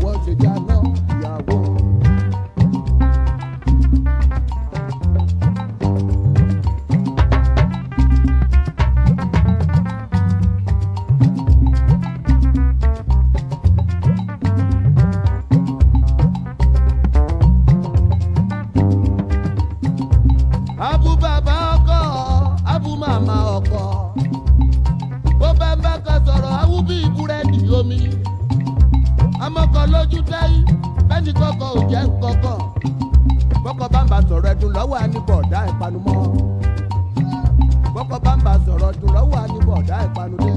ìwọ ṣe jáná ìyàwó. Abu bàbá ọkọ, abu màmá ọkọ. Bó bá ń bá kan sọ̀rọ̀, awú bí búrẹ́dì omi. Amọ́kọ lójú táyì, bẹ́ẹ̀ni kọ́kọ́ ò jẹ́ nǹkankan. Bọ́kọ bá ń bá sọ̀rọ̀ ẹ̀dùn lọ́wọ́ àníbọ̀dá ìpanumọ́. Bọ́kọ bá ń bá sọ̀rọ̀ ẹ̀dùn lọ́wọ́ àníbọ̀dá ìpanudé.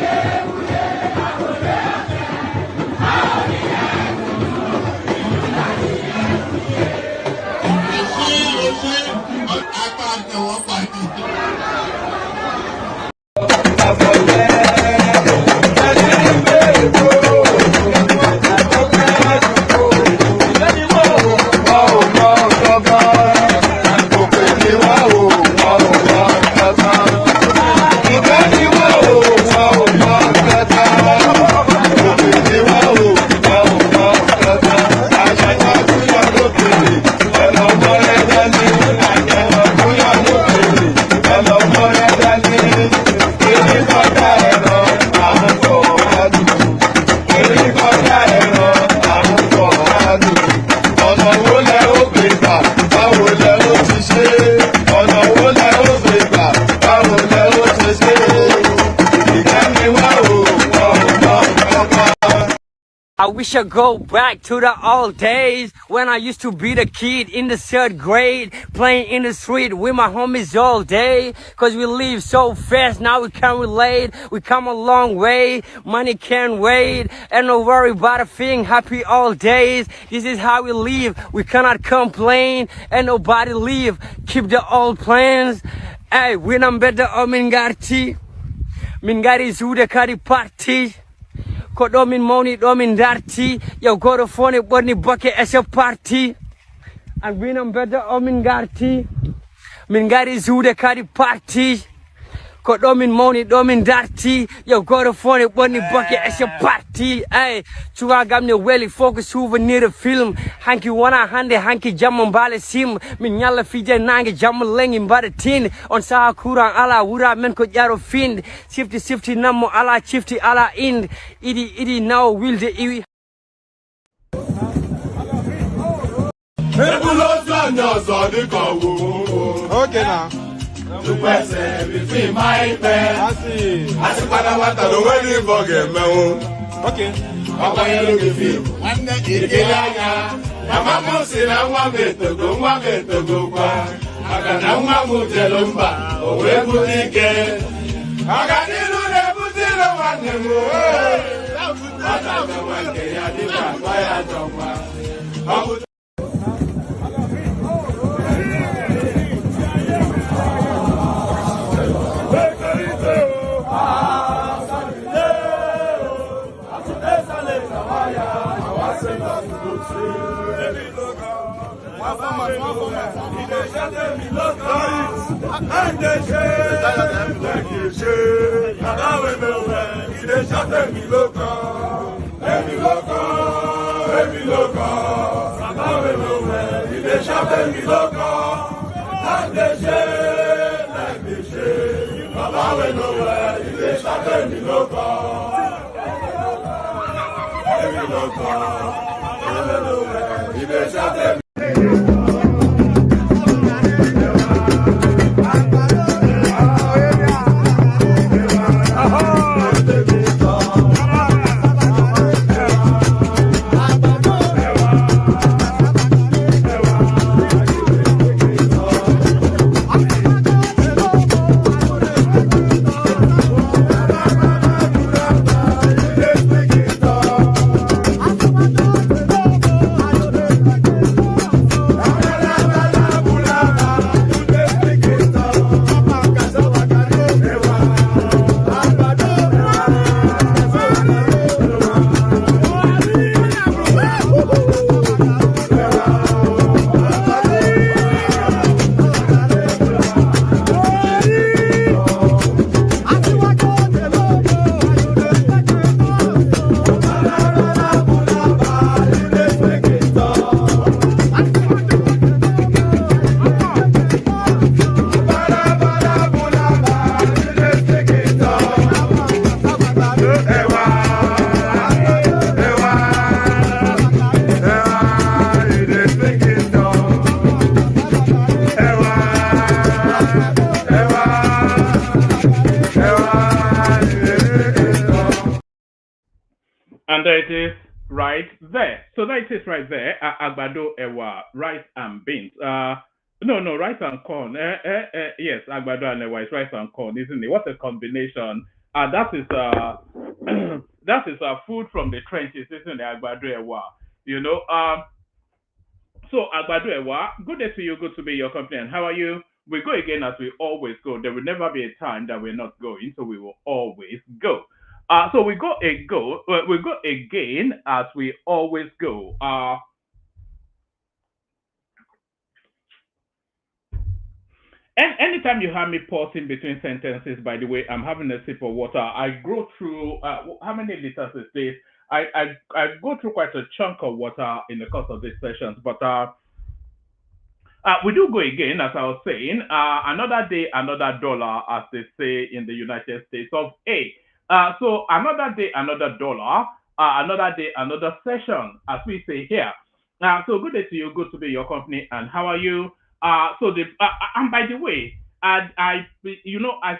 Yeah. I wish I go back to the old days when I used to be the kid in the 3rd grade, playing in the street with my homies all day. Cause we live so fast, now we can't relate. We come a long way, money can't wait. And no worry about a thing, happy all days. This is how we live, we cannot complain. And nobody leave, keep the old plans. Hey, when I'm better, Mingarti. Mingari Zuda Kari Party. Ko ɗo min mawni ɗo min darti yow goto fone ɓorni bokke e so parti an winam bedda o min garti min gari zuude kadi parti ko ɗo min mawni ɗo min darti yow goto fone ɓorni bokke e so parti ey cugagam ne weeli fof ko souvenir film hanki wona hande hanki jamma mbaale sim min ñalla fije nangue jamma lengi mbaɗa tinde on saha courant ala wura men ko ƴaro finde sifti nammo ala cifti ala inde iɗi nawa wilde iwi Okay now. Okay. And there it is right there. So that it is right there. Agbado ewa, rice and beans. No, rice and corn. Yes, agbado and ewa is rice and corn, isn't it? What a combination. That is that is food from the trenches, isn't it? Agbado ewa. You know. So agbado ewa. Good day to you. Good to be in your company. And how are you? We go again as we always go. There will never be a time that we're not going, so we will always go. So we go we go again as we always go. And anytime you have me pausing between sentences, by the way, I'm having a sip of water. I go through how many liters is this? I go through quite a chunk of water in the course of these sessions, but we do go again, as I was saying. Another day, another dollar, as they say in the United States of A. So another day, another dollar. Another day, another session, as we say here. So good day to you. Good to be in your company. And how are you? And by the way, I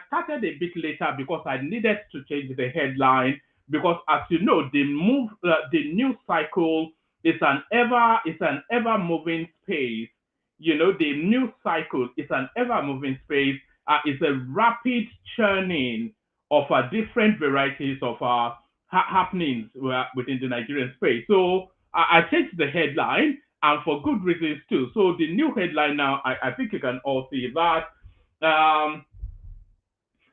started a bit later because I needed to change the headline because, as you know, the news cycle is an ever moving space. You know, the news cycle is an ever moving space. It's a rapid churning of different varieties of happenings within the Nigerian space. So I changed the headline, and for good reasons too. So the new headline now, I think you can all see that.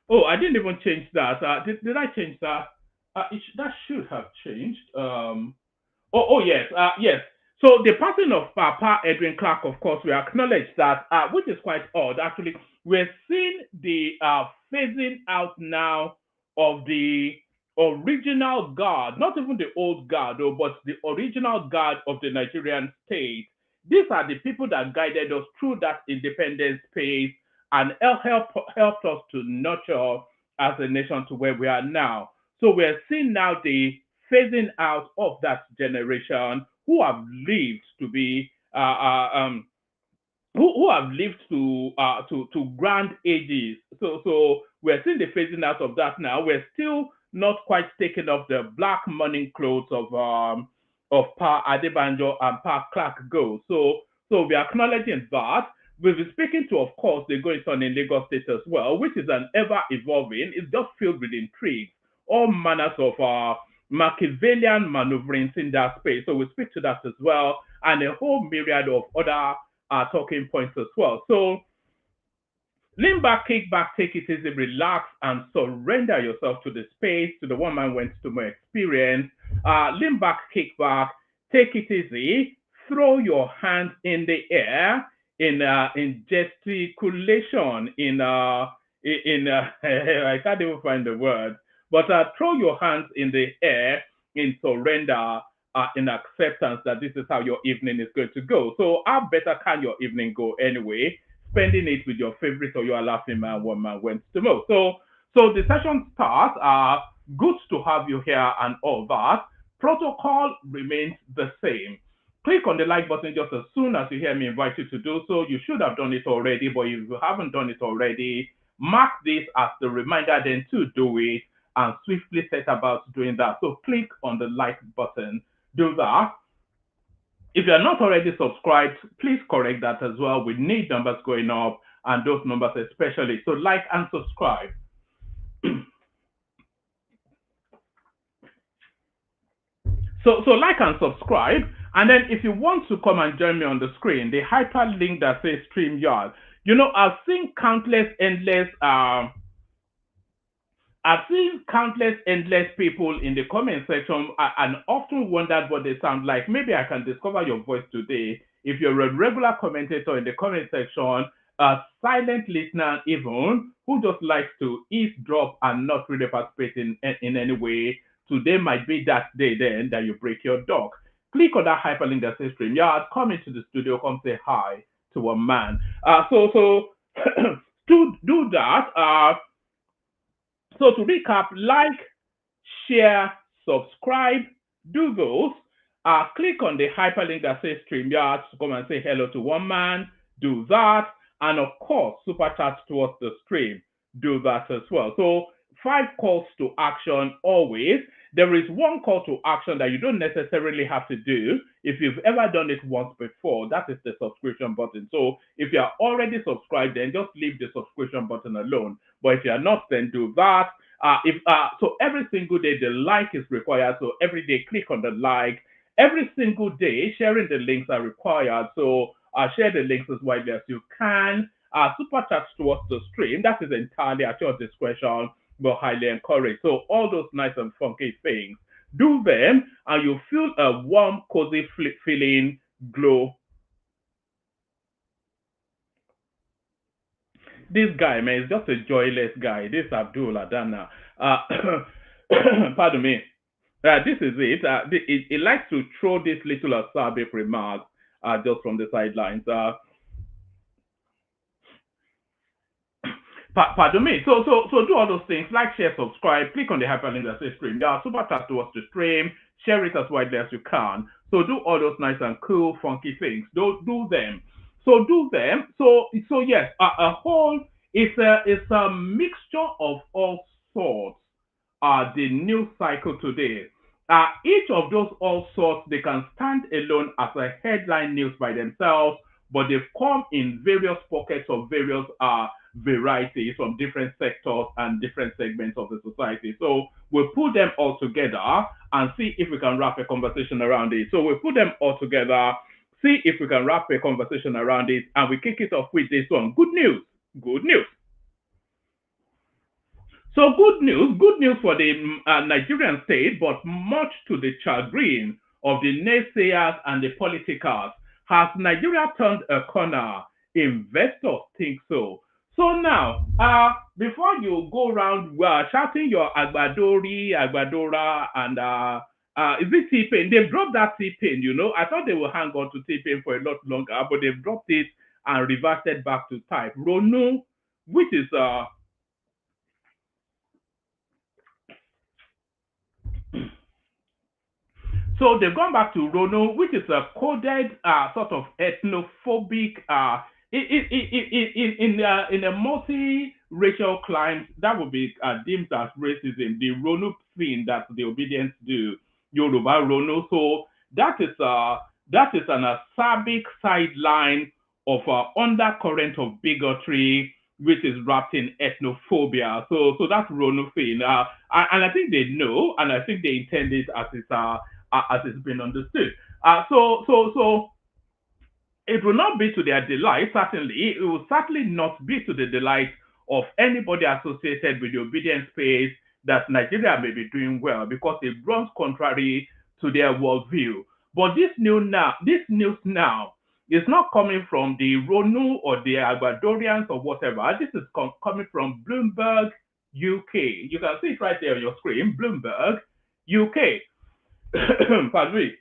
Oh, I didn't even change that. Did I change that? That should have changed. Yes, yes. So the passing of Papa Edwin Clark, of course, we acknowledge that, which is quite odd. Actually, we're seeing the phasing out now of the original guard, not even the old guard, though, but the original guard of the Nigerian state. These are the people that guided us through that independence phase and helped us to nurture as a nation to where we are now. So we're seeing now the phasing out of that generation who have lived to be who have lived to grand ages. So we're seeing the phasing out of that now. We're still not quite taking off the black mourning clothes of Pa Adebanjo and Pa Clark go. So we're acknowledging that. We'll be speaking to, of course, the going on in Lagos State as well, which is an ever evolving. It's just filled with intrigue, all manners of Machiavellian maneuverings in that space. So we'll speak to that as well, and a whole myriad of other talking points as well. So lean back, kick back, take it easy, relax, and surrender yourself to the space, to the one man went to more experience. Lean back, kick back, take it easy, throw your hands in the air in gesticulation, I can't even find the word, but throw your hands in the air in surrender, in acceptance that this is how your evening is going to go. So how better can your evening go anyway? Spending it with your favorite or your laughing man, one man went to know. So the session starts. Good to have you here and all that. Protocol remains the same. Click on the like button just as soon as you hear me invite you to do so. You should have done it already, but if you haven't done it already, mark this as the reminder then to do it and swiftly set about doing that. So click on the like button, do that. If you're not already subscribed, please correct that as well. We need numbers going up, and those numbers especially. So like and subscribe. So like and subscribe. And then if you want to come and join me on the screen, the hyperlink that says StreamYard. You know, I've seen countless endless people in the comment section and often wondered what they sound like. Maybe I can discover your voice today. If you're a regular commentator in the comment section, a silent listener even, who just likes to eavesdrop and not really participate in any way, today might be that day then that you break your dog. Click on that hyperlink that says StreamYard, come into the studio, come say hi to a man. So to do that, so to recap, like, share, subscribe, do those. Click on the hyperlink that says StreamYard to come and say hello to one man. Do that. And of course, super chat towards the stream. Do that as well. So 5 calls to action always. There is one call to action that you don't necessarily have to do. If you've ever done it once before, that is the subscription button. So if you are already subscribed, then just leave the subscription button alone. But if you are not, then do that. So every single day, the like is required. So every day, click on the like. Every single day, sharing the links are required. So share the links as widely as you can. super chats towards the stream. That is entirely at your discretion, but highly encouraged. So all those nice and funky things, do them, and you feel a warm, cozy feeling glow. This guy, man, is just a joyless guy. This Abdul Adana. Pardon me. This is it. It likes to throw this little acerbic remarks just from the sidelines. Pardon me. So do all those things. Like, share, subscribe. Click on the hyperlink that says stream. There are super chats to watch the stream. Share it as widely as you can. So do all those nice and cool, funky things. Don't do them. So do them. So yes, a whole it's a mixture of all sorts. The news cycle today. Each of those all sorts, they can stand alone as a headline news by themselves, but they've come in various pockets of various varieties from different sectors and different segments of the society. So we'll put them all together and see if we can wrap a conversation around it. So we'll put them all together, see if we can wrap a conversation around it, and we kick it off with this one. Good news. Good news. So good news for the Nigerian state, but much to the chagrin of the naysayers and the politicals. Has Nigeria turned a corner? Investors think so. So now, before you go around shouting your Agbadori, Agbadora, and is it T-Pain? They've dropped that T-Pain, you know. I thought they would hang on to T-Pain for a lot longer, but they've dropped it and reverted back to type. Ronu, which is so they've gone back to Rono, which is a coded sort of ethnophobic in a multi-racial climate that would be deemed as racism. The Rono thing that the obedience do, Yoruba Rono. So that is an acerbic sideline of undercurrent of bigotry, which is wrapped in ethnophobia. So that's Rono thing. And I think they know, and I think they intend it as it's been understood. So it will not be to their delight, certainly. It will certainly not be to the delight of anybody associated with the obedience space that Nigeria may be doing well, because it runs contrary to their worldview. But this news now is not coming from the Ronu or the Agbadorians or whatever. This is coming from Bloomberg, UK. You can see it right there on your screen, Bloomberg, UK. Pardon me.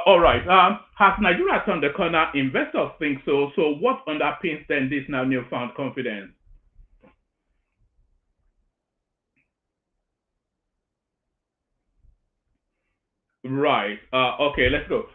All right. Has Nigeria turned the corner? Investors think so. So what underpins then this now newfound confidence? Right. Okay, let's go.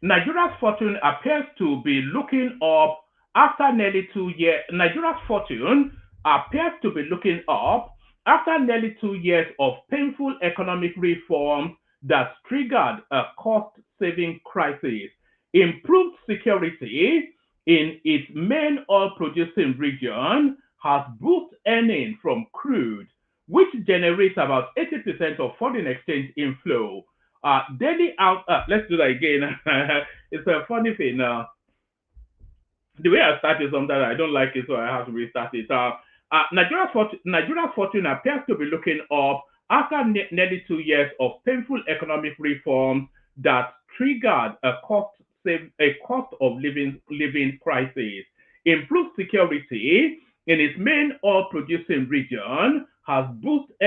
Nigeria's fortune appears to be looking up after nearly 2 years. Nigeria's fortune appears to be looking up after nearly 2 years of painful economic reform that triggered a cost-saving crisis. Improved security in its main oil-producing region has boosted earnings from crude, which generates about 80% of foreign exchange inflow. Let's do that again. It's a funny thing. The way I started sometimes I don't like it, so I have to restart it. Nigeria's fortune appears to be looking up after nearly 2 years of painful economic reforms that triggered a cost of living crisis. Improved security in its main oil-producing region has boosted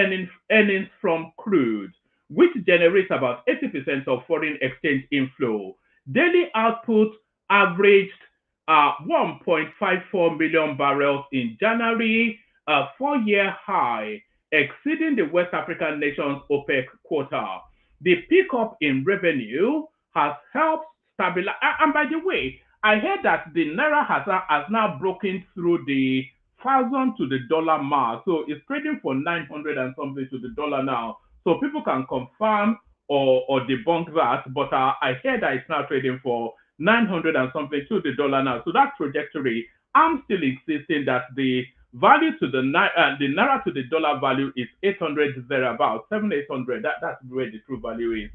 earnings from crude, which generates about 80% of foreign exchange inflow. Daily output averaged 1.54 million barrels in January, a 4-year high, exceeding the West African nation's OPEC quota. The pickup in revenue has helped stabilize. And by the way, I heard that the Naira has now broken through the 1,000 to the dollar mark. So it's trading for 900 and something to the dollar now. So people can confirm or debunk that. But I heard that it's now trading for 900 and something to the dollar now. So that trajectory, I'm still insisting that the value to the Naira to the dollar value is 800 thereabouts, 700-800. That's where the true value is.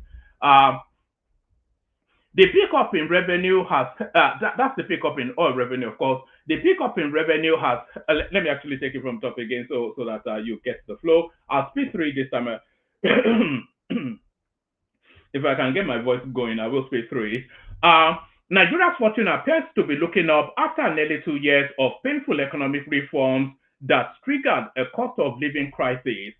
The pickup in revenue has, that's the pickup in oil revenue, of course. The pickup in revenue has, let me actually take it from top again so that you get the flow. I'll speed through it this time. If I can get my voice going, I will speed through it. Nigeria's fortune appears to be looking up after nearly 2 years of painful economic reforms that triggered a cost of living crisis.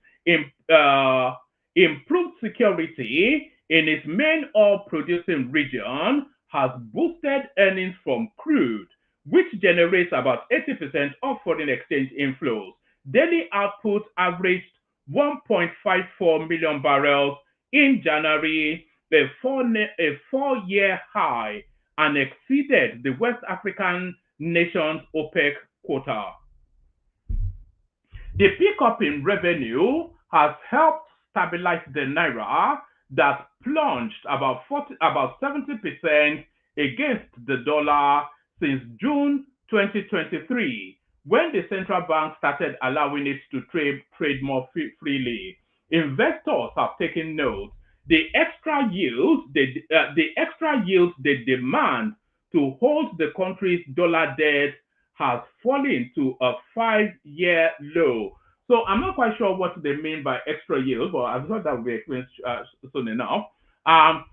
Improved security in its main oil-producing region has boosted earnings from crude, which generates about 80% of foreign exchange inflows. Daily output averaged 1.54 million barrels in January, a four-year high, and exceeded the West African nation's OPEC quota. The pickup in revenue has helped stabilize the naira that plunged about 70% against the dollar since June 2023, when the central bank started allowing it to trade more freely. Investors have taken note. The extra yield they demand to hold the country's dollar debt has fallen to a 5-year low. So I'm not quite sure what they mean by extra yield, but I'm sure that will be explained soon enough. And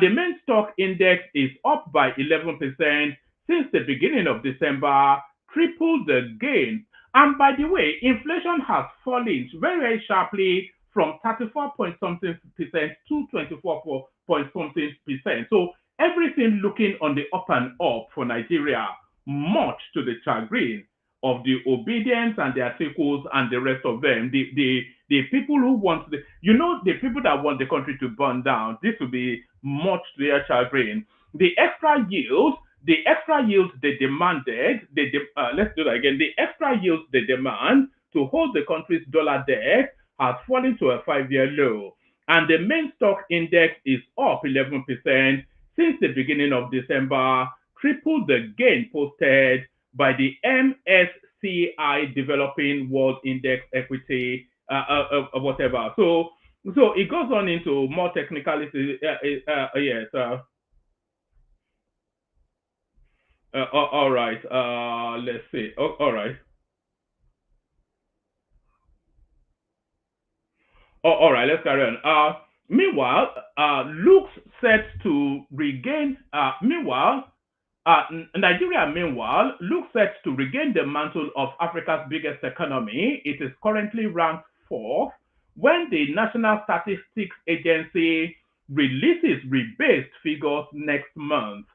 the main stock index is up by 11% since the beginning of December, tripled the gain. And by the way, inflation has fallen very, very sharply from 34 point something percent to 24 point something percent. So everything looking on the up and up for Nigeria, much to the chagrin of the obedience and the articles and the rest of them. The people who want the people that want the country to burn down, this will be much to their chagrin. The extra yield they demanded, let's do that again. The extra yield they demand to hold the country's dollar debt has fallen to a 5-year low. And the main stock index is up 11% since the beginning of December, triple the gain posted by the MSCI Developing World Index Equity, whatever. So it goes on into more technicalities. Yes. All right. Let's see. All right. All right. Let's carry on. Meanwhile, looks set to regain. Nigeria, meanwhile, looks set to regain the mantle of Africa's biggest economy. It is currently ranked 4th when the National Statistics Agency releases rebased figures next month.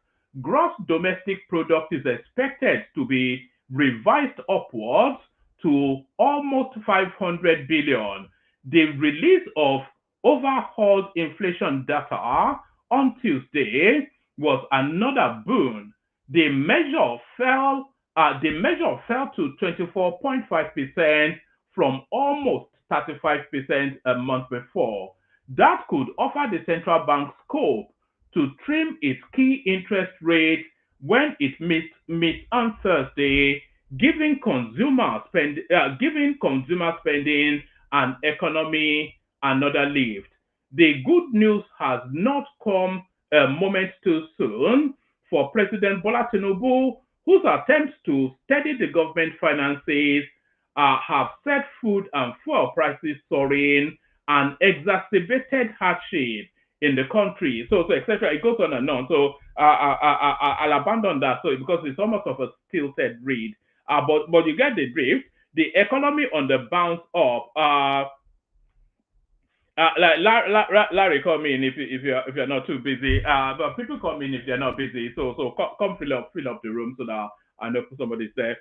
Gross domestic product is expected to be revised upwards to almost 500 billion. The release of overhauled inflation data on Tuesday was another boon. The measure fell to 24.5% from almost 35% a month before. That could offer the central bank scope to trim its key interest rate when it meets on Thursday, giving consumer spending and economy another lift. The good news has not come a moment too soon for President Bola TINUBU, whose attempts to steady the government finances have set food and fuel prices soaring and exacerbated hardship in the country. So etc. It goes on and on. So I'll abandon that. So because it's almost of a stilted read. But you get the drift. The economy on the bounce up. Larry, come in if you're not too busy. But people come in if they're not busy. So come fill up the room so that I know somebody's there.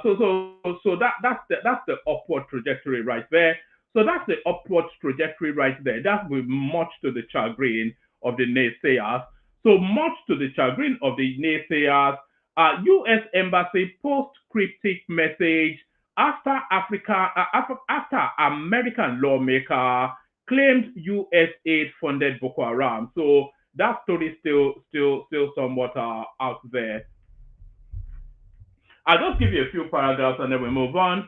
So that's the upward trajectory right there. So that's the upward trajectory right there. That will be much to the chagrin of the naysayers. So much to the chagrin of the naysayers. U.S. Embassy post cryptic message after American lawmaker claimed U.S. aid funded Boko Haram. So that story is still somewhat out there. I'll just give you a few paragraphs and then we move on.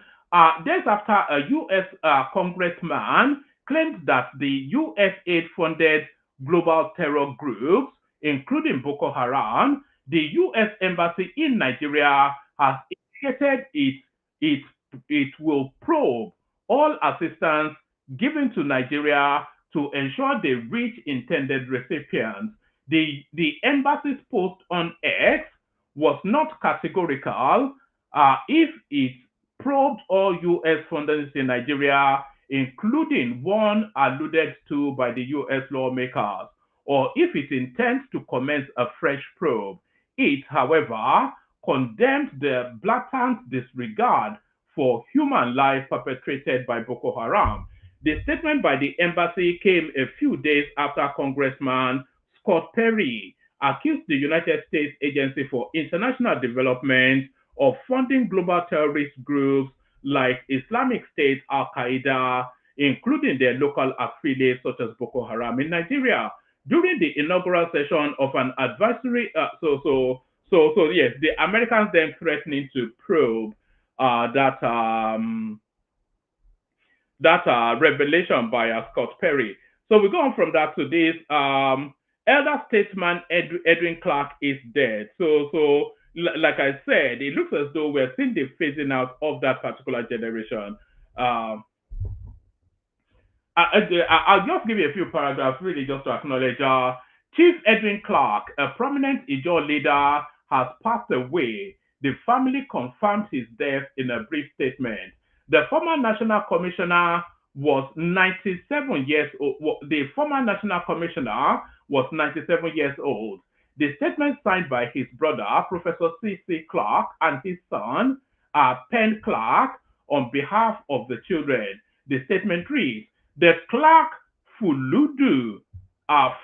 Days after a U.S. congressman claimed that the U.S. aid funded global terror groups including Boko Haram, the U.S. Embassy in Nigeria has indicated it will probe all assistance given to Nigeria to ensure they reach intended recipients. The embassy's post on X was not categorical if it probed all U.S. funders in Nigeria, including one alluded to by the U.S. lawmakers, or if it intends to commence a fresh probe. It, however, condemned the blatant disregard for human life perpetrated by Boko Haram. The statement by the embassy came a few days after Congressman Scott Perry accused the United States Agency for International Development of funding global terrorist groups like Islamic State, Al Qaeda, including their local affiliates such as Boko Haram in Nigeria. During the inaugural session of an advisory, yes, the Americans then threatening to probe that revelation by Scott Perry. So we go on from that to this. Elder statesman Edwin Clark is dead. So like I said, it looks as though we're seeing the phasing out of that particular generation. I'll just give you a few paragraphs, really, just to acknowledge. Chief Edwin Clark, a prominent Ijaw leader, has passed away. The family confirmed his death in a brief statement. The former national commissioner was 97 years old. The former national commissioner was 97 years old. The statement signed by his brother, Professor C.C. Clark, and his son, Penn Clark, on behalf of the children. The statement reads, the Clark Fuludu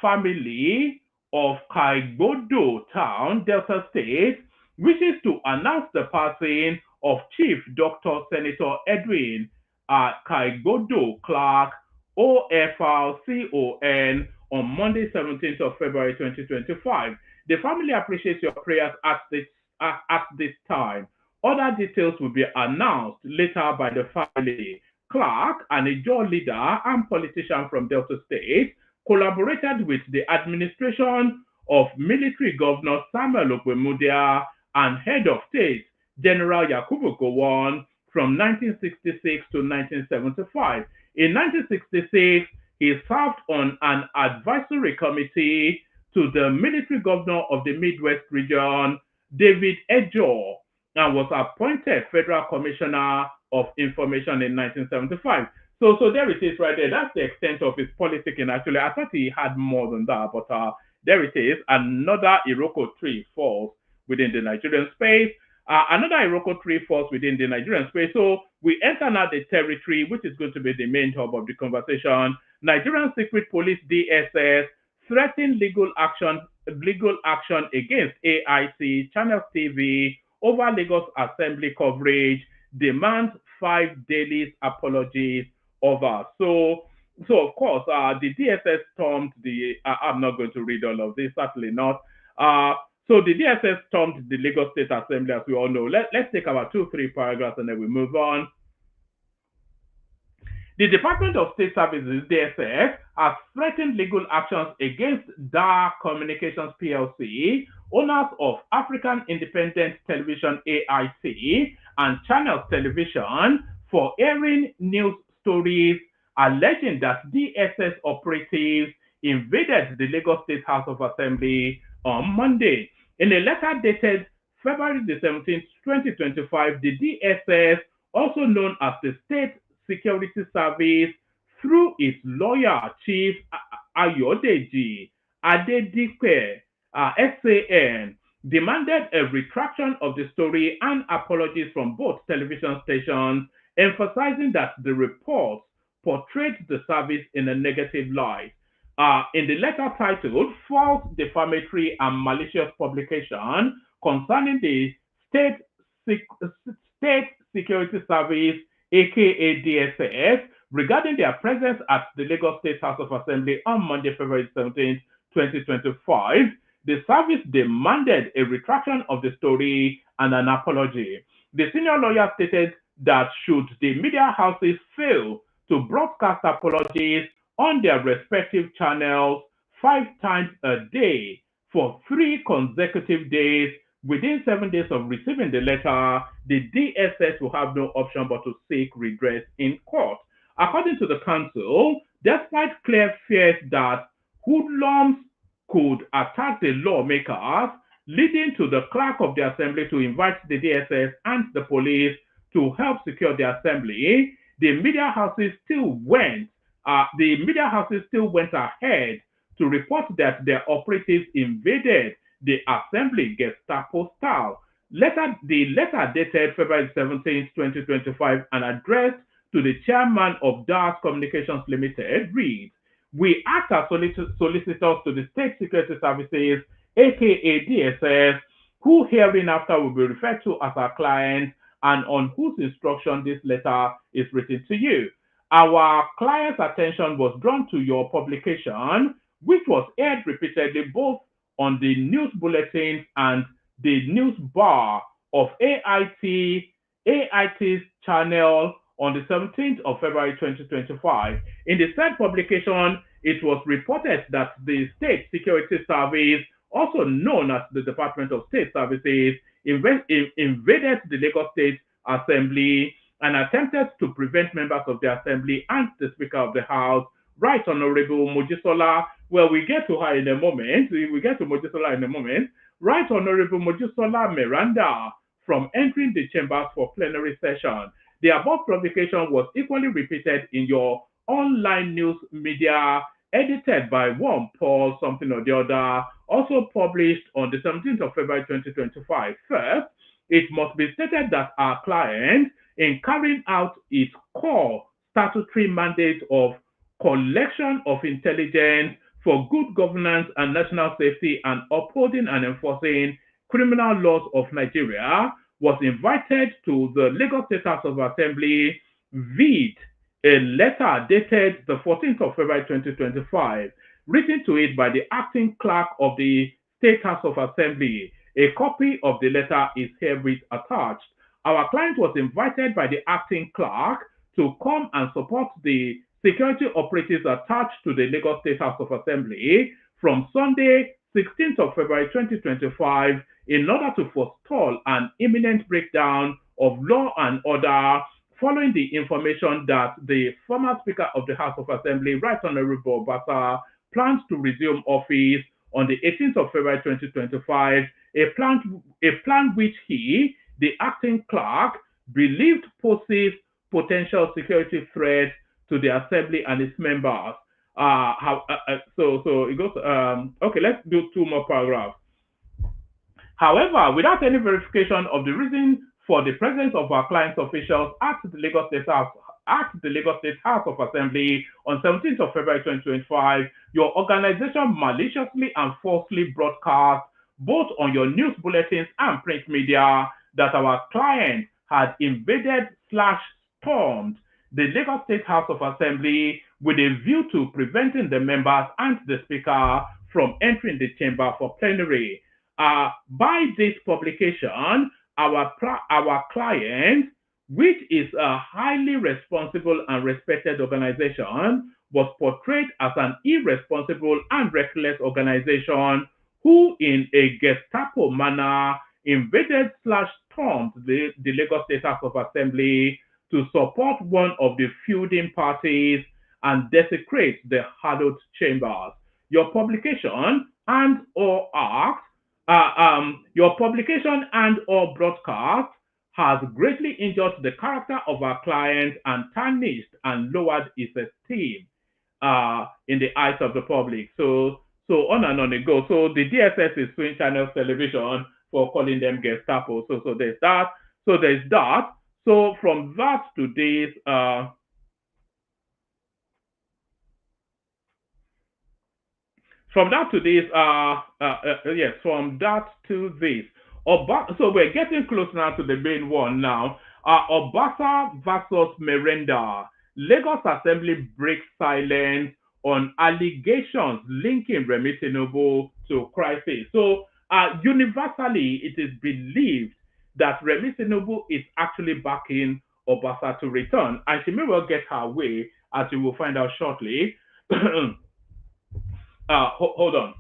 family of Kaigbodo Town, Delta State, wishes to announce the passing of Chief Dr. Senator Edwin Kaigbodo Clark, OFRCON, on Monday, 17th of February 2025. The family appreciates your prayers at this time. Other details will be announced later by the family. Clark, an Ijaw leader and politician from Delta State, collaborated with the administration of military governor Samuel Okwemudia and head of state General Yakubu Gowon from 1966 to 1975. In 1966, he served on an advisory committee to the military governor of the Midwest region, David Ejo, and was appointed Federal Commissioner of Information in 1975. So there it is right there. That's the extent of his politicking. Actually, I thought he had more than that, but there it is. Another Iroko tree falls within the Nigerian space. Another Iroko tree falls within the Nigerian space. So we enter now the territory, which is going to be the main hub of the conversation. Nigerian Secret Police DSS threatened legal action against AIC, Channel TV over Lagos Assembly coverage, demands 5 daily apologies over. So of course, the DSS stormed the. I'm not going to read all of this, certainly not. So the DSS stormed the Lagos State Assembly, as we all know. Let's take about 2-3 paragraphs and then we move on. The Department of State Services, DSS, has threatened legal actions against DAR Communications PLC, owners of African Independent Television AIT and Channels Television, for airing news stories alleging that DSS operatives invaded the Lagos State House of Assembly on Monday. In a letter dated February the 17th, 2025, the DSS, also known as the State Security Service, through its lawyer, Chief Ayodeji Adedipe, SAN, demanded a retraction of the story and apologies from both television stations, emphasizing that the reports portrayed the service in a negative light. In the letter titled False Defamatory and Malicious Publication concerning the State Security Service, aka DSS, regarding their presence at the Lagos State House of Assembly on Monday, February 17, 2025, the service demanded a retraction of the story and an apology. The senior lawyer stated that should the media houses fail to broadcast apologies on their respective channels 5 times a day for 3 consecutive days. Within 7 days of receiving the letter, the DSS will have no option but to seek redress in court. According to the council, despite clear fears that hoodlums could attack the lawmakers, leading to the clerk of the assembly to invite the DSS and the police to help secure the assembly, the media houses still went ahead to report that their operatives invaded the assembly Gestapo style. The letter dated February 17, 2025 and addressed to the chairman of DAS Communications Limited reads, "We act as solicitors to the State Security Services, aka DSS, who hereinafter will be referred to as our clients and on whose instruction this letter is written to you. Our client's attention was drawn to your publication, which was aired repeatedly both on the news bulletins and the news bar of AIT's channel on the 17th of February 2025. In the said publication, it was reported that the State Security Service, also known as the Department of State Services, invaded the Lagos State Assembly and attempted to prevent members of the Assembly and the Speaker of the House, Right Honorable Mojisola, well, we get to her in a moment, we get to Mojisola in a moment, Right Honorable Mojisola Miranda, from entering the chambers for plenary session. The above publication was equally repeated in your online news media, edited by one Paul something or the other, also published on the 17th of February 2025. First, it must be stated that our client, in carrying out its core statutory mandate of collection of intelligence for good governance and national safety and upholding and enforcing criminal laws of Nigeria, was invited to the Lagos State House of Assembly via a letter dated the 14th of February 2025, written to it by the acting clerk of the State House of Assembly. A copy of the letter is herewith attached. Our client was invited by the acting clerk to come and support the security operatives attached to the Lagos State House of Assembly from Sunday, 16th of February 2025, in order to forestall an imminent breakdown of law and order following the information that the former Speaker of the House of Assembly, Right Honorable Basa, plans to resume office on the 18th of February 2025, a plan which he, the acting clerk, believed poses potential security threat to the Assembly and its members. So it goes, okay, let's do 2 more paragraphs. However, without any verification of the reason for the presence of our client's officials at the Lagos State House of Assembly on 17th of February 2025, your organization maliciously and falsely broadcast both on your news bulletins and print media that our client had invaded/stormed the Lagos State House of Assembly with a view to preventing the members and the Speaker from entering the chamber for plenary. By this publication, our client, which is a highly responsible and respected organization, was portrayed as an irresponsible and reckless organization who, in a Gestapo manner, invaded/stormed the Lagos State House of Assembly to support one of the feuding parties and desecrate the hallowed chambers. Your publication and/or broadcast has greatly injured the character of our client and tarnished and lowered its esteem in the eyes of the public. So on and on it goes. So the DSS is suing Channels Television for calling them Gestapo. So there's that. So from that to this, so we're getting close now to the main one now. Obasa versus Merenda. Lagos Assembly breaks silence on allegations linking Remi TINUBU to crisis. So universally, it is believed that Remi TINUBU is actually backing Obasa to return, and she may well get her way, as you will find out shortly. Hold on.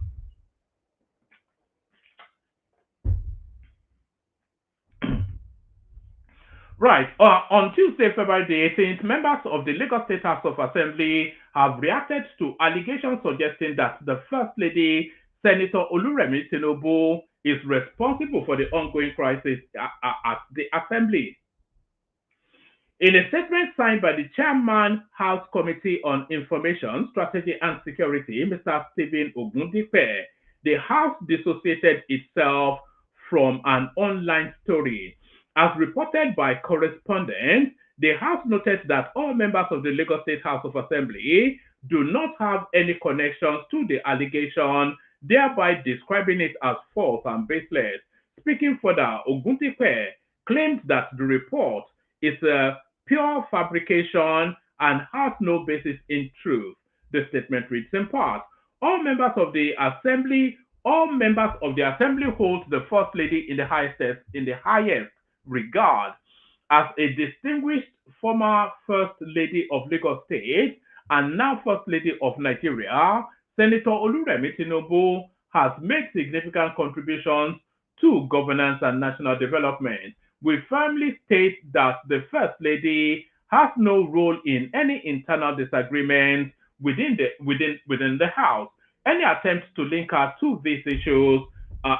Right. On Tuesday, February the 18th, members of the Lagos State House of Assembly have reacted to allegations suggesting that the First Lady, Senator Oluremi Tinubu, is responsible for the ongoing crisis at the Assembly. In a statement signed by the Chairman, House Committee on Information, Strategy and Security, Mr. Stephen Ogundipe, the House dissociated itself from an online story. As reported by correspondents, the House noted that all members of the Lagos State House of Assembly do not have any connections to the allegation, thereby describing it as false and baseless. Speaking further, Ogundipe claimed that the report is a pure fabrication and has no basis in truth. The statement reads in part, all members of the assembly hold the First Lady in the highest regard. As a distinguished former First Lady of Lagos State and now First Lady of Nigeria, Senator Oluremi Tinubu has made significant contributions to governance and national development. We firmly state that the First Lady has no role in any internal disagreement within the House. Any attempt to link her to these issues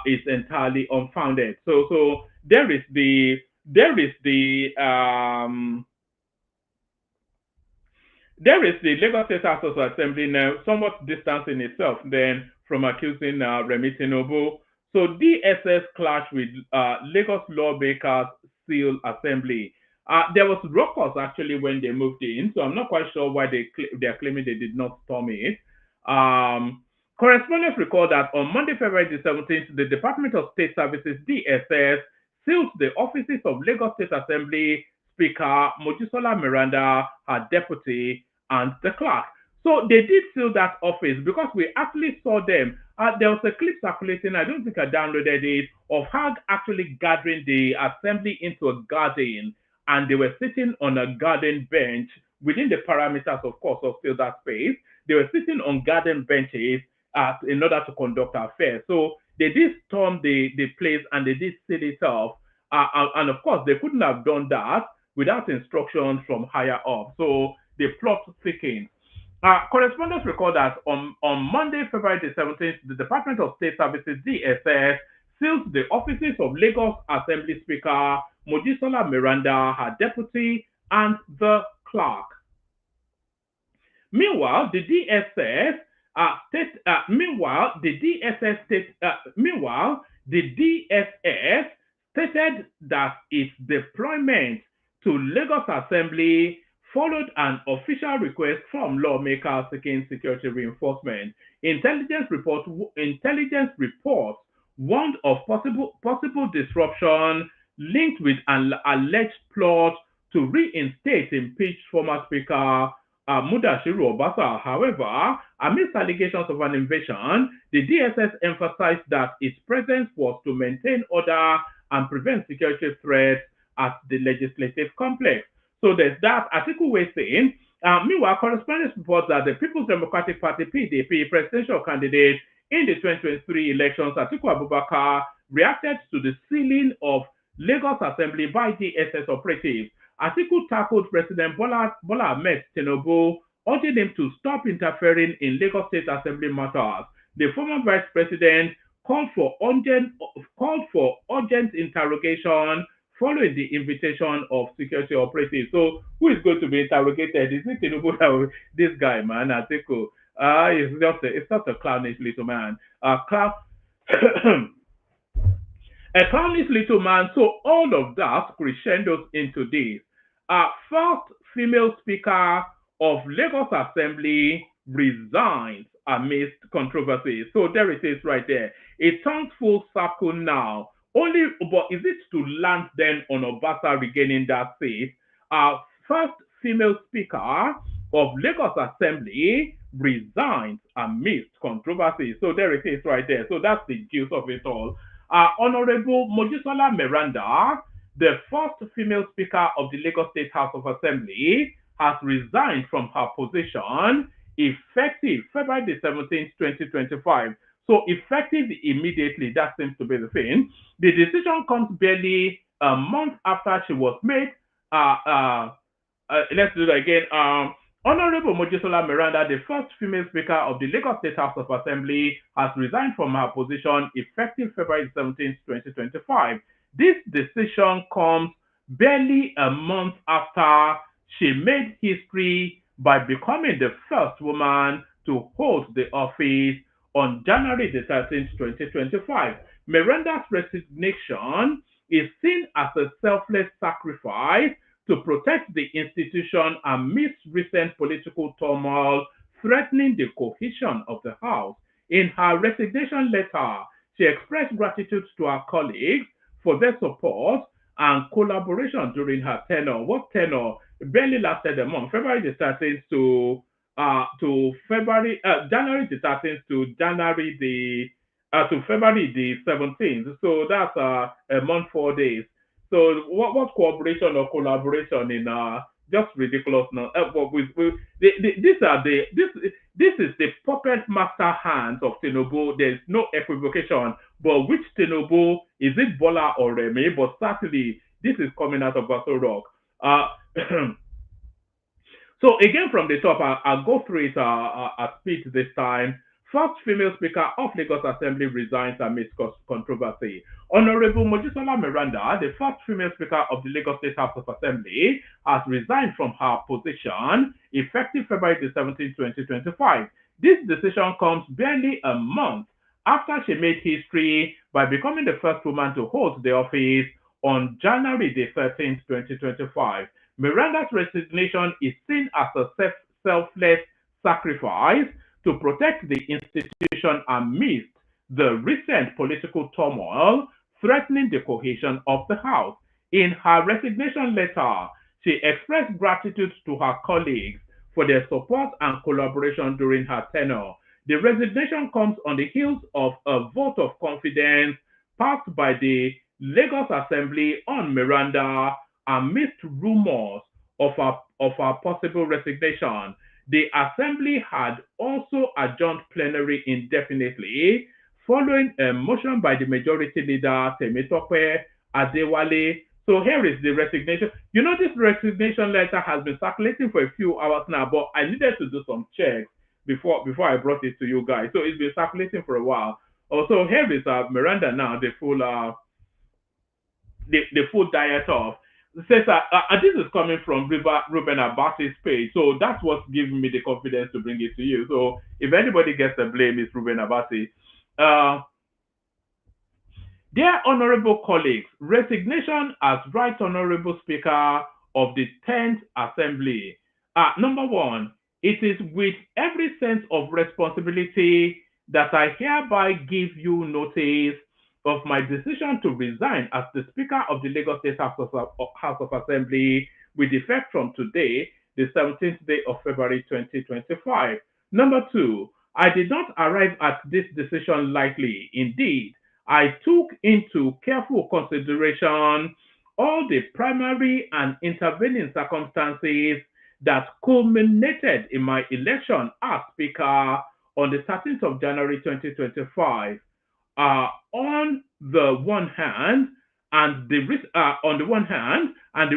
is entirely unfounded. So there is the Lagos State House of Assembly now somewhat distancing itself then from accusing Remi Tinubu. So DSS clashed with Lagos lawmakers seal assembly. There was ruckus actually when they moved in, so I'm not quite sure why they're claiming they did not storm it. Correspondents recall that on Monday, February the 17th, the Department of State Services, DSS, sealed the offices of Lagos State Assembly Speaker Mojisola Miranda, her deputy, and the clerk. So they did seal that office because we actually saw them. There was a clip circulating, I don't think I downloaded it, of her actually gathering the assembly into a garden, and they were sitting on a garden bench within the parameters, of course, of still that space. They were sitting on garden benches in order to conduct affairs. So they did storm the place and they did seal it off. And of course, they couldn't have done that without instructions from higher up. So the plot thickens. Correspondents recall that on Monday, February the 17th, the Department of State Services, DSS, sealed the offices of Lagos Assembly Speaker Mojisola Miranda, her deputy, and the clerk. Meanwhile, the DSS stated that its deployment to Lagos Assembly followed an official request from lawmakers seeking security reinforcement. Intelligence reports warned of possible disruption linked with an alleged plot to reinstate impeached former Speaker Mudashiru Obasa. However, amidst allegations of an invasion, the DSS emphasized that its presence was to maintain order and prevent security threats at the legislative complex. So there's that article we're saying. Meanwhile, correspondents report that the People's Democratic Party (PDP) presidential candidate in the 2023 elections, Atiku Abubakar, reacted to the sealing of Lagos Assembly by DSS operatives. Atiku tackled President Bola Ahmed Tinubu, urging him to stop interfering in Lagos State Assembly matters. The former vice president called for urgent interrogation following the invitation of security operatives. So who is going to be interrogated? Is it Tinubu? This guy, man, Atiku. It's just a clownish little man. A clownish little man. So all of that crescendos into this. First female speaker of Lagos Assembly resigns amidst controversy. So there it is right there. It turns full circle now. But is it to land then on Obasa regaining that seat? First female speaker of Lagos Assembly resigns amidst controversy. So there it is right there. So that's the gist of it all. Honorable Mojisola Miranda, the first female speaker of the Lagos State House of Assembly, has resigned from her position effective February the 17th, 2025. So effective immediately, that seems to be the thing. The decision comes barely a month after she was made let's do that again. Honorable Mojisola Miranda, the first female speaker of the Lagos State House of Assembly, has resigned from her position effective February 17, 2025. This decision comes barely a month after she made history by becoming the first woman to hold the office on January the 13th, 2025. Miranda's resignation is seen as a selfless sacrifice to protect the institution amidst recent political turmoil threatening the cohesion of the House. In her resignation letter, she expressed gratitude to her colleagues for their support and collaboration during her tenure. What tenure? Barely lasted a month, February the 13th to February, January the 13th to February the 17th. So that's a month, 4 days. So what cooperation or collaboration in just ridiculous now. This is the puppet master hands of TINUBU. There's no equivocation. But which TINUBU, is it Bola or Remy? But certainly this is coming out of Basso Rock. So again from the top, I'll go through it at speed this time. First female speaker of Lagos Assembly resigns amidst controversy. Honorable Mojisola Miranda, the first female speaker of the Lagos State House of Assembly, has resigned from her position effective February 17, 2025. This decision comes barely a month after she made history by becoming the first woman to hold the office on January 13, 2025. Miranda's resignation is seen as a selfless sacrifice to protect the institution amidst the recent political turmoil threatening the cohesion of the House. In her resignation letter, she expressed gratitude to her colleagues for their support and collaboration during her tenure. The resignation comes on the heels of a vote of confidence passed by the Lagos Assembly on Miranda amidst rumors of her possible resignation. The Assembly had also adjourned plenary indefinitely following a motion by the Majority Leader Temitope Adewale. So here is the resignation. You know, this resignation letter has been circulating for a few hours now, but I needed to do some checks before I brought it to you guys. So it's been circulating for a while. Also, here is Miranda now, the full diet of. Says this is coming from Ruben Abati's page, so that's what's giving me the confidence to bring it to you. So if anybody gets the blame, it's Ruben Abati. Dear honorable colleagues, resignation as Right Honorable Speaker of the 10th Assembly. Number one, it is with every sense of responsibility that I hereby give you notice of my decision to resign as the Speaker of the Lagos State House of Assembly with effect from today, the 17th day of February 2025. Number two, I did not arrive at this decision lightly. Indeed, I took into careful consideration all the primary and intervening circumstances that culminated in my election as Speaker on the 13th of January 2025. On the one hand, and the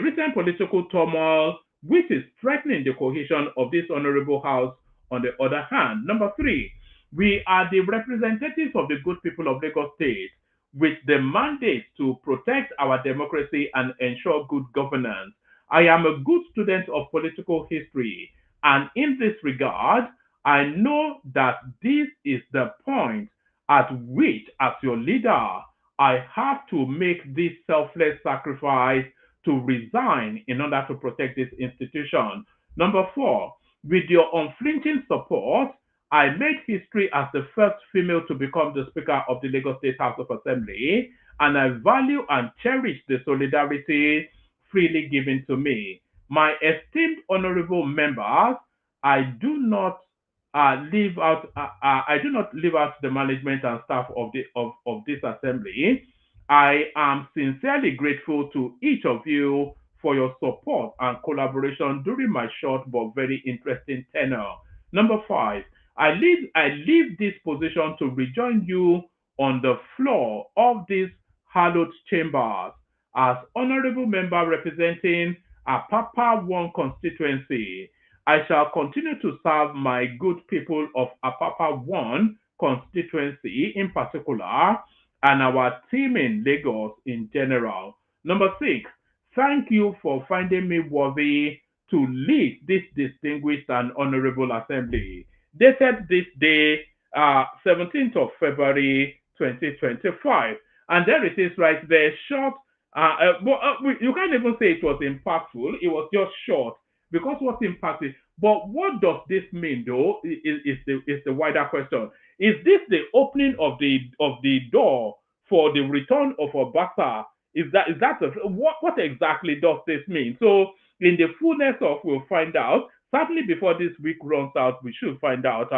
recent political turmoil, which is threatening the cohesion of this honorable house. On the other hand, number three, we are the representatives of the good people of Lagos State, with the mandate to protect our democracy and ensure good governance. I am a good student of political history, and in this regard, I know that this is the point at which, as your leader, I have to make this selfless sacrifice to resign in order to protect this institution. Number four, with your unflinching support, I made history as the first female to become the Speaker of the Lagos State House of Assembly, and I value and cherish the solidarity freely given to me. My esteemed honorable members, I do not leave out the management and staff of this assembly. I am sincerely grateful to each of you for your support and collaboration during my short but very interesting tenure. Number five, I leave this position to rejoin you on the floor of these hallowed chambers as honorable member representing Apapa 1 constituency. I shall continue to serve my good people of Apapa 1 constituency in particular and our team in Lagos in general. Number 6, thank you for finding me worthy to lead this distinguished and honorable assembly. Dated this day, 17th of February 2025. And there it is right there, short. You can't even say it was impactful. It was just short because what's impactful. But what does this mean, though? Is the wider question. Is this the opening of the door for the return of Obasa? What exactly does this mean? So, in the fullness of, we'll find out. Certainly, before this week runs out, we should find out.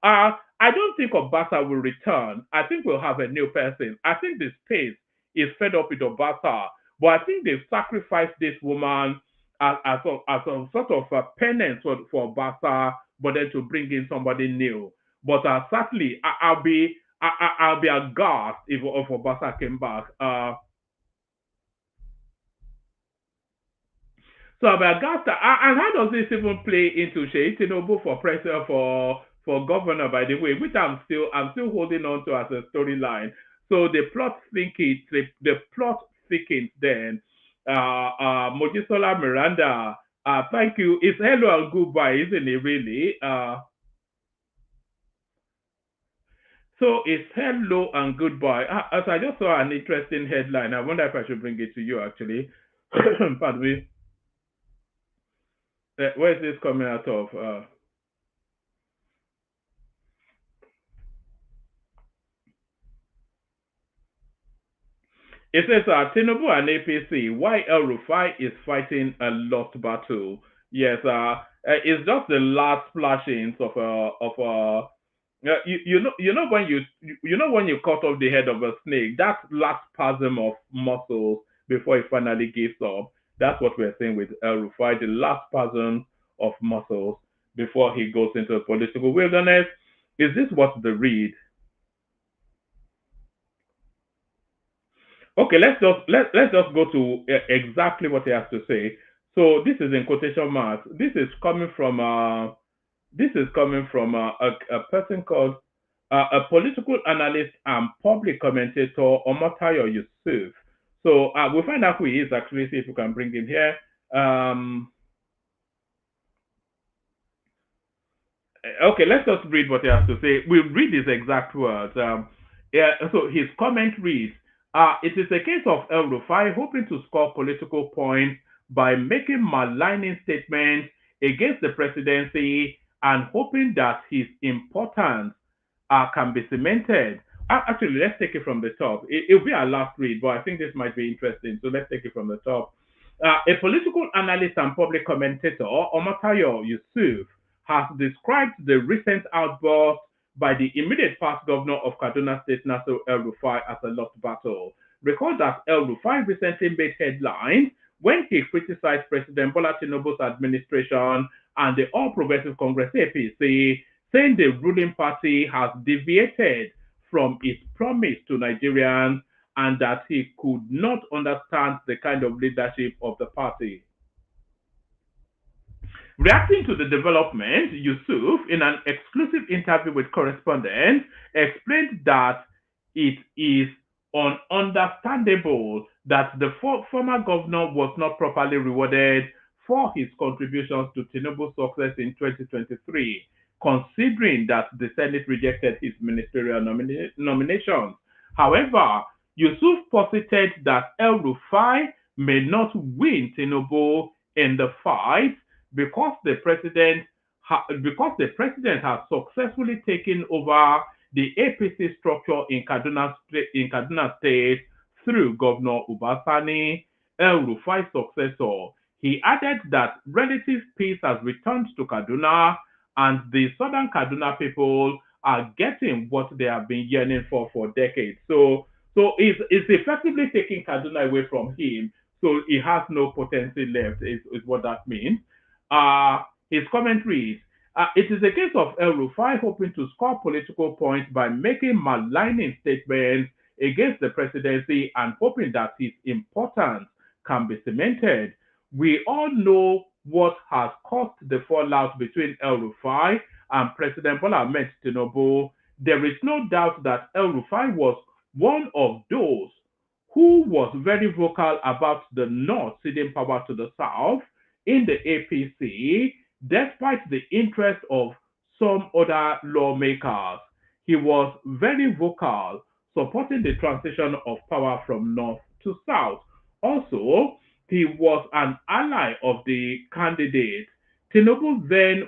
I don't think Obasa will return. I think we'll have a new person. I think the space is fed up with Obasa, but I think they've sacrificed this woman as a sort of a penance for Obasa, but then to bring in somebody new. But certainly, I'll be aghast if Obasa came back. So I'll be aghast. And how does this even play into TINUBU for president for governor? By the way, which I'm still holding on to as a storyline. So the plot thickens then. Mojisola Miranda, thank you. It's hello and goodbye, isn't it really? So it's hello and goodbye. As I just saw an interesting headline. I wonder if I should bring it to you actually. Pardon me. Where is this coming out of? It says TINUBU and APC, why El Rufai is fighting a lost battle. Yes, it's just the last splashings of you know when you cut off the head of a snake, that last spasm of muscles before it finally gives up. That's what we're saying with El Rufai, the last spasm of muscles before he goes into the political wilderness. Is this what the read? Okay, let's just go to exactly what he has to say. So this is in quotation marks. This is coming from a person called a political analyst and public commentator Omotayo Yusuf. So we'll find out who he is actually. See if we can bring him here. Okay, let's just read what he has to say. We'll read his exact words. So his comment reads. It is a case of El Rufai hoping to score political points by making maligning statements against the presidency and hoping that his importance can be cemented. Actually, let's take it from the top. It'll be our last read, but I think this might be interesting. So let's take it from the top. A political analyst and public commentator, Omotayo Yusuf, has described the recent outburst by the immediate past governor of Kaduna State, Nasir El Rufai, as a lost battle. Recall that El Rufai recently made headlines when he criticized President Bola Tinubu's administration and the All Progressive Congress APC, saying the ruling party has deviated from its promise to Nigerians and that he could not understand the kind of leadership of the party. Reacting to the development, Yusuf, in an exclusive interview with correspondents, explained that it is ununderstandable that the former governor was not properly rewarded for his contributions to Tinubu's success in 2023, considering that the Senate rejected his ministerial nominations. However, Yusuf posited that El Rufai may not win Tinubu in the fight because the president has successfully taken over the APC structure in Kaduna State through Governor Ubasani, El Rufai's successor. He added that relative peace has returned to Kaduna and the southern Kaduna people are getting what they have been yearning for decades. So it's effectively taking Kaduna away from him. So he has no potency left, is what that means. His comment reads, it is a case of El Rufai hoping to score political points by making maligning statements against the presidency and hoping that his importance can be cemented. We all know what has caused the fallout between El-Rufai and President Bola Ahmed Tinubu. There is no doubt that El-Rufai was one of those who was very vocal about the North ceding power to the South in the APC, despite the interest of some other lawmakers. He was very vocal, supporting the transition of power from North to South. Also, he was an ally of the candidate. Tinubu then,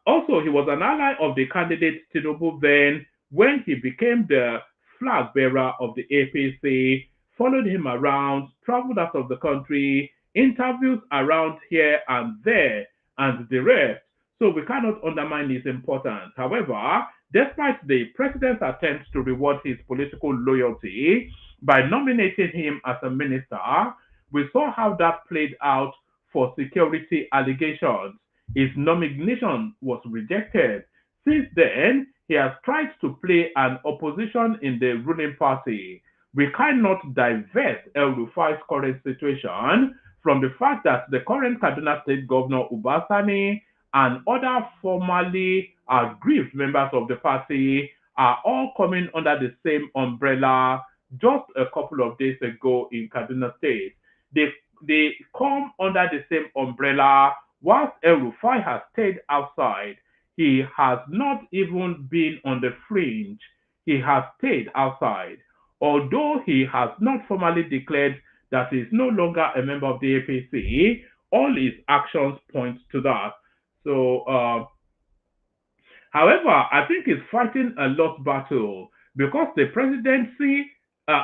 also he was an ally of the candidate Tinubu then when he became the flag bearer of the APC, followed him around, traveled out of the country, interviews around here and there, and the rest. So we cannot undermine his importance. However, despite the president's attempts to reward his political loyalty by nominating him as a minister, we saw how that played out for security allegations. His nomination was rejected. Since then, he has tried to play an opposition in the ruling party. We cannot divert El-Rufai's current situation from the fact that the current Kaduna State Governor Uba Sani and other formerly aggrieved members of the party are all coming under the same umbrella just a couple of days ago in Kaduna State. They come under the same umbrella whilst El-Rufai has stayed outside. He has not even been on the fringe. He has stayed outside. Although he has not formally declared that he is no longer a member of the APC, all his actions point to that. So, however, I think he's fighting a lost battle because the presidency,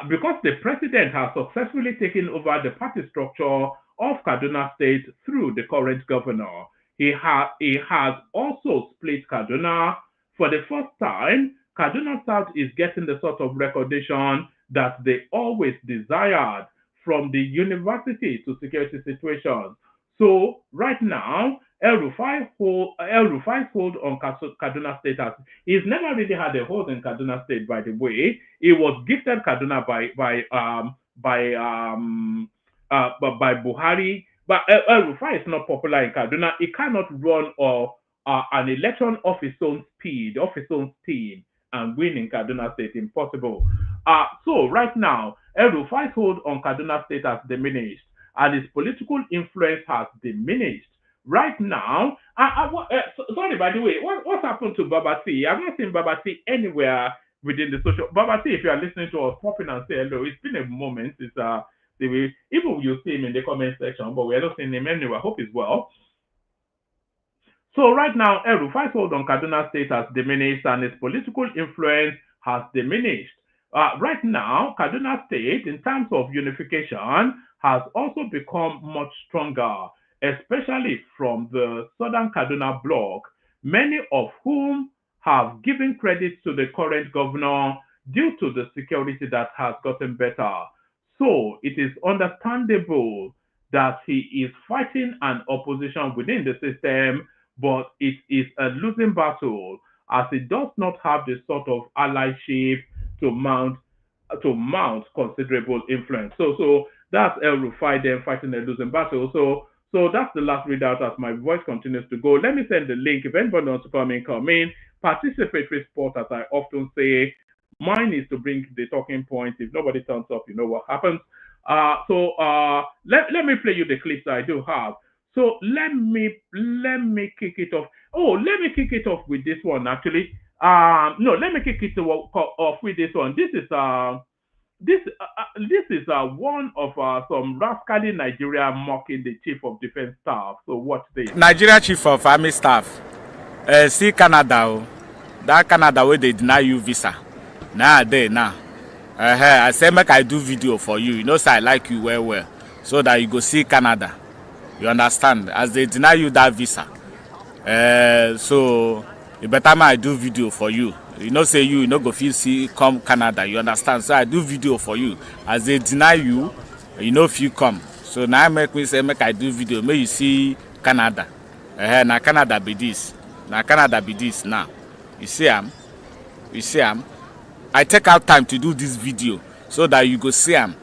because the president has successfully taken over the party structure of Kaduna State through the current governor. He has also split Kaduna. For the first time, Kaduna South is getting the sort of recognition that they always desired, from the university to security situations. So right now, El-Rufai's hold on Kaduna State he's never really had a hold in Kaduna State, by the way. He was gifted Kaduna by Buhari. But El-Rufai is not popular in Kaduna. He cannot run an election of his own speed, of his own steam, and win in Kaduna State. Impossible. So right now, El-Rufai's hold on Kaduna State has diminished, and his political influence has diminished. Right now, sorry, by the way, what's happened to Babati? I've not seen Babati anywhere within the social. Babati, if you are listening to us, pop in and say hello. It's been a moment since even you see him in the comment section, but we're not seeing him anywhere. I hope he's well. So right now, El-Rufai's hold on Kaduna State has diminished, and his political influence has diminished. Right now, Kaduna State, in terms of unification, has also become much stronger, especially from the Southern Kaduna bloc, many of whom have given credit to the current governor due to the security that has gotten better. So it is understandable that he is fighting an opposition within the system, but it is a losing battle as he does not have the sort of allyship to mount considerable influence. So that's El-Rufai then fighting a losing battle. So that's the last readout as my voice continues to go. Let me send the link. If anybody wants to come in. Participatory sport, as I often say. Mine is to bring the talking points. If nobody turns up, you know what happens. Let me play you the clips I do have. So let me kick it off. Oh, let me kick it off with this one actually. No, let me kick it off with this one. This is one of some rascally Nigerian mocking the chief of defense staff. So watch this. Nigeria chief of army staff. See Canada. That Canada where they deny you visa. Now. I say make I do video for you. You know, say I like you well. So that you go see Canada. You understand? As they deny you that visa. So you better make I do video for you. You know, say you know go feel see come Canada. You understand? So I do video for you. As they deny you, you know if you come. So now make me say make I do video. Make you see Canada. Now Canada be this. Now Canada be this now. You see am? I take out time to do this video so that you go see am.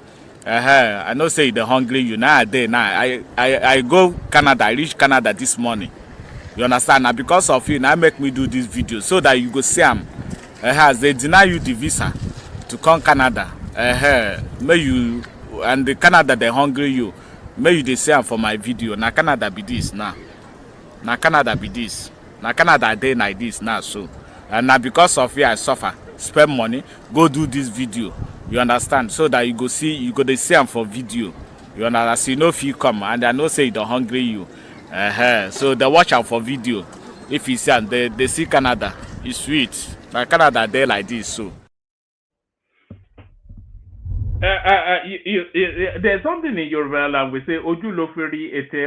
I know say the hungry you nowadays. Now I go Canada. I reach Canada this morning. You understand? Now because of you, now make me do this video so that you go see them. As they deny you the visa to come Canada. May you and the Canada they hungry you. May you they see them for my video. Now Canada be this now. Now Canada be this. Now Canada day like this now. So and now because of you I suffer. Spend money. Go do this video. You understand? So that you go see they see them for video. You understand? So you know if you come and I know say they hungry you. So they watch out for video. If you see and they see Canada, it's sweet. Like Canada they like this so. There's something in Yoruba language we say Oju lo feri ete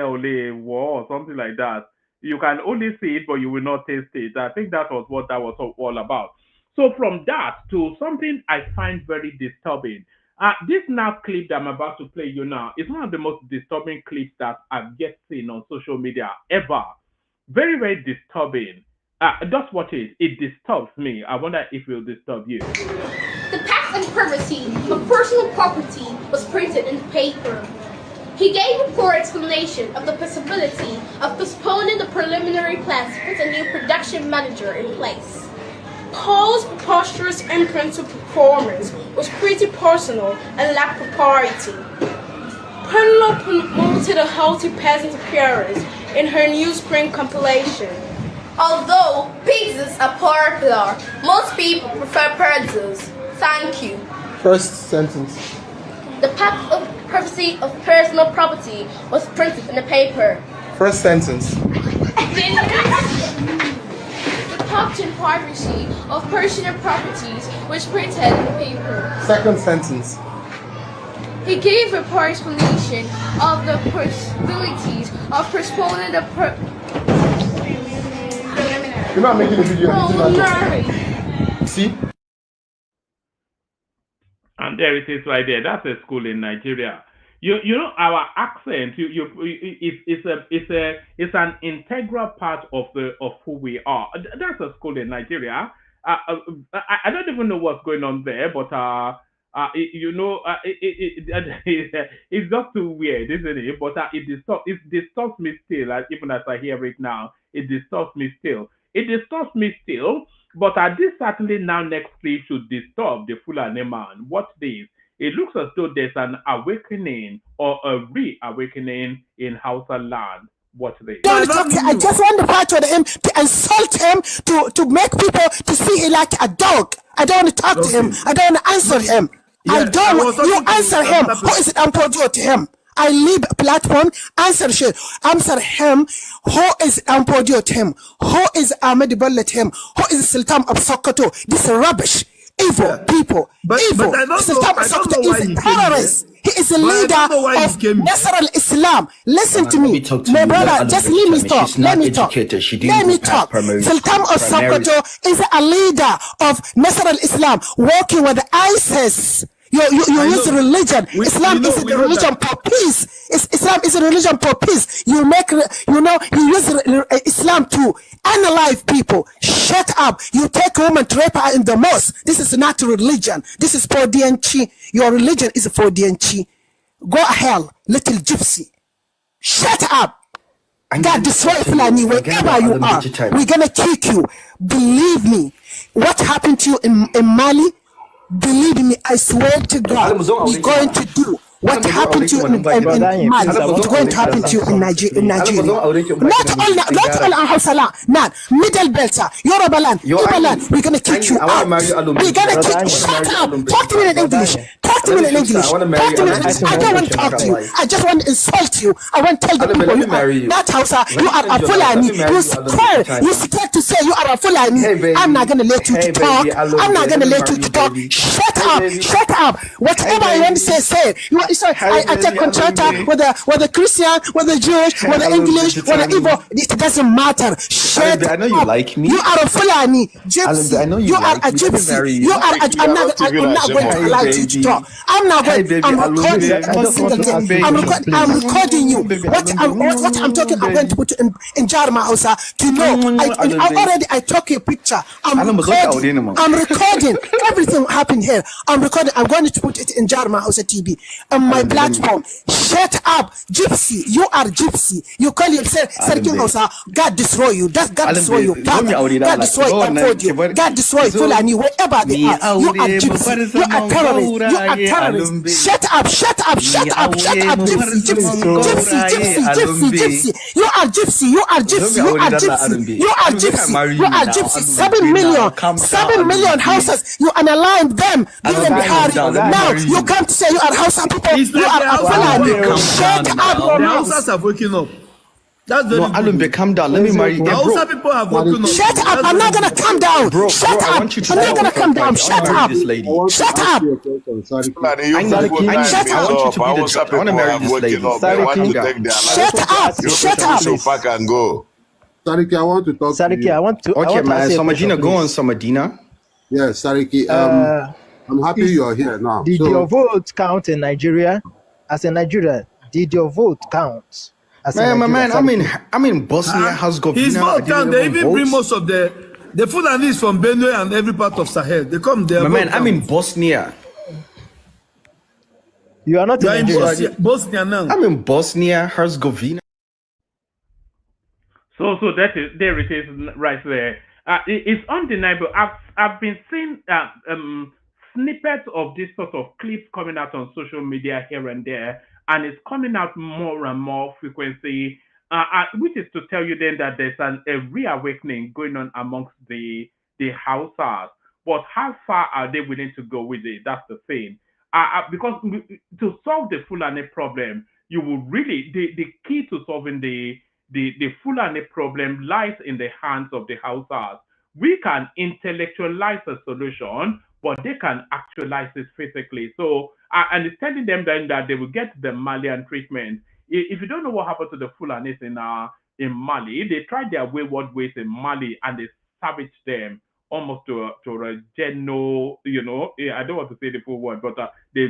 ole war or something like that. You can only see it, but you will not taste it. I think that was what that was all about. So from that to something I find very disturbing. This now clip that I'm about to play you now is one of the most disturbing clips that I've yet seen on social media ever. Very, very disturbing. Just watch it. It disturbs me. I wonder if it will disturb you. The path and privacy of personal property was printed in the paper. He gave a poor explanation of the possibility of postponing the preliminary plans to put a new production manager in place. Paul's preposterous imprint of performance was pretty personal and lacked propriety. Penelope promoted a healthy peasant appearance in her newsprint compilation. Although pizzas are popular, most people prefer pretzels. Thank you. First sentence. The path of privacy of personal property was printed in the paper. First sentence. The path and privacy of personal properties was printed in the paper. Second sentence. He gave a poor explanation of the possibilities of postponing the You're not making a video. preliminary. See? And there it is right there. That's a school in Nigeria. You know our accent. It's an integral part of who we are. That's a school in Nigeria. I don't even know what's going on there, but it's just too weird, isn't it? But it disturbs me still. Even as I hear it now, it disturbs me still. It disturbs me still. But this certainly now next clip should disturb the Fulani man. Watch this. It looks as though there's an awakening or a reawakening in Hausa land. Watch this. I just want to talk to him, to insult him, to make people to see him like a dog. I don't want to talk to him. I don't want to answer him. I don't want you answer him. Who is it? I'm to him. I leave a platform, answer him. Who is Ampodio to him? Who is Ahmed Bello to him? Who is Sultan of Sokoto? This is rubbish. Evil people. Evil. Sultan of Sokoto is a terrorist. He is a leader of Nasr al-Islam. Listen to me. My brother, just let me talk. Let me talk. Sultan of Sokoto is a leader of Nasr al-Islam working with ISIS. You use religion. Islam is a religion for peace. Islam is a religion for peace. You use Islam to analyze people. Shut up. You take a woman to rape her in the mosque. This is not religion. This is for DNC. Your religion is for DNC. Go hell, little gypsy. Shut up. God destroy Fulani wherever you are. We're gonna kick you. Believe me. What happened to you in Mali? Believe me, I swear to God, we're going to do what happened to you in Mali. What's going to happen to you in Nigeria? Not all Hausa, not Middle Belter, Yoruba land, Ibo land. We're going to kick you out. We're going to kick you. Shut up. Talk to me in English. Talk to me in English. Talk to me in English. I don't want to talk to you. I just want to insult you. I want to tell the people you are not Hausa. You are a Fulani. You scared. You scared to say you are a Fulani. I'm not going to let you to talk. I'm not going to let you to talk. Shut up. Shut up. Whatever you want to say, say it. I take contractor, whether Christian, whether Jewish, whether English, whether Igbo, it doesn't matter. Shut up. I know you like me. You are a Fulani gypsy. I know you are a gypsy. You are a, I'm not going to allow you to talk. I'm not going. I'm recording every single day. I'm recording you. What I'm talking, I'm going to put in Jarma Hausa to know. I took a picture. I'm recording everything happened here. I'm recording. I'm going to put it in Jarma House TV on my platform. Shut up, gypsy. You are gypsy. You call yourself Sergio Hosa. God destroy you. God destroy you. God destroy you. God destroy Fulani, wherever they are. You are gypsy. You are terrorist. You are terrorist. Shut up. Shut up. Shut up. Shut up. Gypsy. You are gypsy. You are gypsy. You are gypsy. You are gypsy. You are gypsy. 7 million houses. You analyze them. Now you come to say you are Hausa people. You are Fulani. Shut up. The Hausas have woken up. That's very good. Alumbe, calm down. Let me marry you. The Hausa people have woken up. Shut up. I'm not gonna calm down. Shut up. I'm not gonna calm down. Shut up. Shut up. I want you to marry this lady. Shut up. Shut up. So far can go. Sariki, I want to talk to you. Okay, man. Samadina, go on, Samadina. Yes, Sariki. I'm happy you're here now. Did your vote count in Nigeria? As a Nigerian, did your vote count? Man, I'm in Bosnia, Herzegovina. His vote count. They even bring most of the Fulanis from Benue and every part of Sahel. They come there. Man, I'm in Bosnia. You are not in Nigeria. Bosnia now. I'm in Bosnia, Herzegovina. So that is there. It is right there. It's undeniable. I've been seeing snippets of this sort of clips coming out on social media here and there, and it's coming out more and more frequency, which is to tell you then that there's a reawakening going on amongst the Hausas. But how far are they willing to go with it? That's the thing. Because to solve the Fulani problem, you will really the key to solving the Fulani problem lies in the hands of the Hausas. We can intellectualize a solution, but they can actualize it physically. So, and it's telling them then that they will get the Malian treatment. If you don't know what happened to the Fulanis in Mali, they tried their wayward ways in Mali and they savaged them almost to a general, I don't want to say the full word, but they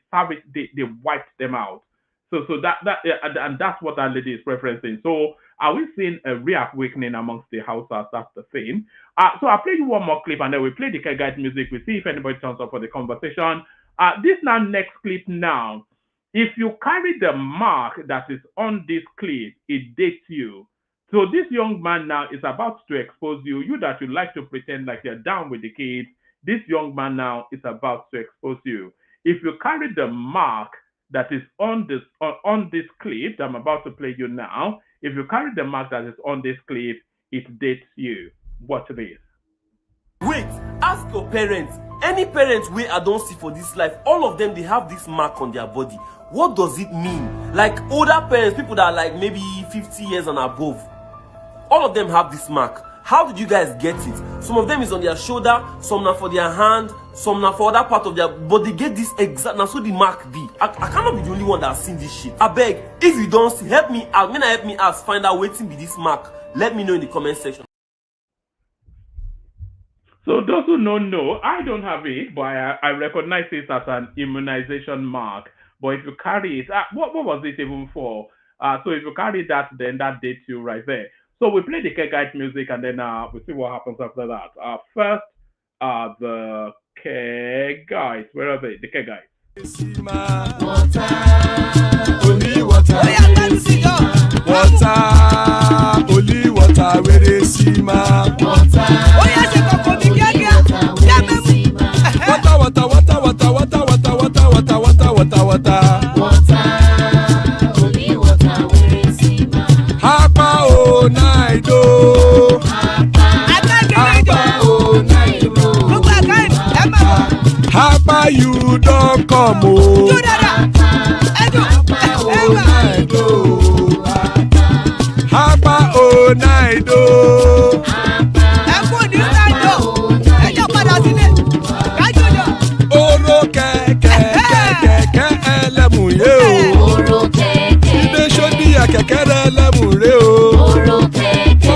savaged, they wiped them out. So and that's what that lady is referencing. So are we seeing a reawakening amongst the Hausas? That's the thing. So I'll play you one more clip and then we play the guide music. We see if anybody turns up for the conversation. This now next clip now. If you carry the mark that is on this clip, it dates you. So this young man now is about to expose you. You that you like to pretend like you're down with the kids. This young man now is about to expose you. If you carry the mark that is on this clip that I'm about to play you now, if you carry the mark that is on this clip, it dates you. Watch this. Wait, ask your parents. Any parents wey I don't see for this life, all of them, they have this mark on their body. What does it mean? Like older parents, people that are like maybe 50 years and above, all of them have this mark. How did you guys get it? Some of them is on their shoulder, some now for their hand, some now for other part of their, but they get this exact, now so the mark be. I cannot be the only one that has seen this shit. I beg, if you don't see, help me out. Help me out, find out waiting be this mark. Let me know in the comment section. So those who don't know, I don't have it, but I recognize it as an immunization mark. But if you carry it, what was it even for? So if you carry that, then that dates you right there. So we play the Care Guide music and then we'll see what happens after that. First, the Care Guide. Where are they? The Care Guide. Water, only water, only water, where they see ma. Water, only water, where they see ma. Hapa o naido, Hapa you don't come o. Hapa o naido. Oro keke elemuye o. Ide shodi ya kekere elemure o.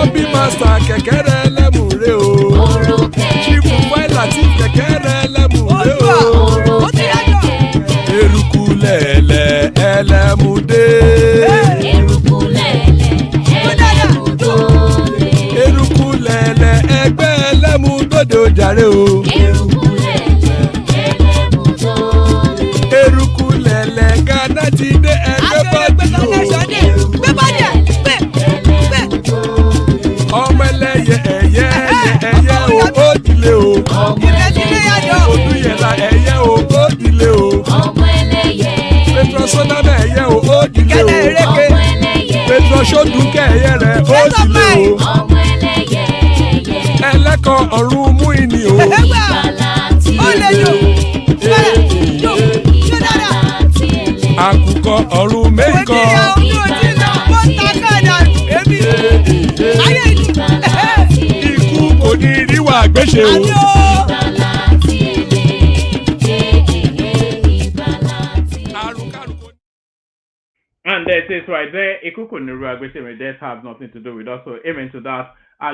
Obi master kekere elemure o. Chifu Failati kekere elemure o. Eruku lele elemude. Eruku lele egbe elemudode ojare o. And there it is right there. Ikuku Niruagbesheme, that has nothing to do with us. So amen to that.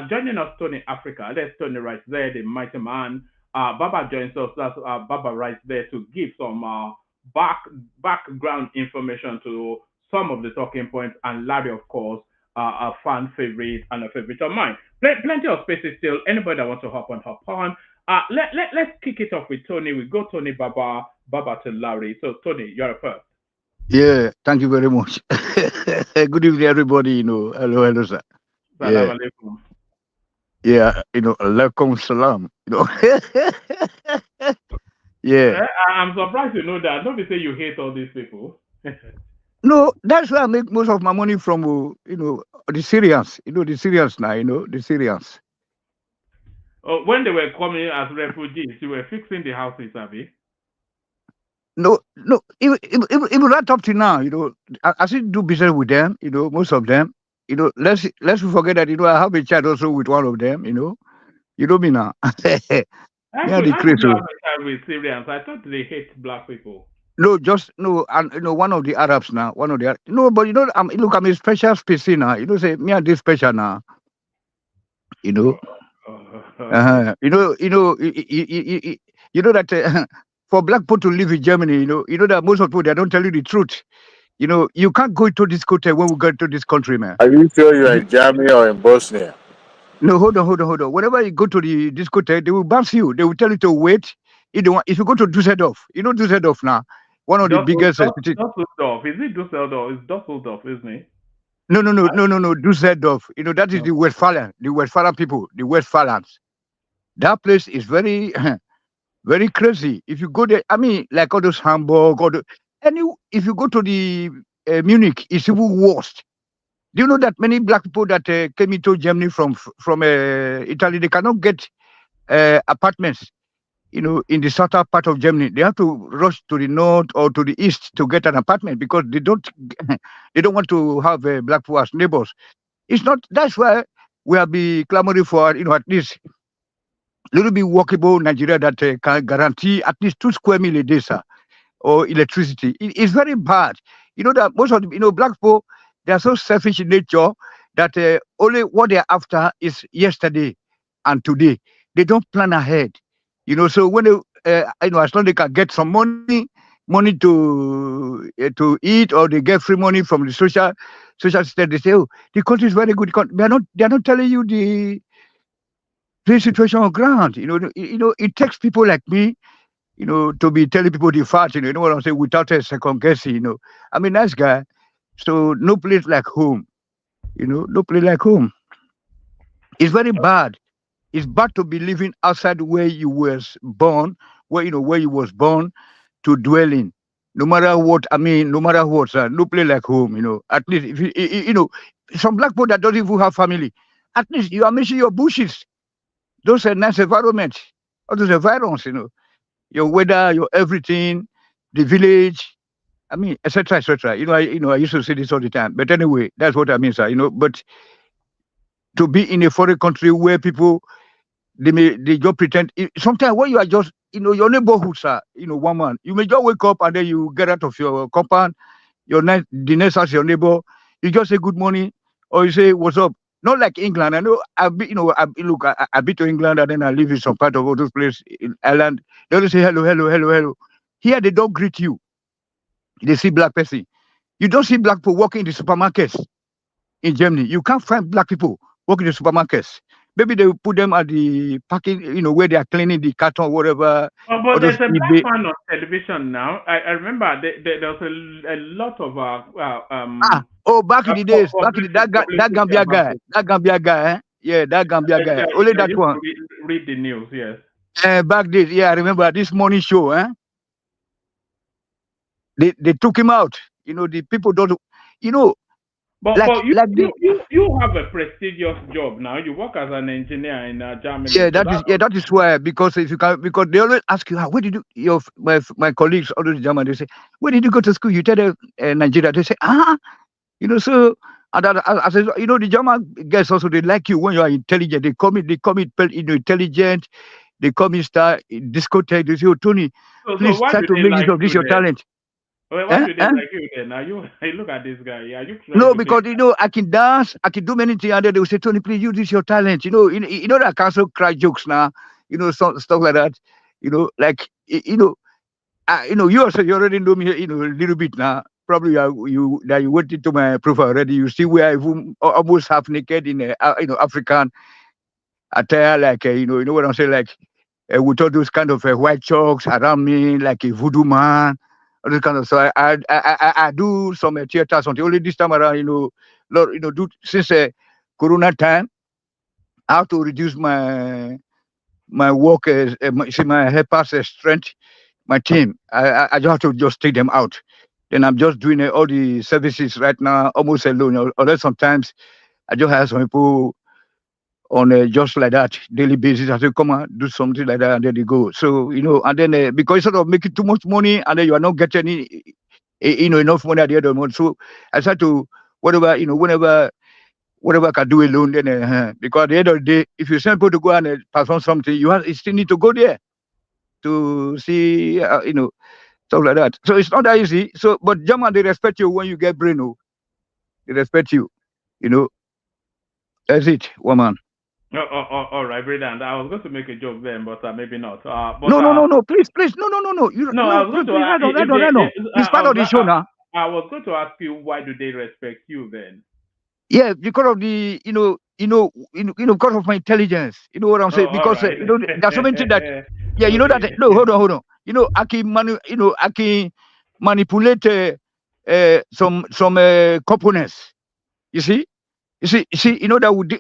Joining us, Tony Africa. There's Tony right there, the mighty man. Baba joins us. That's Baba right there to give some background information to some of the talking points. And Larry, of course, a fan favorite and a favorite of mine. Plenty of spaces still. Anybody that wants to hop on. Let's kick it off with Tony. We go Tony, Baba to Larry. So Tony, you're first. Yeah, thank you very much. Good evening, everybody. Hello, sir. Salam alaikum. Yeah, alaikum salam. Yeah. I'm surprised you know that. Don't be say you hate all these people. No, that's where I make most of my money from. The Syrians. The Syrians now. The Syrians. When they were coming as refugees, you were fixing the houses, Abi. No, even right up to now, I still do business with them, most of them. Let's forget that, I have a chat also with one of them, you know me now. I have a chat with Syrians. I thought they hate black people. No, and one of the Arabs now, but I'm a special species now. Say me and this special now. You know that. For black people to live in Germany, you know that most of people, they don't tell you the truth. You can't go into this country when we go to this country, man. Are you sure you're in Germany or in Bosnia? No, hold on. Whenever you go to the discotheque, they will bounce you. They will tell you to wait. If you go to Dusseldorf, Dusseldorf now, one of the biggest. Dusseldorf. Is it Dusseldorf? It's Dusseldorf, isn't it? No. Dusseldorf. That is the Westphalian people, the Westphalians. That place is very. Very crazy. If you go there, like all those Hamburg, if you go to the Munich, it's even worse. Do you know that many black people that came into Germany from Italy, they cannot get apartments, in the southern part of Germany. They have to rush to the north or to the east to get an apartment because they don't want to have black people as neighbors. That's why we have been clamoring for, at least little bit workable Nigeria that can guarantee at least 2 square meals a day, sir, or electricity. It's very bad. That most of the, black people, they are so selfish in nature that only what they're after is yesterday and today. They don't plan ahead. So when they, as long as they can get some money to eat, or they get free money from the social system, they say, oh, the country is very good. They are not telling you the situation on ground. It takes people like me, to be telling people the fact, you know what I'm saying, without a second guessing, I'm a nice guy. So no place like home, no place like home. It's very bad. It's bad to be living outside where you was born, where you was born to dwell in. No matter what, sir, no place like home, At least, if some black people that don't even have family, at least you are missing your bushes. Those are nice environments. All those environments, your weather, your everything, the village, etc., etc. I used to say this all the time. But anyway, that's what I mean, sir. But to be in a foreign country where people they just pretend. Sometimes when you are just your neighborhood, sir, one man, you may just wake up and then you get out of your compound, the next house, your neighbor, you just say good morning, or you say what's up. Not like England. I know I've been to England and then I live in some part of all those places in Ireland. They always say hello. Here they don't greet you. They see black person. You don't see black people walking in the supermarkets in Germany. You can't find black people walking in the supermarkets. Maybe they will put them at the parking, where they are cleaning the carton, whatever. Oh, but Or those there's a black eBay. man on television now. I remember there was a lot of Back in the days, back in that publicity Gambia about guy, it. that Gambia guy, yeah, that Gambia guy. Only I that used one. to read the news, yes. Back days, yeah, I remember this morning show, They took him out. The people don't, But like this. you have a prestigious job now. You work as an engineer in Germany. Yeah, that is why, because if you can, because they always ask you, where did you, my colleagues, all those German, they say, where did you go to school? You tell them Nigeria. They say, so. And I said, the German guys also, they like you when you are intelligent. They call me intelligent. They call me star discotheque. They say, oh, Tony, please try to make use of this your talent. Well, why do they like you then? Now you look at this guy. Yeah, No, because I can dance, I can do many things, and then they will say, Tony, please use this your talent. You know that I can also cry jokes now. Stuff like that. You also you already know me. A little bit now. Probably you went into my profile already. You see where I'm almost half naked in African attire, like you know what I'm saying, like with all those kind of white chalks around me, like a voodoo man. All this kind of, so I do some theater something. Only this time around, do since Corona time, I have to reduce my work, my helpers' strength, my team. I just have to just take them out. Then I'm just doing all the services right now, almost alone. Although sometimes I just have some people on just like that daily basis. I say, come on, do something like that, and then they go. So and then because instead of making too much money, and then you are not getting any, enough money at the end of the month. So I try to whatever whatever I can do alone. Then because at the end of the day, if you send people to go and perform something, you still need to go there to see stuff like that. So it's not that easy. So but German, they respect you when you get brain. They respect you. That's it, woman. All right, brilliant. I was going to make a joke then, but maybe not. No, please, no. I was going to no. It's part of the show now. I was going to ask you, why do they respect you then? Yeah, because of the because of my intelligence. You know what I'm saying? Because right. there's so many things that that. No, hold on. I can manipulate some components. You see, that would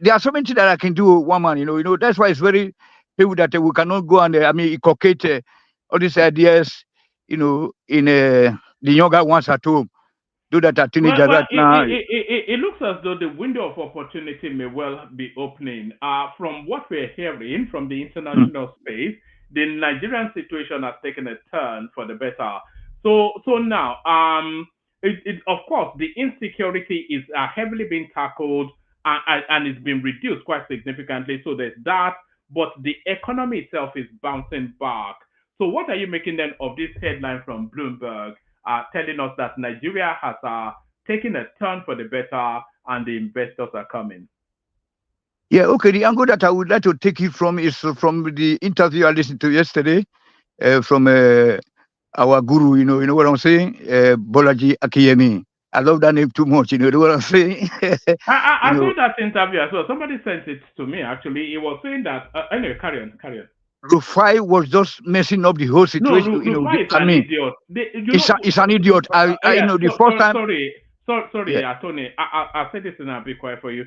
there are so many things that I can do, one man. That's why it's very people that we cannot go and inculcate all these ideas, in the younger ones at home. Do that at teenager right now. It looks as though the window of opportunity may well be opening. From what we're hearing from the international space, the Nigerian situation has taken a turn for the better. So now, of course, the insecurity is heavily being tackled and it's been reduced quite significantly. So there's that, but the economy itself is bouncing back. So what are you making then of this headline from Bloomberg telling us that Nigeria has taken a turn for the better and the investors are coming? Yeah, okay. The angle that I would like to take it from is from the interview I listened to yesterday from our guru, you know what I'm saying? Bolaji Akiyemi. I love that name too much, you know what I'm saying? I saw that interview as well. Somebody sent it to me, actually. He was saying that, anyway, carry on. Rufai was just messing up the whole situation. No, Rufai is an idiot. It's an idiot. The first time. Sorry, Tony. I'll say this and I'll be quiet for you.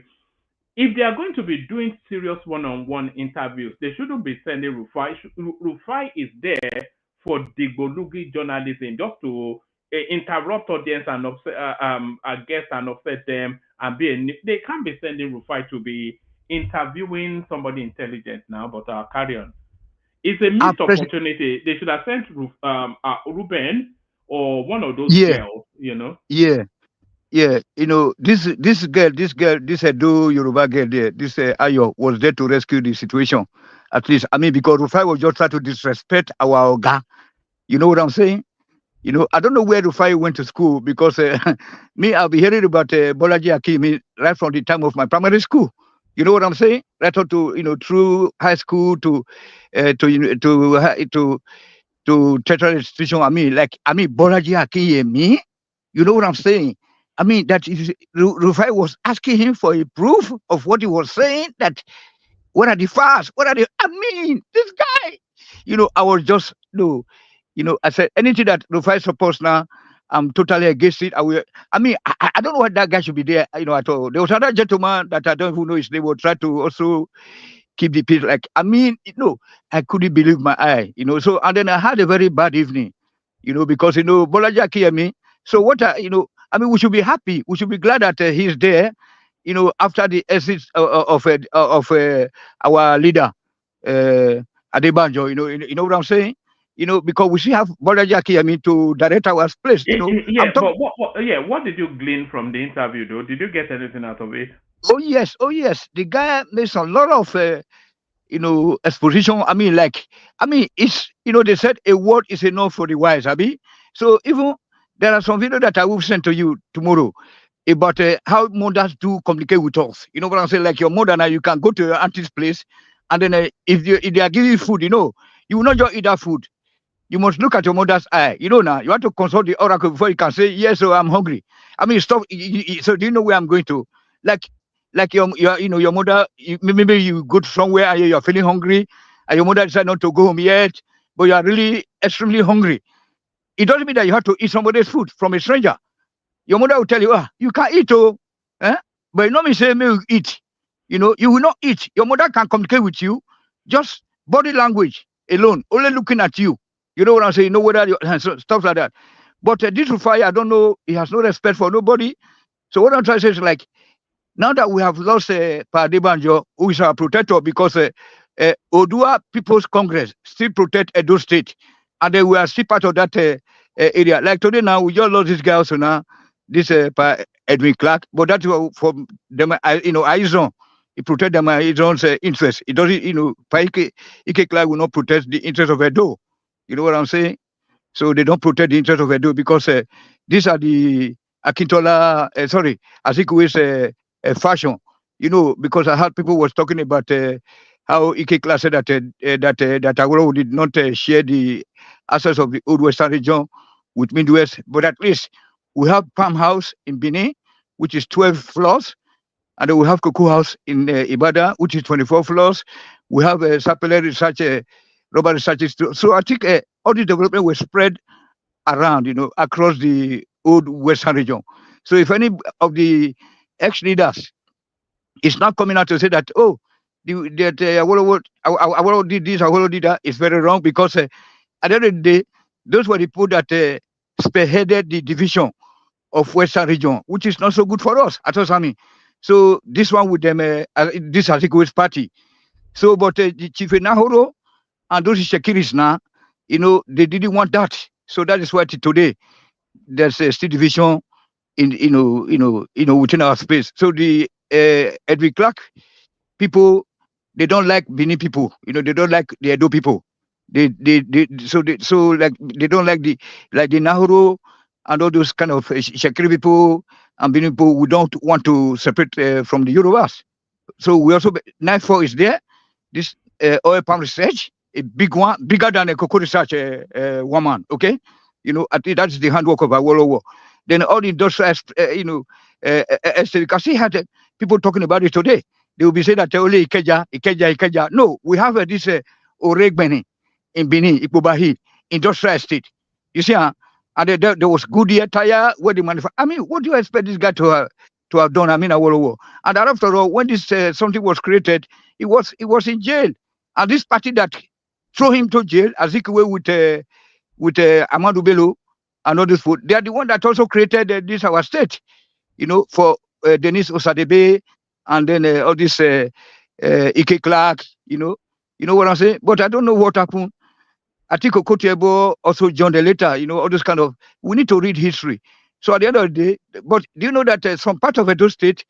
If they are going to be doing serious one-on-one interviews, they shouldn't be sending Rufai. Rufai is there for Digbolugi journalism, just to interrupt audience and guests and upset them and they can't be sending Rufai to be interviewing somebody intelligent now. But carry on. It's a missed opportunity. They should have sent Ruben or one of those girls. Yeah, this girl, this Edo Yoruba girl there, this Ayo was there to rescue the situation. At least, because Rufai was just trying to disrespect our Oga. You know what I'm saying? I don't know where Rufai went to school, because I'll be hearing about Bolaji Akimi right from the time of my primary school. You know what I'm saying? Right on to through high school to tertiary institution. Bolaji Akimi. You know what I'm saying? I mean, that is, Rufai was asking him for a proof of what he was saying. That what are the facts? What are the? I mean, this guy. I was just no. I said anything that Rufai supports now, I'm totally against it. I will. I mean, I don't know why that guy should be there. At all. There was another gentleman that I don't even know his name. Will try to also keep the peace. Like, I mean, I couldn't believe my eye. So and then I had a very bad evening. Because Bolaji Akiyemi. So what I mean, we should be happy. We should be glad that he's there. After the exit of our leader, Adebanjo. You know what I'm saying? Because we still have Bolaji Akiyemi to direct our place. Yeah, but what did you glean from the interview, though? Did you get anything out of it? Oh yes. The guy makes a lot of exposition. I mean, it's they said a word is enough for the wise, Abi. So even there are some videos that I will send to you tomorrow about how mothers do communicate with us. You know what I'm saying? Like your mother now, you can go to your auntie's place, and then if they are giving you food, you will not just eat that food. You must look at your mother's eye. Now you have to consult the oracle before you can say yes. So I'm hungry. I mean, stop. So do you know where I'm going to? Like your mother. Maybe you go to somewhere and you're feeling hungry, and your mother decides not to go home yet, but you are really extremely hungry. It doesn't mean that you have to eat somebody's food from a stranger. Your mother will tell you, you can't eat, but you know me say, may you eat. You will not eat. Your mother can communicate with you, just body language alone, only looking at you. You know what I'm saying? Whether stuff like that. But this Rufai, I don't know, he has no respect for nobody. So what I'm trying to say is like, now that we have lost Pa Adebanjo, who is our protector, because Odua People's Congress still protect Edo State, and then we are still part of that area. Like today now, we just lost this guy also now, this Edwin Clark, but that's from them, Aizon. He protect them his own interest. It doesn't, Ike Clark will not protect the interest of Edo. You know what I'm saying? So they don't protect the interest of Edo because these are the Akintola, Azikuwe's fashion. Because I heard people was talking about how Ike Clark said that Agoro did not share the assets of the old Western region with Midwest, but at least we have Palm House in Benin, which is 12 floors, and then we have Cocoa House in Ibadan, which is 24 floors. We have Sapele Research, Robert Research Institute. So I think all the development was spread around, across the old Western region. So if any of the ex-leaders is not coming out to say that, that Awolowo did this, Awolowo did that, it's very wrong, because at the end of the day, those were the people that spearheaded the division of Western region, which is not so good for us at all. So this one with them, this Azikuwe's party. So, but the Chief Nahoro and those Shekiris now, they didn't want that. So that is why today there's still division within our space. So the Edwin Clark people, they don't like Benin people. They don't like the Edo people. They don't like the Nahoro and all those kind of Shekiri people and Benin people. We don't want to separate from the Yorubas. So we also 94 is there. This oil palm research, a big one, bigger than a cocoa research woman. Okay, I think that's the handwork of Awolowo. Then all the industrial, because he had people talking about it today. They will be saying that only Ikeja. No, we have this Oregbeni in Benin, Ipobahi, industrial estate. You see, and there was Goodyear tire where the manufacturer. I mean, what do you expect this guy to have done? I mean, Awolowo. And after all, when this something was created, he was in jail. And this party that threw him to jail, Azikiwe with Amadou Bello and all this food, they are the one that also created this our state. For Denis Osadebe and then all this Ike Clark. You know what I'm saying? But I don't know what happened. I think Okotiebo also joined later, all this kind of, we need to read history. So at the end of the day, but do you know that some part of Edo State,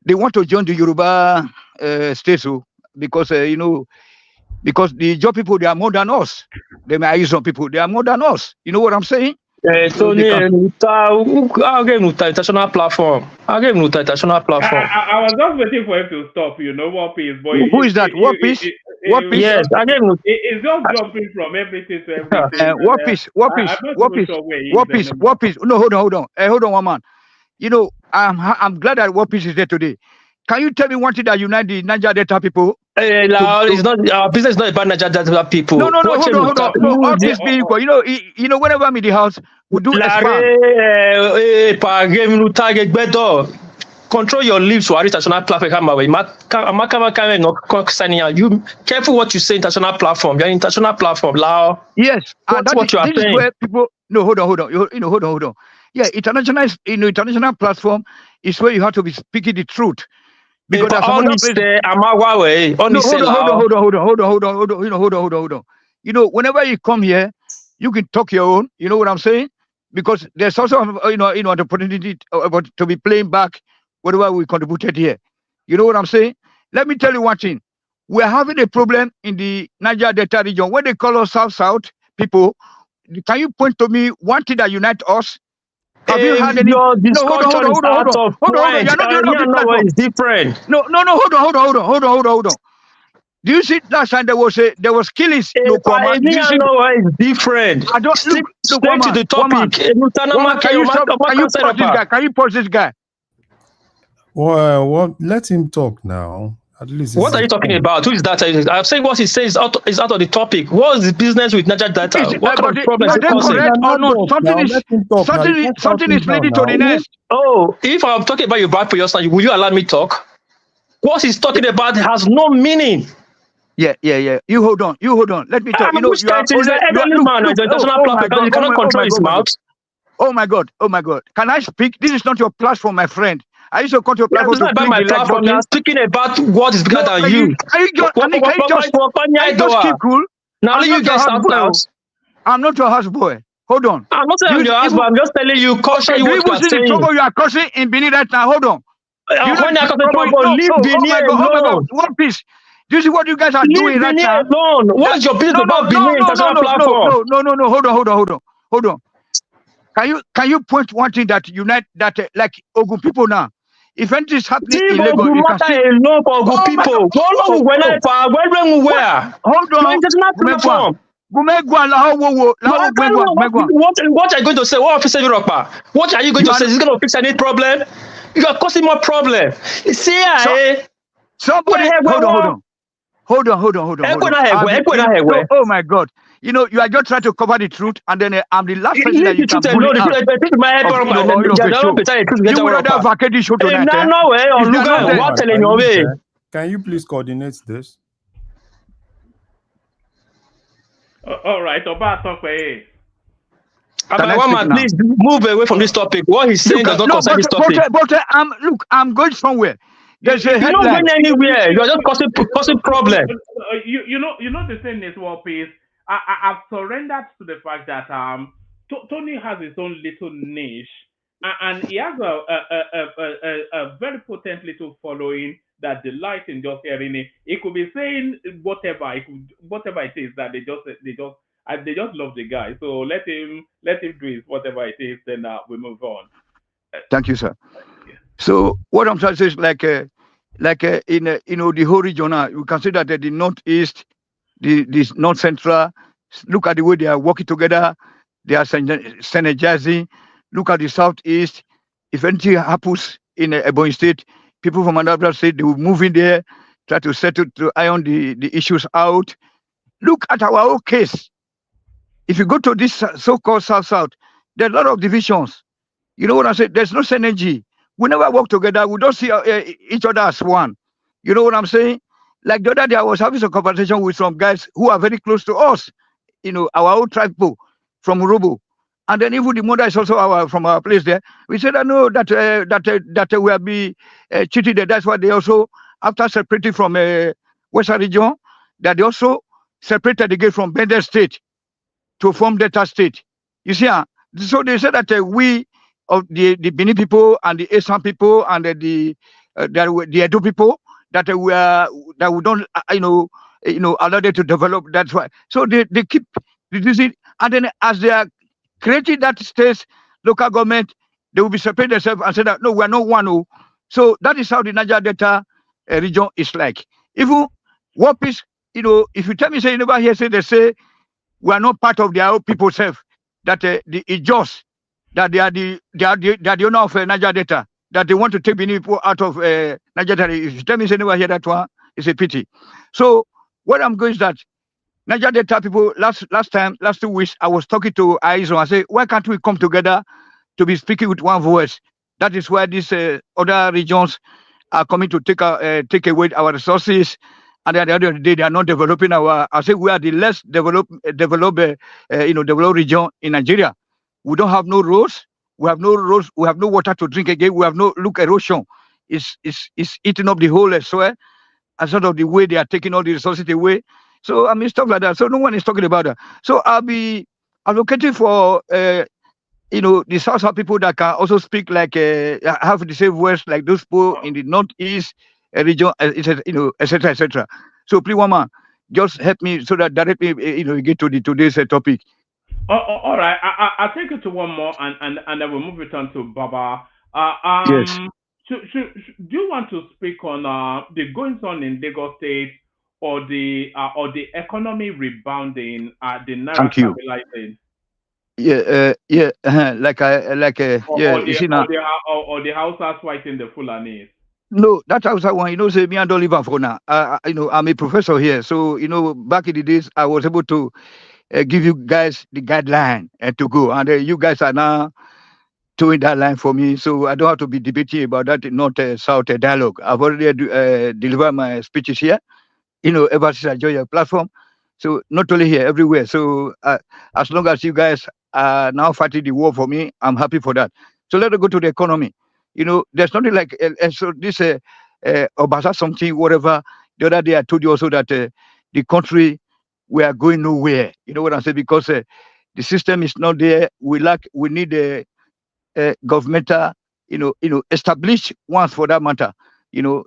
they want to join the Yoruba state, so because, because the Joe people, they are more than us. They may use some people, they are more than us. You know what I'm saying? Tony, I'll give international platform. I was just waiting for him to stop, War Peace. But who is that? War Peace? What peace? Yes, it's just jumping from everything to everything. What peace? No, hold on. Hold on, one man. I'm glad that War Peace is there today. Can you tell me one thing that unite the Niger Delta people? It's not our business. Is not about Niger Delta people. No, hold on. No, all things being equal. Whenever I'm in the house, we do expand. Control your lips to international platform. You careful what you say international platform. You're international platform. Yes, and that's what you are saying. This is where people. No, hold on. Hold on. Yeah, international platform is where you have to be speaking the truth. Because there's some other place. Hold on. Whenever you come here, you can talk your own. You know what I'm saying? Because there's also the opportunity to be playing back whatever we contributed here. You know what I'm saying? Let me tell you one thing. We're having a problem in the Niger Delta region. When they call us South people, can you point to me one thing that unites us? Have you had any? Your discussion is out of point. It's different. No. Hold on. Do you see last time there was killings? No, it's different. I don't look to the topic. Can you pause this guy? Well, let him talk now. At least. What are you talking about? Who is that? I'm saying what he says is out of the topic. What is the business with Niger Delta? What kind of problem is it causing? Something is leading to the next. Oh, if I'm talking about your bad for yourself, will you allow me talk? What he's talking about has no meaning. Yeah. You hold on. Let me talk. You cannot control his mouth. Oh my God. Can I speak? This is not your platform, my friend. I used to come to your platform to about my platform. You're speaking about what is bigger than you. Can you just keep cool? Now you get out. I'm not your houseboy. Hold on. I'm not telling you your houseboy. I'm just telling you, caution you what you're saying. You are causing in Benin right now. Hold on. Leave Benin alone. One piece. Do you see what you guys are doing right now? Alone. What's your business about Benin international platform? No. Hold on. Can you point one thing that unite that like Ogun people now? If anything is happening in Lagos, you can see. Hold on. What are you going to say? What are you going to say? Is it going to fix any problem? You are causing more problem. See, Hold on. Oh my God. You are just trying to cover the truth, and then I'm the last person that you can bully out. You would rather vacate the show tonight. Can you please coordinate this? All right, please move away from this topic. What he's saying does not concern this topic. I'm going somewhere. There's a You're not going anywhere. You're just causing problem. You know the thing is, War Peace. I've surrendered to the fact that Tony has his own little niche, and he has a very potent little following that delight in just hearing it. He could be saying whatever it is that they just love the guy. So let him do his whatever it is. Then we move on. Thank you, sir. So what I'm trying to say is like in the whole region, you can see that the northeast, the north central, look at the way they are working together. They are synergizing. Look at the southeast. If anything happens in Ebonyi State, people from another state, they will move in there, try to settle, to iron the issues out. Look at our own case. If you go to this so-called South-South, there are a lot of divisions. You know what I'm saying? There's no synergy. We never work together. We don't see each other as one. You know what I'm saying? Like the other day, I was having some conversation with some guys who are very close to us. Our own tribe people from Urobo. And then even the mother is also from our place there. We said, I know that we will be cheated. That's why they also, after separating from Western region, that they also separated again from Bender State to form Delta State. You see, so they said that we, of the Benin people and the Esan people and the Edo people, that we don't allow them to develop. That's why. So they keep reducing, and then as they are creating that state local government, they will be separating themselves and say that no, we are not one. Oh. So that is how the Niger Delta region is like. Even what peace, if you tell me say never hear say they say we are not part of their own people self, that it's just that they are the owner of Niger Delta, that they want to take many people out of Niger Delta. If you tell me anywhere here that one, it's a pity. So what I'm going is that Niger Delta people, last 2 weeks, I was talking to Aizo. I say, why can't we come together to be speaking with one voice? That is why these other regions are coming to take away our resources. And at the end of the day, they are not developing our. I say we are the less developed region in Nigeria. We don't have no roads. We have no roads. We have no water to drink again. We have no erosion. It's eating up the whole soil. And sort of the way they are taking all the resources away. So I mean stuff like that. So no one is talking about that. So I'll be advocating for the South people that can also speak like have the same voice like those people in the northeast region, etc., etc. So please, woman, just help me so that directly we get to today's topic. All right, I'll take it to one more, and then we'll move it on to Baba. Yes. Do you want to speak on the goings on in Lagos State, or the economy rebounding, the naira stabilizing? Yeah, Or the Hausas fighting the Fulanis. No, that's outside one. Say me and don't live for now. I'm a professor here, so back in the days I was able to give you guys the guideline to go, and you guys are now doing that line for me, so I don't have to be debating about that. Not South dialogue. I've already delivered my speeches here. Ever since I joined your platform, so not only here, everywhere. So as long as you guys are now fighting the war for me, I'm happy for that. So let us go to the economy. There's nothing like so this Obasa something, whatever. The other day I told you also that the country, we are going nowhere. You know what I'm saying? Because the system is not there. We need a governmental, established ones for that matter. To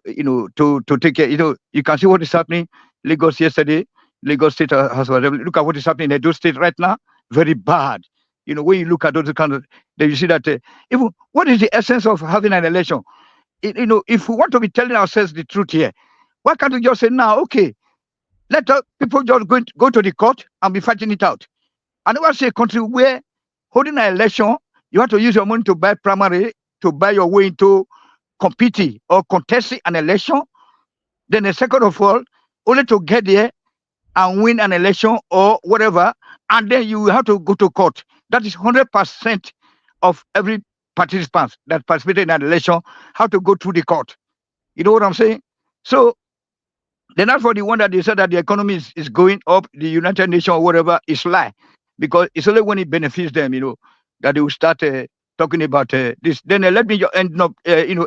take care. You can see what is happening. Lagos yesterday, Lagos State has whatever. Look at what is happening in Edo State right now. Very bad. When you look at those kind of, then you see that even what is the essence of having an election? If we want to be telling ourselves the truth here, why can't we just say now, okay, let people just go to the court and be fighting it out? I never see a country where holding an election, you have to use your money to buy primary, to buy your way into competing or contesting an election. Then the second of all, only to get there and win an election or whatever, and then you have to go to court. That is 100% of every participant that participated in an election have to go through the court. You know what I'm saying? So then as for the one that they said that the economy is going up, the United Nations or whatever, is lie. Because it's only when it benefits them, that they will start talking about this. Then let me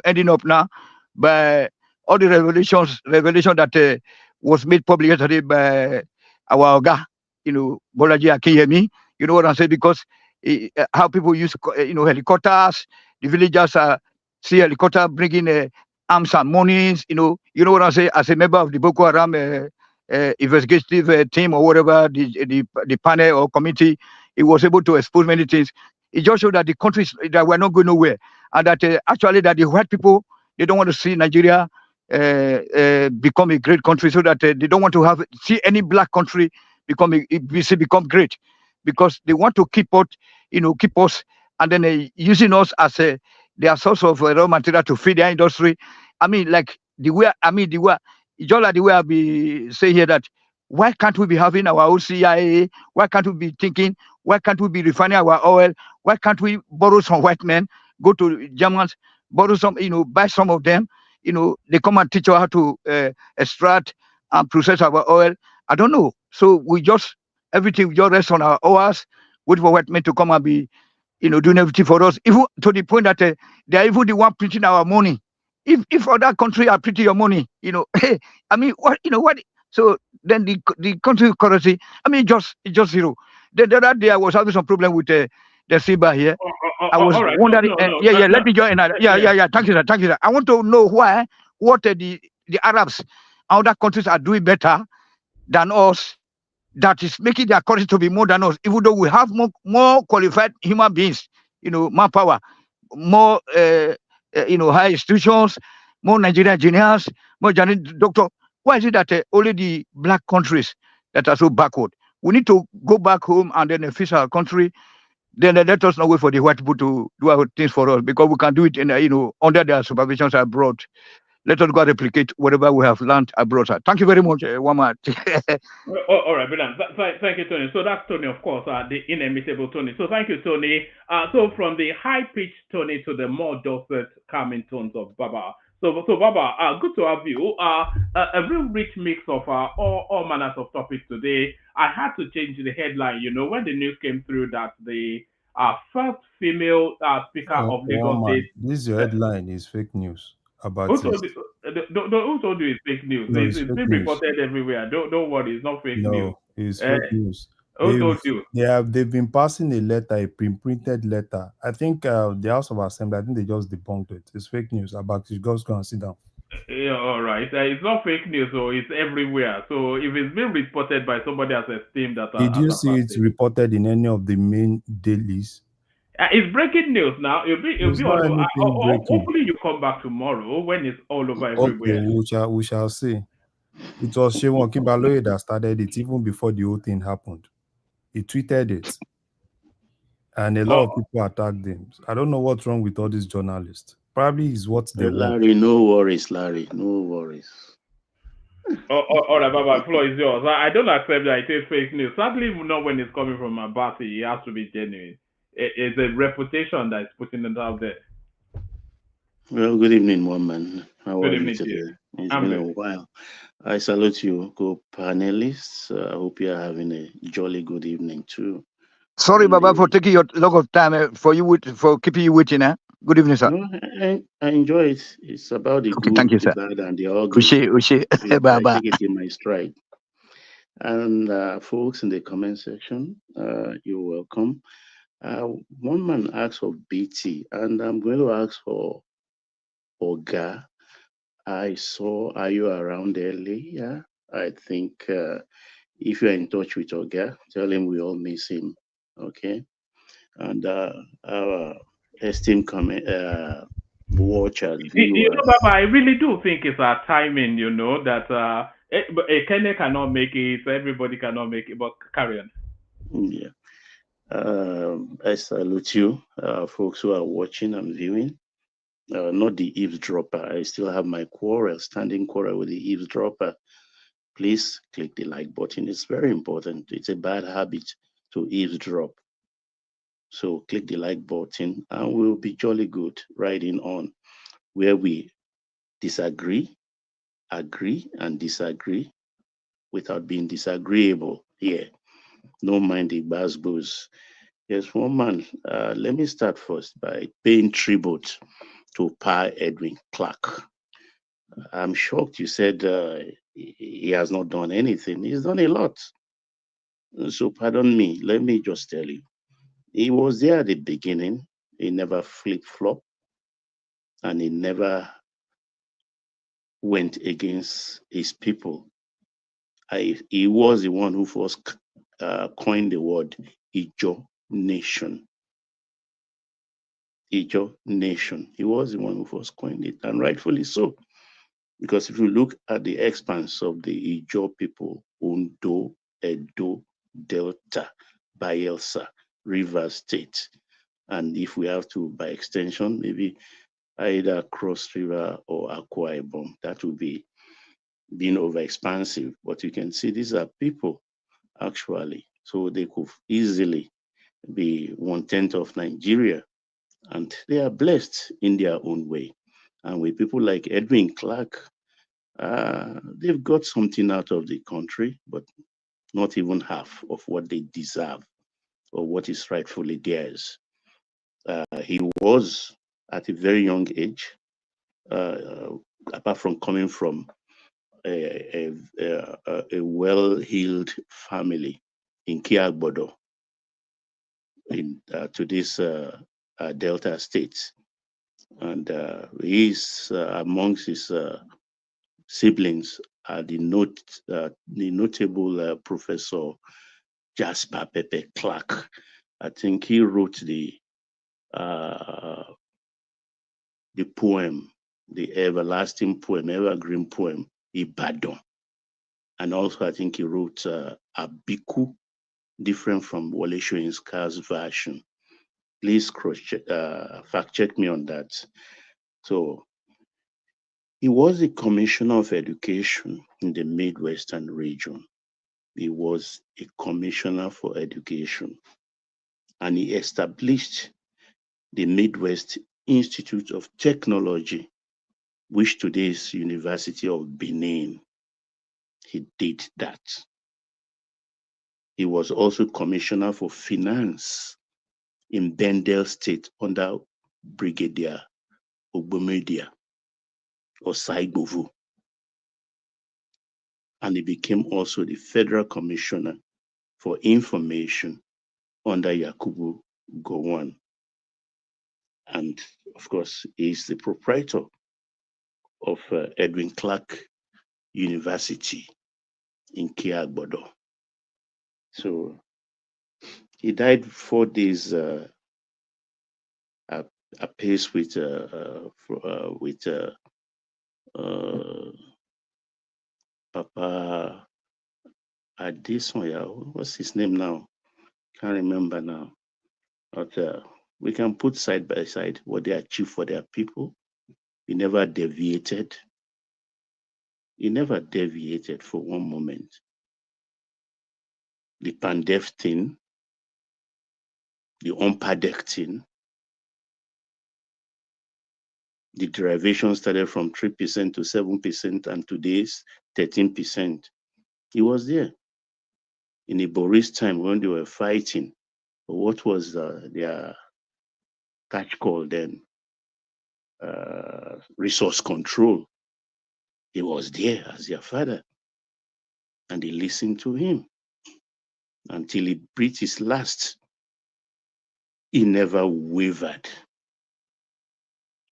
ending up now by all the revelation that was made public yesterday by our Oga, Bolaji Akiyemi. You know what I'm saying? Because how people use, helicopters, the villagers see helicopter bringing arms and monies. You know what I'm saying? As a member of the Boko Haram investigative team or whatever, the panel or committee, it was able to expose many things. It just showed that the countries that were not going nowhere, and that actually that the white people, they don't want to see Nigeria become a great country, so that they don't want to see any black country become great, because they want to keep us, and then using us as their source of raw material to feed their industry. I mean, like the way just like the way I be saying here that why can't we be having our own CIA? Why can't we be thinking? Why can't we be refining our oil? Why can't we borrow some white men, go to Germans, borrow some, buy some of them? They come and teach us how to extract and process our oil. I don't know. So everything just rests on our hours, wait for white men to come and be, doing everything for us. Even to the point that they are even the one printing our money. If other country are printing your money, hey, I mean, what? So then the country currency, I mean, it's just zero. The other day I was having some problem with the Siba here. I was wondering. Let me join. Thank you, sir. I want to know what the Arabs and other countries are doing better than us, that is making their country to be more than us, even though we have more qualified human beings, manpower, more high institutions, more Nigerian engineers, more doctors. Why is it that only the black countries that are so backward? We need to go back home and then fix our country. then let us not wait for the white people to do our things for us, because we can do it in, under their supervisions abroad. Let us go replicate whatever we have learned abroad. Thank you very much, Wama. All right, brilliant. Thank you, Tony. So that's Tony, of course, the inimitable Tony. So thank you, Tony. So from the high-pitched Tony to the more dulcet, calming tones of Baba. So Baba, good to have you. A real rich mix of all manners of topics today. I had to change the headline, when the news came through that the first female speaker of Lagos State. This your headline is fake news about Who it. told you it's fake news? No, it's It's fake been news. reported everywhere. Don't worry, it's not fake news. No, it's fake news. Who told you? They've been passing a letter, a printed letter. I think the House of Assembly, I think they just debunked it. It's fake news about you. Just go and sit down. Yeah, all right. It's not fake news, so it's everywhere. So if it's been reported by somebody as esteemed that Did you see it reported in any of the main dailies? It's breaking news now. It'll be all over. Breaking. Hopefully you come back tomorrow when it's all over everywhere. Okay, we shall see. It was Shewon Kimbaloye that started it even before the whole thing happened. He tweeted it. And a lot of people attacked him. I don't know what's wrong with all these journalists. Probably is what they want. Larry, no worries, Larry. No worries. All right, Baba, floor is yours. I don't accept that it is fake news. Sadly, not when it's coming from a party. It has to be genuine. It's a reputation that's putting it out there. Well, good evening, woman. How Good are evening you today? to you. It's I'm been a good. while. I salute you, co-panelists. I hope you are having a jolly good evening too. Sorry, Baba, for taking your lot of time for keeping you waiting. Good evening, sir. No, I enjoy it. It's about the good, thank you, the sir. bad, and the ugly. I Baba. take it in my stride. And folks in the comment section, you're welcome. One man asked for BT, and I'm going to ask for Oga. I saw, are you around early? Yeah, I think if you're in touch with Oga, tell him we all miss him. Okay. And our esteemed watchers, viewers. Baba, I really do think it's our timing, that Kenya cannot make it, everybody cannot make it, but carry on. Yeah. I salute you, folks who are watching and viewing. Not the eavesdropper. I still have my standing quarrel with the eavesdropper. Please click the like button. It's very important. It's a bad habit to eavesdrop. So click the like button and we'll be jolly good riding on where we disagree, agree, and disagree without being disagreeable here. No mind the buzz. Yes, one man. Let me start first by paying tribute to Pa Edwin Clark. I'm shocked you said he has not done anything. He's done a lot. So pardon me, let me just tell you. He was there at the beginning. He never flip-flop. And he never went against his people. He was the one who first coined the word Ijo Nation. Ijo Nation. He was the one who first coined it, and rightfully so. Because if you look at the expanse of the Ijo people, Ondo, Edo, Delta, Bayelsa, Rivers State, and if we have to, by extension, maybe either Cross River or Akwa Ibom, that would be being overexpansive. But you can see these are people, actually. So they could easily be 1/10 of Nigeria, and they are blessed in their own way. And with people like Edwin Clark, they've got something out of the country, but not even half of what they deserve or what is rightfully theirs. He was at a very young age, apart from coming from a well-heeled family in Kiagbodo, to this Delta states. And he's amongst his siblings the notable Professor Jasper Pepe Clark. I think he wrote the poem, the everlasting poem, evergreen poem, Ibadan. And also I think he wrote Abiku, different from Wole Soyinka's version. Please fact check me on that. So he was the Commissioner of Education in the Midwestern region. He was a Commissioner for Education, and he established the Midwest Institute of Technology, which today is University of Benin. He did that. He was also Commissioner for Finance in Bendel State under Brigadier Ogbomedia or Saigovu. And he became also the Federal Commissioner for Information under Yakubu Gowon. And of course, he's the proprietor of Edwin Clark University in Kiagbodo. So he died 4 days apace with Papa Adesoya. What's his name now? Can't remember now. But we can put side by side what they achieved for their people. He never deviated. He never deviated for one moment. The Pandef thing, the Umpadek thing, the derivation started from 3% to 7% and today's 13%. He was there. In Ibori's time when they were fighting, what was their catch call then? Resource control. He was there as their father. And they listened to him until he breathed his last. He never wavered.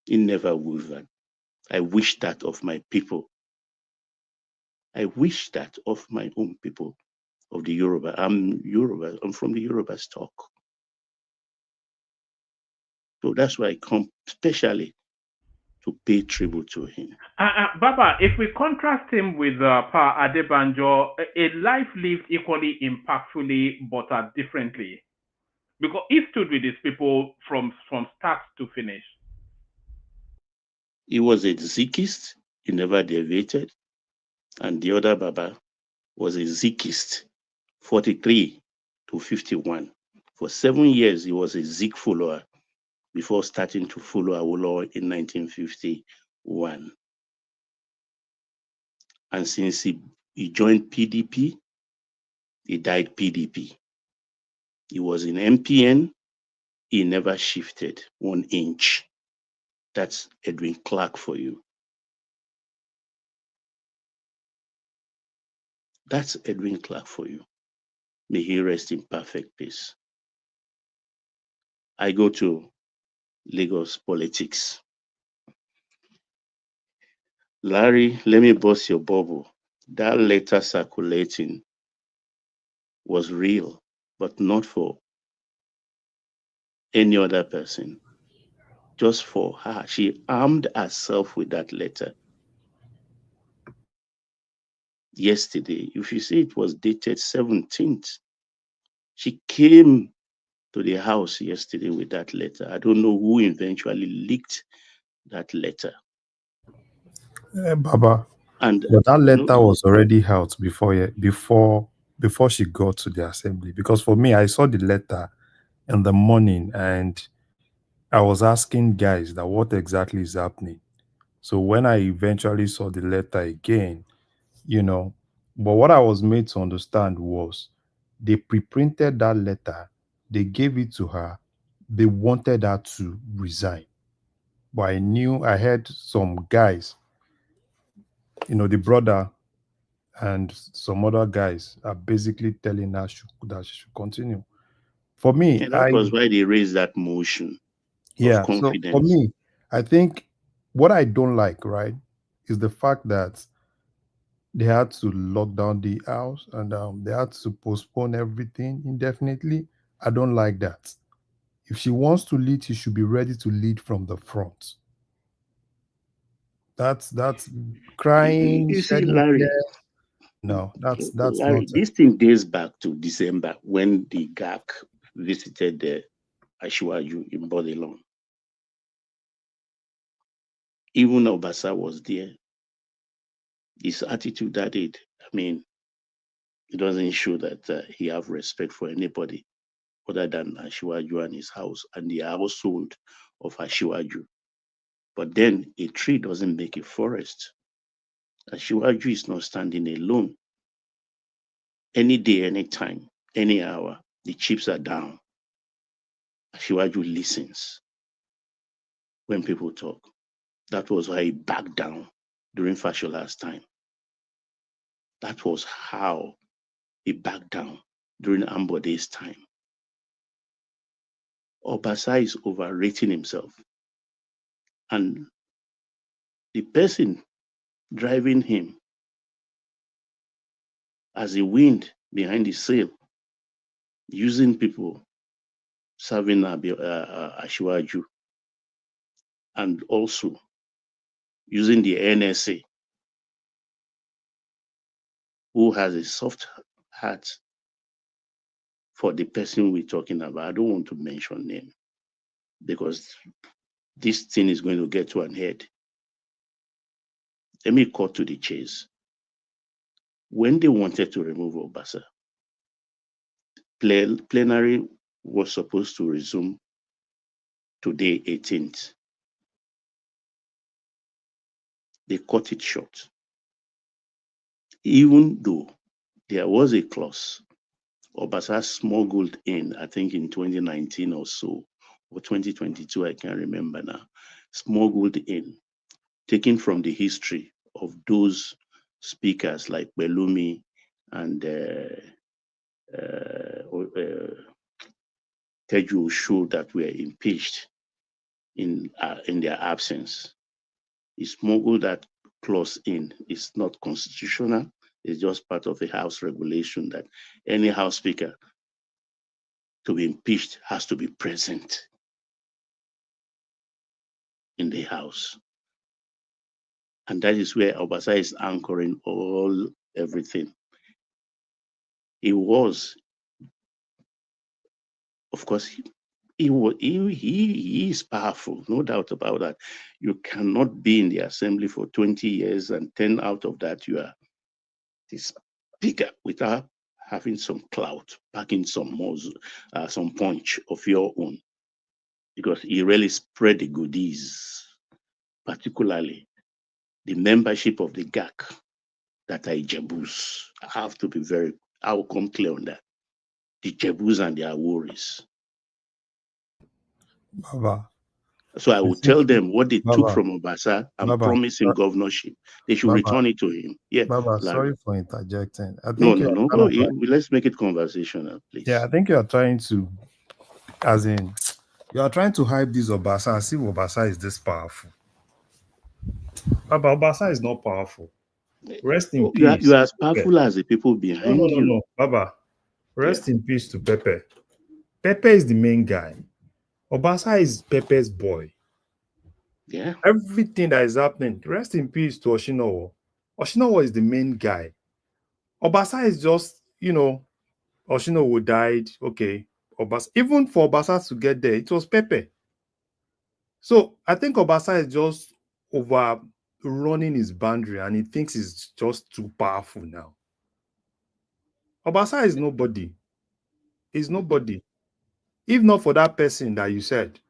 He never wavered. I wish that of my people. I wish that of my own people, of the Yoruba. I'm Yoruba. I'm from the Yoruba stock. So that's why I come specially to pay tribute to him. Baba, if we contrast him with Pa Adebanjo, a life lived equally impactfully but differently, because he stood with his people from start to finish. He was a Zikist. He never deviated. And the other Baba was a Zikist, 43 to 51. For 7 years, he was a Zik follower before starting to follow Awolowo in 1951. And since he joined PDP, he died PDP. He was in MPN. He never shifted 1 inch. That's Edwin Clark for you. That's Edwin Clark for you. May he rest in perfect peace. I go to Lagos politics. Larry, let me burst your bubble. That letter circulating was real, but not for any other person. Just for her. She armed herself with that letter. Yesterday, if you see, it was dated 17th. She came to the house yesterday with that letter. I don't know who eventually leaked that letter. Baba, but that letter was already out before she got to the assembly. Because for me, I saw the letter in the morning and I was asking guys that what exactly is happening. So when I eventually saw the letter again, but what I was made to understand was they pre-printed that letter, they gave it to her, they wanted her to resign. But I heard some guys, the brother and some other guys are basically telling her that she should continue. For me, that was why they raised that motion of confidence. So for me, I think what I don't like, right, is the fact that they had to lock down the house and they had to postpone everything indefinitely. I don't like that. If she wants to lead, she should be ready to lead from the front. That's crying. You see, Larry. No, that's Larry, not. This thing dates back to December when the GAC visited Ashiwaju in Bodilon. Even Obasa was there. His attitude that it, I mean, it doesn't show that he have respect for anybody other than Ashiwaju and his house and the household of Ashiwaju. But then a tree doesn't make a forest. Ashiwaju is not standing alone. Any day, any time, any hour, the chips are down. Ashiwaju listens when people talk. That was why he backed down during Fashola's time. That was how he backed down during Ambode's time. Obasa is overrating himself. And the person driving him as a wind behind the sail, using people, serving Ashiwaju, and also using the NSA, who has a soft heart for the person we're talking about. I don't want to mention name because this thing is going to get to an head. Let me cut to the chase. When they wanted to remove Obasa, plenary was supposed to resume today, 18th. They cut it short. Even though there was a clause, Obasa smuggled in, I think in 2019 or so, or 2022, I can't remember now, smuggled in, taken from the history of those speakers like Belumi and Teju Osho that were impeached in their absence. He smuggled that clause in. It's not constitutional. It's just part of the House regulation that any House Speaker to be impeached has to be present in the House. And that is where Obasa is anchoring everything. He was, of course, he is powerful, no doubt about that. You cannot be in the assembly for 20 years and 10 out of that you are the speaker without having some clout, packing some punch of your own, because he really spread the goodies, particularly the membership of the GAC that are Jebus. I will come clear on that. The Jebus and their worries. Baba. So I will tell them what they took from Obasa and Baba, promise him governorship. They should return it to him. Yeah, Baba, Larry. sorry for interjecting. I think No. Let's make it conversational, please. Yeah, I think you are trying to, as in, you are trying to hype this Obasa and see Obasa is this powerful. Baba, Obasa is not powerful. Rest in peace. You are as powerful as the people behind you. No, Baba. Rest in peace to Pepe. Pepe is the main guy. Obasa is Pepe's boy. Yeah. Everything that is happening, rest in peace to Oshinowo. Oshinowo is the main guy. Obasa is just, Oshinowo died. Okay. Obasa, even for Obasa to get there, it was Pepe. So I think Obasa is just overrunning his boundary and he thinks he's just too powerful now. Obasa is nobody. He's nobody. If not for that person that you said.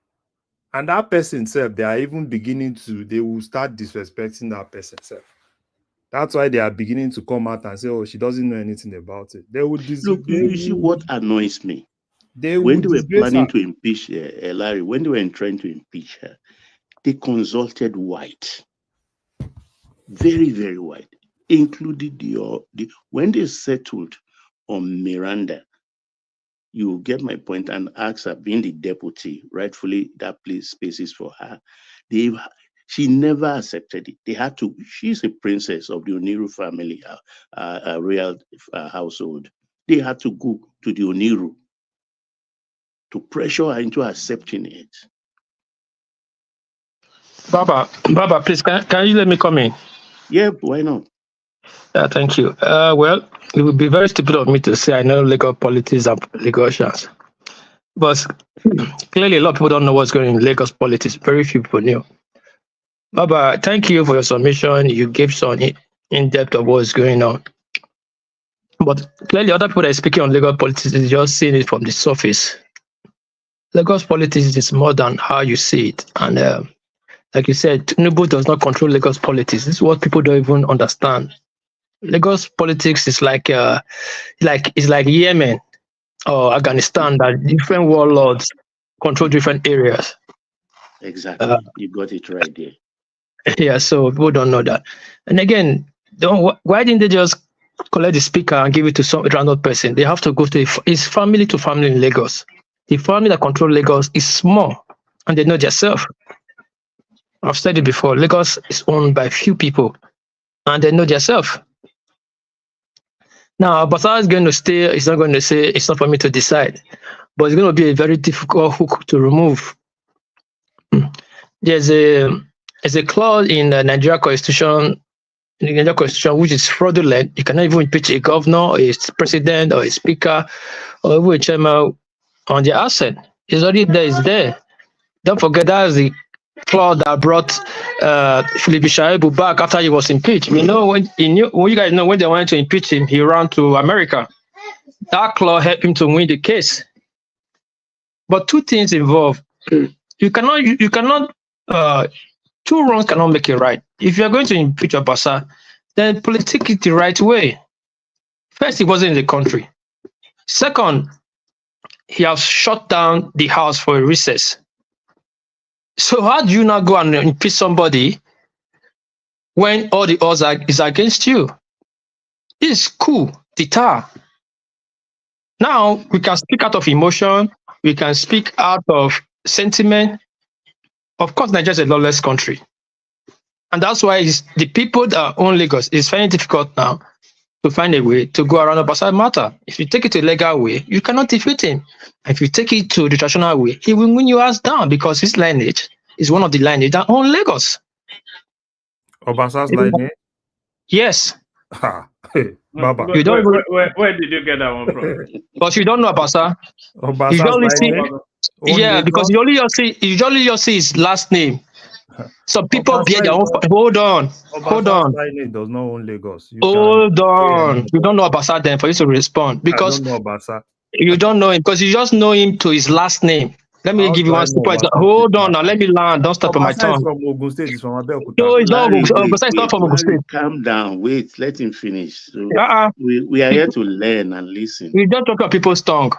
And that person self, they are even they will start disrespecting that person self. That's why they are beginning to come out and say, oh, she doesn't know anything about it. They would you see what annoys me? When they were planning to impeach Larry, when they were trying to impeach her, they consulted White. Very, very White. Included when they settled on Miranda, you get my point, and ask her, being the deputy, rightfully that spaces for her. She never accepted it. They had to. She's a princess of the Oniru family, royal household. They had to go to the Oniru to pressure her into accepting it. Baba, please, can you let me come in? Yeah, why not? Thank you. Well, it would be very stupid of me to say I know legal politics and Lagosians. But clearly, a lot of people don't know what's going on in Lagos politics. Very few people knew. Baba, thank you for your submission. You gave some in depth of what's going on. But clearly, other people that are speaking on Lagos politics is just seeing it from the surface. Lagos politics is more than how you see it. And like you said, TINUBU does not control Lagos politics. This is what people don't even understand. Lagos politics is like it's like Yemen or Afghanistan, that different warlords control different areas. Exactly. You got it right there. Yeah, so people don't know that. And again, why didn't they just collect the speaker and give it to some random person? They have to go to it's family to family in Lagos. The family that control Lagos is small, and they know themselves. I've said it before. Lagos is owned by few people, and they know themselves. Now, Basara is going to stay. He's not going to say it's not for me to decide, but it's going to be a very difficult hook to remove. There's a clause in the Nigeria Constitution, which is fraudulent. You cannot even impeach a governor, or a president, or a speaker, or even a chairman on their asset. It's already there. It's there. Don't forget that is the clause that brought Philip Shaibu back after he was impeached. You know, when you guys know when they wanted to impeach him, he ran to America. That clause helped him to win the case. But two things involved. You cannot. Two wrongs cannot make it right. If you are going to impeach Obasa, then politic it the right way. First, he wasn't in the country. Second, he has shut down the house for a recess. So how do you not go and impeach somebody when all the odds is against you? This is cool, deter. Now we can speak out of emotion. We can speak out of sentiment. Of course, Nigeria is a lawless country. And that's why the people that own Lagos is finding it difficult now to find a way to go around Obasa matter. If you take it to a legal way, you cannot defeat him. If you take it to the traditional way, he will win your ass down because his lineage is one of the lineage that own Lagos. Obasa's lineage? Yes. Baba. Where did you get that one from? Because you don't know Obasa. Obasa's You only see, lineage? yeah, because you only just see his last name. Some people bear their own. Hold on. Lineage does not own Lagos. Hold on. You don't know Obasa then for you to respond because I don't know Obasa. You don't know him because you just know him to his last name. Let me give you one step. Hold on now. Let me land. Don't stop on my tongue. From Ogun State. He's from Abeokuta. No, it's not Ogun. It's not from Ogun State. Calm down. Wait. Let him finish. So we are here to learn and listen. We don't talk about people's tongue.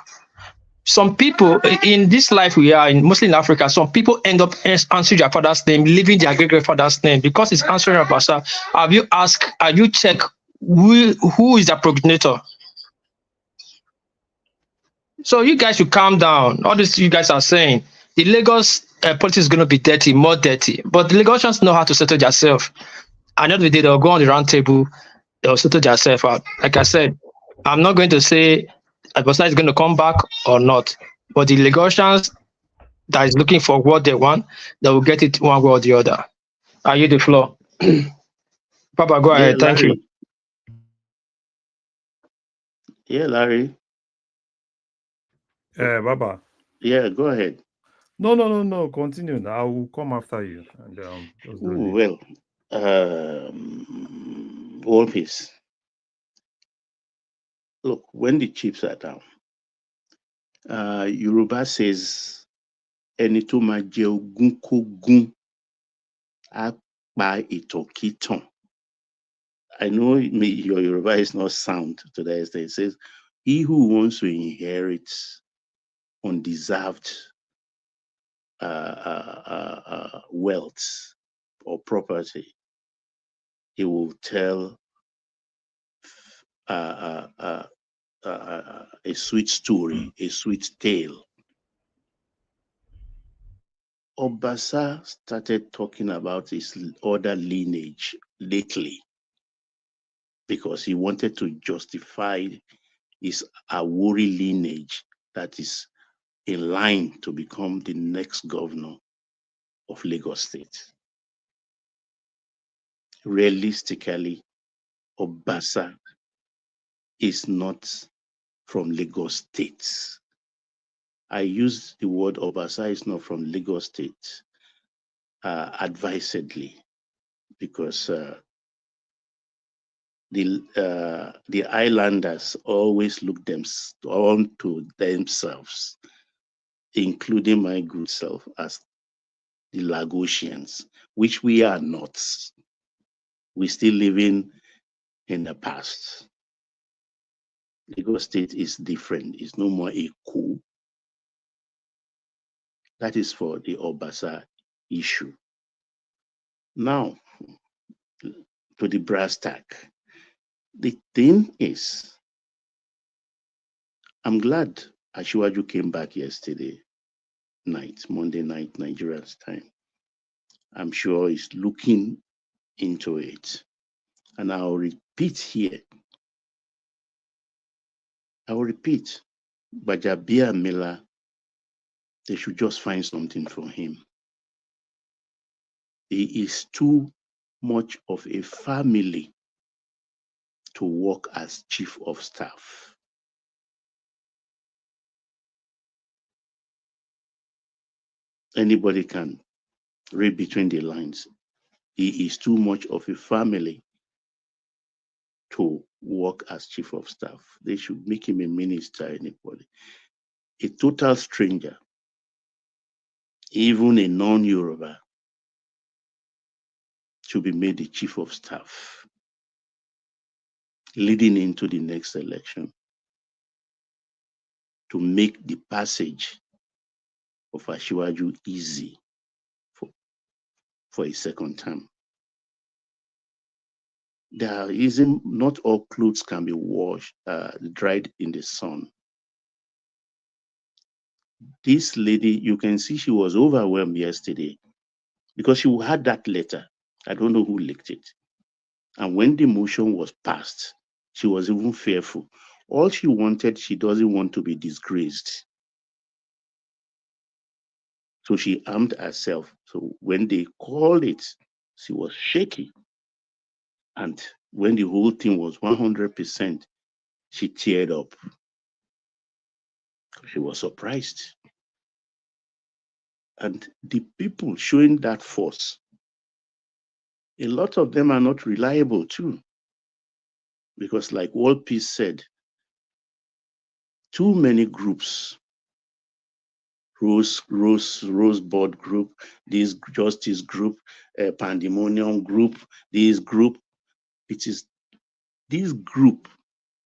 Some people in this life we are in, mostly in Africa, some people end up answering their father's name, leaving their great grandfather's name because it's answering Obasa. Have you checked who is the progenitor? So you guys should calm down. All this you guys are saying, the Lagos politics is going to be dirty, more dirty. But the Lagosians know how to settle themselves. At the end of the day, they'll go on the round table, they'll settle themselves out. Like I said, I'm not going to say Obasa is going to come back or not. But the Lagosians that is looking for what they want, they will get it one way or the other. Are you the floor? Papa, go ahead. Thank you. Yeah, Larry. Baba. Yeah, go ahead. No. Continue. I will come after you. And, All peace. Look, when the chips are down, Yoruba says, "Ẹni tó máa jẹ ogún kógún á pa ìtànkítàn." I know your Yoruba is not sound to that extent. It says, "He who wants to inherit undeserved wealth or property, he will tell a sweet story, a sweet tale." Obasa started talking about his other lineage lately because he wanted to justify his Awori lineage that is in line to become the next governor of Lagos State. Realistically, Obasa is not from Lagos State. I use the word Obasa is not from Lagos State advisedly, because the islanders always look onto themselves, including my good self, as the Lagosians, which we are not. We're still living in the past. Lagos State is different. It's no more a coup. That is for the Obasa issue. Now, to the brass tack. The thing is, I'm glad Asiwaju came back yesterday night, Monday night, Nigerian's time. I'm sure he's looking into it. And I'll repeat here. Bajabia Miller, they should just find something for him. He is too much of a family to work as chief of staff. Anybody can read between the lines. He is too much of a family to work as chief of staff. They should make him a minister, anybody. A total stranger, even a non-Yoruba, should be made the chief of staff leading into the next election to make the passage of Asiwaju easy for a second term. There isn't, not all clothes can be washed, dried in the sun. This lady, you can see she was overwhelmed yesterday because she had that letter. I don't know who leaked it. And when the motion was passed, she was even fearful. All she wanted, she doesn't want to be disgraced. So she armed herself. So when they called it, she was shaky. And when the whole thing was 100%, she teared up. She was surprised. And the people showing that force, a lot of them are not reliable too. Because like World Peace said, too many groups, Rosebud group, this Justice group, Pandemonium group, this group, it is this group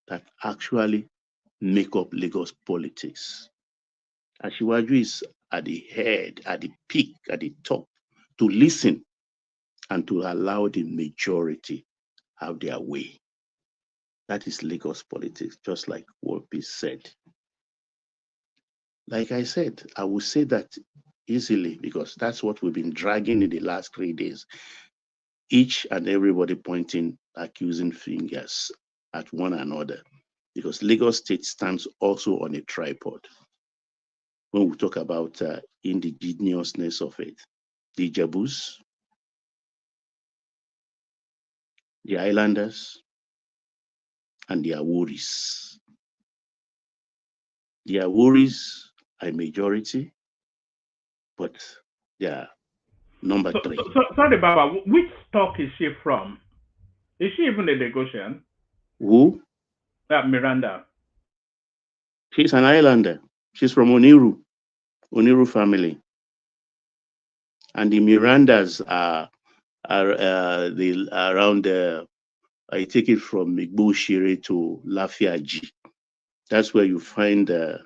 that actually make up Lagos politics. Asiwaju is at the head, at the peak, at the top, to listen and to allow the majority have their way. That is Lagos politics, just like World Peace said. Like I said, I will say that easily because that's what we've been dragging in the last 3 days. Each and everybody pointing, accusing fingers at one another because Lagos State stands also on a tripod. When we talk about indigenousness of it, the Jabus, the Islanders, and the Aworis. The Aworis are a majority, but they are number 3. Sorry, Baba, which stock is she from? Is she even a Lagosian? Who? Miranda. She's an Islander. She's from Oniru family. And the Mirandas are around I take it from Igbo to Lafiaji. That's where you find the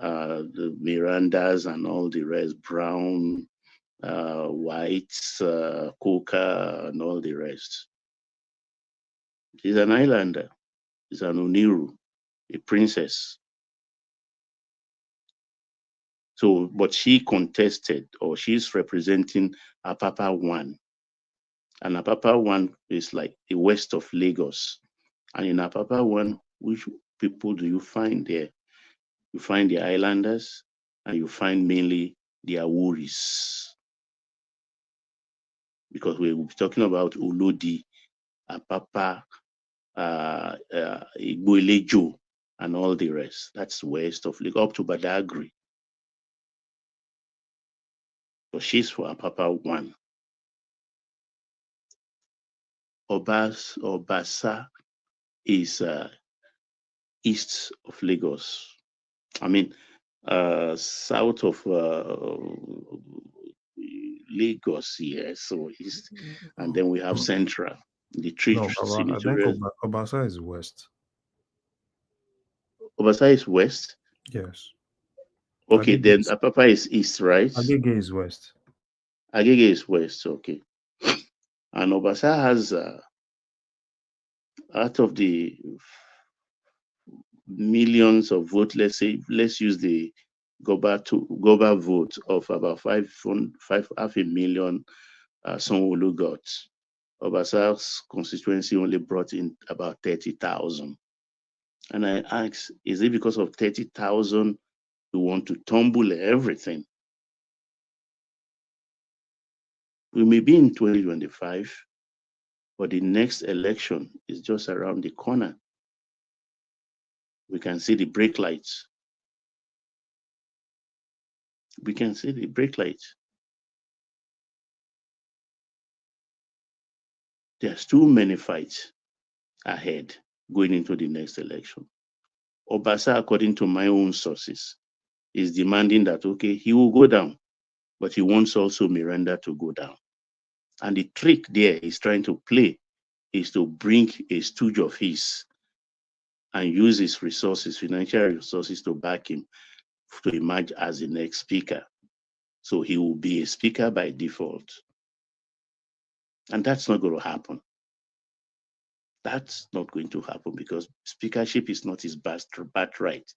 Mirandas and all the rest, brown, whites, coca, and all the rest. She's an Islander. She's an Oniru, a princess. So, but she contested, or she's representing Apapa 1. And Apapa 1 is like the west of Lagos. And in Apapa 1, which people do you find there? You find the Islanders, and you find mainly the Aworis. Because we'll be talking about Olodi, Apapa, Igboelejo, and all the rest. That's west of Lagos, up to Badagry. but she's for Papa 1. Obasa is east of Lagos. I mean, south of Lagos, yes, so east. And then we have central, the three No, Baba, I think senatorial. Obasa is west. Obasa is west. Yes. Okay, Agege then is, Papa is east, right? Agege is west. Agege is west, okay. And Obasa has, out of the millions of votes, let's use the Goba vote of about 500,000 Sanwo-Olu got. Obasa's constituency only brought in about 30,000. And I asked, is it because of 30,000 we want to tumble everything? We may be in 2025, but the next election is just around the corner. We can see the brake lights. We can see the brake lights. There's too many fights ahead going into the next election. Obasa, according to my own sources, is demanding that, okay, he will go down, but he wants also Miranda to go down. And the trick there he's trying to play is to bring a stooge of his and use his resources, financial resources, to back him to emerge as the next speaker. So he will be a speaker by default. And that's not going to happen. That's not going to happen because speakership is not his birthright.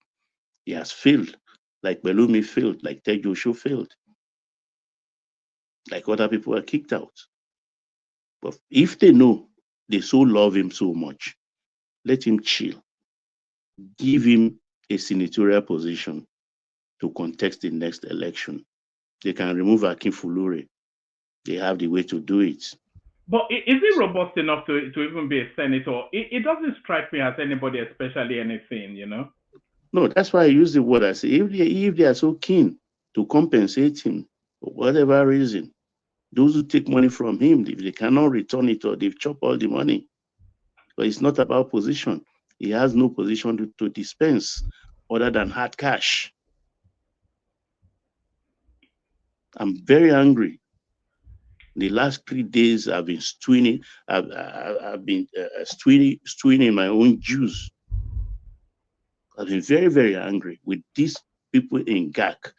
He has failed, like Belumi failed, like Tejosho failed, like other people are kicked out. But if they know they so love him so much, let him chill. Give him a senatorial position to contest the next election. They can remove Akin Fulure. They have the way to do it. But is it robust enough to even be a senator? It doesn't strike me as anybody, especially anything, you know? No, that's why I use the word. I say, if they are so keen to compensate him for whatever reason, those who take money from him, if they cannot return it or they've chopped all the money. But it's not about position. He has no position to dispense other than hard cash. I'm very angry. The last 3 days I've been stewing. I've been stewing in my own juice. I've been very, very angry with these people in GAC.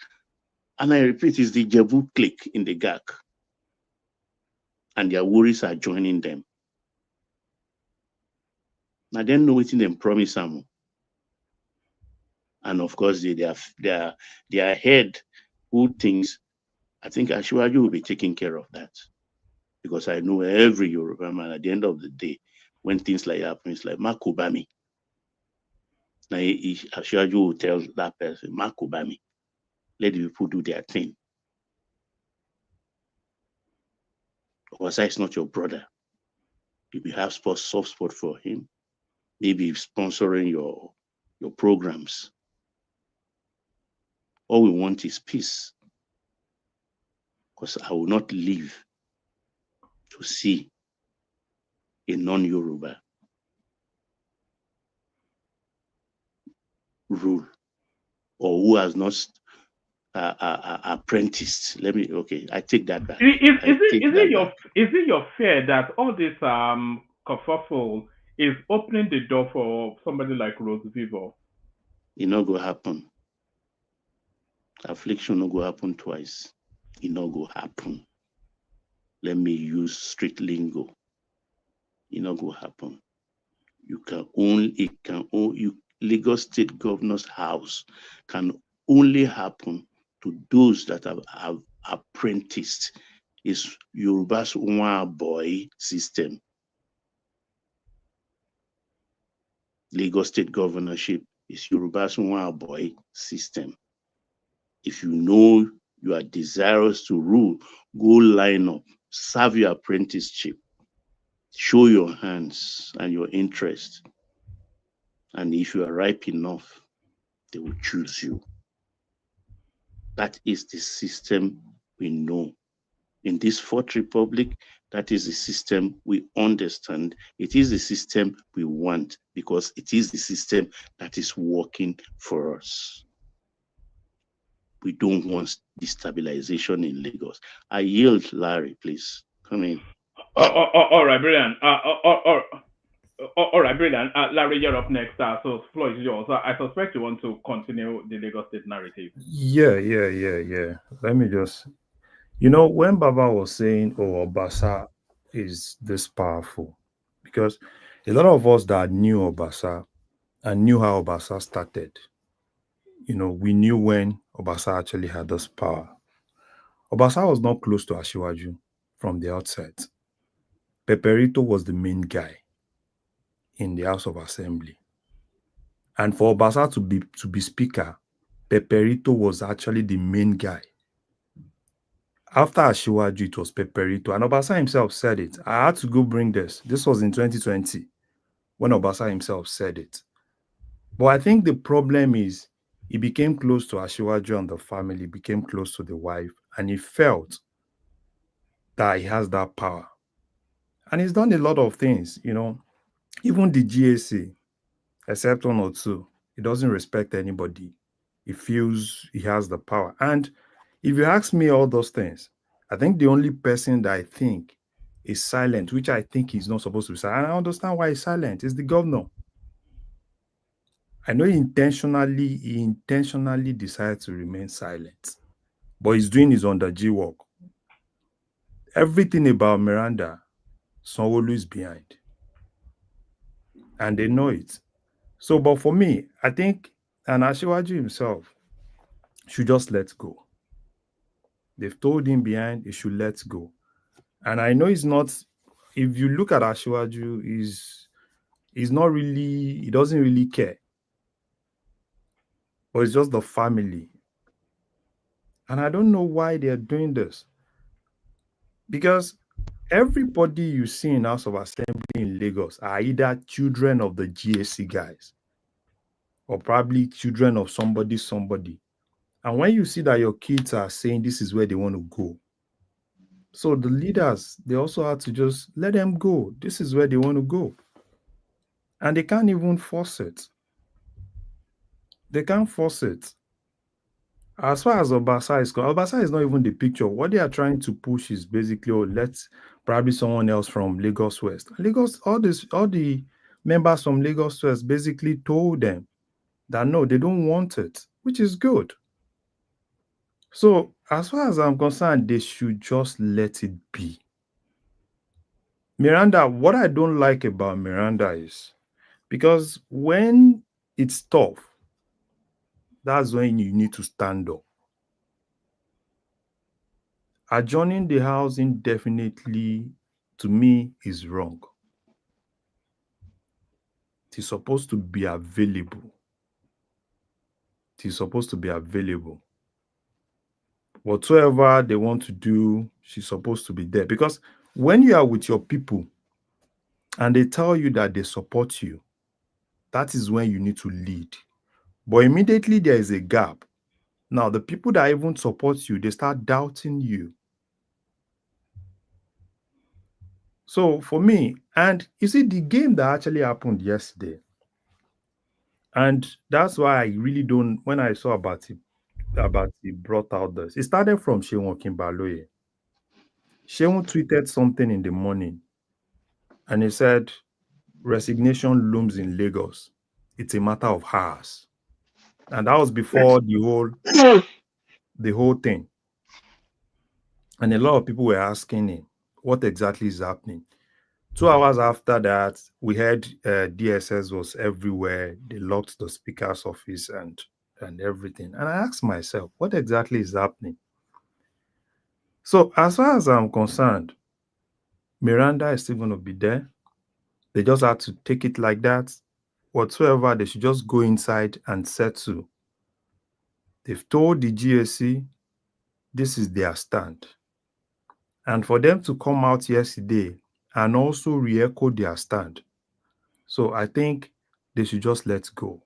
And I repeat, it's the Jebu clique in the GAC. And their worries are joining them. I don't know what them promise them. And of course, their head who thinks, I think Ashwaju will be taking care of that. Because I know every Yoruba man at the end of the day, when things like that happen, it's like, Makubami. Now, Ashwaju will tell that person, Makubami. Let the people do their thing. Osa is not your brother. If you have soft spot for him, maybe sponsoring your programs. All we want is peace. Because I will not live to see a non-Yoruba rule, or who has not apprenticed. I take that back. Is it your fear that all this kerfuffle is opening the door for somebody like Rose Vivo? It not go happen. Affliction not go happen twice. It not go happen. Let me use street lingo. It not go happen. Lagos State Governor's house can only happen to those that have apprenticed. Is Yoruba's one boy system. Lagos State governorship is Yoruba's one boy system. If you know you are desirous to rule, go line up, serve your apprenticeship, show your hands and your interest. And if you are ripe enough, they will choose you. That is the system we know. In this Fourth Republic, that is the system we understand. It is the system we want because it is the system that is working for us. We don't want destabilization in Lagos. I yield, Larry, please. Come in. All right, brilliant. All right, brilliant. Larry, you're up next. So floor is yours. I suspect you want to continue the Lagos State narrative. Yeah. Let me just, when Baba was saying, oh, Obasa is this powerful, because a lot of us that knew Obasa and knew how Obasa started, we knew when Obasa actually had this power. Obasa was not close to Ashiwaju from the outset. Peperito was the main guy in the House of Assembly. And for Obasa to be speaker, Peperito was actually the main guy. After Ashiwaju, it was Peperito. And Obasa himself said it. I had to go bring this. This was in 2020 when Obasa himself said it. But I think the problem is he became close to Ashiwaju and the family, became close to the wife, and he felt that he has that power. And he's done a lot of things, even the GAC, except one or two, he doesn't respect anybody. He feels he has the power. And if you ask me all those things, I think the only person that I think is silent, which I think he's not supposed to be silent, and I understand why he's silent, is the governor. I know he intentionally decided to remain silent, but he's doing his under-G work. Everything about Miranda, Sanwo-Olu is behind. And they know it. So, but for me, I think, and Ashiwaju himself should just let go. They've told him behind, he should let go. And I know he's not, if you look at Ashiwaju, he's not really, he doesn't really care. But it's just the family. And I don't know why they're doing this. Because everybody you see in House of Assembly in Lagos are either children of the GAC guys or probably children of somebody. And when you see that your kids are saying this is where they want to go, so the leaders, they also have to just let them go. This is where they want to go. And they can't even force it. They can't force it. As far as Obasa is concerned, Obasa is not even the picture. What they are trying to push is basically, let's probably someone else from Lagos West. Lagos, all the members from Lagos West basically told them that no, they don't want it, which is good. So as far as I'm concerned, they should just let it be. Miranda, what I don't like about Miranda is because when it's tough, that's when you need to stand up. Adjourning the house indefinitely, to me, is wrong. It is supposed to be available. It is supposed to be available. Whatsoever they want to do, she's supposed to be there. Because when you are with your people and they tell you that they support you, that is when you need to lead. But immediately there is a gap. Now, the people that even support you, they start doubting you. So for me, and you see the game that actually happened yesterday, and that's why I really don't, when I saw about it brought out this, it started from Seun Kimbaloye. Seun tweeted something in the morning, and he said, resignation looms in Lagos. It's a matter of hours. And that was before the whole thing. And a lot of people were asking him, what exactly is happening? 2 hours after that, we heard DSS was everywhere. They locked the speaker's office and everything. And I asked myself, what exactly is happening? So as far as I'm concerned, Miranda is still going to be there. They just have to take it like that. Whatsoever, they should just go inside and settle. They've told the GSC this is their stand. And for them to come out yesterday and also re-echo their stand. So I think they should just let go.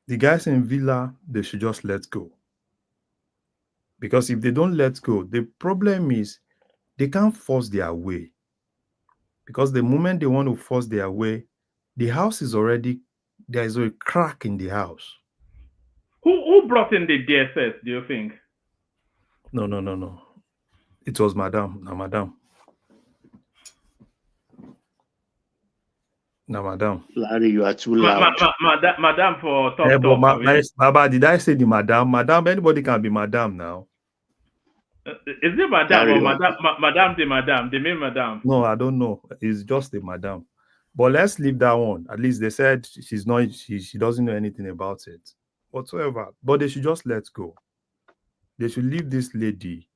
The guys in Villa, they should just let go. Because if they don't let go, the problem is they can't force their way. Because the moment they want to force their way, the house is already, there is a crack in the house. Who brought in the DSS, do you think? No. It was Madam. Now, Madam. Larry, you are too loud. Madam for top. Baba, did I say the Madam? Madam, anybody can be Madam now. Is it Madam or Madam the main Madam? No, I don't know. It's just the Madam. But let's leave that one. At least they said she's not. She doesn't know anything about it whatsoever. But they should just let go. They should leave this lady.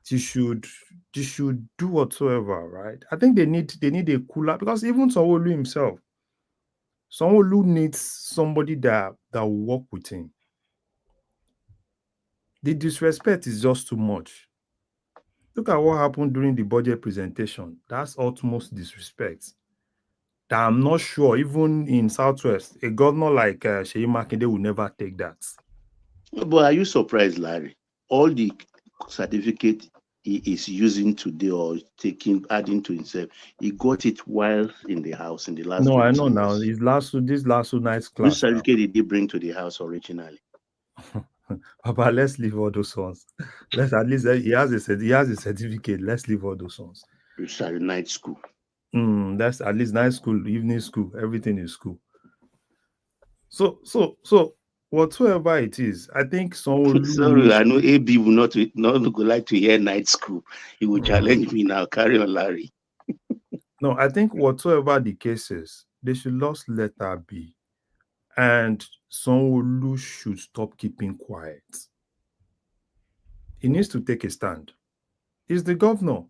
She should do whatsoever, right? I think they need a cooler, because even Sanwo-Olu himself, Sanwo-Olu needs somebody that will work with him. The disrespect is just too much. Look at what happened during the budget presentation. That's utmost disrespect. That I'm not sure, even in Southwest, a governor like Seyi Makinde will never take that. But are you surprised, Larry? All the certificate he is using today or adding to himself, he got it while in the house in the last. No, I know now. This last night's class. Which certificate did he bring to the house originally? Papa, let's leave all those ones. Let's at least he has a certificate. Let's leave all those ones. It's a night school. That's at least night school, evening school, everything is school. So whatsoever it is, I think someone. Sorry, I know AB will not go like to hear night school. He will challenge me now. Carry on, Larry. No, I think whatsoever the case is, they should just let her be. And Sanwo-Olu should stop keeping quiet. He needs to take a stand. He's the governor.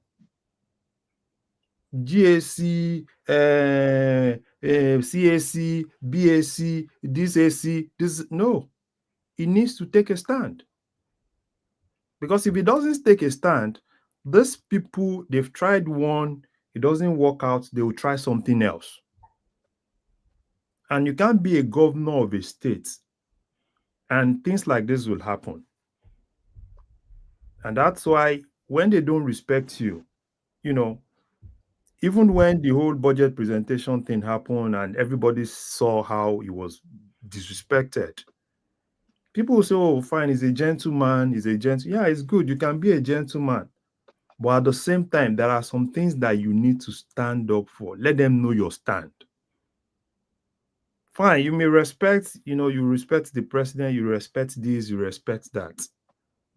GAC, CAC, BAC, this AC, this. No. He needs to take a stand. Because if he doesn't take a stand, these people, they've tried one, it doesn't work out, they will try something else. And you can't be a governor of a state and things like this will happen. And that's why when they don't respect you, even when the whole budget presentation thing happened and everybody saw how he was disrespected, people will say, oh, fine, he's a gentleman, Yeah, it's good, you can be a gentleman. But at the same time, there are some things that you need to stand up for. Let them know your stand. Fine, you may respect, you respect the president, you respect this, you respect that.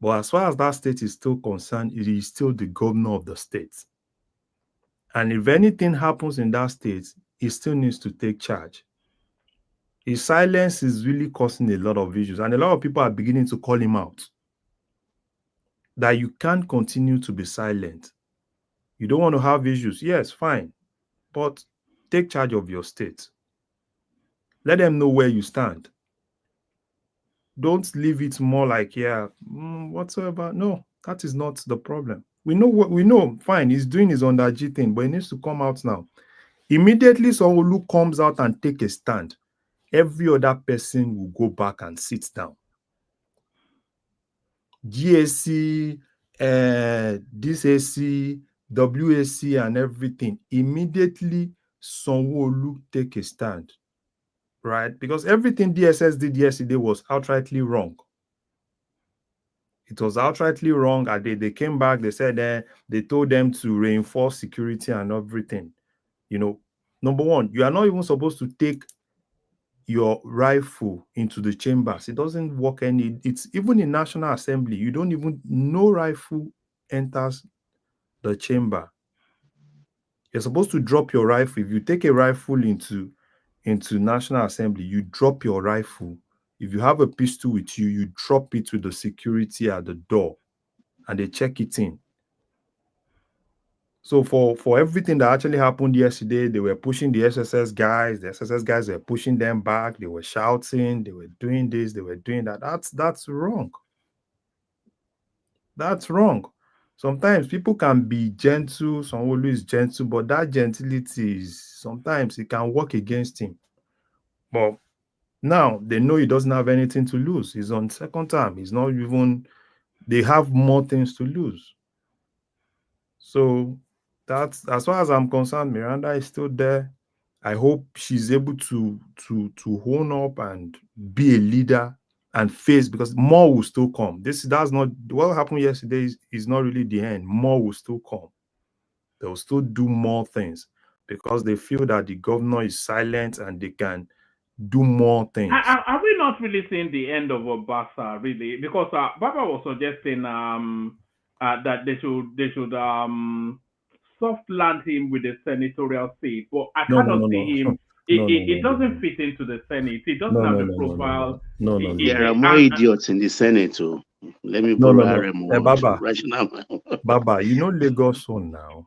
But as far as that state is still concerned, it is still the governor of the state. And if anything happens in that state, he still needs to take charge. His silence is really causing a lot of issues. And a lot of people are beginning to call him out. That you can't continue to be silent. You don't want to have issues. Yes, fine. But take charge of your state. Let them know where you stand. Don't leave it more like, whatsoever. No, that is not the problem. We know, fine, he's doing his underg thing, but he needs to come out now. Immediately, someone who comes out and take a stand, every other person will go back and sit down. GAC, DSAC, WAC, and everything. Immediately, Sanwo-Olu take a stand, right? Because everything DSS did yesterday was outrightly wrong. It was outrightly wrong. And they came back, they said they told them to reinforce security and everything. Number one, you are not even supposed to take your rifle into the chambers. It doesn't work it's even in National Assembly, you don't even, no rifle enters the chamber. You're supposed to drop your rifle. If you take a rifle into National Assembly, you drop your rifle. If you have a pistol with you, you drop it with the security at the door and they check it in. So for everything that actually happened yesterday, they were pushing the SSS guys. The SSS guys were pushing them back. They were shouting. They were doing this. They were doing that. That's wrong. That's wrong. Sometimes people can be gentle. Someone who is gentle, but that gentility sometimes it can work against him. But now they know he doesn't have anything to lose. He's on second term. He's not even they have more things to lose. So that's, as far as I'm concerned, Miranda is still there. I hope she's able to hone up and be a leader and face, because more will still come. That's not what happened yesterday is not really the end. More will still come. They'll still do more things because they feel that the governor is silent and they can do more things. Are we not really seeing the end of Obasa, really? Because Baba was suggesting that they should soft land him with the senatorial seat, but I cannot see him. It doesn't fit into the Senate. He doesn't have the profile. There are more idiots in the Senate, too. Let me borrow RMO. Baba, you know Lagos Zone now.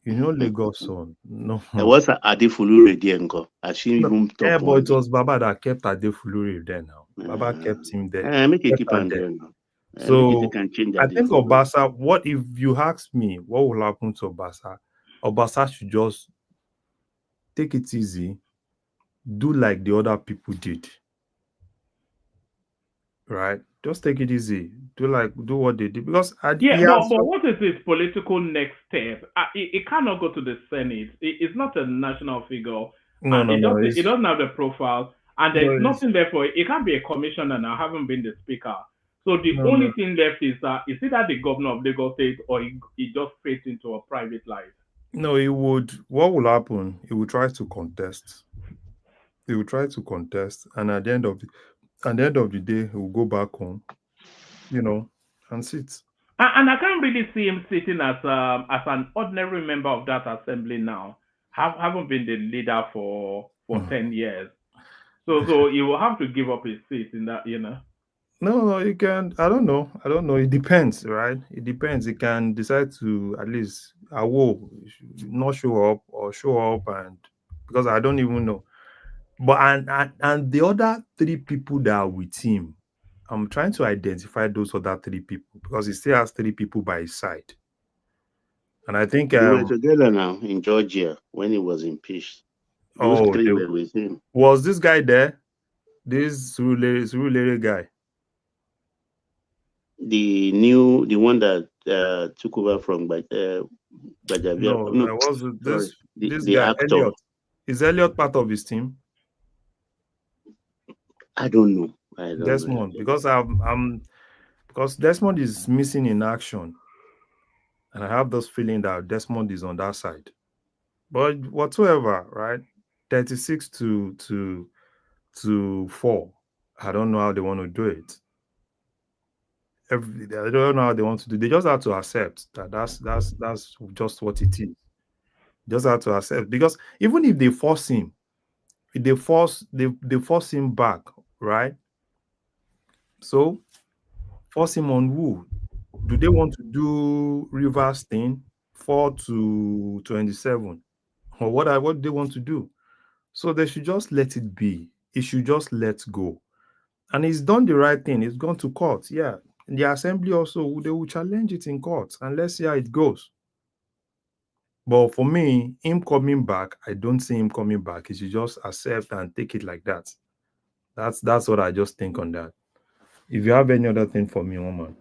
You know Lagos Zone. No. There was Adefulure Dienko. I see even talk. Yeah, but it was Baba that kept Adefulure there now. Baba kept him there. Make it keep on there now. So I think Obasa, what if you ask me what will happen to Obasa? Obasa should just take it easy, do like the other people did. Right? Just take it easy. Do what they did. Because but what is his political next step? It cannot go to the Senate. It's not a national figure. It doesn't have the profile. And there's nothing there for it. It can't be a commissioner and I haven't been the speaker. So the only thing left is either the governor of Lagos State or he just fades into a private life. No, he would. What will happen? He will try to contest. He will try to contest, and at the end of the day, he will go back home, and sit. And I can't really see him sitting as an ordinary member of that assembly now. Haven't been the leader for 10 years. So he will have to give up his seat in that, No, you can. I don't know. It depends, right? It depends. He can decide to at least not show up or show up, and because I don't even know. But and the other 3 people that are with him, I'm trying to identify those other 3 people because he still has 3 people by his side. And I think they were together now in Georgia when he was impeached. Those 3 were with him. Was this guy there? This Surulere guy? The one that took over from Bajavia. No, was this the guy, actor. Elliot. Is Elliot part of his team? I don't know. Desmond, because because Desmond is missing in action, and I have this feeling that Desmond is on that side. But whatsoever, right? 36 to 4. I don't know how they want to do it. I don't know how they want to do. They just have to accept that that's just what it is. Just have to accept, because even if they force him, if they force him back, right? So force him on who? Do they want to do reverse thing 4 to 27, or what do they want to do? So they should just let it be. It should just let go. And he's done the right thing. He's gone to court. Yeah. The assembly also, they will challenge it in court, and let's see how it goes. But for me, him coming back, I don't see him coming back. He should just accept and take it like that. That's what I just think on that. If you have any other thing for me, woman.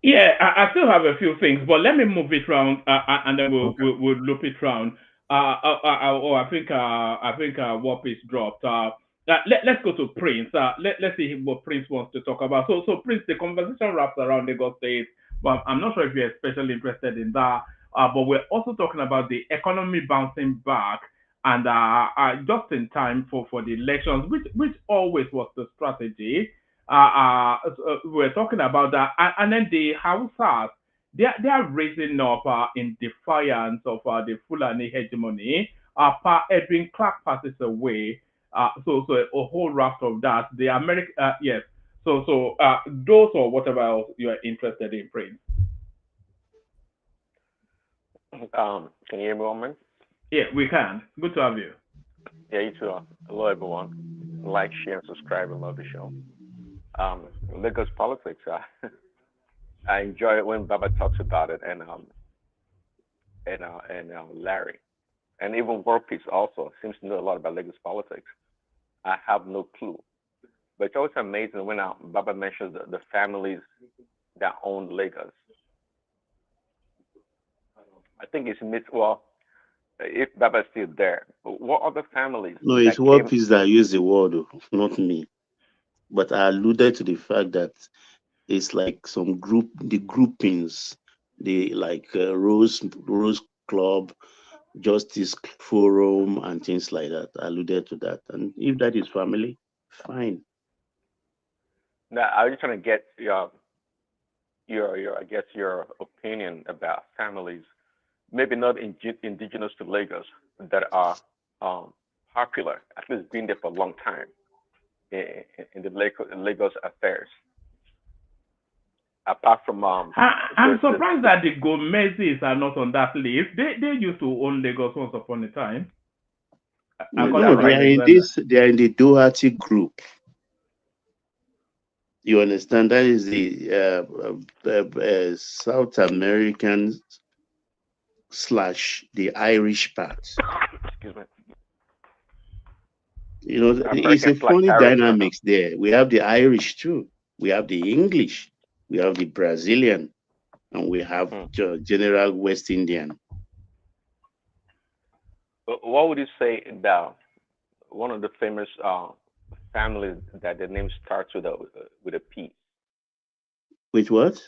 Yeah, I still have a few things, but let me move it around, and then we'll loop it around. I think Warp is dropped. Let's go to Prince. Let's see what Prince wants to talk about. So Prince, the conversation wraps around Lagos State, but I'm not sure if you're especially interested in that. But we're also talking about the economy bouncing back, and just in time for the elections, which always was the strategy. We're talking about that, and then the Hausas, they are raising up in defiance of the Fulani hegemony. Edwin Clark passes away. So a whole raft of that. The American, yes. So those or whatever else you are interested in, Prince. Can you hear me, woman? Yeah, we can. Good to have you. Yeah, you too. Hello, everyone. Like, share, and subscribe, and love the show. Lagos politics. I enjoy it when Baba talks about it, and Larry, and even Warpeace also seems to know a lot about Lagos politics. I have no clue, but it's always amazing when Baba mentions the families that own Lagos. I think it's well, if Baba's still there, what other families No, that it's what came? piece that used the word, not me. But I alluded to the fact that it's like some the groupings, the like Rose Club, Justice Forum, and things like that. I alluded to that. And if that is family, fine. Now, I was just trying to get your I guess your opinion about families, maybe not indigenous to Lagos, that are popular, at least been there for a long time in the Lagos affairs. Apart from I'm surprised that the Gomezis are not on that list. They used to own Lagos once upon a time. No, they are in this. They are in the Doherty group. You understand? That is the South Americans / the Irish part. Excuse me. You know, it's a funny dynamics there. We have the Irish too. We have the English. We have the Brazilian, and we have General West Indian. What would you say about one of the famous families that the name starts with a P? With what?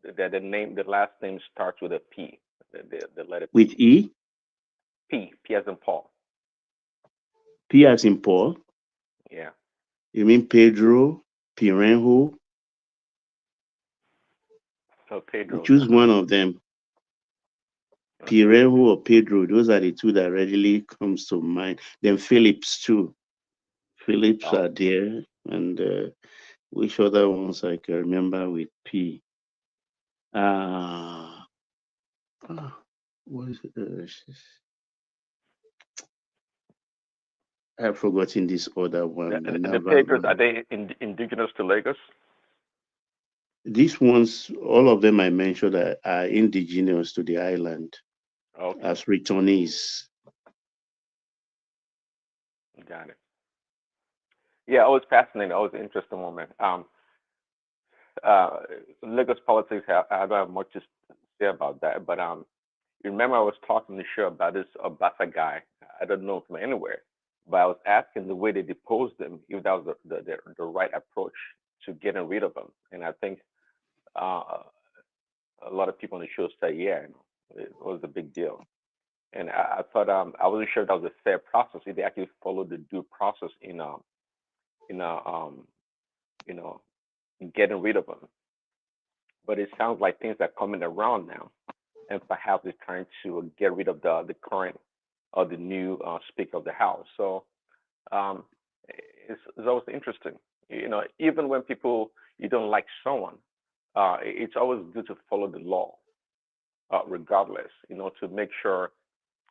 That the last name starts with a P. The letter P. With E? P as in Paul. P as in Paul? Yeah. You mean Pedro, Pirenho? So Pedro. Choose one of them. Pirenho or Pedro, those are the two that readily comes to mind. Then Phillips too. Phillips are there, and which other ones I can remember with P? What is it? I've forgotten this other one. The Pedros, are they indigenous to Lagos? These ones, all of them I mentioned are indigenous to the island as returnees. Got it. Yeah, always fascinating, always interesting moment. Lagos politics, I don't have much to say about that, but you remember I was talking on the show about this Obasa guy. I don't know from anywhere, but I was asking the way they deposed him, if that was the right approach to getting rid of him. And I think a lot of people on the show say, yeah, it was a big deal. And I thought I wasn't sure that was a fair process. If they actually followed the due process in getting rid of him. But it sounds like things are coming around now, and perhaps they're trying to get rid of the current or the new Speaker of the House. So it's always interesting. Even when you don't like someone, it's always good to follow the law, regardless. To make sure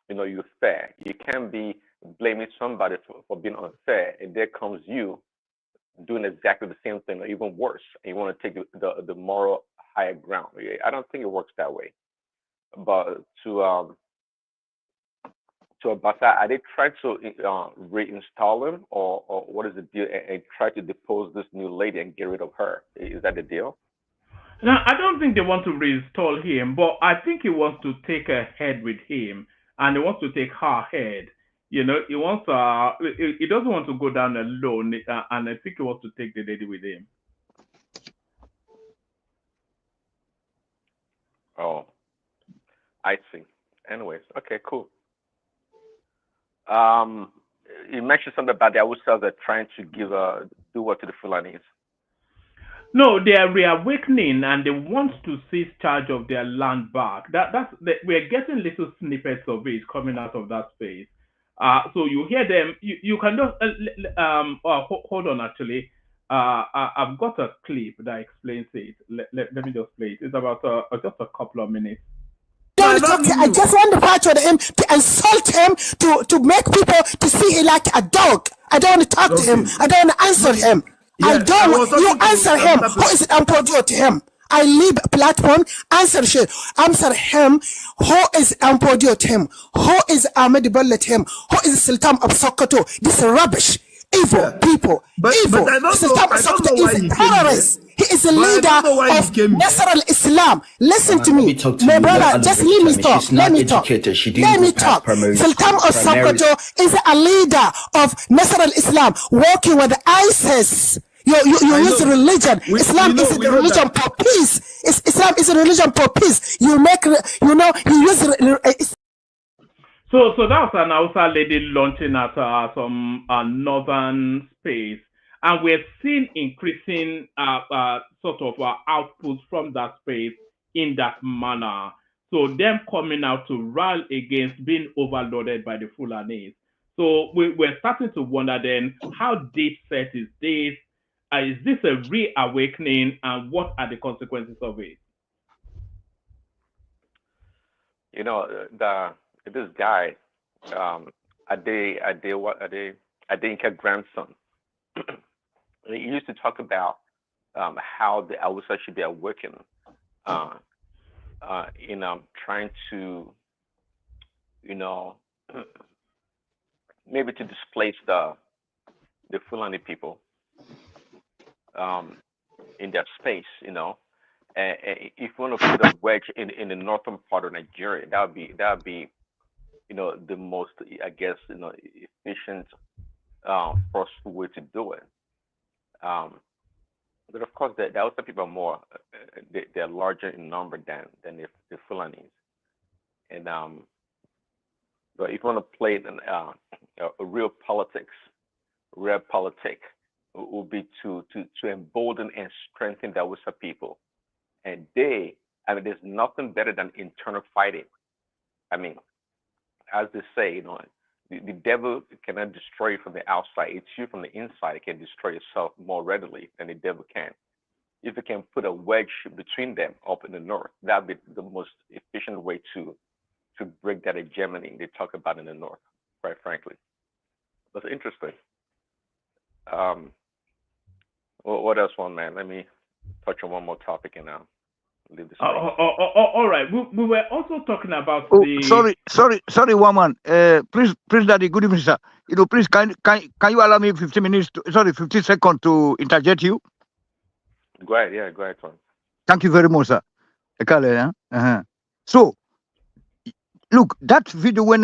you're fair. You can't be blaming somebody for being unfair, and there comes you doing exactly the same thing or even worse, and you want to take the moral higher ground. I don't think it works that way. But to Obasa, are they trying to reinstall him, or what is the deal, and try to depose this new lady and get rid of her? Is that the deal? No, I don't think they want to reinstall him, but I think he wants to take a head with him, and he wants to take her head. He wants he doesn't want to go down alone, and I think he wants to take the lady with him. Oh, I see. Anyways, okay, cool. You mentioned something about the Awusas that trying to do what to the Fulanis? No, they are reawakening and they want to seize charge of their land back. We're getting little snippets of it coming out of that space. So you hear them. You can just hold on. Actually, I've got a clip that explains it. Let me just play it. It's about just a couple of minutes. I just want the part of him to insult him, to make people to see him like a dog. I don't want to talk to him. I don't want to answer him. Yes, I don't. You answer him. Who is it? I'm to him. I leave platform. Answer him. Who is Ampodio to him? Who is Ahmed Bello to him? Who is Sultan of Sokoto? This is rubbish. evil people. But Evil. I don't know. Sultan I don't Sokoto know why is he a came terrorist. He is a But I leader don't know why he of came here. Nasr al-Islam. Listen to Let me. me talk to My you. brother, Let just Alibek let me tell me. talk. She's Let not me talk. educated. She didn't Let go me past talk. primary Sultan school. of Sokoto is a leader of Nasr al-Islam working with ISIS. You use religion. Islam is the religion for peace. Islam is a religion for peace. You use So that was an Hausa lady launching at some northern space, and we're seeing increasing sort of outputs from that space in that manner. So them coming out to rally against being overloaded by the Fulanis. So we're starting to wonder then, how deep set is this? Is this a reawakening, and what are the consequences of it? You know, this guy, Adinka grandson, he used to talk about how the Hausa should be awakened in trying to, maybe to displace the Fulani people in their space, if you want to put a wedge in the northern part of Nigeria, that would be the most, I guess, efficient, forceful way to do it. But of course, the Hausa people are more, they're larger in number than the Fulanis, and but if you want to play it in a real politics, would be to embolden and strengthen the Hausa people. And there's nothing better than internal fighting. I mean, as they say, the devil cannot destroy you from the outside. It's you from the inside. It can destroy yourself more readily than the devil can. If you can put a wedge between them up in the north, that'd be the most efficient way to break that hegemony they talk about in the north, quite frankly. That's interesting. What else, one man? Let me touch on one more topic and leave this. All right. We were also talking about Sorry, woman. Please, Daddy. Good evening, sir. Please, can you allow me 15 seconds to interject you? Go ahead. Yeah, go ahead, Tom. Thank you very much, sir. So, look, that video when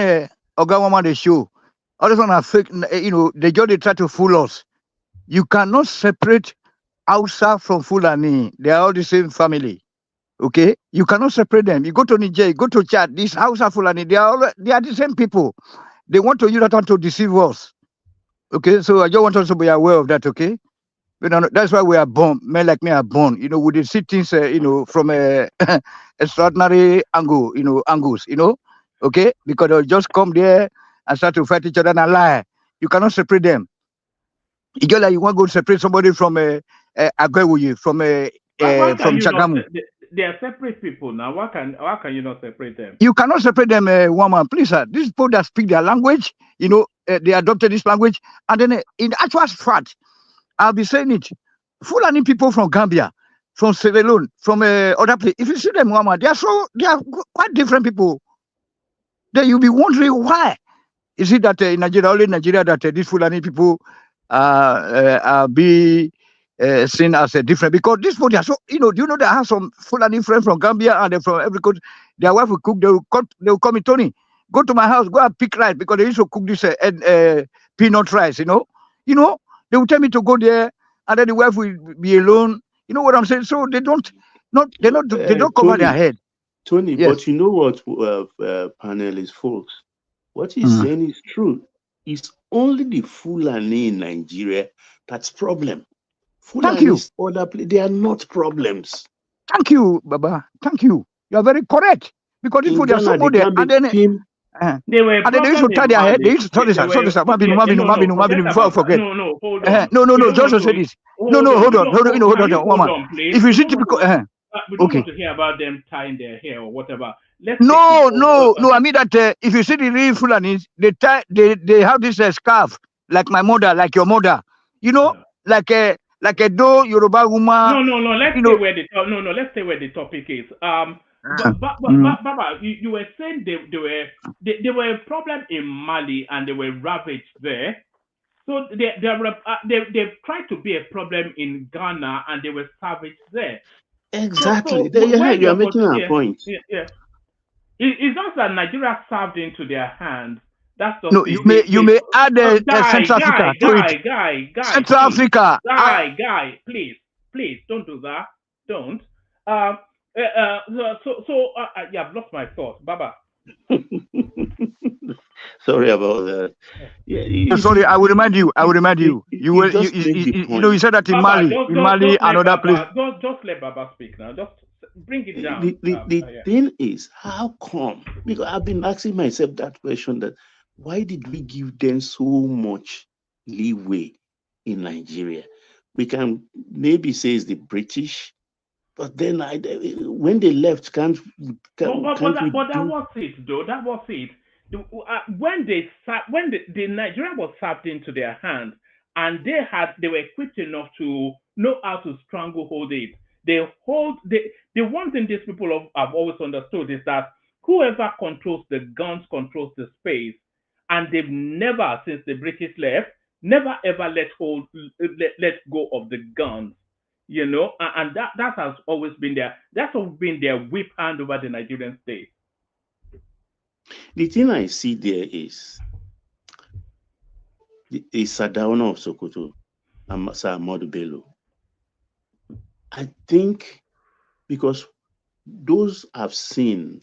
Oga Woman they show, all this one are fake. They try to fool us. You cannot separate Hausa from Fulani. They are all the same family. Okay, you cannot separate them. You go to Niger, you go to Chad. These Hausa Fulani, they are the same people. They want to use that to deceive us. Okay, so I just want us to be aware of that. Okay, that's why we are born. Men like me are born. We did see things, from a extraordinary angle. Angles. Okay, because they'll just come there and start to fight each other and lie. You cannot separate them. It's just like you want to go separate somebody from Agwewuyi, from Chagamu. They are separate people now. Why can you not separate them? You cannot separate them, woman. Please, sir. These people that speak their language, they adopted this language, and then in actual fact, I'll be saying it. Fulani people from Gambia, from Sierra Leone, from other places. If you see them, woman, they are quite different people. Then you'll be wondering why. Is it that in Nigeria, only in Nigeria, that these Fulani people be seen as different? Because these people, so do you know they have some Fulani friends from Gambia and they're from every country. Their wife will cook. They will call me, Tony, go to my house, go and pick rice, because they used to cook this peanut rice. They will tell me to go there, and then the wife will be alone. You know what I'm saying? So they don't cover their head. Tony, yes. But you know what, panelists, folks, what he's saying is true. It's only the Fulani in Nigeria that's problem. Fulanis, other places, they are not problems. Thank you, Baba. Thank you. You are very correct. Because these people, they are so good there. And then they were and then they used to tie their head. They used to sorry, sir. Before I forget. No, hold on. No, just to say this. Hold on, woman. If you see typical, we don't want to hear about them tying their hair or whatever. No. I mean that if you see the real Fulanis, they have this scarf like my mother, like your mother. Like a do Yoruba woman. No. Let's stay where the topic is. Baba, you were saying they were a problem in Mali and they were ravaged there. So they tried to be a problem in Ghana, and they were savage there. Exactly. Where You are your making a point. It's not that Nigeria served into their hands. That's just No, you may add Central Africa to it. Central Africa. Guy, please, don't do that. Don't. Yeah, I've lost my thought. Baba. Sorry about that. Yeah, sorry, I will remind you. I will remind you. You know, you said that in Baba, Mali, another place. Just let Baba speak now. Just bring it down. The thing is, how come? Because I've been asking myself that question: that why did we give them so much leeway in Nigeria? We can maybe say it's the British, but then when they left, can't we that was it, though. That was it. When the Nigeria was sapped into their hands, and they were equipped enough to know how to stranglehold it. The one thing these people have always understood is that whoever controls the guns controls the space, and they've never, since the British left, never ever let go of the guns. You know, and that has always been their whip hand over the Nigerian state. The thing I see there is Sardauna of Sokoto and Sir Ahmadu Bello. I think because those I've seen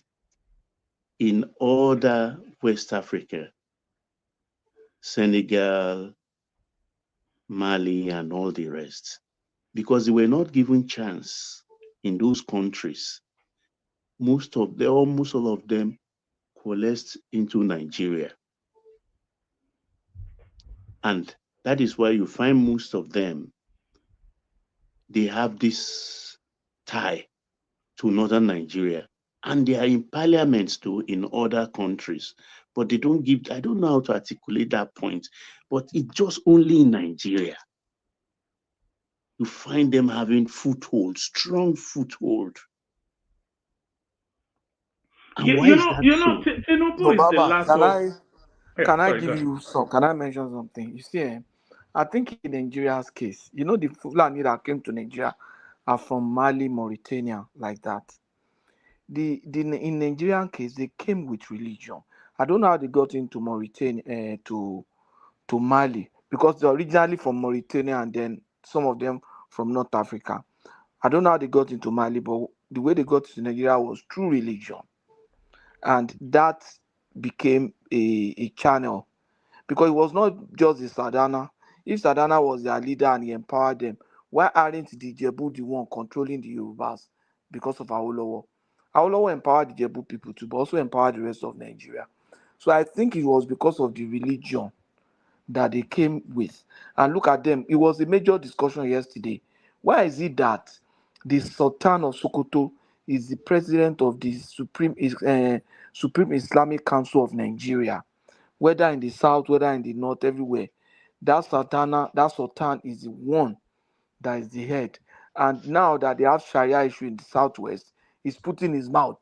in other West Africa, Senegal, Mali, and all the rest, because they were not given chance in those countries. Almost all of them coalesced into Nigeria. And that is why you find most of them, they have this tie to northern Nigeria. And they are in parliaments too in other countries. But they don't give, I don't know how to articulate that point, but it's just only in Nigeria. You find them having foothold, strong foothold. And why is that so? TINUBU is the last Can I give you some? Can I mention something? You see, I think in Nigeria's case, you know, the Fulani that came to Nigeria are from Mali, Mauritania, like that. In Nigerian case, they came with religion. I don't know how they got into Mauritania to Mali, because they're originally from Mauritania and then some of them from North Africa. I don't know how they got into Mali, but the way they got to Nigeria was through religion, and that became a channel, because it was not just the Sadana. If Sadana was their leader and he empowered them, why aren't the Jebu the one controlling the Yorubas? Because of Awolowo. Awolowo empowered the Jebu people too, but also empowered the rest of Nigeria. So I think it was because of the religion that they came with. And look at them. It was a major discussion yesterday. Why is it that the Sultan of Sokoto is the president of the Supreme Islamic Council of Nigeria? Whether in the south, whether in the north, everywhere, that Sultan is the one that is the head. And now that they have Sharia issue in the southwest, he's putting his mouth.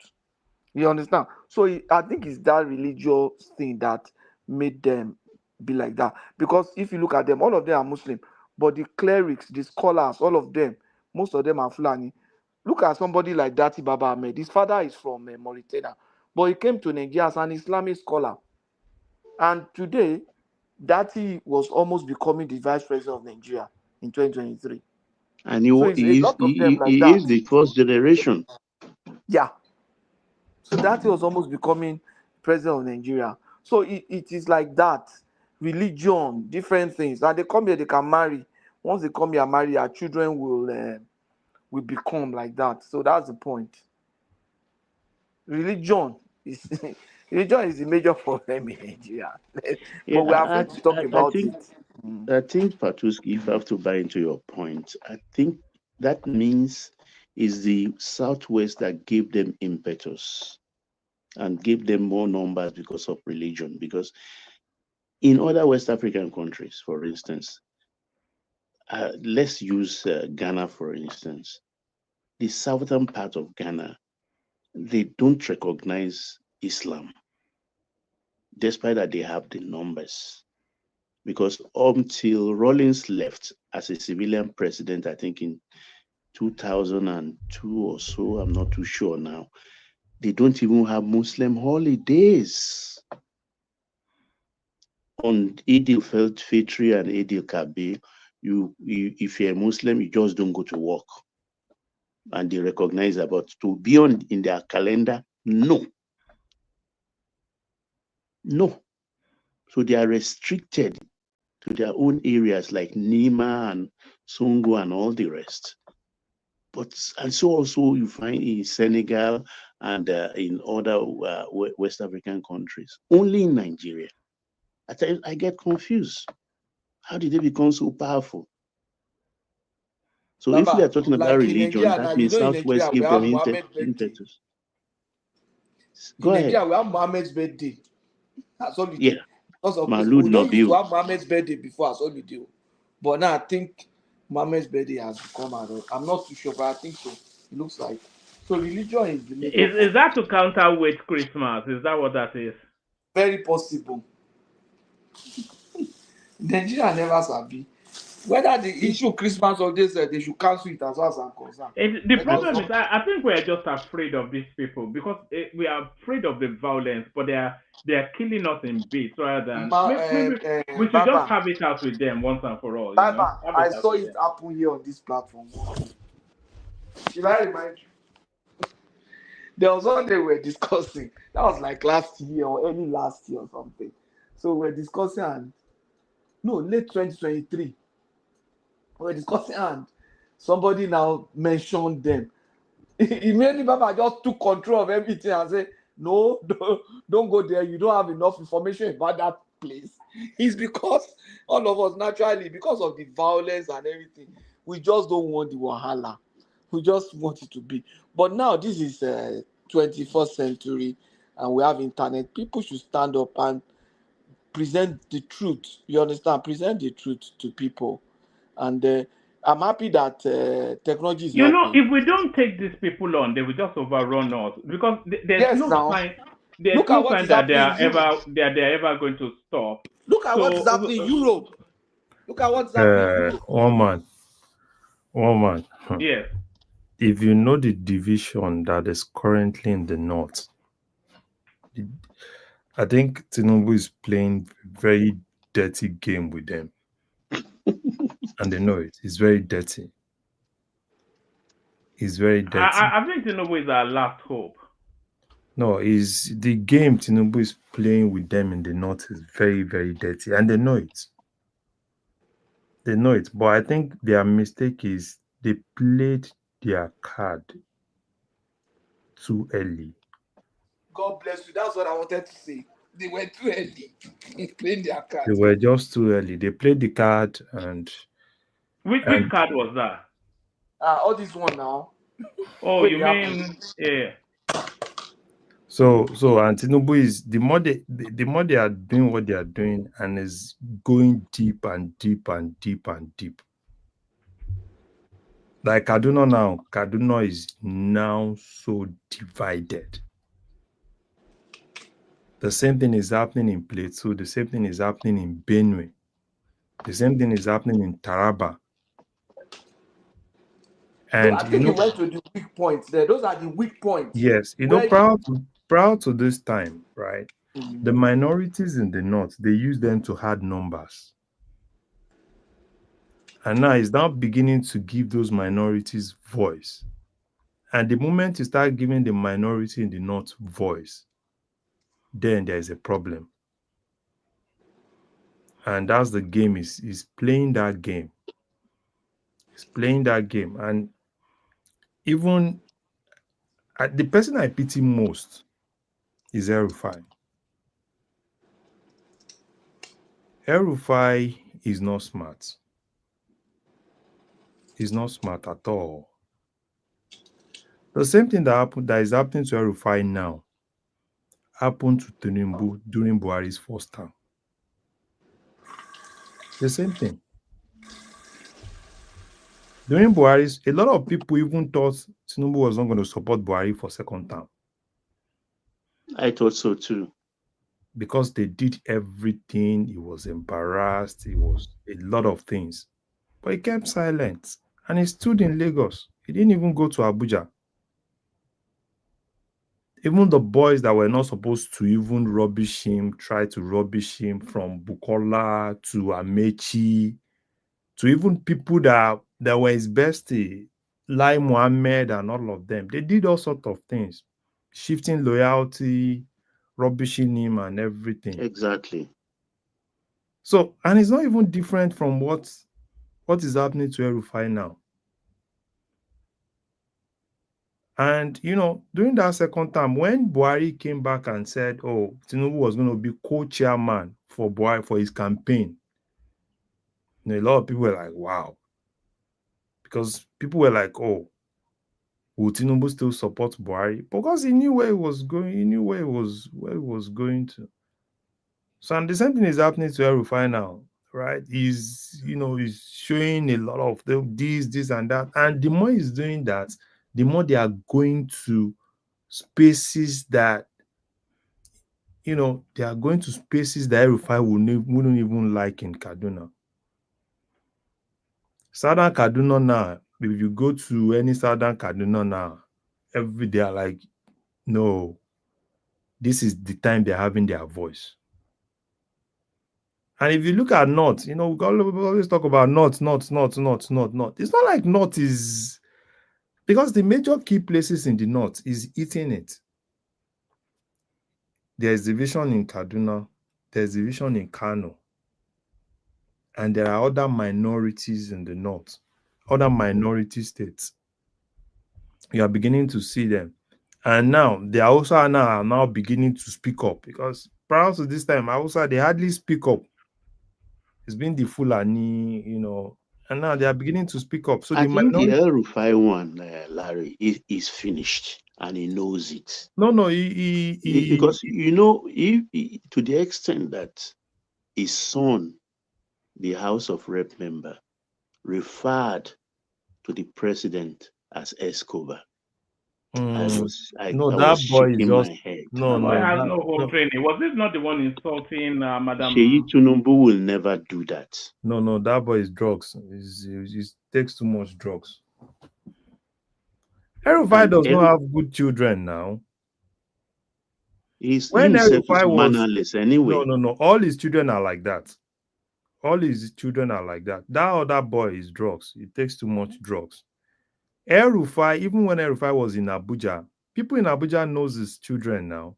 You understand? So I think it's that religious thing that made them be like that. Because if you look at them, all of them are Muslim, but the clerics, the scholars, all of them, most of them are Fulani. Look at somebody like Dati Baba Ahmed. His father is from Mauritania, but he came to Nigeria as an Islamic scholar. And today, Dati was almost becoming the vice president of Nigeria in 2023. And he is the first generation. Yeah. So Dati was almost becoming president of Nigeria. So it is like that. Religion, different things. And they come here, they can marry. Once they come here and marry, our children will become like that. So that's the point. Religion is the major problem in Nigeria. But we are afraid to talk about it. I think, Patuski, if I have to buy into your point, I think that means is the Southwest that gave them impetus and gave them more numbers because of religion. Because in other West African countries, for instance, let's use Ghana, for instance. The southern part of Ghana, they don't recognize Islam, despite that they have the numbers. Because until Rawlings left as a civilian president, I think in 2002 or so, I'm not too sure now, they don't even have Muslim holidays. On Eid al-Fitr and Eid al-Kabir, if you're a Muslim, you just don't go to work. And they recognize that, but to be on in their calendar, no. No. So they are restricted to their own areas like Nima and Songo and all the rest. And so also you find in Senegal and in other West African countries. Only in Nigeria. At times I get confused. How did they become so powerful? So Baba, if we are talking about like religion, Nigeria, that now, means in Southwest Nigeria, we have implemented Muhammad's birthday. impetus. In Nigeria, we have Muhammad's birthday. That's holiday. Yeah. Because of Maulud we don't used to Nabil. have Muhammad's birthday before as holiday. But now I think Muhammad's birthday has become around. I'm not too sure, but I think so. It looks like. So religion is the major. Is that to counterweight Christmas? Is that what that is? Very possible. Nigeria never sabi. Whether the issue Christmas or this, they should cancel it as far as I'm concerned. The problem is, I think we are just afraid of these people because we are afraid of the violence, but they are killing us in bits rather than maybe we should Baba, just have it out with them once and for all. Baba, I saw it happen here on this platform. Should I remind you? There was one day we were discussing. That was like last year or early last year or something. So we were discussing, and no, late 2023. We were discussing, and somebody now mentioned them. Immediately, Baba just took control of everything and said, "No, don't go there. You don't have enough information about that place." It's because all of us naturally, because of the violence and everything, we just don't want the wahala. We just want it to be. But now this is 21st century, and we have internet. People should stand up and present the truth. You understand? Present the truth to people, and I'm happy that technology is helping. If we don't take these people on, they will just overrun us because there's no sign. There's Look no at what sign is that happening they're ever going to stop. Look at what is happening in Europe. Look at what's happening in Europe. One man. Yes. If you know the division that is currently in the north, I think TINUBU is playing very dirty game with them. And they know it. It's very dirty. It's very dirty. I think TINUBU is our last hope. No, is the game TINUBU is playing with them in the north is very, very dirty. And they know it. They know it. But I think their mistake is they played their card too early. God bless you. That's what I wanted to say. They were too early in playing their cards. They were just too early. They played the card and... Which card was that? All this one now. Oh, you mean... Yeah. So and TINUBU is the more they are doing what they are doing and is going deep and deep and deep and deep. Like Kaduna is now so divided. The same thing is happening in Plateau. The same thing is happening in Benue. The same thing is happening in Taraba. And I think you went to the weak points there. Those are the weak points. Yes, prior to this time, right? Mm-hmm. The minorities in the north, they use them to add numbers. And now it's now beginning to give those minorities voice. And the moment you start giving the minority in the north voice, then there is a problem. And that's the game is playing that game. It's playing that game. And even the person I pity most is El-Rufai. El-Rufai is not smart. He's not smart at all. The same thing that is happening to El-Rufai now happened to TINUBU during Buhari's first term. The same thing. During Buhari's, a lot of people even thought TINUBU was not going to support Buhari for second term. I thought so too. because they did everything. He was embarrassed. He was a lot of things. But he kept silent. And he stood in Lagos. He didn't even go to Abuja. Even the boys that were not supposed to even rubbish him, tried to rubbish him, from Bukola to Amechi, to even people that were his bestie, Lai Mohammed and all of them. They did all sorts of things, shifting loyalty, rubbishing him and everything. Exactly. So, and it's not even different from what is happening to El-Rufai now. And, during that second term, when Buhari came back and said, oh, Tinubu was going to be co-chairman for Buhari for his campaign, a lot of people were like, wow. Because people were like, oh, will Tinubu still support Buhari? Because he knew where he was going. He knew where he was going to. So, and the same thing is happening to El-Rufai now, right? He's showing a lot of this and that. And the more he's doing that, the more they are going to spaces that, they are going to spaces that El-Rufai wouldn't even like in Kaduna. Southern Kaduna now, if you go to any Southern Kaduna now, every day are like, no, this is the time they're having their voice. And if you look at North, we always talk about North. It's not like North is, because the major key places in the North is eating it. There's division in Kaduna, there's division in Kano, and there are other minorities in the North, other minority states. You are beginning to see them. And now, they are also now beginning to speak up, because prior to this time, also they hardly speak up. It's been the Fulani, and now they are beginning to speak up. So I the think the minority... El-Rufai one, Larry, is finished, and he knows it. No, because if to the extent that his son, the House of Rep member, referred to the president as Escobar. I was shaking my head. Boy has no home training. Was this not the one insulting Madam? TINUBU will never do that. No, that boy is drugs. He takes too much drugs. El-Rufai does not have good children now. He himself is mannerless anyway. No. All his children are like that. That other boy is drugs. He takes too much drugs. El-Rufai, even when El-Rufai was in Abuja, people in Abuja knows his children now.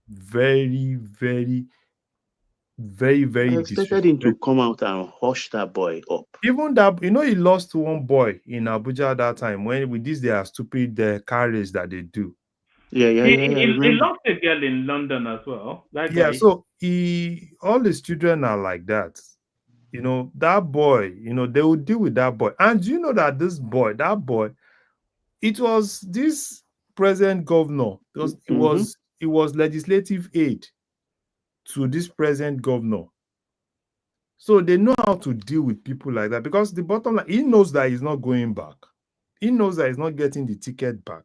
Very, very, very, very. I expected him to come out and hush that boy up. Even that, he lost one boy in Abuja that time when with this their stupid carriage that they do. Yeah. He lost a girl in London as well. That guy. So all his children are like that. That boy, they will deal with that boy. And you know that that boy, it was this present governor. It was legislative aid to this present governor. So they know how to deal with people like that, because the bottom line, he knows that he's not going back. He knows that he's not getting the ticket back.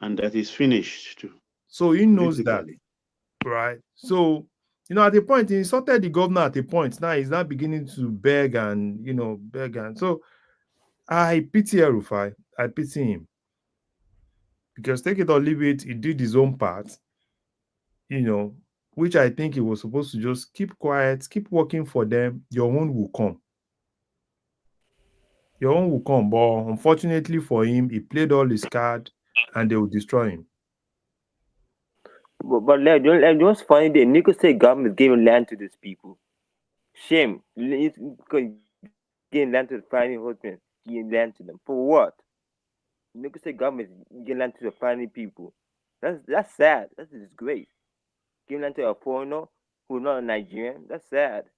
And that is finished too. So he knows that, right? So, at a point, he insulted the governor at a point. Now he's not beginning to beg and. So I pity El-Rufai. I pity him. Because take it or leave it, he did his own part, which I think he was supposed to just keep quiet, keep working for them. Your own will come. Your own will come. But unfortunately for him, he played all his cards and they will destroy him. But what's funny, the Nico State government is giving land to these people. Shame. Giving land to the Fulani husbands, giving land to them. For what? Nico State government is giving land to the Fulani people. That's sad. That's a disgrace. Giving land to a foreigner who's not a Nigerian. That's sad.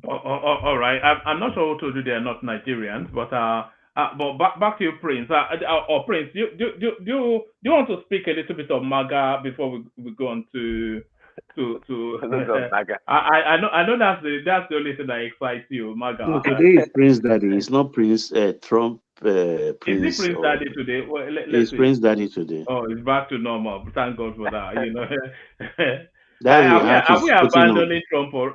All right. I'm not sure who told you they are not Nigerians, but back to you, Prince. Prince, do you want to speak a little bit of MAGA before we go on to I know that's the only thing that excites you, MAGA. No, today is Prince Daddy. It's not Prince Trump Prince. Is it Prince Daddy today? Well, It's Prince Daddy today. Oh, it's back to normal. Thank God for that. You know. That's the are hat we he's putting on. abandoning Trump? Or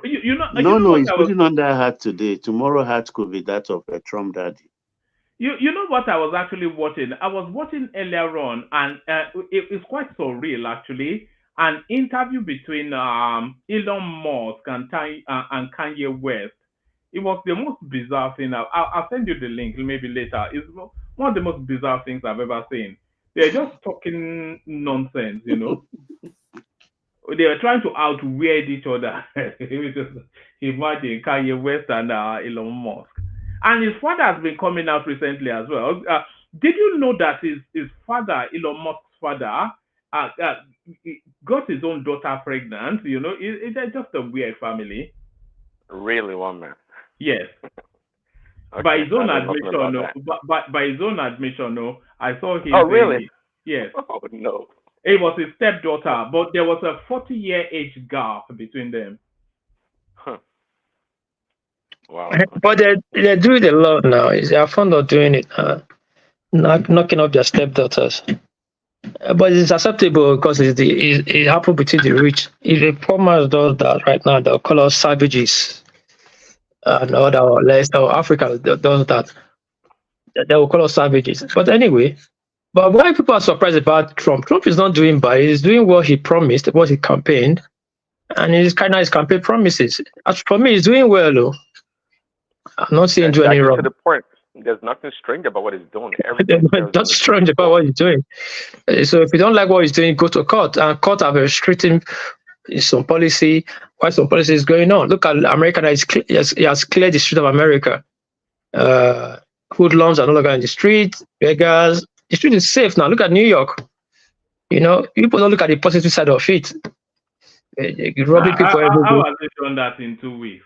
No, he's putting on that hat today. Tomorrow hat could be that of a Trump Daddy. You know what I was actually watching? I was watching earlier on, and it's quite surreal actually. An interview between Elon Musk and Kanye West. It was the most bizarre thing. I'll send you the link maybe later. It's one of the most bizarre things I've ever seen. They're just talking nonsense, you know. They were trying to outweird each other. Imagine Kanye West and Elon Musk. And his father has been coming out recently as well. Did you know that his father, Elon Musk's father, got his own daughter pregnant? You know, it's just a weird family. Really, one man. Yes. Okay, By his own admission, no. By his own admission, no. I saw him. Oh, really? Yes. Oh, no. It was his stepdaughter, but there was a 40-year age gap between them. Huh. Wow. But they're doing a lot now. They're fond of doing it, knocking up their stepdaughters. But it's acceptable because it happened between the rich. If a poor man does that right now, they'll call us savages. And Africa does that. They will call us savages. But anyway, but why people are surprised about Trump? Trump is not doing bad. He's doing what he promised, what he campaigned, and his campaign promises. As for me, he's doing well, though. I'm not seeing him do any wrong. To the point. There's nothing strange about what he's doing. That's strange about what he's doing. So if you don't like what he's doing, go to court. And court have restricted some policy. Why some policy is going on? Look at America. He has cleared the street of America. Hoodlums are no longer in the street. Beggars. The street is safe now. Look at New York. You know, people don't look at the positive side of it. Robbing people every day. How has they done that in 2 weeks?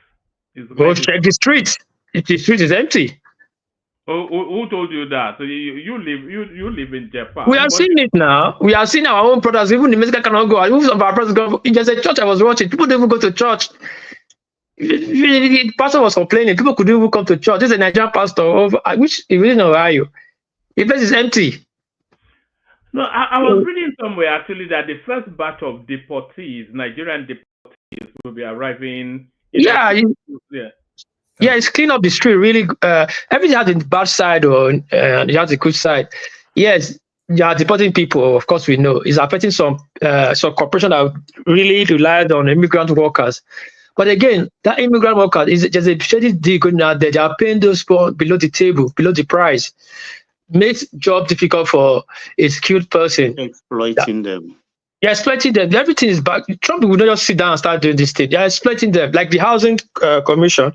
Go check the street. The street is empty. Who told you that? So you live in Japan. We are seeing it now. We are seeing our own brothers. Even the Mexican cannot go. Even some of our brothers go. There's a church I was watching. People don't even go to church. The pastor was complaining. People couldn't even come to church. This is a Nigerian pastor, which is in Ohio. The place is empty. No, I was reading somewhere actually that the first batch of deportees, Nigerian deportees, will be arriving. Yeah, it's clean up the street. Really, everything has a bad side or it has a good side. Yes, you are deporting people. Of course, we know it's affecting some corporations that really relied on immigrant workers. But again, that immigrant worker is just a shady deal going out there. They are paying those people below the table, below the price. Makes job difficult for a skilled person. Exploiting them. You're exploiting them. Everything is back. Trump will not just sit down and start doing this thing. You're exploiting them. Like the Housing Commission,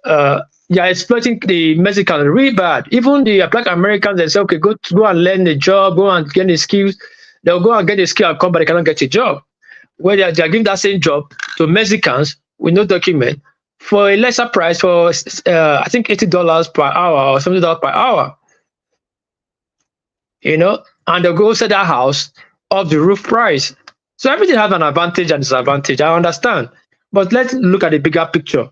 you're exploiting the Mexicans really bad. Even the Black Americans, they say, okay, go and learn the job, go and get the skills. They'll go and get the skill and come, but they cannot get a job. Where they're giving that same job to Mexicans with no document for a lesser price for, I think, $80 per hour or $70 per hour. You know, and they'll go sell that house off the roof price. So everything has an advantage and disadvantage. I understand. But let's look at the bigger picture.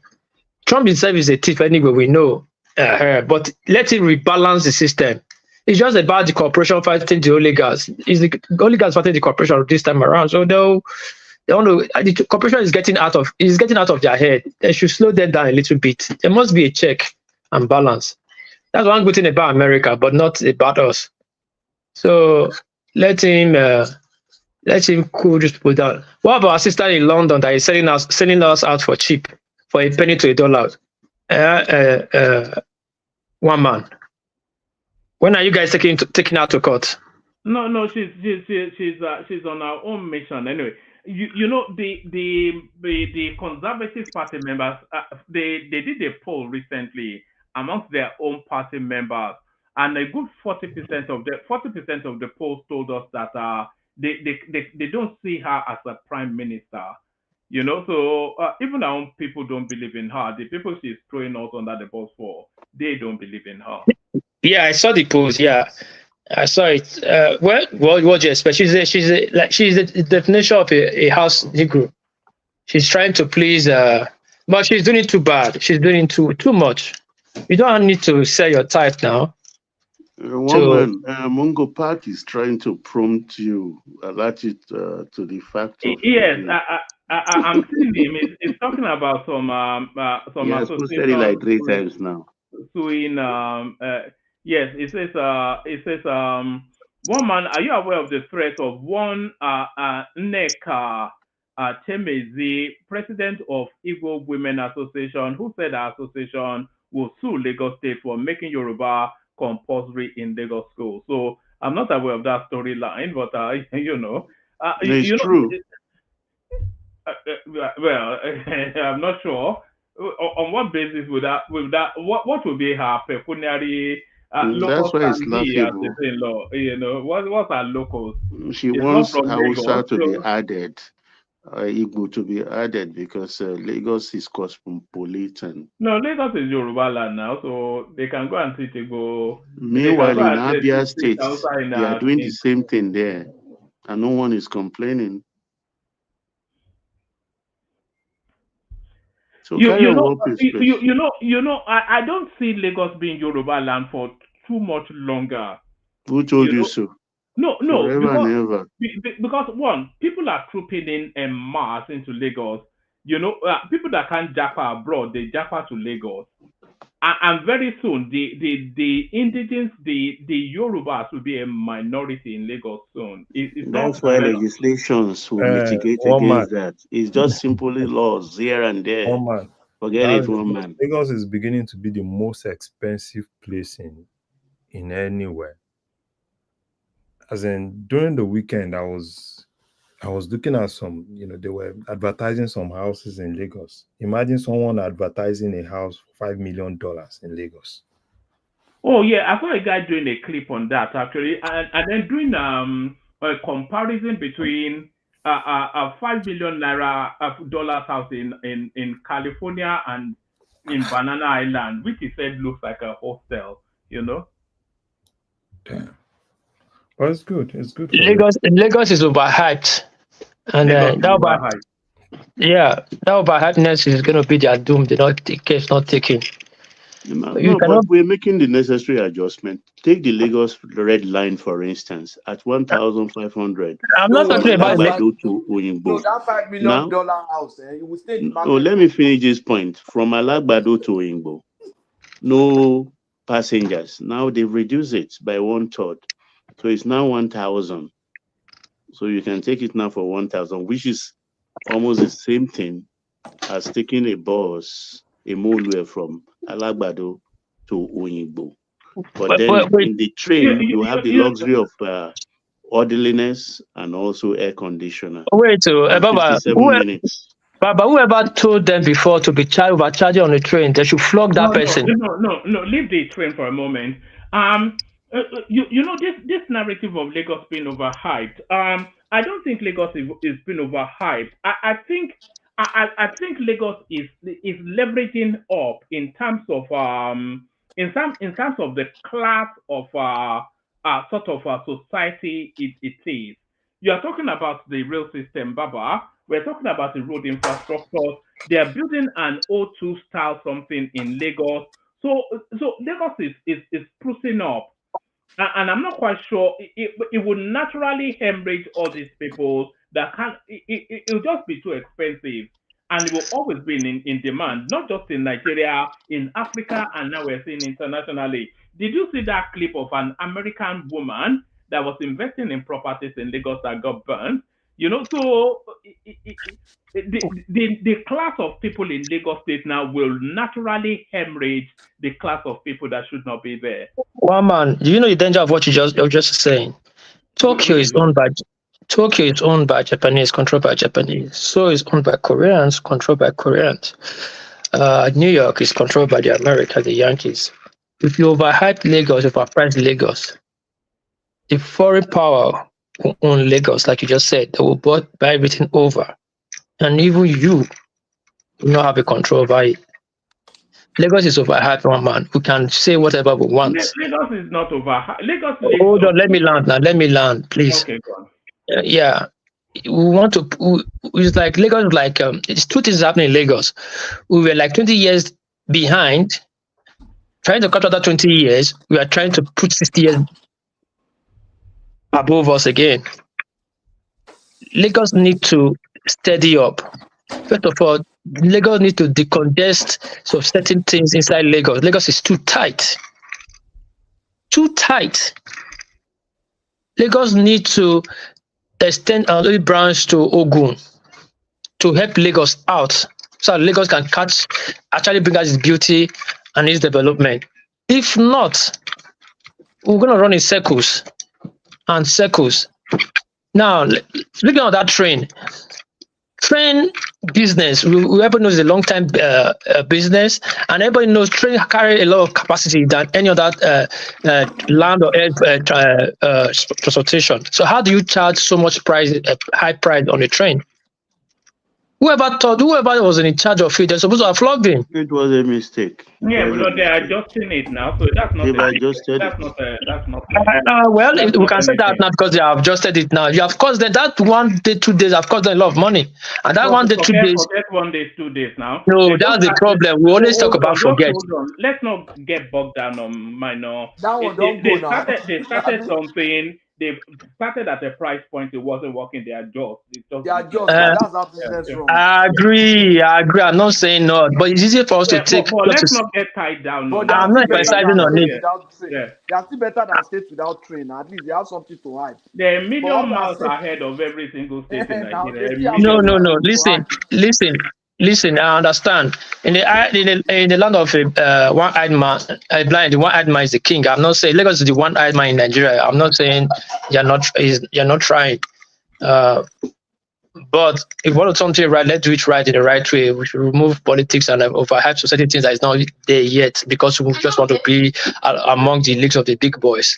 Trump himself is a thief anyway, we know. But let him rebalance the system. It's just about the corporation fighting the oligarchs. It's the oligarchs fighting the corporation this time around. So they want to, the corporation is getting out of their head. They should slow them down a little bit. There must be a check and balance. That's one good thing about America, but not about us. So let him cool these people down. What about our sister in London that is selling us out for cheap, for a penny to $1? One man. When are you guys taking out to court? No, she's on her own mission anyway. You know the Conservative Party members they did a poll recently amongst their own party members. And a good 40% of the polls told us that they don't see her as a prime minister, you know. So even our own people don't believe in her. The people she's throwing us under the bus for, they don't believe in her. Yeah, I saw the polls. Yeah, I saw it. What do you expect? She's the definition of a house Negro. She's trying to please, but she's doing it too bad. She's doing it too much. You don't need to sell your type now. One man, Mungo Park is trying to prompt you, alert it to the fact of. Yes, I'm seeing him. He's talking about some He has posted it like 3 associations times now. suing yes, it says one man, are you aware of the threat of one Nneka Temezi, president of Igbo Women Association, who said our association will sue Lagos State for making Yoruba compulsory in Lagos schools? So I'm not aware of that storyline, but you know, It's true. Well, I'm not sure. On what basis would that what would be her pecuniary That's locus why it's standi as laughable. they say in law? You know, what are locals? She It's not wants from Hausa Lagos, to be so added, Igbo to be added, because Lagos is cosmopolitan. no, Lagos is Yoruba land now, so they can go and teach Igbo. Meanwhile, in Abia Teach State, Hausa they are doing the same thing there, and no one is complaining. So you carry on, know, what please, please. you know, I don't see Lagos being Yoruba land for too much longer. Who told you know? so? No, Forever and ever. because one, people are trooping in en masse into Lagos. You know, people that can't japa abroad, they japa to Lagos, and very soon the indigenous, the Yorubas will be a minority in Lagos soon. That's why legislations will mitigate against that. It's just simply laws here and there. One man. Forget it, one man. Lagos is beginning to be the most expensive place in anywhere. As in, during the weekend, I was looking at some, they were advertising some houses in Lagos. Imagine someone advertising a house for $5 million in Lagos. Oh yeah, I saw a guy doing a clip on that actually, and then doing a comparison between a $5 million dollars house in California and in Banana Island, which he said looks like a hostel. You know. Damn. Well, it's good. It's good. Lagos is overhyped, and that overhypedness is going to be their doom. The case not taken. But we're making the necessary adjustment. Take the Lagos Red Line, for instance, at 1,500. I'm not talking about that. No, that $5 million house, you will stay in the market. Let me finish this point. From Alagbado to Oyingbo, no passengers. Now they've reduced it by 1/3. So it's now 1,000. So you can take it now for 1,000, which is almost the same thing as taking a bus, a Molue from Alagbado to Oyingbo. But then in the train, you have the luxury of orderliness and also air conditioner. Wait, Baba, whoever told them before to be overcharging on the train, they should flog that person. No, leave the train for a moment. You know, this narrative of Lagos being overhyped. I don't think Lagos is being overhyped. I think Lagos is leveraging up in terms of in terms of the class of sort of society it is. You are talking about the rail system, Baba. We're talking about the road infrastructure. They are building an O2 style something in Lagos. So Lagos is sprucing up. And I'm not quite sure it would naturally hemorrhage all these people that can't. It will just be too expensive, and it will always be in demand, not just in Nigeria, in Africa, and now we're seeing internationally. Did you see that clip of an American woman that was investing in properties in Lagos that got burned? You know, so the class of people in Lagos State now will naturally hemorrhage the class of people that should not be there. One man, do you know the danger of what you're just saying? Tokyo is owned by Japanese, controlled by Japanese. So is owned by Koreans, controlled by Koreans. New York is controlled by the Americans, the Yankees. If you overhype Lagos, overprice Lagos, the foreign power will own Lagos, like you just said, they will buy everything over. And even you will not have a control over it. Lagos is overhyped, one man. We can say whatever we want. Lagos is not overhyped. Hold on, let me land, please. Okay, go on. Yeah. We want to, it's like Lagos, it's two things happening in Lagos. We were like 20 years behind trying to capture that 20 years, we are trying to put 60 years above us again. Lagos need to steady up. First of all, Lagos need to decongest some certain things inside Lagos. Lagos is too tight. Too tight. Lagos need to extend our little branch to Ogun to help Lagos out, so that Lagos can actually bring out its beauty and its development. If not, we're going to run in circles and circles. Now, speaking of that train business, we everybody knows it's a long-time business, and everybody knows train carry a lot of capacity than any other land or air transportation. So how do you charge so much high price on a train? Whoever was in charge of it, they're supposed to have flogged him. It was a mistake. Yeah, but they're adjusting it now, so that's not. They've adjusted that's not. Well, we can say that now because they have adjusted it now. You of course then that 1 day, 2 days have cost them a lot of money, and that 1 day, 2 days. Forget 1 day, 2 days now. No, that's the problem. We always talk about forget. Hold on. Let's not get bogged down on minor. That one don't go now. They started something. They started at a price point. It wasn't working. They adjust. That's how business runs. I agree. I'm not saying no, but it's easy for us to take. But let's not get tied down. I'm not emphasizing on it. They are still better than states without train. At least they have something to hide. They're a million miles ahead of every single state in Nigeria. No. Listen. I understand. In the land of one-eyed man, blind, the one-eyed man is the king. I'm not saying Lagos is the one-eyed man in Nigeria. I'm not saying you're not trying. But if we want to something right, let's do it right in the right way. We should remove politics and overhype society things that is not there yet because we just want to be among the leagues of the big boys.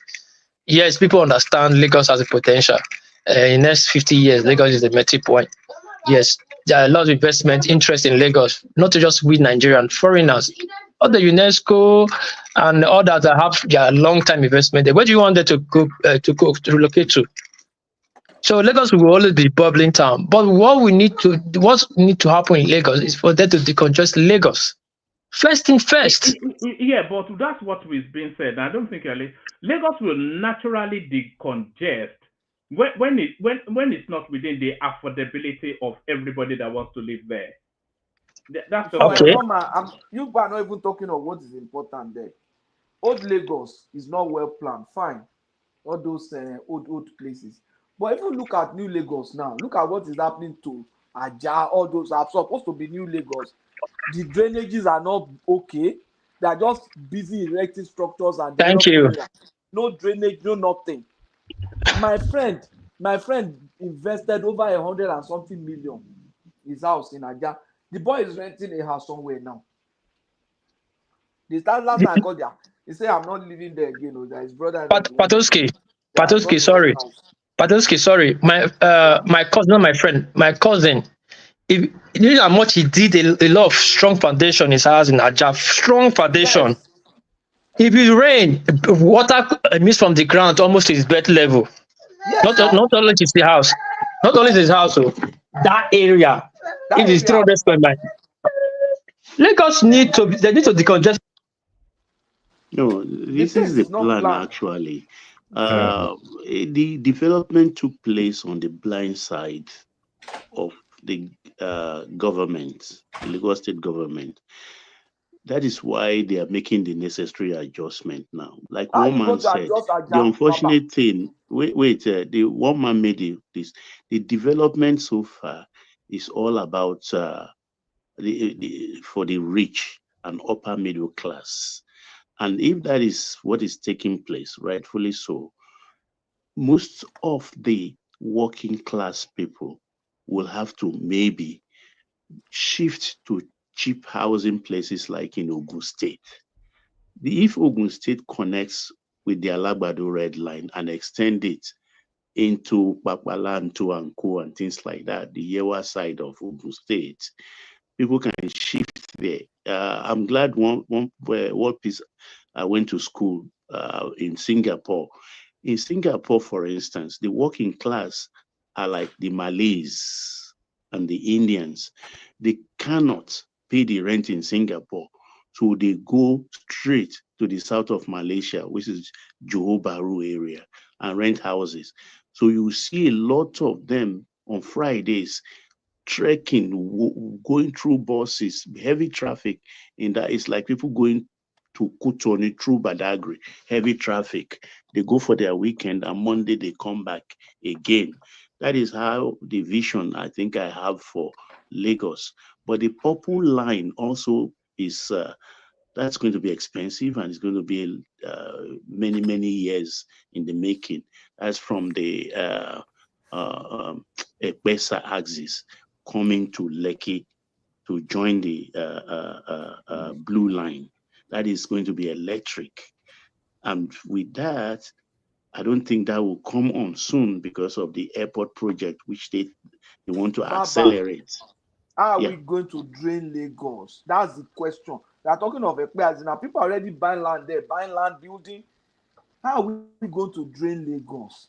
Yes, people understand Lagos has a potential. In the next 50 years, Lagos is the melting point. Yes, there are a lot of investment interest in Lagos, not just with Nigerian foreigners, other UNESCO and others that have their long-time investment there. Where do you want them to relocate to? So Lagos will always be bubbling town. But what need to happen in Lagos is for them to decongest Lagos. First thing first. Yeah, but that's what is being said. I don't think Lagos will naturally decongest when it's not within the affordability of everybody that wants to live there. That's okay. You are not even talking of what is important there. Old Lagos is not well planned. Fine, all those old places. But if you look at New Lagos now, look at what is happening to Aja. All those are supposed to be New Lagos. The drainages are not okay. They are just busy erecting structures and thank you. No drainage, no nothing. My friend invested over 100 and something million in his house in Aja. The boy is renting a house somewhere now. The last time I called there, he said, "I'm not living there again." Or that his brother. Patoski, sorry. My cousin, not my friend, my cousin. If you know how much he did a lot of strong foundation in his house in Aja, strong foundation. Yes. If it rain, water emits from the ground almost to his bed level. Yes. Not only his house, so that area. It is 300 square miles. Lagos need to decongest. No, this is the plan actually. The development took place on the blind side of the government, the Lagos state government. That is why they are making the necessary adjustment now. Like one man said, the unfortunate thing, the one man made this. The development so far is all about for the rich and upper middle class. And if that is what is taking place, rightfully so, most of the working class people will have to maybe shift to cheap housing places like in Ogun State. If Ogun State connects with the Alagbado Red Line and extend it into Papalanto and Co and things like that, the Yewa side of Ogun State, people can shift there. I'm glad one piece I went to school in Singapore. In Singapore, for instance, the working class are like the Malays and the Indians. They cannot pay the rent in Singapore. So they go straight to the south of Malaysia, which is Johor Bahru area, and rent houses. So you see a lot of them on Fridays trekking, going through buses, heavy traffic in that. It's like people going to Kutoni through Badagry, heavy traffic. They go for their weekend, and Monday they come back again. That is how the vision I think I have for Lagos. But the purple line also is that's going to be expensive, and it's going to be many, many years in the making. That's from the Ekbesa axis coming to Lekki to join the blue line. That is going to be electric. And with that, I don't think that will come on soon because of the airport project, which they want to accelerate. How are we going to drain Lagos? That's the question. They are talking of Ekpe. Now people are already buying land there, buying land, building. How are we going to drain Lagos?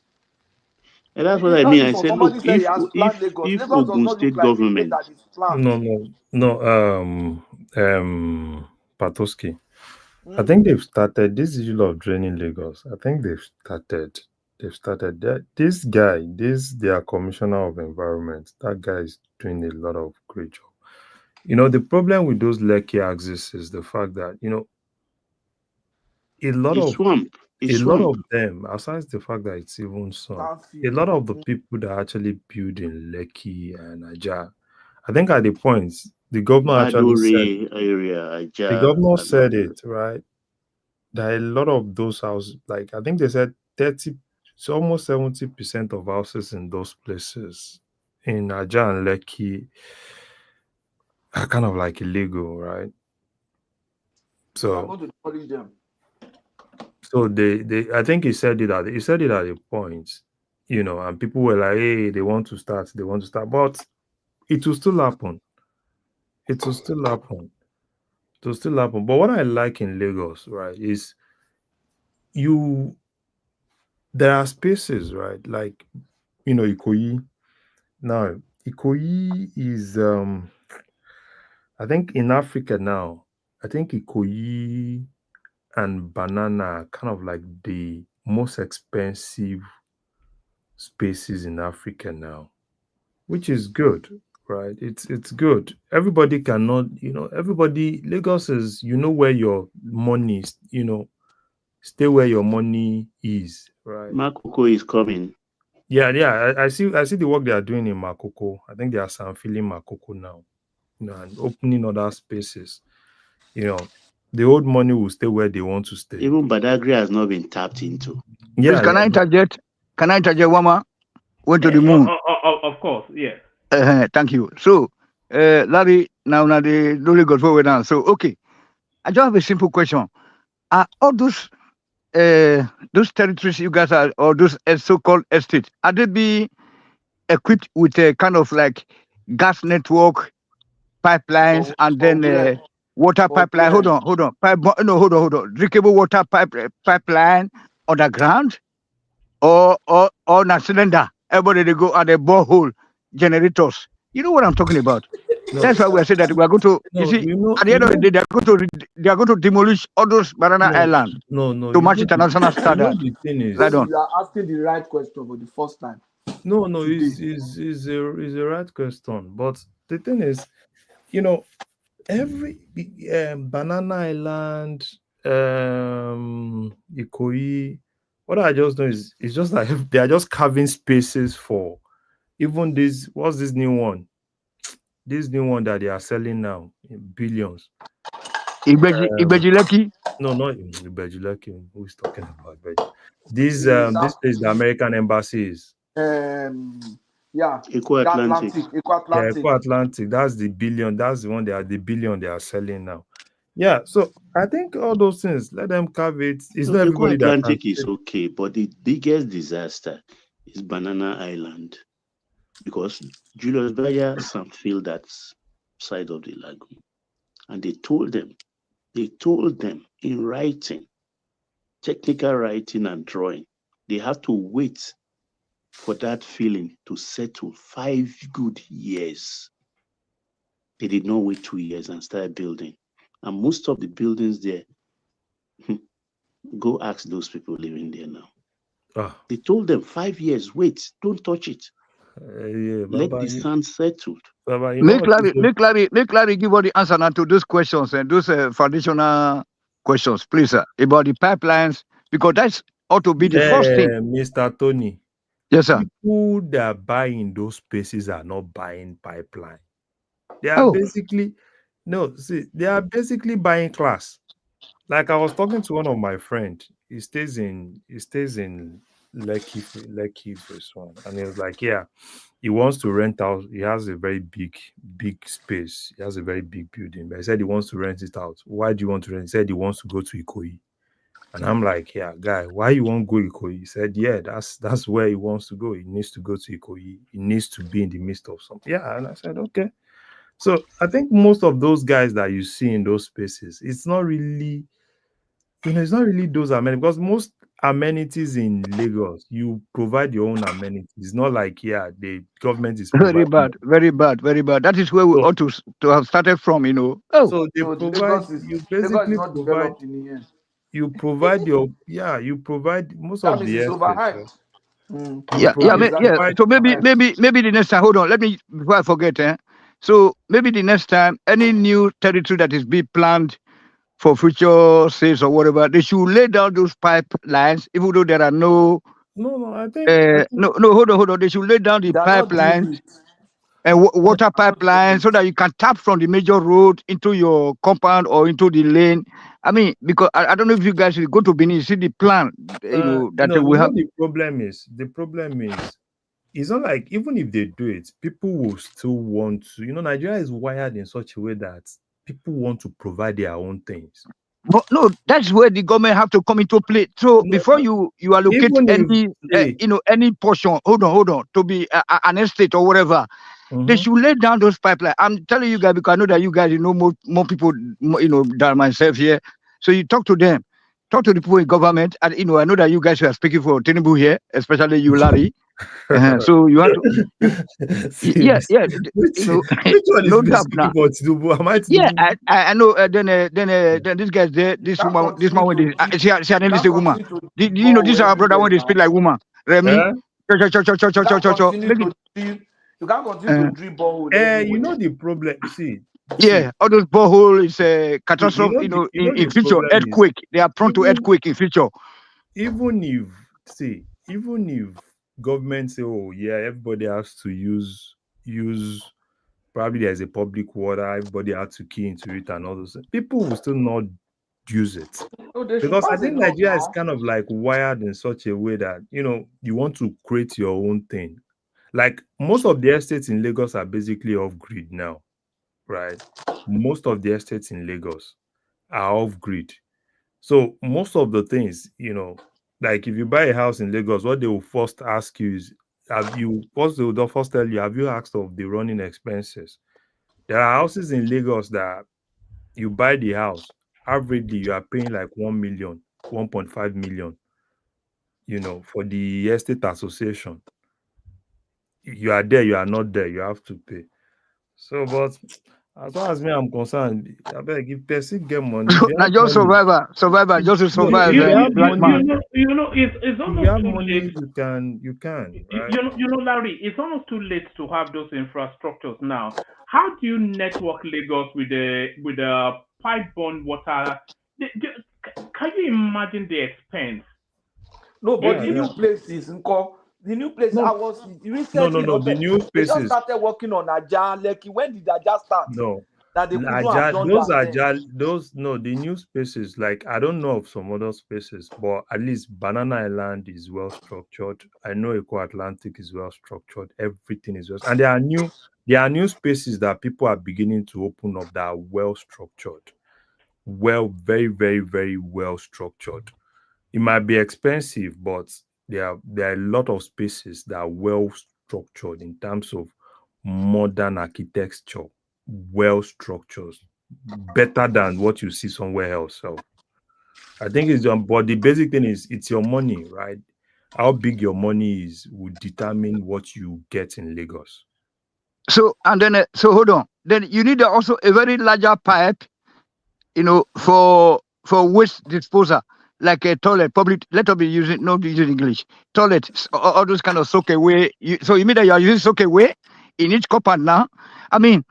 And that's what I mean. I said, look, somebody said he has planned Lagos. if Lagos does Ogun not look State like a place government, that is planned. Patoski. I think they've started this issue of draining Lagos. I think they've started that. This guy, their commissioner of environment, that guy is doing a lot of great job. You know, the problem with those Lekki axis is the fact that, you know, a lot of them, aside the fact that it's even swamp, a lot of the people that actually build in Lekki and Aja, I think at the point the governor actually said the governor said it, right? That a lot of those houses, like I think they said 30, so almost 70% of houses in those places in Aja and Lekki are kind of like illegal, right? So I'm going to challenge them. So they I think he said it at a point, you know, and people were like, hey, they want to start, but it will still happen. It will still happen. But what I like in Lagos, right, is there are spaces, right? Like, you know, Ikoyi. Now, Ikoyi is I think in Africa now, I think Ikoyi and Banana are kind of like the most expensive spaces in Africa now, which is good, right? It's good. Everybody cannot, you know, Lagos is, you know, where your money is, you know, stay where your money is, right? Makoko is coming. Yeah. I see the work they are doing in Makoko. I think they are filling Makoko now, you know, and opening other spaces. You know, the old money will stay where they want to stay. Even Badagry has not been tapped into. Yeah. Please, can I interject? Wama? Went to the moon. Of course, yes. Thank you. So, Larry, now the Lord got forward now. So, okay. I just have a simple question. Are all those territories you guys are, or those so-called estates, are they be equipped with a kind of like gas network, pipelines, and then water pipeline? Hold on. Hold on. Drinkable water pipeline underground, or na cylinder. Everybody they go at the borehole generators. You know what I'm talking about? No. That's why we are saying that we are going to. No, you see, you know, at the end of the day, they are going to demolish all those banana islands to match international standards. The thing is, You are asking the right question for the first time. No, is a right question. But the thing is, you know, every Banana Island, Ikoyi, what I just know is it's just like they are just carving spaces for even this. What's this new one? This new one that they are selling now in billions. Ibejileki? No, not Ibejileki. Who is talking about Ibeji? This place, the American embassy is. Eco Atlantic. Yeah, Eco Atlantic. That's the billion. That's the one the billion they are selling now. Yeah, so I think all those things, let them carve it. It's not everybody Eco Atlantic that is okay, but the biggest disaster is Banana Island, because Julius Bayer filled that side of the lagoon, and they told them in writing, technical writing and drawing, they have to wait for that feeling to settle 5 good years. They did not wait 2 years and start building. And most of the buildings there, go ask those people living there now. They told them 5 years, wait, don't touch it. Let the sand settled. Make Larry give all the answer now to those questions and those foundational questions, please, about the pipelines, because that's ought to be the first thing. Mr. Tony. Yes, sir. People that buy in those spaces are not buying pipeline. They are basically they are basically buying class. Like I was talking to one of my friends. He stays in Lekki Phase 1, and he was like, yeah, he wants to rent out. He has a very big space. He has a very big building, but he said he wants to rent it out. Why do you want to rent? He said he wants to go to Ikoyi. And I'm like, yeah, guy, why you want to go to Ikoyi? He said, yeah, that's where he wants to go. He needs to go to Ikoyi. He needs to be in the midst of something. Yeah, and I said, okay. So I think most of those guys that you see in those spaces, it's not really, it's not really those amenities, because most amenities in Lagos, you provide your own amenities. It's not like, yeah, the government is very bad. That is where we ought to have started from, So they provide, you basically provide, you provide you provide most of the estates. Yeah. So maybe the next time, hold on, let me, before I forget, so maybe the next time, any new territory that is being planned for future sales or whatever, they should lay down those pipelines, even though there are no. I think hold on. They should lay down the pipelines and water pipelines so that you can tap from the major road into your compound or into the lane. I mean, because I don't know if you guys will go to Benin, you see the plan, that they will have. The problem is, it's not like, even if they do it, people will still want to. Nigeria is wired in such a way that people want to provide their own things. But no, that's where the government have to come into play. So before you allocate any portion, hold on, to be an estate or whatever, they should lay down those pipelines. I'm telling you guys because I know that you guys know more people than myself here. So you talk to them, talk to the people in government, and I know that you guys are speaking for TINUBU here, especially you, Larry. So you have to, Which one is speaking for TINUBU? Am I TINUBU? Yeah, I know. Then this guy's there. This man when they she an English woman. This is our brother when they speak like woman. Remy. You can't continue to drip borehole. The problem. See. Yeah, all those borehole is a catastrophe. In future, earthquake. They are prone to earthquake in future. Even if government say, oh yeah, everybody has to use probably there's a public water, everybody has to key into it and all those things, people will still not use it. Because I think Nigeria is kind of like wired in such a way that you want to create your own thing. Like most of the estates in Lagos are basically off grid now, right? Most of the estates in Lagos are off grid. So most of the things, like if you buy a house in Lagos, what they will first ask you is, they'll first tell you, have you asked of the running expenses? There are houses in Lagos that you buy the house, averagely you are paying like 1 million, 1.5 million, for the estate association. You are there, you are not there, you have to pay. So, but as far as me I'm concerned, I beg, if person get money, now just survivor, just to survive. It's almost too late. You can. Right? Larry, it's almost too late to have those infrastructures now. How do you network Lagos with the pipe-borne water? Can you imagine the expense? No, but the new places, the new places. I was recently. No. The new spaces. They just started working on Aja, Lekki. When did Aja start? No. That they could have done the new spaces, like I don't know of some other spaces, but at least Banana Island is well structured. I know Eco Atlantic is well structured. Everything is well, and there are new spaces that people are beginning to open up that are well structured, very, very, very well structured. It might be expensive, but there are a lot of spaces that are well structured in terms of modern architecture, well structured, better than what you see somewhere else. So I think but the basic thing is it's your money, right? How big your money is will determine what you get in Lagos. So and then so hold on. Then you need also a very larger pipe, for waste disposal, like a toilet, public. Let us be using not using English. Toilet, all those kind of soak away. So you mean that you are using soak away in each compound now? I mean,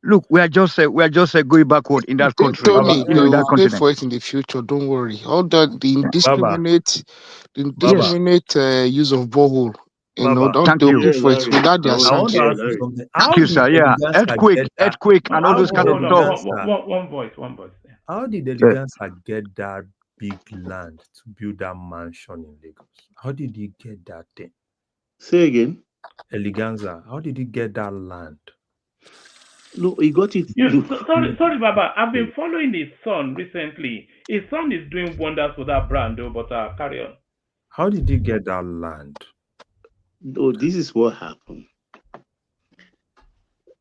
look, we are just going backward in that country, Tony, in they that will pay continent. for it in the future. Don't worry. All that the Yes. indiscriminate use of borehole, Baba, Thank they'll you. pay for it without their I want to sanction. ask you something. Thank How you, did sir. Yeah, Eleganza get that? earthquake, and all How those did kind of stuff. One voice. How did Yeah. Eleganza get that big land to build that mansion in Lagos? How did he get that thing? Say again. Eleganza, how did he get that land? No, he got it. Sorry, Baba. I've been following his son recently. His son is doing wonders for that brand, though. But carry on. How did he get that land? No, this is what happened.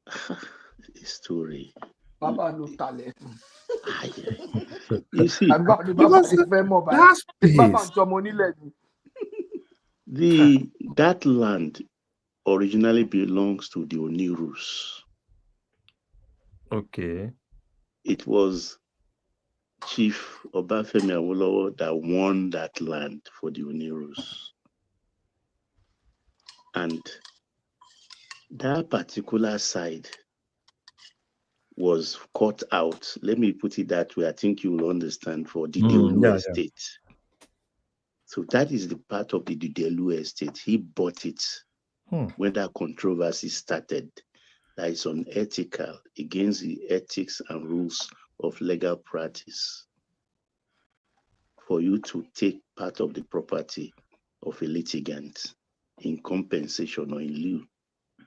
The story. Baba no talent. You see, that's that land originally belongs to the Onirus. Okay. It was Chief Obafemi Awolowo that won that land for the Onirus. And that particular side was cut out. Let me put it that way. I think you will understand, for the Delu estate. So that is the part of the Delu estate. He bought it when that controversy started. That is unethical, against the ethics and rules of legal practice, for you to take part of the property of a litigant in compensation or in lieu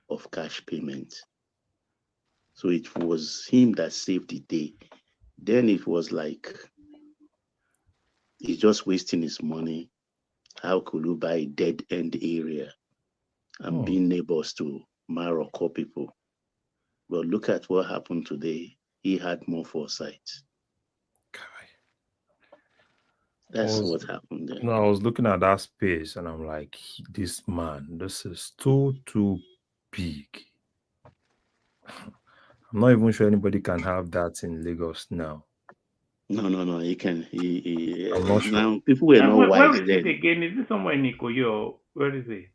of cash payment. So it was him that saved the day. Then it was like, he's just wasting his money. How could you buy a dead end area and be neighbors to Morocco people? But look at what happened today. He had more foresight. That's what happened there. No, I was looking at that space and I'm like, this is too big. I'm not even sure anybody can have that in Lagos now. No, he can. I'm not sure. Now, people were not wise Where is then. it again? Is it somewhere in Ikoyo? Where is it?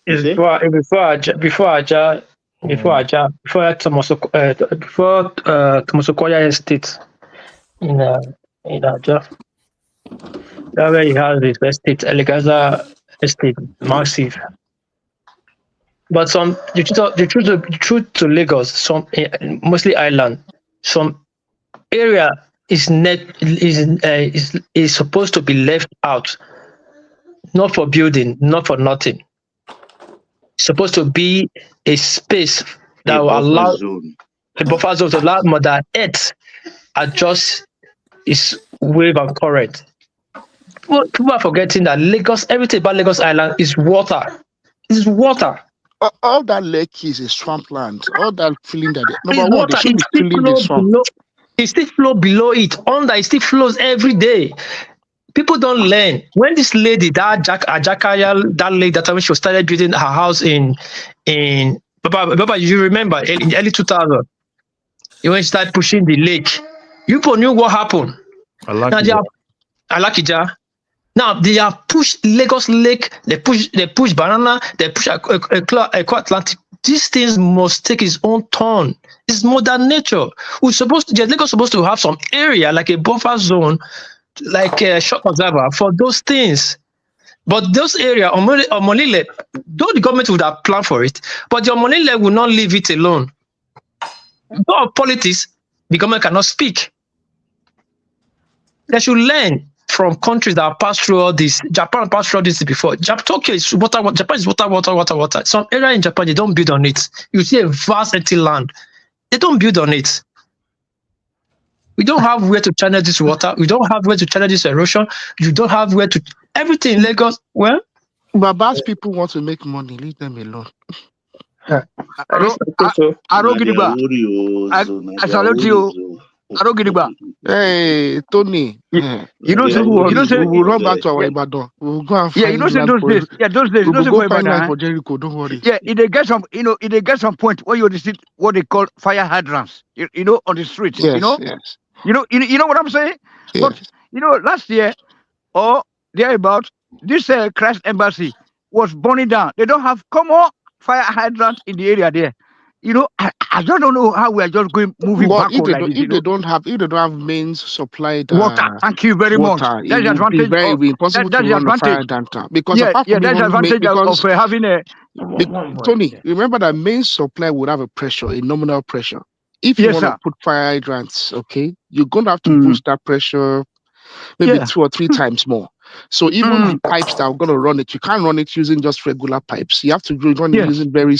It's before Tomosokoya Estate in Aja. That's where he has his estate, Elegaza Estate, massive. But the truth to Lagos, some mostly island, some area is supposed to be left out, not for building, not for nothing. It's supposed to be a space that will allow a buffer zone to allow Mother Earth adjust its wave and current. People are forgetting that Lagos, everything about Lagos Island is water. It's water. All that lake is a swampland. All that feeling that number one, they should be filling the swamp. It still flows below it. Under it still flows every day. People don't learn. When this lady, that Ajakaya, that lady, that time she started building her house in Baba, you remember in the early 2000s, when she started pushing the lake, people knew what happened. Alakija. Now they have pushed Lagos Lake, they push Banana, they push Atlantic. These things must take its own turn. It's Mother Nature. Lagos supposed to have some area like a buffer zone, like a shock observer for those things. But those areas, Omolile, though the government would have planned for it, but the Omolile will not leave it alone. Because of politics, the government cannot speak. They should learn from countries that have passed through all this. Japan passed through all this before. Tokyo is water. Japan is water. Some area in Japan, they don't build on it. You see a vast empty land. They don't build on it. We don't have where to channel this water. We don't have where to channel this erosion. You don't have where to... Everything in Lagos, well... Babas people want to make money. Leave them alone. I salute you. I don't get it back. Hey, Tony. You know, say, Don't worry. you know, say, We will run back to our yeah, Ibadan. We will go and yeah, you know, find say land those for. days, yeah, those days, We you know, will say go for find land Ibadan, for Jericho. Don't worry. yeah, it they get some, you know, it they get some point where you see what they call fire hydrants, you know, on the streets, you Yes, know, yes. you know what I'm saying? Yeah. But you know, last year or thereabout, this Christ Embassy was burning down. They don't have fire hydrant in the area there. You know, I just don't know how we are just moving But backward like this. You know, if they don't have mains supplied water. Thank you very much. water, That's the advantage. it will be impossible to That's the run a fire advantage. hydrant because Yeah, apart yeah, from that's the even advantage of having a. Tony, remember that main supply would have a pressure, a nominal pressure. If you Yes, want to sir. put fire hydrants, okay, you're going to have to boost that pressure maybe Yeah. 2 or 3 times more. So even the pipes that are going to run it, you can't run it using just regular pipes. You have to run it Yes. using very,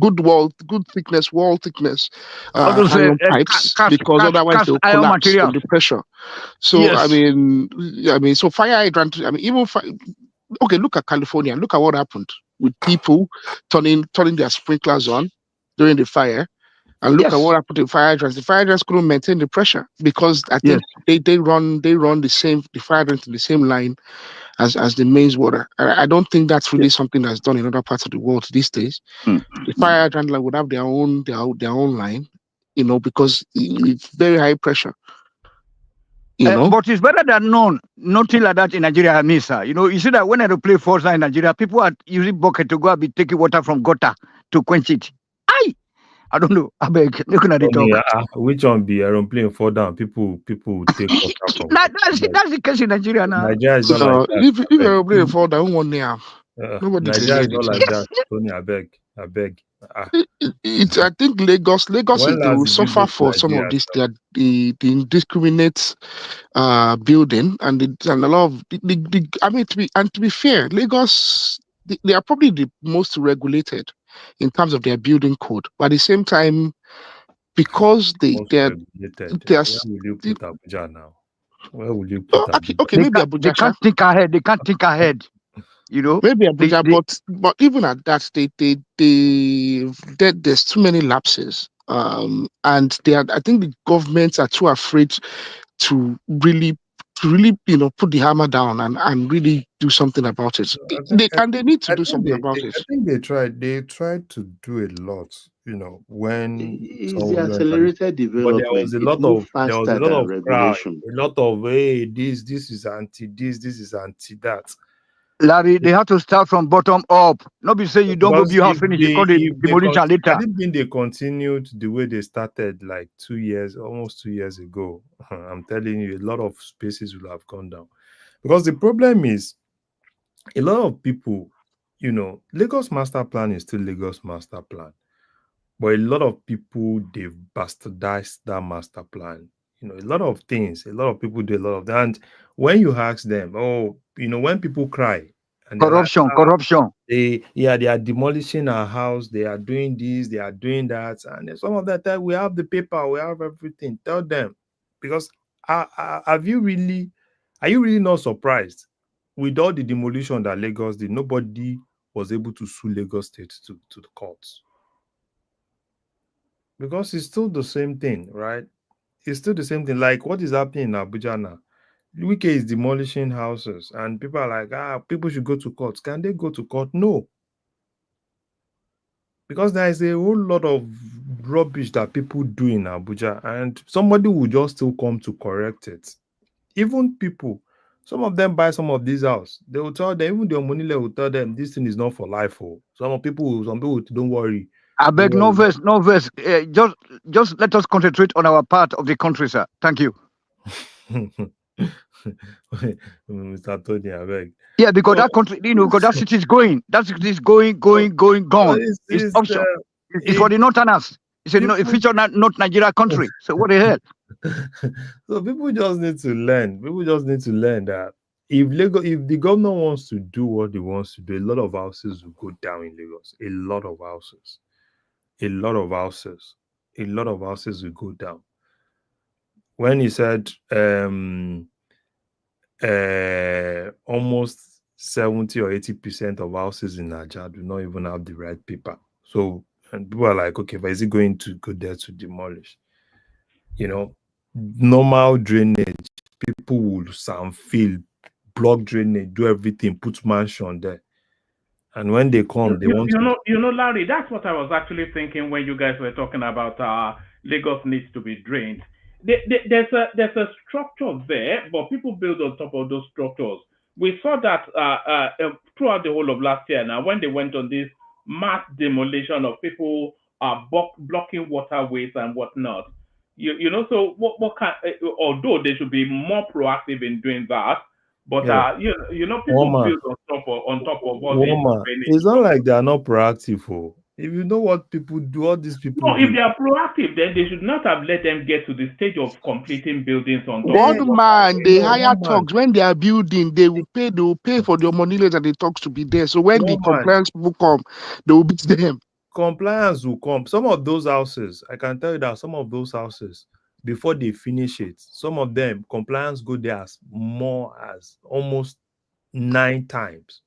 good thickness, wall thickness, All those iron pipes, because otherwise they'll iron collapse materials. under pressure. So Yes. I mean, so fire hydrant. I mean, even okay, look at California. Look at what happened with people turning their sprinklers on during the fire. And look at what happened to fire hydrants. The fire hydrants couldn't maintain the pressure because I think they run the fire hydrant in the same line as the mains water. I don't think that's really something that's done in other parts of the world these days. The fire hydrant would have their own line, because it's very high pressure. But it's better than nothing like that in Nigeria, I mean, sir. You know, you see that when I play Forza in Nigeria, people are using bucket to go and be taking water from gutter to quench it. I don't know. I beg, looking at the talk. Which one be aeroplane fall down? People take water from. That's the case in Nigeria now. Nigeria is not like that. If aeroplane fall down, one near. Nobody Nigeria is can not hear like that. Tony, I beg. I think Lagos When is they last will did you suffer go to for some of Nigeria, this. The indiscriminate building and a lot of I mean to be fair, Lagos they are probably the most regulated in terms of their building code. But at the same time, because they most are regulated? they are Where will you put Abuja now? Where will you put Abuja? okay, maybe Abuja. They can't think ahead. They can't think ahead. You know, maybe Abuja, but even at that, there's too many lapses. And I think the governments are too afraid to really put the hammer down and really do something about it. They need to do something about it. I think they tried to do a lot, when It's the accelerated but development. It moves faster than crowd, regulation. a lot of hey, this is anti this is anti that. Larry, they have to start from bottom up. Not be say you don't go build house finish, you call the demolition later. I think they continued the way they started like almost 2 years ago. I'm telling you, a lot of spaces will have gone down. Because the problem is, a lot of people, Lagos Master Plan is still Lagos Master Plan. But a lot of people, they've bastardized that master plan. A lot of things, a lot of people do a lot of that. And when you ask them, when people cry, and corruption, they are demolishing our house, they are doing this, they are doing that. And some of that time, we have the paper, we have everything. Tell them, because are you really not surprised with all the demolition that Lagos did? Nobody was able to sue Lagos State to the courts. Because it's still the same thing, right? It's still the same thing. Like what is happening in Abuja now? Wike is demolishing houses, and people are like, people should go to court. Can they go to court? No. Because there is a whole lot of rubbish that people do in Abuja, and somebody will just still come to correct it. Even people, some of them buy some of these houses. They will tell them, even the money will tell them, this thing is not for life. Some people don't worry. I beg, no verse. Just let us concentrate on our part of the country, sir. Thank you. Mr. Tony, I beg. Yeah, because that country, because that city is going. That city is going, gone. It's option. It's for the northerners. It's a future not Nigeria country. So what the hell? So people just need to learn. People just need to learn that if the governor wants to do what he wants to do, a lot of houses will go down in Lagos. A lot of houses will go down. When he said almost 70 or 80% of houses in Nigeria do not even have the right paper. So, and people are like, okay, but is he going to go there to demolish? You know, normal drainage, people will fill, block drainage, do everything, put mansion there. And when they come, they want to... Larry, that's what I was actually thinking when you guys were talking about Lagos needs to be drained. There's a structure there, but people build on top of those structures. We saw that throughout the whole of last year now, when they went on this mass demolition of people blocking waterways and whatnot. So what kind? Although they should be more proactive in doing that, but Yeah. people Woman. build on top of all these Woman, drainage. it's not like they are not proactive. Oh. If you know what people do, all these people No, do. if they are proactive, then they should not have let them get to the stage of completing buildings on top. One man, they hire man. thugs when they are building. They will pay for their money later. The thugs to be there. So when the compliance people come, they will beat them. Compliance will come. Some of those houses, I can tell you that some of those houses, before they finish it, some of them compliance go there as almost 9 times.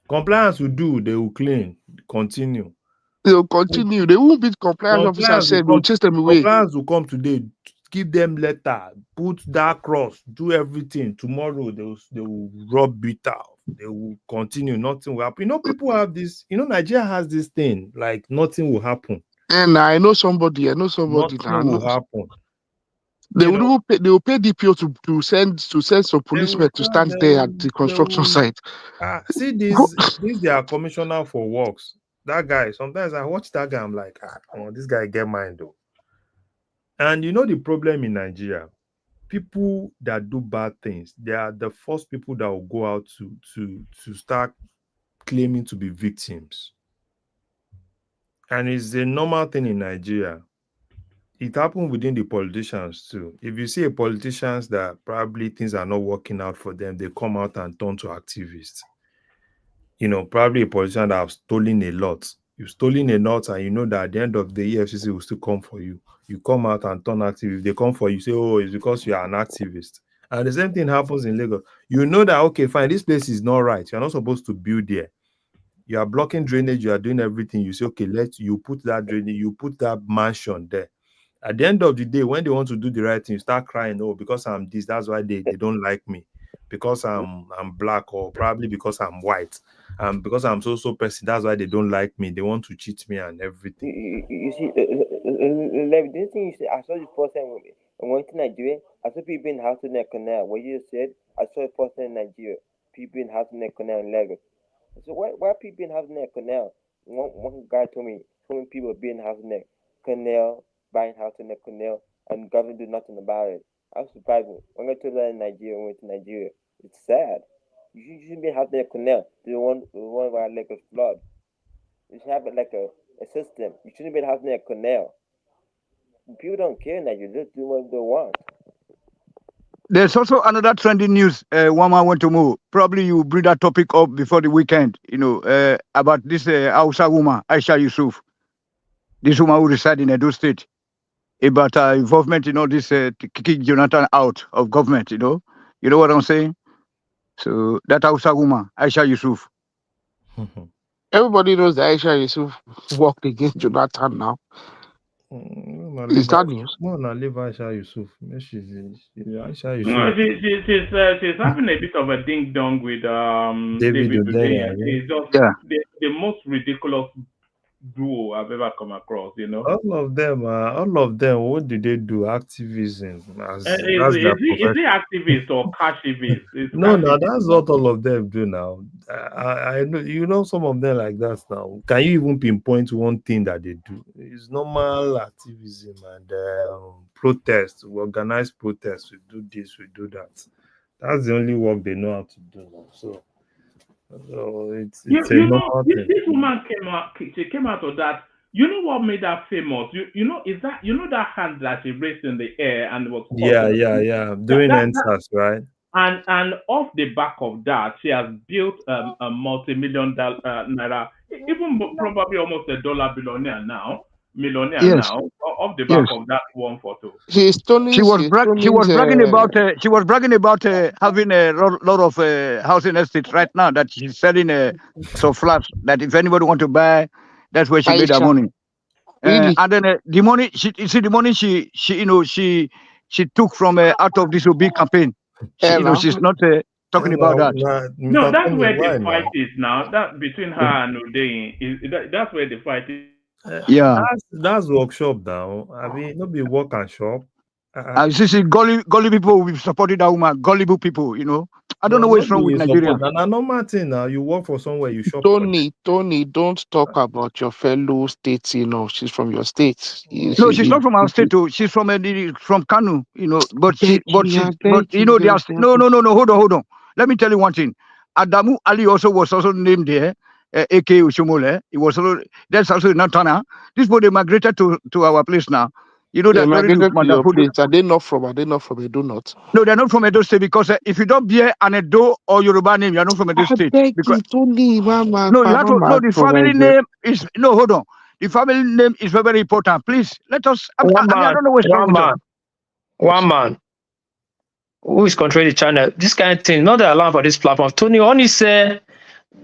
Compliance will do, they will clean, continue. They will continue. They won't beat compliance officers. They will chase them away. Compliance will come today, give them letter, put that cross, do everything. Tomorrow they will rub it out. They will continue. Nothing will happen. People have this. Nigeria has this thing like nothing will happen. And I know somebody. Nothing will happen. They will pay DPO to send some policemen to stand there at the construction site. See this their commissioner for works. That guy, sometimes I watch that guy, I'm like, this guy get mind though. And the problem in Nigeria, people that do bad things, they are the first people that will go out to start claiming to be victims. And it's a normal thing in Nigeria. It happened within the politicians too. If you see a politicians that probably things are not working out for them, they come out and turn to activists. Probably a politician that have stolen a lot. You've stolen a lot, and you know that at the end of the year, EFCC will still come for you. You come out and turn active. If they come for you, say, oh, it's because you are an activist. And the same thing happens in Lagos. You know that, okay, fine, this place is not right. You're not supposed to build there. You are blocking drainage. You are doing everything. You say, okay, you put that drainage, you put that mansion there. At the end of the day, when they want to do the right thing, you start crying, oh, because I'm this, that's why they don't like me. Because I'm black, or probably because I'm white. Because I'm so person, that's why they don't like me. They want to cheat me and everything. You see, the thing you said, I saw the first time I went to Nigeria. I saw people in house in the canal. What you said, I saw the first time in Nigeria. People in house in the canal in Lagos. So why people in house in the canal? One guy told me people being house in the canal, buying house in the canal, and government do nothing about it. I was surprised when I told that in Nigeria. Went to Nigeria. It's sad. You shouldn't be having a canal. The one where Lagos flood. You should have it like a system. You shouldn't be having a canal. People don't care now. You just do what they want. There's also another trending news. Wama want to move. Probably you bring that topic up before the weekend. About this Hausa woman, Aisha Yusuf. This woman who reside in Edo State. About involvement in all this kicking Jonathan out of government. You know what I'm saying? So that Hausa woman, Aisha Yusuf. Everybody knows that Aisha Yusuf walked against Jonathan now. Is that news? No, leave Aisha Yusuf. She's Aisha Yusuf. No, she's having a bit of a ding dong with David today. It's just the most ridiculous duo I've ever come across. All of them. What did they do? Activism. Is it activist or cashivist? No, that's what all of them do now. I know, some of them like that now. Can you even pinpoint one thing that they do? It's normal activism and protest. We organize protests. We do this. We do that. That's the only work they know how to do now. So it's a normal thing. This woman came out of that. You know what made her famous? That hand that she raised in the air and was doing NSAS, right? And off the back of that, she has built a multi-million naira, even probably almost a dollar millionaire now. Off the back of that one photo. She was bragging about having a lot of housing estates right now, that she's selling some flats, that if anybody want to buy, that's where she made her money. Really? And then the money, you see the money she she took from out of this big campaign. She's not talking about that. No, that's where the fight is now. That between her and Udein that's where the fight is. Yeah. That's workshop now. I mean, not be work and shop. See, gully people will be supporting that woman. Gullible people, I don't know what's wrong with Nigeria. Now, normal thing now. You work for somewhere, you shop. Tony, don't talk about your fellow states. She's from your state. No, she's not from our state. Too. She's from Kanu. But they are no. Hold on. Let me tell you one thing. Adamu Ali was also named there. AK Ushumole. He was also that's also Natana. This boy they migrated to our place now. You know They that migrated to your place. Are they not from Edo North? No, they're not from Edo State because if you don't bear an Edo or Yoruba name, you're not from Edo State. Because no, you have to. No, the family name is no. Hold on. The family name is very, very important. Please let us. I don't know what's wrong with you. One man who is controlling the channel. This kind of thing, not that allowed for this platform. Tony only say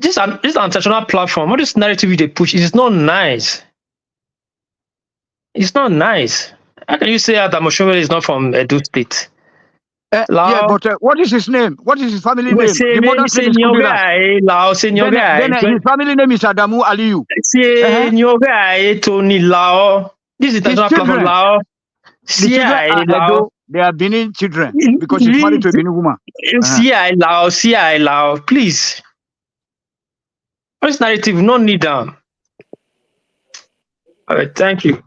this international platform. All this narrative they push is not nice. It's not nice. How can you say that Moshomele is not from Edo State? Yeah, but what is his name? What is his family name? The mother's name is Kudirat. Then his family name is Adamu Aliyu. Tony Lao. This is international platform Lao. The children are Edo. They are Benin children because he's married to a Benin woman. CI Lao, please. What is narrative? No need them. All right, thank you.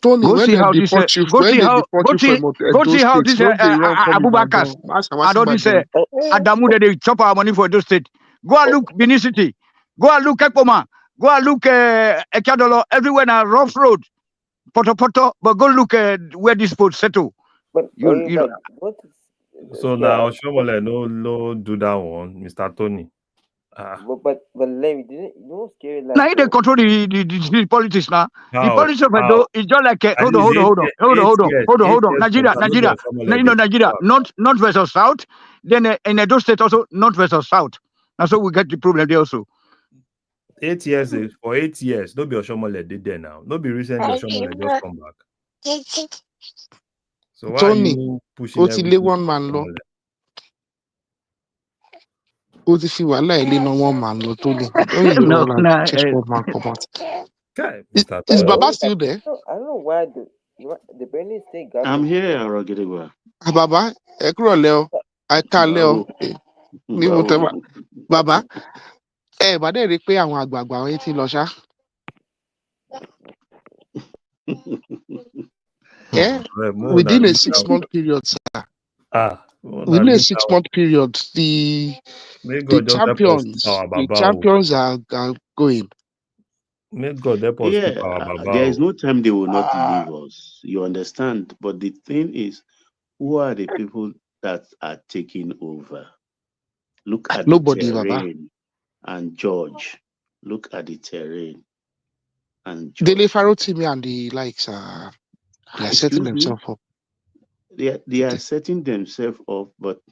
Tony, go see how this Abubakar and all this Adamu that they chop our money for those state. Go and look Benin City. Go and look Ekpoma. Go and look Ekadolo. Everywhere now rough road. Poto, but go look where this boat settle. But so now Shomole no do that one, Mr. Tony. But let me scary like now they control the politics now. How? The politics of Edo is just like hold on. Nigeria. Nigeria, north versus south. Then in Edo State also north versus south. That's so we get the problem there also. 8 years for 8 years. No be Oshomole did there now. No be recently Oshomole just come back. So why Tony, are you pushing one man law? Is Baba still there? I don't know why the Benin State government. I'm here, Arogedegwa. Baba, Leo. I can't Leo. Baba. But they repay àwọn àgbààgbà wọn tí lọ ṣá. Within a 6-month period, sir. Within a 6-month period, the champions are going. May God help us. There is no time they will not leave us. You understand? But the thing is, who are the people that are taking over? Look at nobody, the terrain. Baba. And George, look at the terrain. And Dele Farotimi and the likes they are setting themselves up. They are setting themselves up, but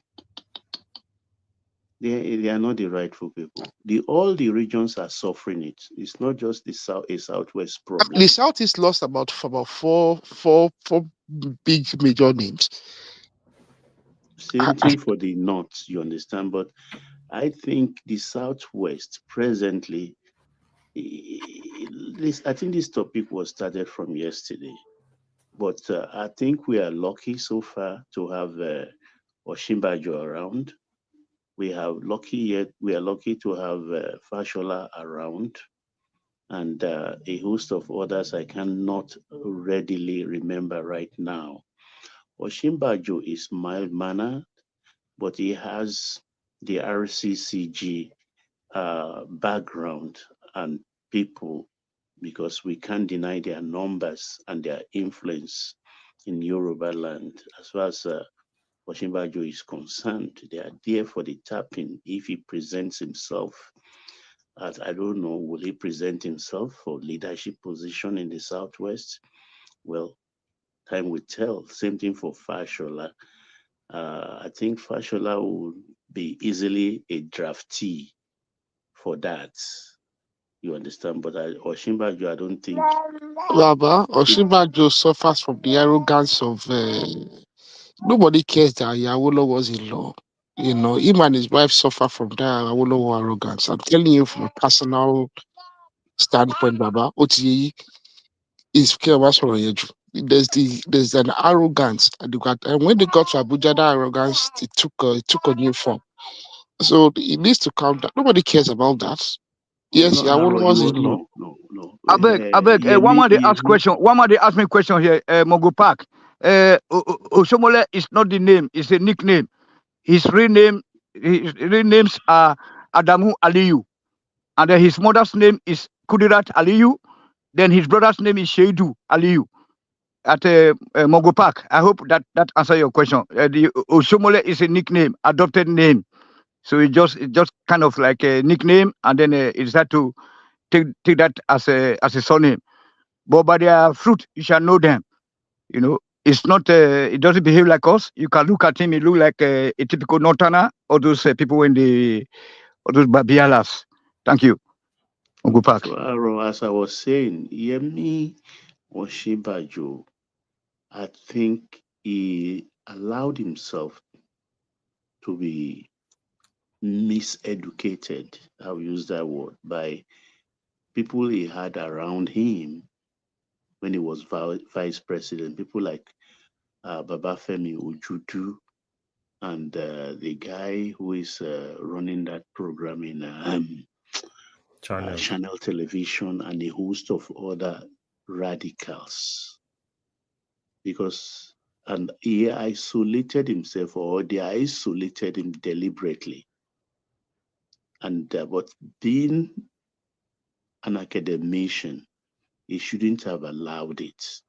they are not the rightful people. All the regions are suffering it. It's not just a southwest problem. The southeast lost about four big major names. Same thing for the north, you understand, but I think the Southwest presently, I think this topic was started from yesterday, but I think we are lucky so far to have Osinbajo around. We are lucky to have Fashola around, and a host of others I cannot readily remember right now. Osinbajo is mild-mannered, but he has the RCCG background and people, because we can't deny their numbers and their influence in Yoruba land. As far as Osinbajo is concerned, they are there for the tapping. If he presents himself as, I don't know, will he present himself for leadership position in the Southwest? Well, time will tell. Same thing for Fashola. I think Fashola will be easily a draftee for that. You understand? But Osinbajo, I don't think. Baba, Osinbajo suffers from the arrogance of nobody cares that Yawolo was in law. You know, him and his wife suffer from that Awolowo arrogance. I'm telling you from a personal standpoint, Baba. OTE is there's an arrogance, and when they got to Abuja, that arrogance it took a new form. So it needs to calm down. Nobody cares about that. Yes, Yawolo was in law. No. I beg. One more they ask question. One more they ask me question here. Mogo Park. Osomole is not the name. It's a nickname. His real names are Adamu Aliyu, and then his mother's name is Kudirat Aliyu. Then his brother's name is Sheidu Aliyu at Mogo Park. I hope that answer your question. The Osomole is a nickname, adopted name. So it just kind of like a nickname, and then it's had to take that as a surname. But by their fruit, you shall know them. You know, it's not. It doesn't behave like us. You can look at him; he look like a typical Northerner, or those people or those Babialas. Thank you. Good Park. So, as I was saying, Yemi Osinbajo, I think he allowed himself to be miseducated, I'll use that word, by people he had around him when he was vice president. People like Babafemi Ojudu and the guy who is running that program in Channel Television, and a host of other radicals. And he isolated himself, or they isolated him deliberately. And but being an academician, he shouldn't have allowed it.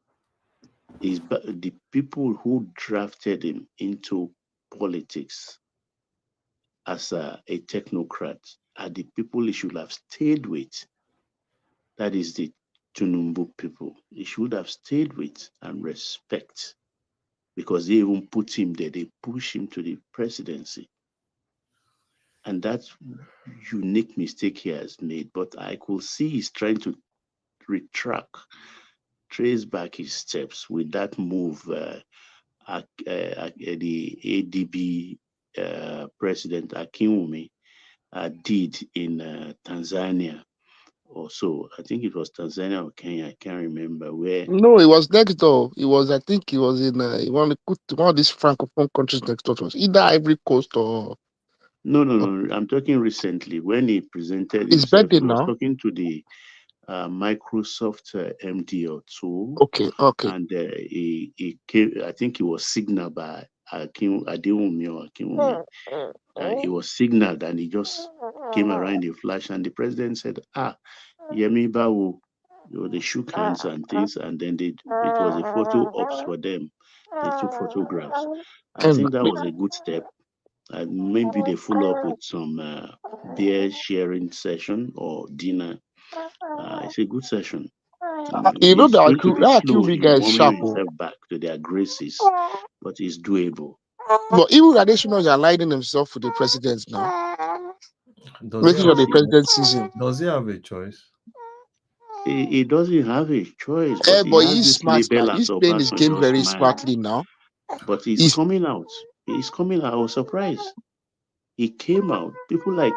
The people who drafted him into politics as a technocrat are the people he should have stayed with. That is the TINUBU people. He should have stayed with and respect, because they even put him there. They push him to the presidency. And that's unique mistake he has made. But I could see he's trying to trace back his steps with that move the ADB President Akinwumi did in Tanzania. Also, I think it was Tanzania or Kenya, I can't remember where. No, it was next door. I think he was in one of these francophone countries next door to us, either Ivory Coast or. No. I'm talking recently when he presented his himself. birthday He was now. talking to the Microsoft MD or two. Okay. And he came. I think he was signaled by Adewumi or Akinwumi. He was signaled, and he just came around in a flash. And the president said, Yemi Bawo. They shook hands and things, and then it was a photo ops for them. They took photographs. I think that was a good step. Maybe they follow up with some beer sharing session or dinner. It's a good session. You know It's that going to be slow QB in guy is warming sharp. himself back to their graces, but it's doable. But even Adesina is aligning himself with the president now. Making sure the president sees him. Does he have a choice? He doesn't have a choice, but he but has he's this smart now. label as He's playing his game Obasanjo's very man. smartly now. But he's coming out. He's coming out. I was surprised. He came out. People like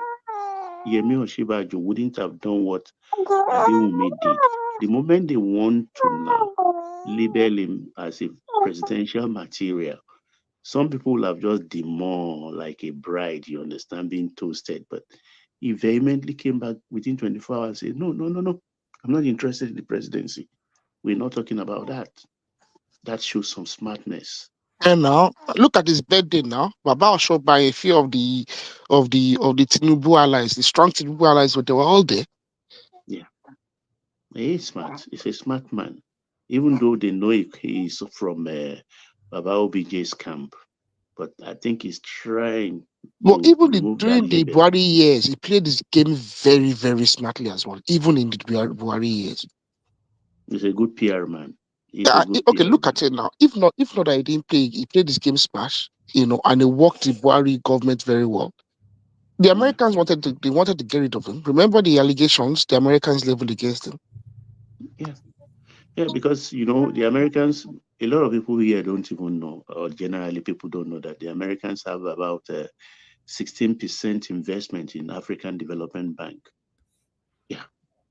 Yemi Osinbajo wouldn't have done what Adewumi did. The moment they want to now label him as a presidential material, some people will have just demurred like a bride, you understand, being toasted. But he vehemently came back within 24 hours and said, no, I'm not interested in the presidency. We're not talking about that. That shows some smartness. And now look at his birthday now. Baba was shot by a few of the TINUBU allies, the strong TINUBU allies, but they were all there. Yeah. He is smart. He's a smart man. Even though they know he is from Baba OBJ's camp. But I think he's trying. But even during the Buhari years, he played this game very, very smartly as well. Even in the Buhari years, he's a good PR man. Okay, look at it now. If not that he didn't play, he played this game smash, and he worked the Buhari government very well. The Americans wanted to get rid of him. Remember the allegations the Americans leveled against him? Yeah, because the Americans, a lot of people here don't even know, or generally people don't know that the Americans have about 16% investment in African Development Bank. Yeah,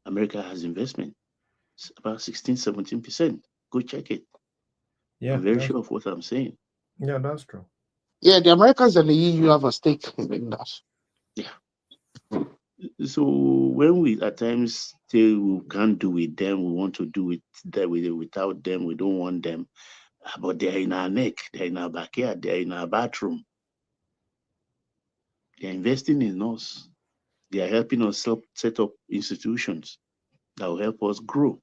America has investment. It's about 16-17%. Go check it. Yeah, I'm very sure of what I'm saying. Yeah, that's true. Yeah, the Americans and the EU have a stake in that. Yeah. So when we at times say we can't do with them, we want to do it that without them, we don't want them. But they're in our neck, they're in our backyard, they're in our bathroom. They're investing in us. They are helping us set up institutions that will help us grow.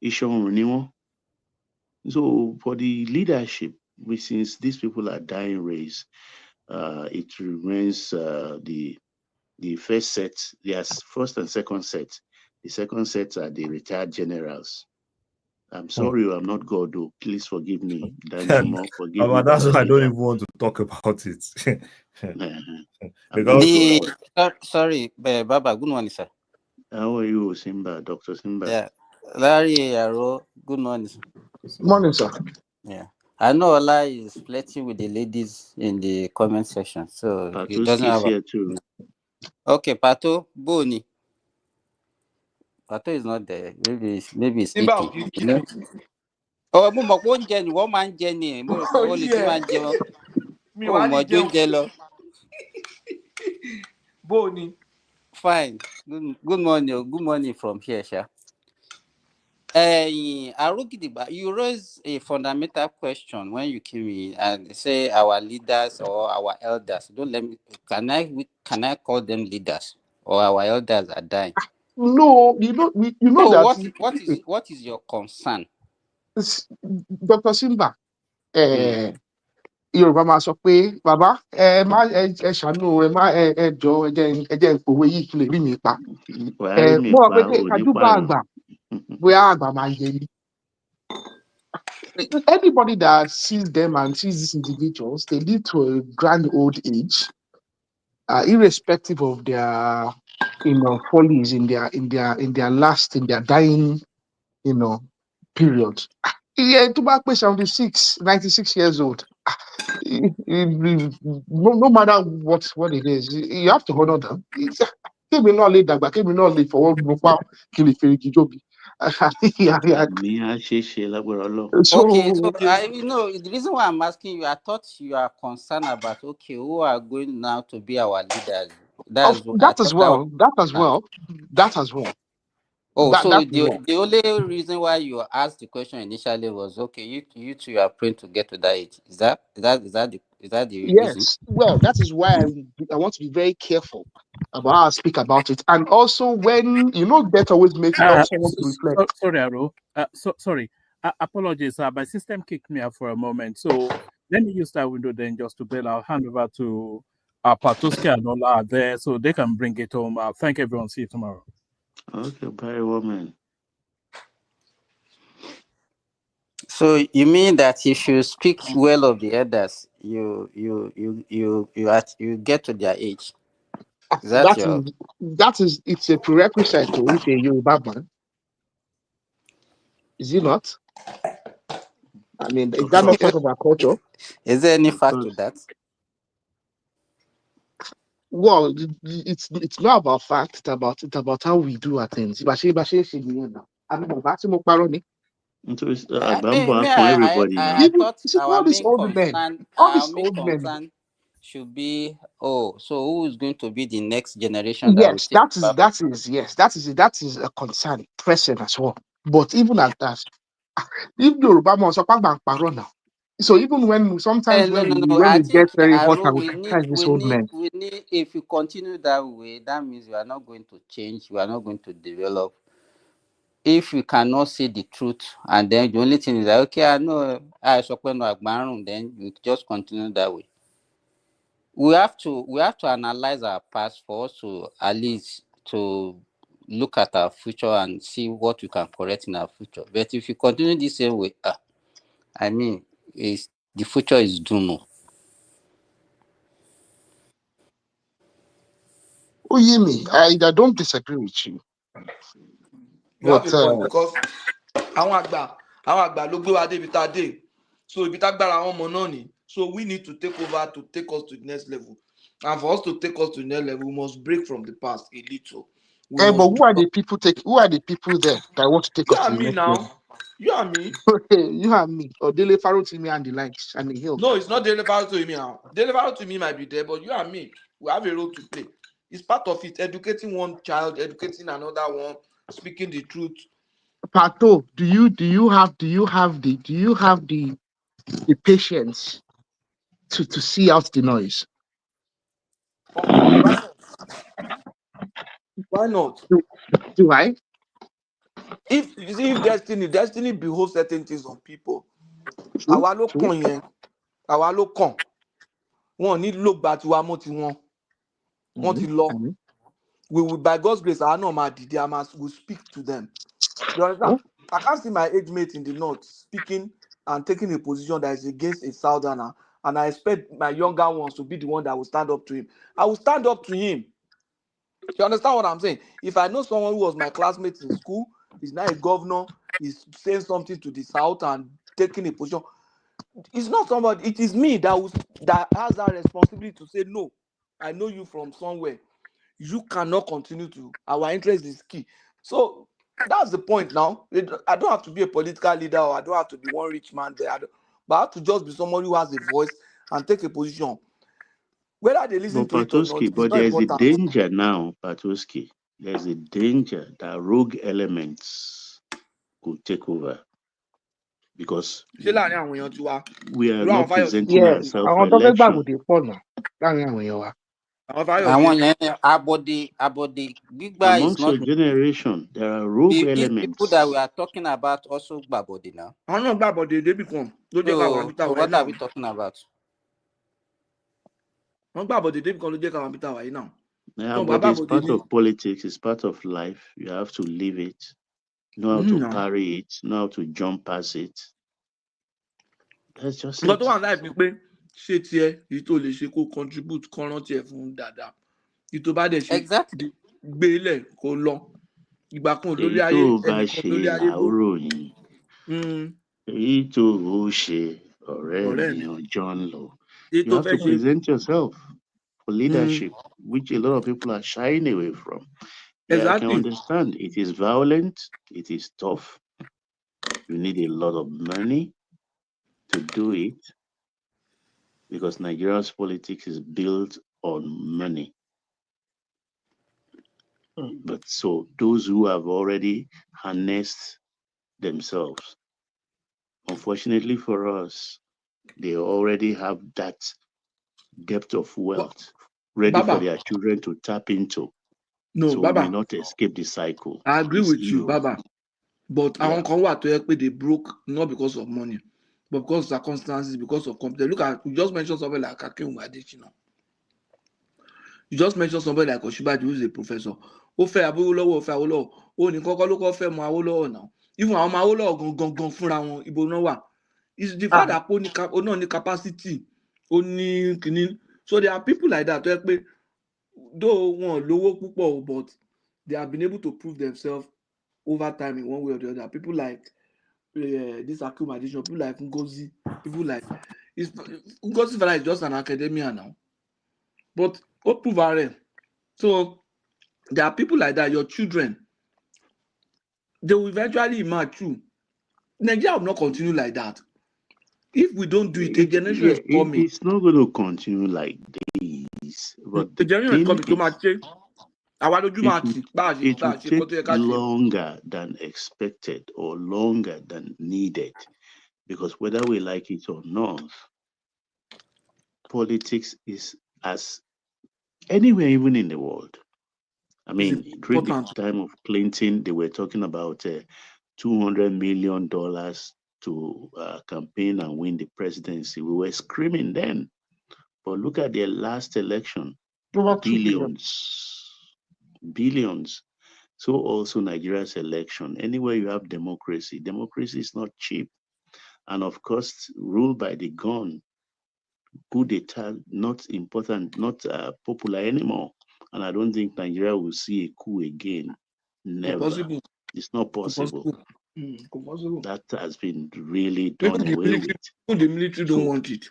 Ishon renewal. So for the leadership, since these people are dying race, it remains the first set. Yes, first and second set. The second set are the retired generals. I'm sorry, I'm not God, though. Please forgive me. Daniel, forgive me. That's why I don't even want to talk about it. Because sorry, Baba, good morning, sir. How are you, Simba, Dr. Simba? Yeah, Larry Yaro, good morning, sir. Morning, sir. Yeah, I know Ola is flirting with the ladies in the comment section, so he doesn't have. Here too. Okay, Pato Boni. Pato is not there. Maybe it's eating. You know? Oh, mo mọ̀ pé oúnjẹ ni wọ́n máa ń jẹ ni mo rò pé ó lè tún máa ń jẹ wọn. Ó mọ̀ ọjọ́ oúnjẹ lọ. Boni. Fine. Good morning from here, Sha. Arugidiba, you raised a fundamental question when you came in and say our leaders or our elders. Don't let me. Can I call them leaders or our elders are dying? No, you know so that. What is your concern? Dr. Simba, Yorùbá máa sọ pé bàbá ẹ ṣàánú ẹ jọ ẹ jẹ́ ìpòwé yìí kí lè rí mi pa. Mo rò pé kájú bá àgbà bóyá àgbà máa yẹ ni. Anybody that sees them and sees these individuals, they live to a grand old age, irrespective of their follies in their dying, period. Yeah, to back 96 years old. No matter what it is, you have to honor them. Kébì náà lè dàgbà, kébì náà lè fọwọ́ gbọ́pá kí lè fèrè jíjọ́bi. Okay, so the reason why I'm asking you, I thought you are concerned about who are going now to be our leaders. That as well. Oh, so the only reason why you asked the question initially was you two are praying to get to that age. Is that the yes, reason? Well, that is why I want to be very careful about how I speak about it. And also when death always makes someone to reflect. Sorry, Aro. Sorry. Apologies. My system kicked me out for a moment. So let me use that window then just to bail. I'll hand over to Patoska and Ola there so they can bring it home. Thank everyone. See you tomorrow. Okay, bye, woman. So you mean that if you speak well of the elders, you get to their age? It's a prerequisite to if a Yoruba man. Is it not? I mean, is that not part of our culture? Is there any fact to that? Well, it's not about fact. It's about how we do our things. I thought our main concern should be so who is going to be the next generation that will take that is a concern present as well. But even at that, if Yoruba man now. So even when sometimes when we get very hot and we criticize these old men. We need, if you continue that way, that means we are not going to change, we are not going to develop. If we cannot say the truth, and then the only thing is that I know then we just continue that way. We have to analyze our past for us to at least to look at our future and see what we can correct in our future. But if you continue the same way, the future is doomed. Oh, yeah, me. I don't disagree with you. You have a point because àwọn àgbà ló gbé wa débi tá a dé. So ibi tá gbára àwọn ọmọ náà ni. So we need to take over to take us to the next level. And for us to take us to the next level, we must break from the past a little. But who are the people who are the people there that want to take us to the next level? You and me. You and me. Or Dele Faro to me and the likes and the hill. No, it's not Dele Faro to me now. Dele Faro to me might be there, but you and me, we have a role to play. It's part of it. Educating one child, educating another one, speaking the truth. Pato, do you have the patience to see out the noise? Why not? Do I? If destiny beholds certain things on people, àwa ló kàn yẹn, àwa ló kàn. Wọ́n ní ló gba tiwa mọ́ tiwọn. Wọ́n ti lọ. We will, by God's grace, àwa náà máa dìde, will speak to them. You understand? I can't see my age mate in the north speaking and taking a position that is against a southerner, and I expect my younger ones to be the one that will stand up to him. I will stand up to him. You understand what I'm saying? If I know someone who was my classmate in school, he's now a governor, he's saying something to the south and taking a position, it's not somebody, it is me that has that responsibility to say, no, I know you from somewhere. You cannot continue to, our interest is key. So that's the point now. I don't have to be a political leader, or I don't have to be one rich man there, but I have to just be someone who has a voice and take a position. Whether they listen to it or not, But there's a danger now, Patoski. There's a danger that rogue elements could take over. Because we are not presenting ourselves for election. Amongst your generation, there are rogue elements. People that we are talking about also gbabode now. So what are we talking about? Yeah, but it's part of politics, it's part of life. You have to live it, know how to parry it, know how to jump past it. That's just it. Contribute exactly. You have to present yourself for leadership, which a lot of people are shying away from. Yeah, I can understand. It is violent, it is tough. You need a lot of money to do it because Nigeria's politics is built on money. But so those who have already harnessed themselves, unfortunately for us, they already have that depth of wealth ready for their children to tap into. So we may not escape the cycle. I agree with you, Baba. But I want they broke not because of money, but because of circumstances, because of competence. Look at, you just mentioned somebody like Akim Adesina. You just mentioned somebody like Oshibaji, who is a professor. Even our Awolowo gone fúnra wọn, ibo náà wà. It's the fact that only capacity, only kini. So there are people like that. Though one lower púpọ̀, but they have been able to prove themselves over time in one way or the other. People like this Akim Adesina, people like Ngozi, people like Ngozi Fela is just an academia now. But what prove are so there are people like that, your children, they will eventually emerge too. Nigeria will not continue like that. If we don't do it, a generation is coming. It's not going to continue like this. But the generation is coming to match. It will take longer than expected or longer than needed. Because whether we like it or not, politics is as anywhere, even in the world. I mean, during the time of Clinton, they were talking about $200 million to campaign and win the presidency. We were screaming then. But look at their last election. Billions. So also Nigeria's election. Anywhere you have democracy, democracy is not cheap. And of course, rule by the gun, coup d'etat, not important, not popular anymore. And I don't think Nigeria will see a coup again. Never. Impossible. It's not possible. Impossible. That has been really Even done away with. the military don't want it.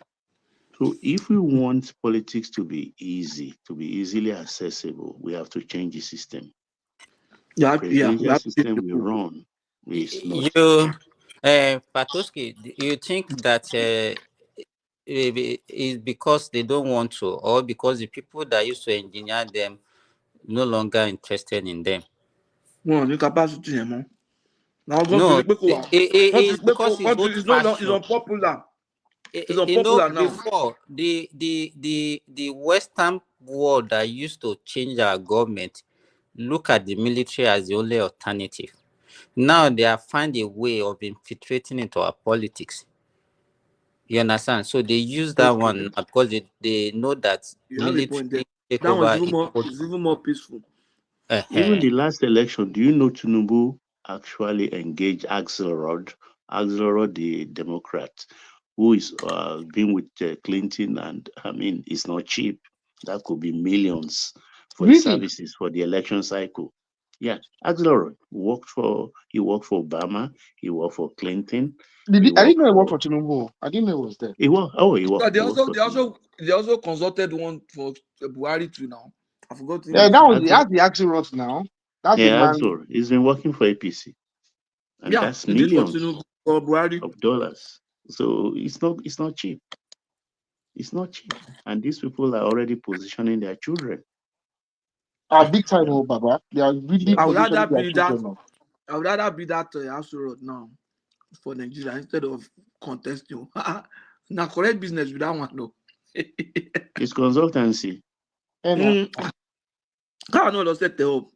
So if we want politics to be easy, to be easily accessible, we have to change the system. Presidential system we run is not. Patoski, you think that is because they don't want to, or because the people that used to engineer them no longer interested in them? No, the capacity, man. Now, No, it's because it's it's unpopular. It's unpopular now. Before the Western world that used to change our government look at the military as the only alternative. Now they have found a way of infiltrating into our politics. You understand? So they use that one because they know that military takeover is even more peaceful. Even the last election, do you know TINUBU actually engaged Axelrod, the Democrat, who is been with Clinton, and I mean, it's not cheap. That could be millions for the services for the election cycle. Yeah, Axelrod worked for Obama, he worked for Clinton. I didn't know he worked for TINUBU. I didn't know he was there. He worked. Oh, he worked. They also consulted one for Buhari too now. I forgot. Yeah, that's the Axelrod now. That's the man. Axelrod. He's been working for APC, and that's millions of dollars. So it's not cheap. It's not cheap, and these people are already positioning their children. Big time, Baba. They are really positioning their children. I would rather be that Axelrod now for Nigeria instead of contesting. Now, correct business with that one, though. It's consultancy. Can't know set the up.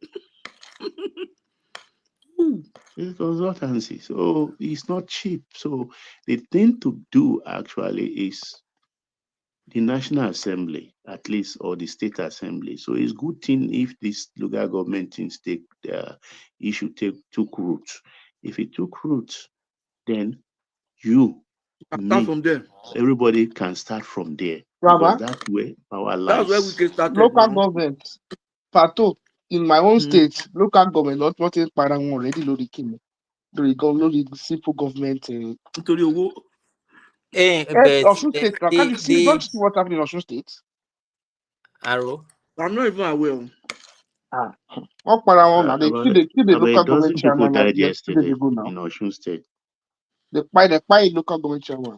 It's consultancy, so it's not cheap. So the thing to do actually is the National Assembly, at least, or the State Assembly. So it's good thing if this local government things took root. If it took root, then start from there. Everybody can start from there. Because that way our lives. That's where we can start. Local government, Pato, in my own state, local government, not what is Parang already loaded king. The simple government. Osun State, can't you see what's happening in Osun State? Arrow? I'm not even aware. What Parang? They kill the local government chairman. Died yesterday in Osun State. They buy local government chairman.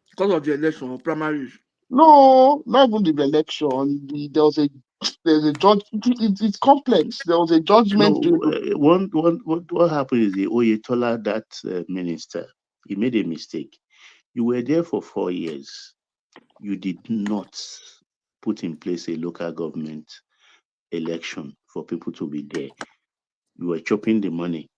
Because of the election or primaries? No, not even the election. There's a judge. It's complex. There was a judgment. What happened is the Oyetola, that minister, he made a mistake. You were there for 4 years. You did not put in place a local government election for people to be there. You were chopping the money.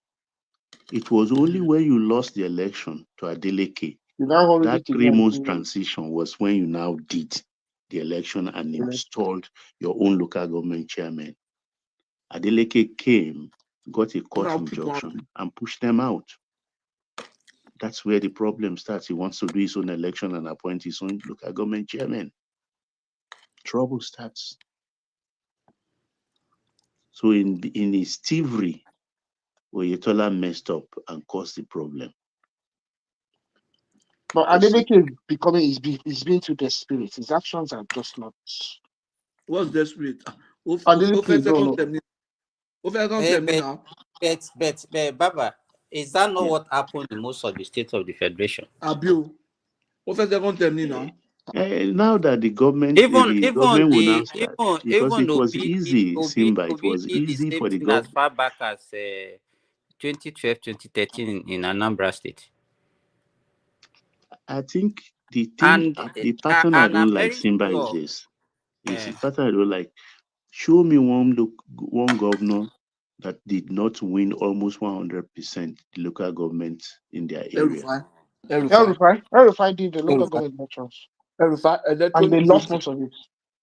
It was only when you lost the election to Adeleke, that 3 months transition was when you now did the election and installed your own local government chairman. Adeleke came, got a court injunction, and pushed them out. That's where the problem starts. He wants to do his own election and appoint his own local government chairman. Trouble starts. So in his thievery, Oyetola messed up and caused the problem. But Adeleke is being too desperate. His actions are just not. What's desperate? Baba, is that not what happened in most of the states of the federation? Now that the government, government will now start, because it was easy, Simba. It was easy for the government. As far back as 2012, 2013 in Anambra State. I think the pattern I don't like, Simba, is this. The pattern I don't like. Show me one governor that did not win almost 100% the local government in their area. El-Rufai did the local government elections. And they lost most of it.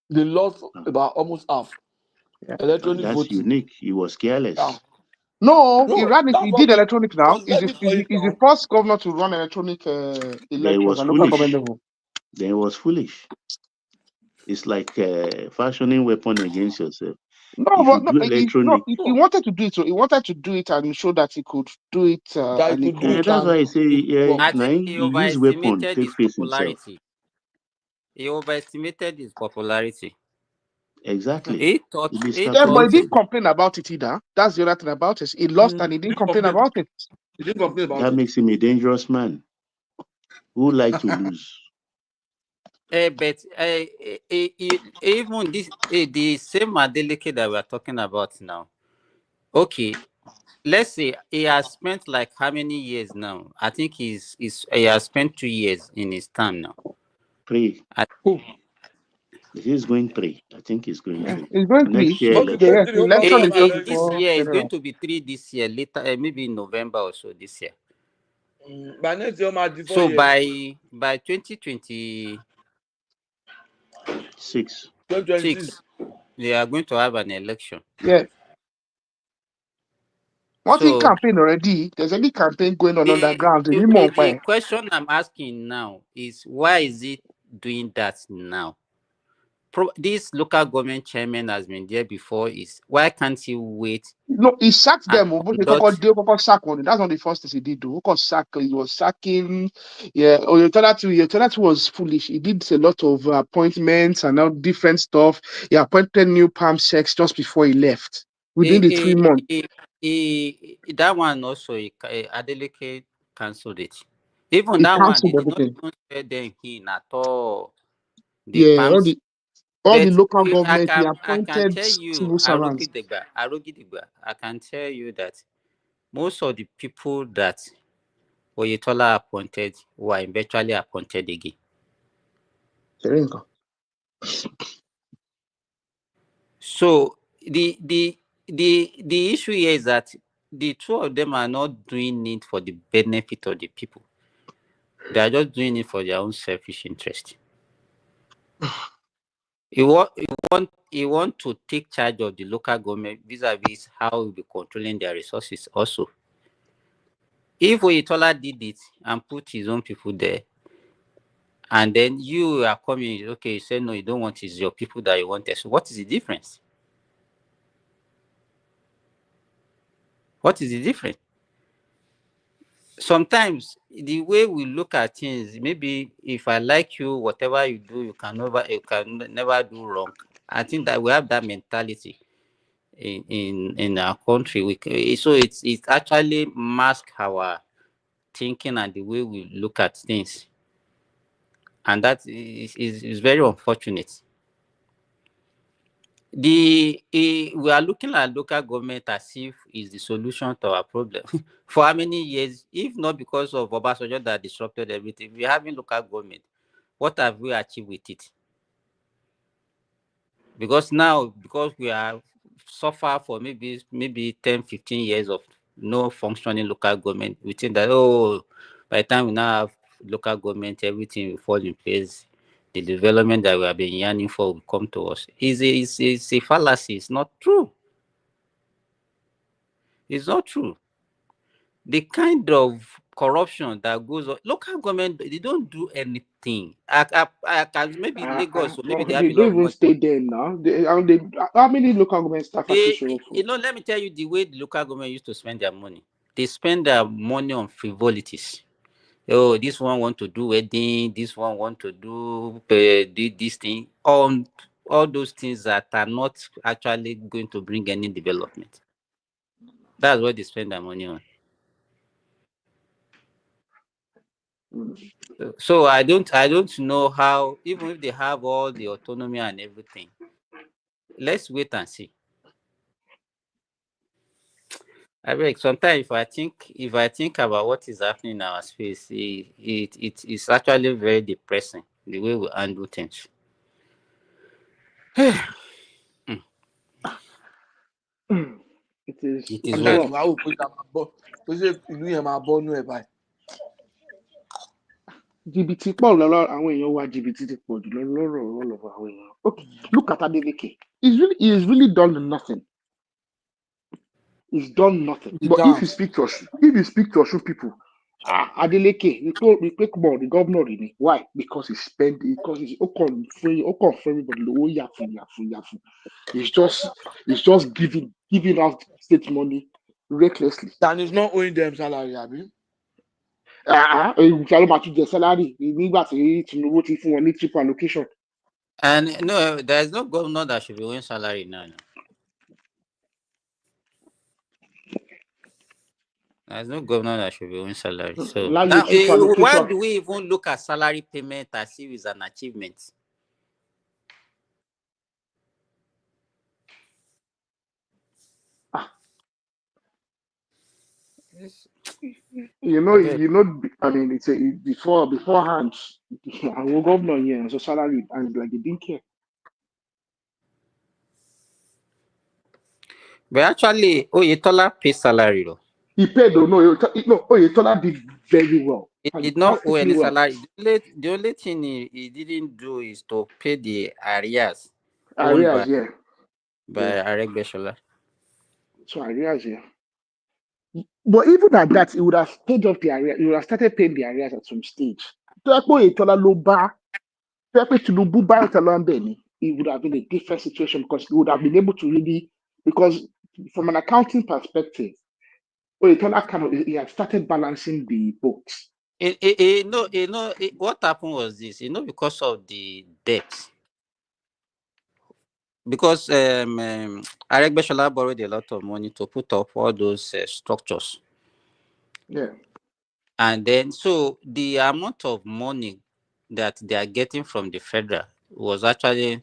They lost about almost half. Yeah. That's voting. Unique. He was careless. Yeah. No, he did electronic now. He's the first governor to run electronic elections at local government level. Then it was foolish. It's like fashioning weapon against yourself. No, If but you no, do electronic, he wanted to do it. So he wanted to do it and show that he could do it, That and he could do could. it that's why I and say, it will work. yeah, I now think he he use weapon overestimated take his face himself. popularity. He overestimated his popularity. Exactly. He thought He he Yeah, but thought he didn't miscalculated. complain about it either. That's the other thing about it. He lost and he He didn't didn't complain complain. about it. He didn't complain about That it. makes him a dangerous man who like to lose. but even this the same Adeleke that we are talking about now. Okay, let's say he has spent like how many years now? I think he has spent 2 years in his term now. Pray. I, He's going three. I think he's going Yeah, three. he's going Next 3. year Okay, election. The three, hope election is just this before year is going general. to be 3 this year. Later, maybe in November or so this year. by next year, my 4 So years. by 2026, 2026. they are going to have an election. Yeah. Once he So campaign already, there's any campaign going on underground. the question I'm asking now is why is it doing that now? This local government chairman has been there before. Is why can't he wait? No, he sacked And them. conduct? Sack one. That's not the first thing he did. Who got sacked? He was sacking. Yeah. Oyetola was foolish. He did a lot of appointments and all different stuff. He appointed new palm checks just before he left. Within the 3 months. That one also, Adeleke cancelled it. Even He that one, they cancelled did not everything. even spare them in at all. The Yeah, palms. all the But local I government, he can appointed tell you, civil servants. Arogidegba, I can tell you that most of the people that Oyetola appointed were eventually appointed again. So the issue here is that the two of them are not doing it for the benefit of the people. They are just doing it for their own selfish interest. He want to take charge of the local government vis-a-vis how we'll be controlling their resources also. If Oyetola did it and put his own people there, and then you are coming, okay, you say no, you don't want, it's your people that you want. So what is the difference? What is the difference? Sometimes the way we look at things, maybe if I like you, whatever you do, you can never do wrong. I think that we have that mentality in our country. So it's actually mask our thinking and the way we look at things, and that is very unfortunate. We are looking at local government as if is the solution to our problem. For how many years, if not because of Obasanjo that disrupted everything, we having local government. What have we achieved with it? Because now, because we are suffer for maybe 10, 15 years of no functioning local government, we think that, oh, by the time we now have local government, everything will fall in place. The development that we have been yearning for will come to us. It's a fallacy. It's not true. It's not true. The kind of corruption that goes on, local government, they don't do anything. I can maybe Lagos, so maybe they have They a lot don't of even money. stay there now. How many local government staff are showing for? Let me tell you the way the local government used to spend their money. They spend their money on frivolities. Oh, this one want to do wedding, this one want to do this thing, on all those things that are not actually going to bring any development. That's what they spend their money on. So I don't know how, even if they have all the autonomy and everything, let's wait and see. I mean, sometimes if I think about what is happening in our space, it's actually very depressing the way we handle things. It is. It is Ọlọ́run well. máa wò pé ká máa bọ́ pé ṣé ìlú yẹn máa bọ́ nú ẹ̀ báyìí. Jìbìtì pọ̀ lọ́rọ̀ àwọn èèyàn wa jìbìtì ti pọ̀ jù lọ́rọ̀ àwọn èèyàn. Okay, look at Adeleke. He's really done nothing. He's done nothing. But if you speak to Osun people, Adeleke, we pick more the governor in it. Why? Because he spent because he's okon free everybody low yafu. It's just giving out state money recklessly. And it's not owing them salary, abi. Ìjàlọ́ máa tún jẹ salary nígbà tí Tinubu ti fún wọn ní triple allocation. And no, there's no governor that should be owing salary now. No. There's no governor that should be owing salary. So now, why do we even look at salary payment as if it's an achievement? You know. I mean, it's beforehand. Our governor here, so salary and like they didn't care. But actually, Oyetola pays salary though. He paid though. No, Oyetola did very well. He did not owe any salary. The only thing he didn't do is to pay the arrears. Arrears, yeah. By Aregbesola. So arrears, yeah. But even at that, he would have paid off the arrears. He would have started paying the arrears at some stage. Oyetola low bar. TINUBU buy it would have been a different situation because he would have been able to really, because from an accounting perspective, he had started balancing the books. What happened was this, because of the debt. Because Aregbesola borrowed a lot of money to put up all those structures. Yeah. And then, so the amount of money that they are getting from the federal was actually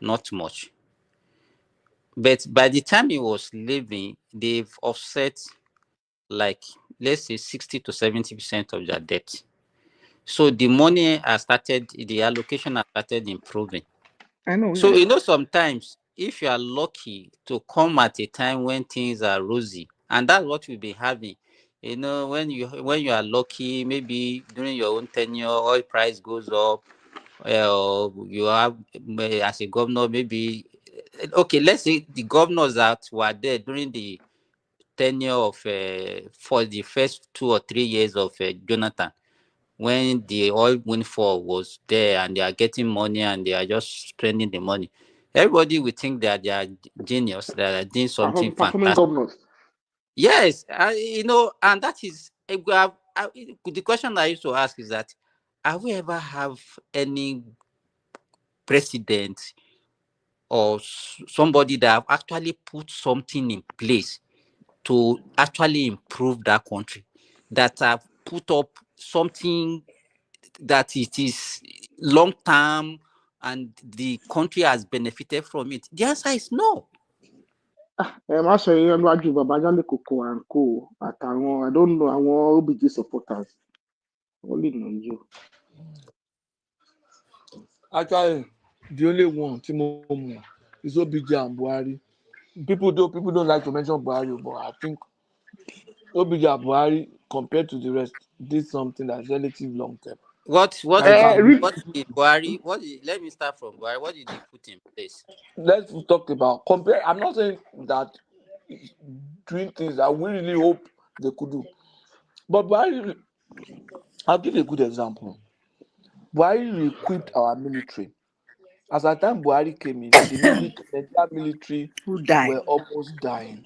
not much. But by the time he was leaving, they've offset like, let's say 60 to 70% of their debt. So the money has started, the allocation has started improving. I know. So, sometimes if you are lucky to come at a time when things are rosy, and that's what we've been having, when you are lucky, maybe during your own tenure, oil price goes up, you have, as a governor, maybe, okay, let's say the governors that were there during the tenure of, for the first 2 or 3 years of Jonathan, when the oil windfall was there and they are getting money and they are just spending the money, everybody will think that they are genius, that are doing something fantastic. Governors. Yes, and that is the question I used to ask is that, have we ever have any president or somebody that have actually put something in place to actually improve that country, that have put up something that it is long term and the country has benefited from it? The answer is no. Má sọ yẹn níwájú Babajide Koko and co àtàwọn I don't know àwọn OBJ supporters. Only know you. Actually, the only one Timo is OBJ and Buhari. People don't like to mention Buhari, but I think OBJ and Buhari, compared to the rest, did something that's relatively long term. What did Buhari? Let me start from Buhari. What did he put in place? Let's talk about compare. I'm not saying that doing things that we really hope they could do, but Buhari, I'll give a good example. Buhari equipped our military. As at time Buhari came in, the military were almost dying.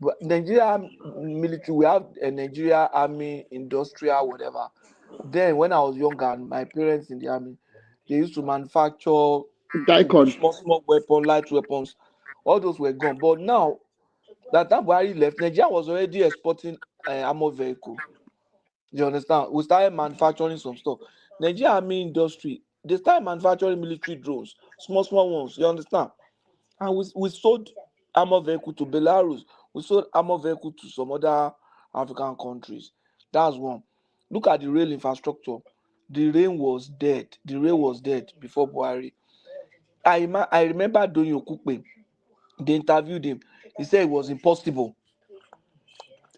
But Nigeria military, we have a Nigeria Army, industrial, whatever. Then when I was younger, and my parents in the army, they used to manufacture small weapons, light weapons. All those were gone. But now that Buhari left, Nigeria was already exporting armored vehicle. You understand? We started manufacturing some stuff. Nigeria army industry, they started manufacturing military drones, small ones. You understand? And we sold armored vehicle to Belarus. We sold armored vehicle to some other African countries. That's one. Look at the rail infrastructure. The rail was dead. Before Buhari. I remember doing Okukpe. They interviewed him. He said it was impossible.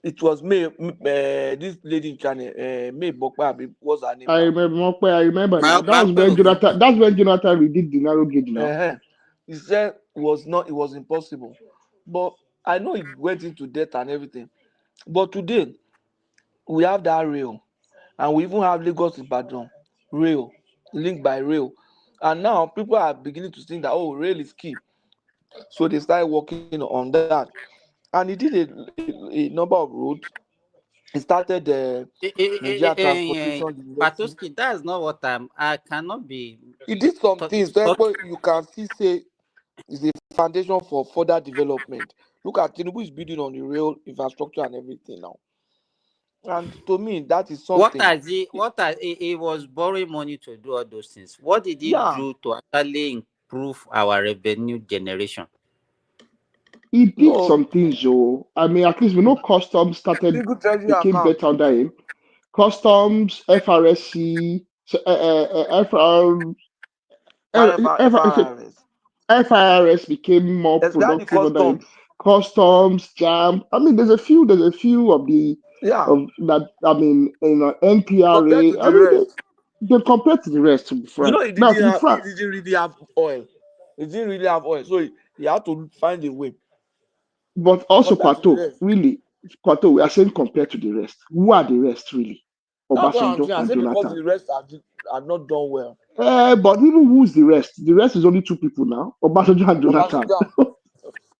It was this lady in China, May Bokpa, what's her name? I remember now. That's when Jonathan redid the narrow gauge now. He said it was impossible. But I know it went into debt and everything. But today, we have that rail, and we even have Lagos Ibadan rail, linked by rail. And now people are beginning to think that, oh, rail is key. So they started working on that. And he did a number of roads. He started the Nigeria Transportation University. Patoski, that's not what I cannot be. He did some things that talk. you can still say is the foundation for further development. Look at TINUBU is building on the rail infrastructure and everything now. And to me, that is something. He was borrowing money to do all those things. What did he do to actually improve our revenue generation? He did some things, though. I mean, at least we know customs became better under him. Customs, FRSC, FIRS became more productive under him. Customs, JAM. I mean, there's a few of the that. I mean, NPRA. I mean, they compared to the rest. To be frank, He didn't really have oil. He didn't really have oil, so he had to find a way. But also Kwato, really, Kwato, we are saying compared to the rest. Who are the rest really? Obasanjo and Jonathan. Because the rest are not done well. But even who's the rest? The rest is only two people now. Obasanjo and Jonathan.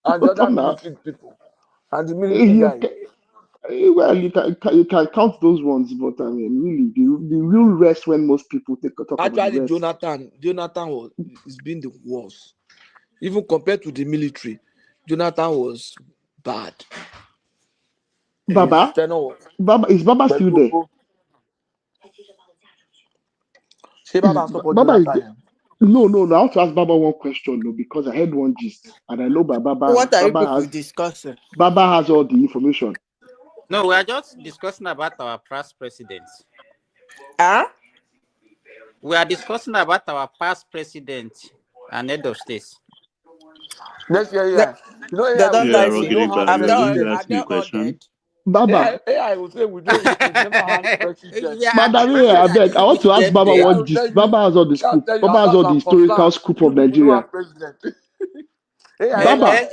And the other military people. And the military guys. Well, you can count those ones, but I mean, really, the real rest when most people talk about the rest. Jonathan is being the worst. Even compared to the military, Jonathan was bad. Baba? Is Baba still there? No. I want to ask Baba one question, though, because I heard one gist, and I know Baba. What are you people discussing? Baba has all the information. No, we are just discussing about our past presidents. We are discussing about our past president and head of states. Next year, yeah. You know, ask me a question. Baba. I will say we never had president. Madam, I beg. I want to ask Baba what gist. Baba has all the scoop. Baba has all the historical scoop of Nigeria. Baba.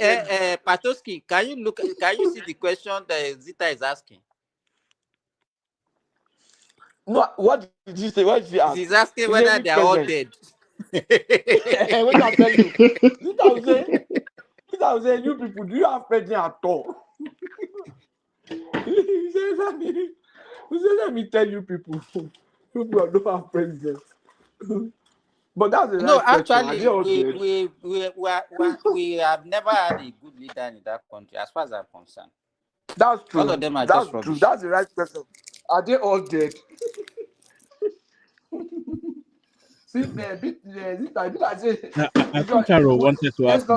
Patoski, can you see the question that Zita is asking? No, what did you say? What did she ask? She's asking whether they are all dead. Wait, I'll tell you. I was saying, you people, do you have president at all? He said, let me tell you people, you people don't have president. But that's the no, right actually, we have never had a good leader in that country, as far as I'm concerned. That's true. All of them are that's just true. rubbish. That's the right question. Are they all dead? See, I think Carol wanted to ask.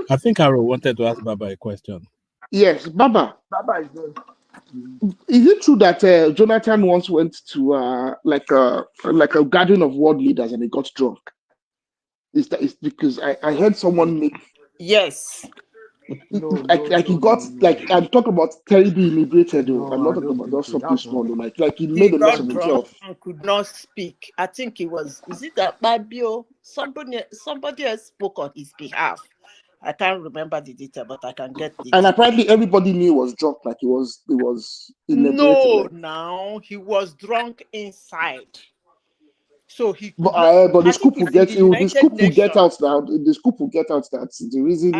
I think Carol wanted to ask Baba a question. Yes, Baba. Baba is dead. Is it true that Jonathan once went to like a gathering of world leaders and he got drunk? Is because I heard someone make yes. he got I'm talking about terribly inebriated though. I'm not talking about just something small though. Like he made a mess of himself and could not speak. I think is it that Babio? Somebody else spoke on his behalf. I can't remember the detail, but I can get it. And apparently everybody knew he was drunk, like he was inebriated. No, now he was drunk inside. So he could but the scoop will get out now. The scoop will get out that the reason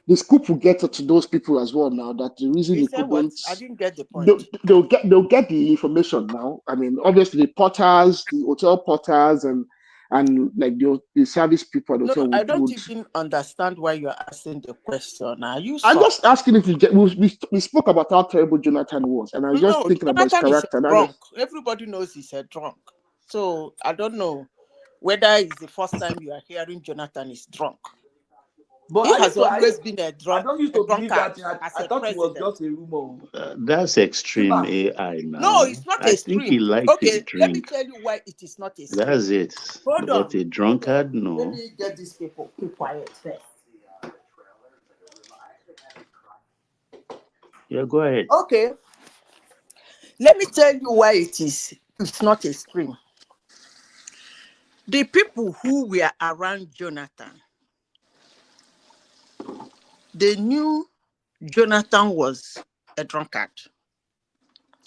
the scoop will get to those people as well now that the reason he couldn't. What? I didn't get the point. They'll get the information now. I mean, obviously the porters, the hotel porters, and like the service people. I don't even understand why you're asking the question. Are you? I'm just asking if you get. We spoke about how terrible Jonathan was, and I was just thinking about his character. Drunk. Everybody knows he's a drunk. So I don't know whether it's the first time you are hearing Jonathan is drunk. But he has always been a drunk. I don't used to believe that. I thought it was just a rumor. That's extreme AI now. No, it's not extreme. I think he liked his drink. Let me tell you why it is not extreme. That's it. Hold on. But a drunkard, no. Let me get these people. Keep quiet first. Yeah, go ahead. Okay. Let me tell you why it's not extreme. The people who were around Jonathan, they knew Jonathan was a drunkard.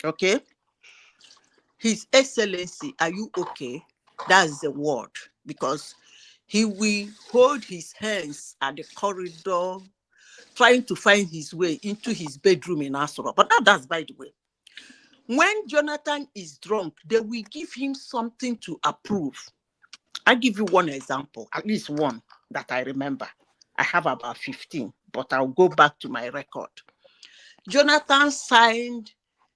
Okay? His Excellency, are you okay? That's the word. Because he will hold his hands at the corridor, trying to find his way into his bedroom in Asura. But that's by the way. When Jonathan is drunk, they will give him something to approve. I'll give you one example, at least one that I remember. I have about 15, but I'll go back to my record. Jonathan signed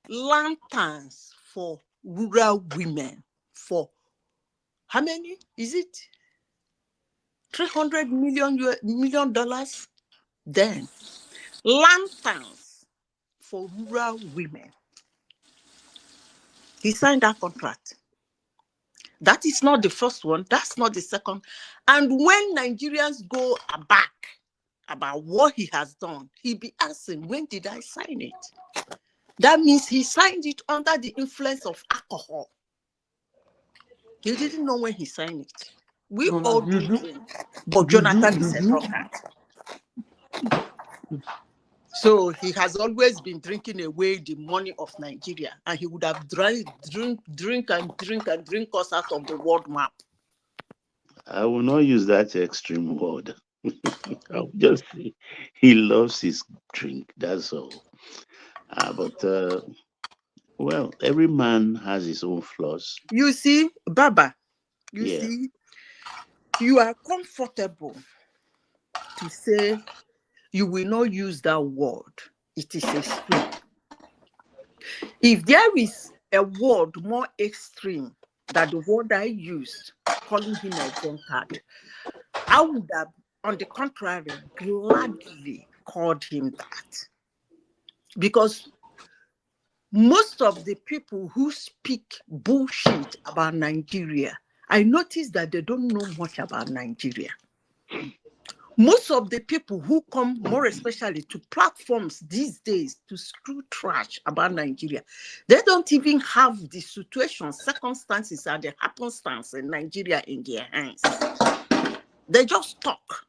lanterns for rural women for how many? Is it $300 million? Then lanterns for rural women. He signed that contract. That is not the first one. That's not the second. And when Nigerians go back about what he has done, he be asking, when did I sign it? That means he signed it under the influence of alcohol. He didn't know when he signed it. We all do drink, but Jonathan is a drunkard. So he has always been drinking away the money of Nigeria, and he would have drink us out of the world map. I will not use that extreme word. I'll just say he loves his drink. That's all. But well, every man has his own flaws. You see, Baba, see, you are comfortable to say you will not use that word. It is extreme. If there is a word more extreme than the word I used, calling him a drunkard, I would have, on the contrary, gladly called him that. Because most of the people who speak bullshit about Nigeria, I notice that they don't know much about Nigeria. Most of the people who come, more especially to platforms these days to screw trash about Nigeria, they don't even have the situation, circumstances, and the happenstance in Nigeria in their hands. They just talk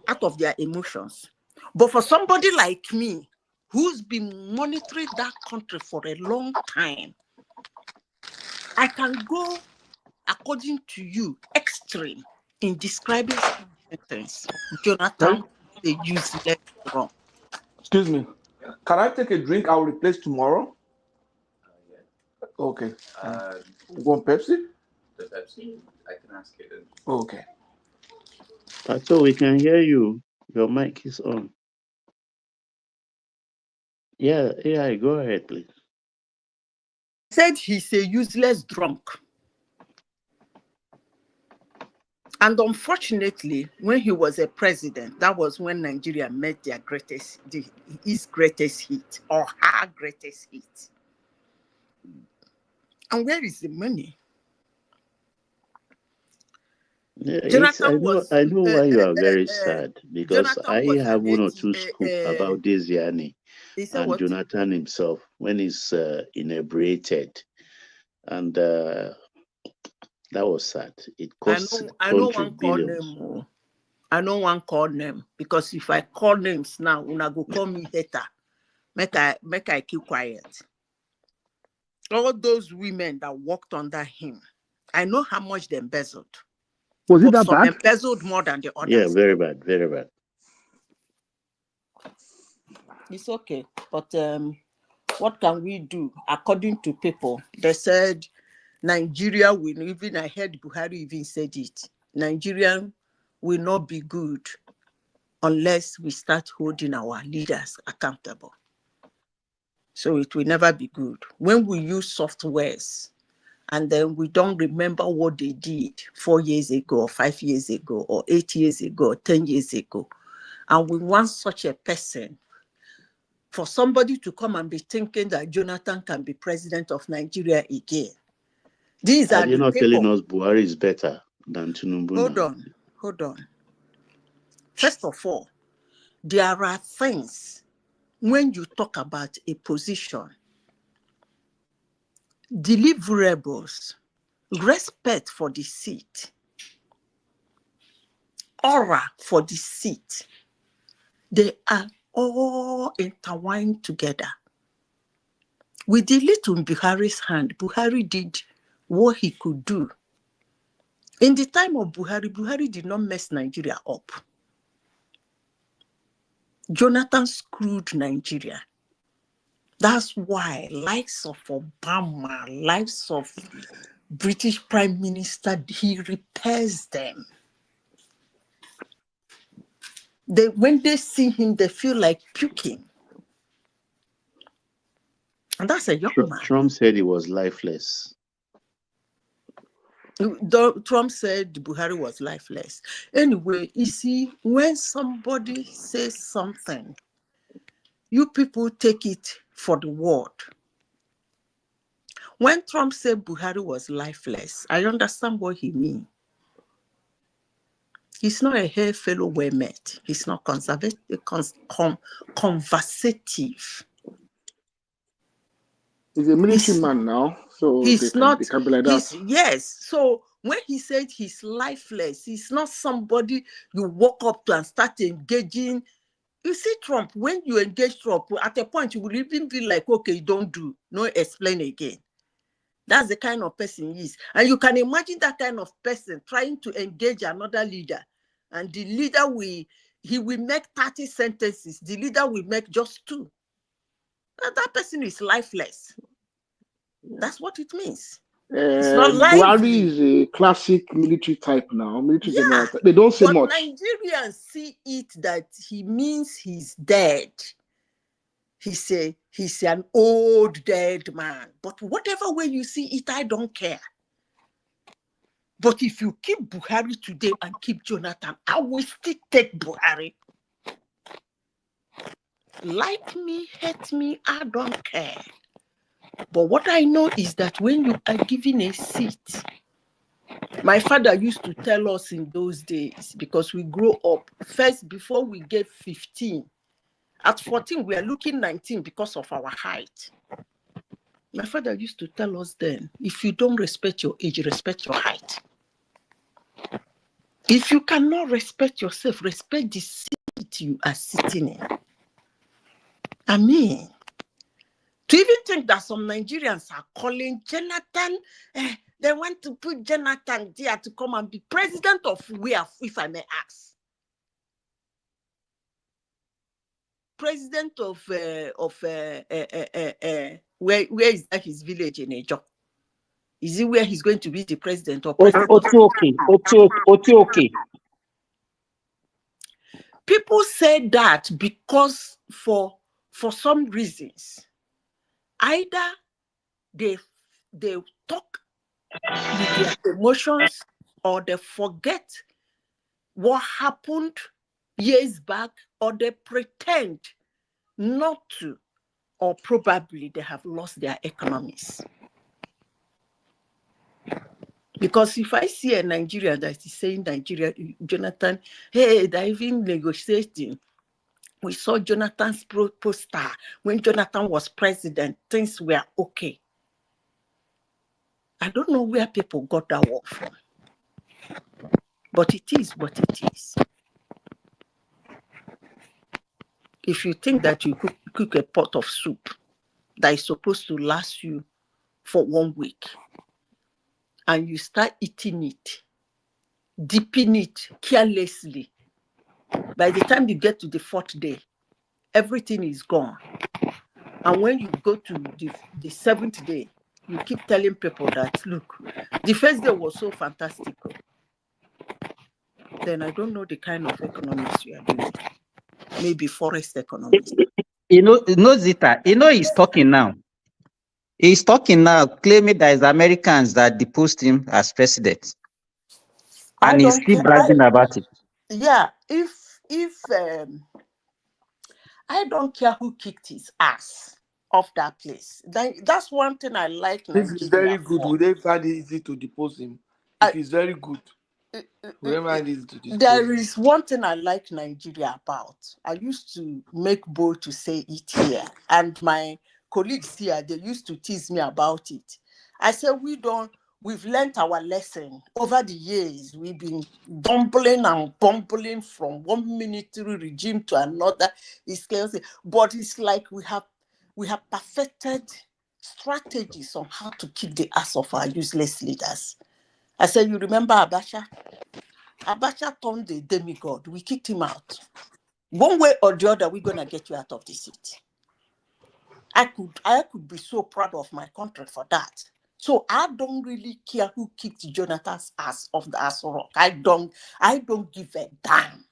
out of their emotions. But for somebody like me, who's been monitoring that country for a long time, I can go, according to you, extreme in describing things. Jonathan, they use less wrong. Excuse me. Can I take a drink I will replace tomorrow? Okay. Want Pepsi? The Pepsi? I can ask it. Okay. Pato, we can hear you. Your mic is on. Yeah, go ahead, please. Said he's a useless drunk. And unfortunately, when he was a president, that was when Nigeria met his greatest hit, or her greatest hit. And where is the money? Yeah, I know why you are very sad, because I have one or two scoops about this Yanni and Jonathan himself when he's inebriated. And that was sad. It cost country billions. I know one call name, because if I call names now, una go call me hater. Make I keep quiet. All those women that worked under him, I know how much they embezzled. Was it that bad? Embezzled more than the others. Yeah, very bad, very bad. It's okay, but what can we do? According to people, they said Nigeria will, even I heard Buhari even said it, Nigeria will not be good unless we start holding our leaders accountable. So it will never be good. When we use softwares and then we don't remember what they did 4 years ago, or 5 years ago, or 8 years ago, or 10 years ago, and we want such a person, for somebody to come and be thinking that Jonathan can be president of Nigeria again. These are the not people. Telling us Buhari is better than TINUBU. Hold on. First of all, there are things when you talk about a position, deliverables, respect for the seat, aura for the seat, they are all intertwined together. With the little in Buhari's hand, Buhari did what he could do. In the time of Buhari, Buhari did not mess Nigeria up. Jonathan screwed Nigeria. That's why likes of Obama, likes of British Prime Minister, he repairs them. When they see him, they feel like puking. And that's a young man. Trump said he was lifeless. Trump said Buhari was lifeless. Anyway, you see, when somebody says something, you people take it for the word. When Trump said Buhari was lifeless, I understand what he means. He's not a hair fellow we met. He's not conservative, conversative. He's a military man now, so He's not. They can be like that. Yes. So when he said he's lifeless, he's not somebody you walk up to and start engaging. You see, Trump, when you engage Trump, at a point you will even be like, okay, don't do, no explain again. That's the kind of person he is. And you can imagine that kind of person trying to engage another leader. And the leader he will make 30 sentences. The leader will make just 2. That person is lifeless. That's what it means. It's not Buhari is a classic military type now. Military general. They don't say much. Nigerians see it that he means he's dead. He's an old dead man. But whatever way you see it, I don't care. But if you keep Buhari today and keep Jonathan, I will still take Buhari. Like me, hate me, I don't care. But what I know is that when you are given a seat, my father used to tell us in those days, because we grew up, first before we get 15, at 14 we are looking 19 because of our height. My father used to tell us then, if you don't respect your age, respect your height. If you cannot respect yourself, respect the seat you are sitting in. I mean, to even think that some Nigerians are calling Jonathan, they want to put Jonathan there to come and be president of where, if I may ask? President of where is that his village in Ejo? Is it where he's going to be the president or president? Okay. People say that because for some reasons, either they talk with their emotions or they forget what happened years back, or they pretend not to, or probably they have lost their economies. Because if I see a Nigerian that is saying Nigeria, Jonathan, hey, they're even negotiating. We saw Jonathan's poster. When Jonathan was president, things were okay. I don't know where people got that word from. But it is what it is. If you think that you cook a pot of soup that is supposed to last you for 1 week, and you start eating it, dipping it carelessly, by the time you get to the 4th day, everything is gone. And when you go to the 7th day, you keep telling people that, look, the first day was so fantastic. Then I don't know the kind of economics you are doing. Maybe forest economics. Zita, he's talking now. He's talking now, claiming that it's Americans that deposed him as president. And he's still bragging about it. Yeah, if I don't care who kicked his ass off that place. That's one thing I like Nigeria. If he's very good, would they find it easy to depose him? If he's very good, there is one thing I like Nigeria about. I used to make bold to say it here, and my colleagues here, they used to tease me about it. I said, we don't we've learned our lesson. Over the years, we've been dumpling and bumbling from one military regime to another. It's chaos. But it's like we have perfected strategies on how to kick the ass of our useless leaders. I said, you remember Abacha? Abacha turned the demigod. We kicked him out. One way or the other, we're gonna get you out of the seat. I could be so proud of my country for that. So I don't really care who kicked Jonathan's ass off the ass rock. I don't give a damn.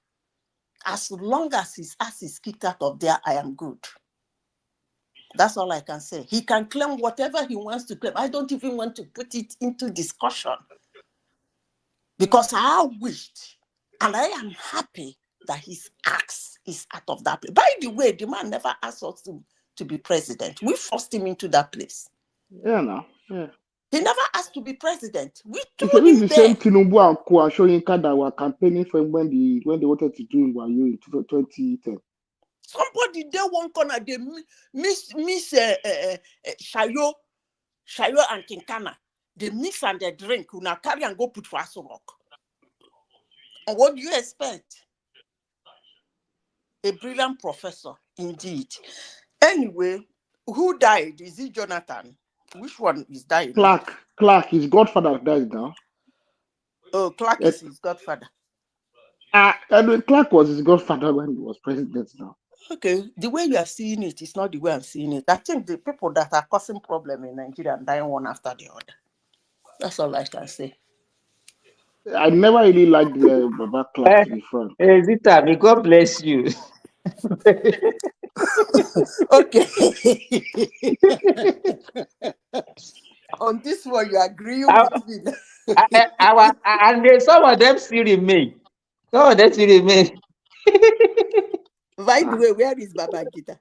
As long as his ass is kicked out of there, I am good. That's all I can say. He can claim whatever he wants to claim. I don't even want to put it into discussion. Because I wished, and I am happy that his axe is out of that place. By the way, the man never asked us to be president. We forced him into that place. Yeah, no. Yeah. He never asked to be president. We It's told him the there. same TINUBU and Co and Soyinka that were campaigning for him when they wanted to do in Wayo in 2010. Somebody there one corner, they miss Shayo and Kinkana. They mix and they drink. Una carry and go put for Aso Rock. And what do you expect? A brilliant professor, indeed. Anyway, who died? Is it Jonathan? Which one is dying? Clark, his godfather died now. Oh, Clark is his godfather. Edwin Clark was his godfather when he was president now. Okay, the way you are seeing it is not the way I'm seeing it. I think the people that are causing problem in Nigeria are dying one after the other. That's all I can say. I never really liked the Baba Clark, to be frank. Zita, may God bless you. Okay. On this one, you agree with me. And some of them still remain. Some of them still remain. By the way, where is Baba Gita?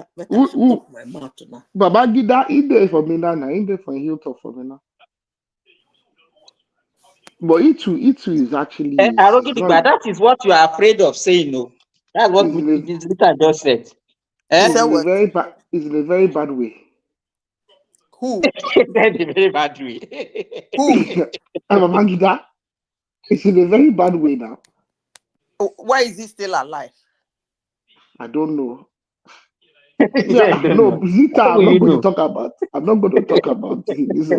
My mouth now. Baba Gita, he there for me now. He there for Hilltop for me now. But it too is actually. That is what you are afraid of saying, no. That's what Zita just said. It's in a very bad way. Who? In a very bad way. Who? Baba Gita. It's in a very bad way now. Why is he still alive? I don't know. No, Zita, I'm not going to talk about. I'm not going to talk about this.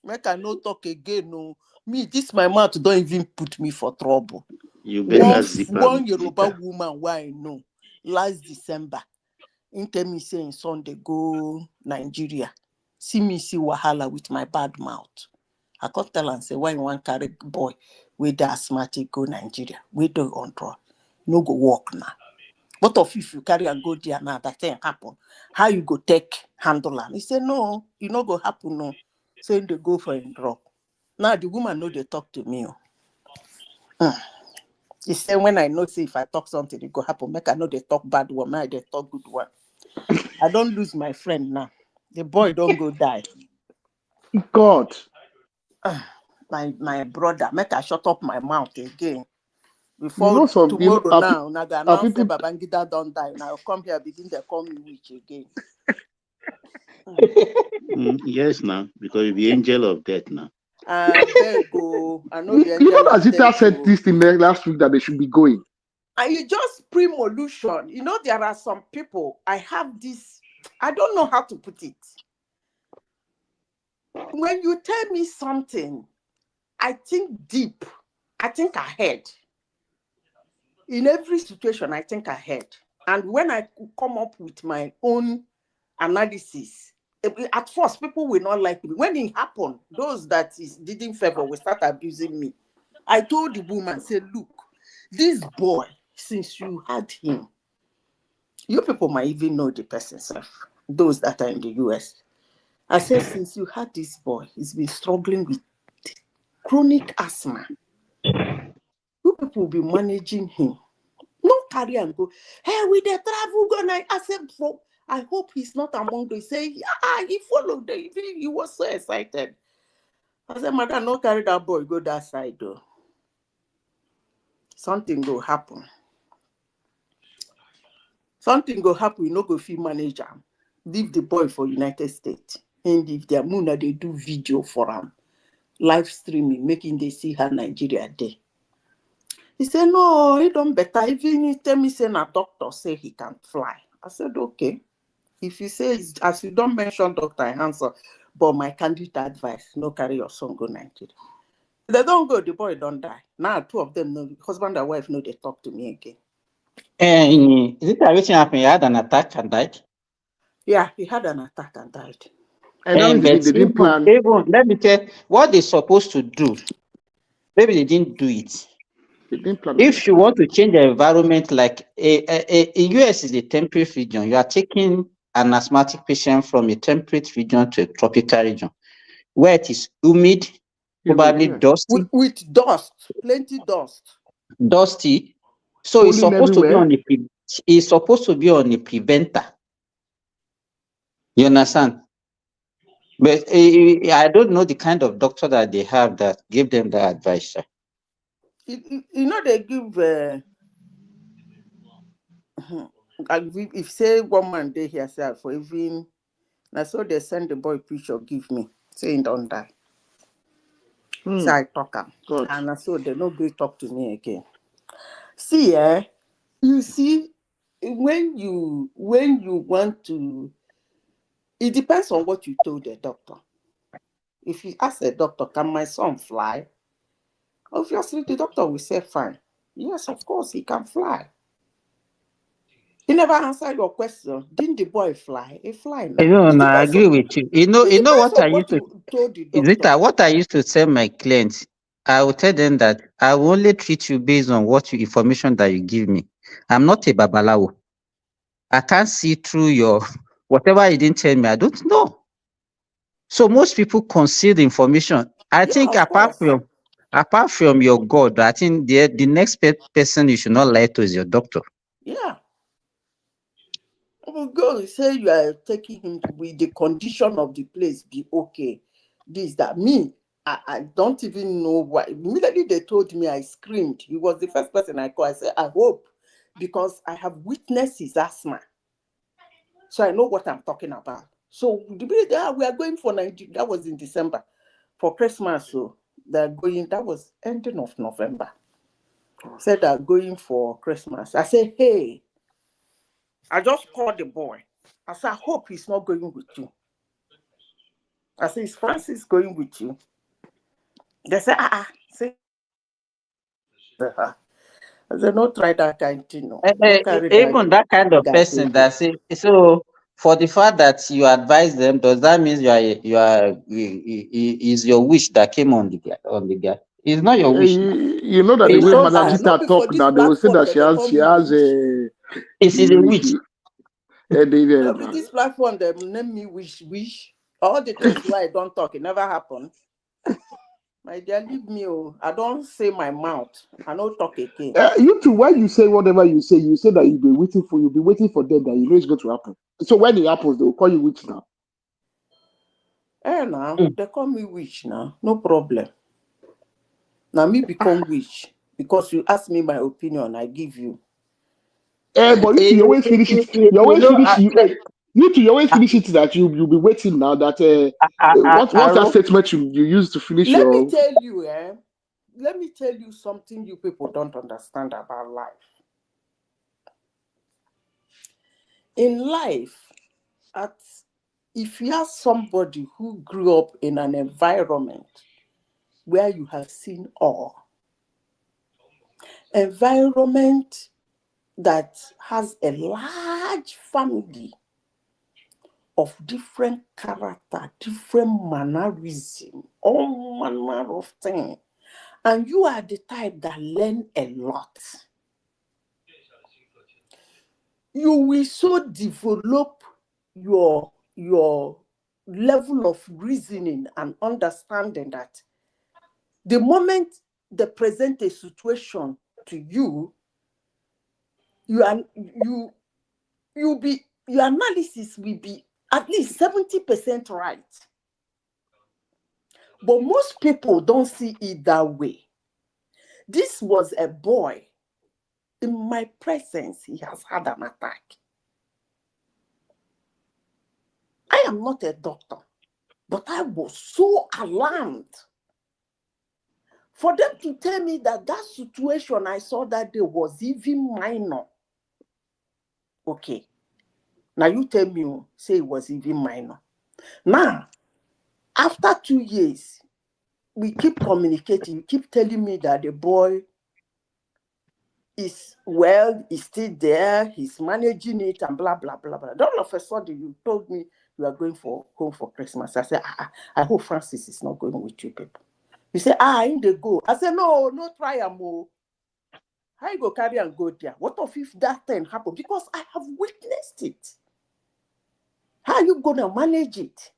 Make I no talk again. No, me this my mouth don't even put me for trouble. You better zip one Yoruba woman who I know last December, in tell me saying Sunday go Nigeria. See me see wahala with my bad mouth. I can't tell and say why you want carry boy with the asthmatic go Nigeria. We do on draw. No go walk now. What if you carry and go there now that thing happen? How you go take handle am? He said no, you no go happen no. So they go for a drop. Now the woman know they talk to me. He said when I know see if I talk something it go happen. Make I know they talk bad one, make they talk good one. I don't lose my friend now. The boy don't go die. God. My brother, make I shut up my mouth again. Before tomorrow now, Naga announce say Babangida don't die. Now come here, begin to call me witch again. Yes, now, because you're the angel of death now. I know the angel. You know that Zita said this thing last week that they should be going. And you just premolution. You know, there are some people, I have this, I don't know how to put it. When you tell me something, I think deep, I think ahead. In every situation, I think ahead. And when I come up with my own analysis, at first, people will not like me. When it happened, those that didn't favor will start abusing me. I told the woman, say, look, this boy, since you had him, you people might even know the person, those that are in the US. I said, since you had this boy, he's been struggling with chronic asthma. You people will be managing him. No carry and go, hey, we the travel gonna. I said, I hope he's not among those. Say, yeah, he followed. He was so excited. I said, madam, no carry that boy, go that side though. Something will happen. Something go happen, we no go feel manager. Leave the boy for United States. And if their moon they do video for him, live streaming, making they see how Nigeria day. He said, no, he don't better. Even he tell me say a doctor say he can fly. I said, okay. If you say, as you don't mention doctor, I answer. But my candid advice, no carry your son go Nigeria. They don't go, the boy don't die. Now two of them, no, husband and wife, no, they talk to me again. And is it everything happened? He had an attack and died? Yeah, he had an attack and died. And but even let me tell what they're supposed to do. Maybe they didn't do it. If you want to change the environment, like in US is a temperate region, you are taking an asthmatic patient from a temperate region to a tropical region, where it is humid, probably dusty. With dust, plenty dust. Dusty. So it's supposed to be on the it's supposed to be on a preventer. You understand? But I don't know the kind of doctor that they have that give them the advice. Sir. You know they give if say one man they here say for even now so they send the boy picture give me saying don't die. So I talk and so they no go talk to me again. See, you see, when you want to, it depends on what you told the doctor. If you ask the doctor, can my son fly? Obviously, the doctor will say, fine. Yes, of course, he can fly. He never answered your question. Didn't the boy fly? He fly now. No, I agree with you. You know what I used to told the is it that what I used to tell my clients? I will tell them that I will only treat you based on what information that you give me. I'm not a babalawo. I can't see through your whatever you didn't tell me. I don't know. So most people conceal the information. I think apart from your God, I think the next person you should not lie to is your doctor. Yeah. Oh, God, say you are taking him to be the condition of the place be okay. This, that. Me, I don't even know why. Immediately they told me, I screamed. He was the first person I called. I said, I hope, because I have witnessed his asthma. So I know what I'm talking about. So the minute we are going for Nigeria, that was in December, for Christmas. So they're going, that was ending of November. Said they're going for Christmas. I said, hey, I just called the boy. I said, I hope he's not going with you. I said, is Francis going with you? They said, See. I said, no, try that kind of thing. No. Even that kind of person that say so. For the fact that you advise them, does that mean is your wish that came on the guy? It's not your wish. You know that the way Madam Zita talk now, they will say that she has a. It's a wish. This platform, they name me wish. All the things why I don't talk, it never happened. My dear, leave me. I don't say my mouth. I don't talk again. You too, when you say whatever you say that you'll be waiting for them, that you know it's going to happen. So when it happens, they will call you witch now. Now, they call me witch now. No problem. Now me become witch because you ask me my opinion, I give you. But you always finish it. You always finish it. You always finish it that you'll be waiting now. That what's that statement you use to finish Let your? me tell you, let me tell you something you people don't understand about life. In life, if you have somebody who grew up in an environment where you have seen all, environment that has a large family of different character, different mannerism, all manner of things, and you are the type that learn a lot, you will so develop your level of reasoning and understanding that the moment they present a situation to you, your analysis will be at least 70% right. But most people don't see it that way. This was a boy. In my presence, he has had an attack. I am not a doctor, but I was so alarmed for them to tell me that that situation I saw that day was even minor. Okay. Now you tell me, say it was even minor. Now, after 2 years, we keep communicating. You keep telling me that the boy is well, he's still there, he's managing it, and blah, blah, blah, blah. All of a sudden, you told me you are going home for Christmas. I said, I hope Francis is not going with you people. You say, in the go. I said, no try more. How you go carry and go there? What if that thing happen? Because I have witnessed it. How are you going to manage it?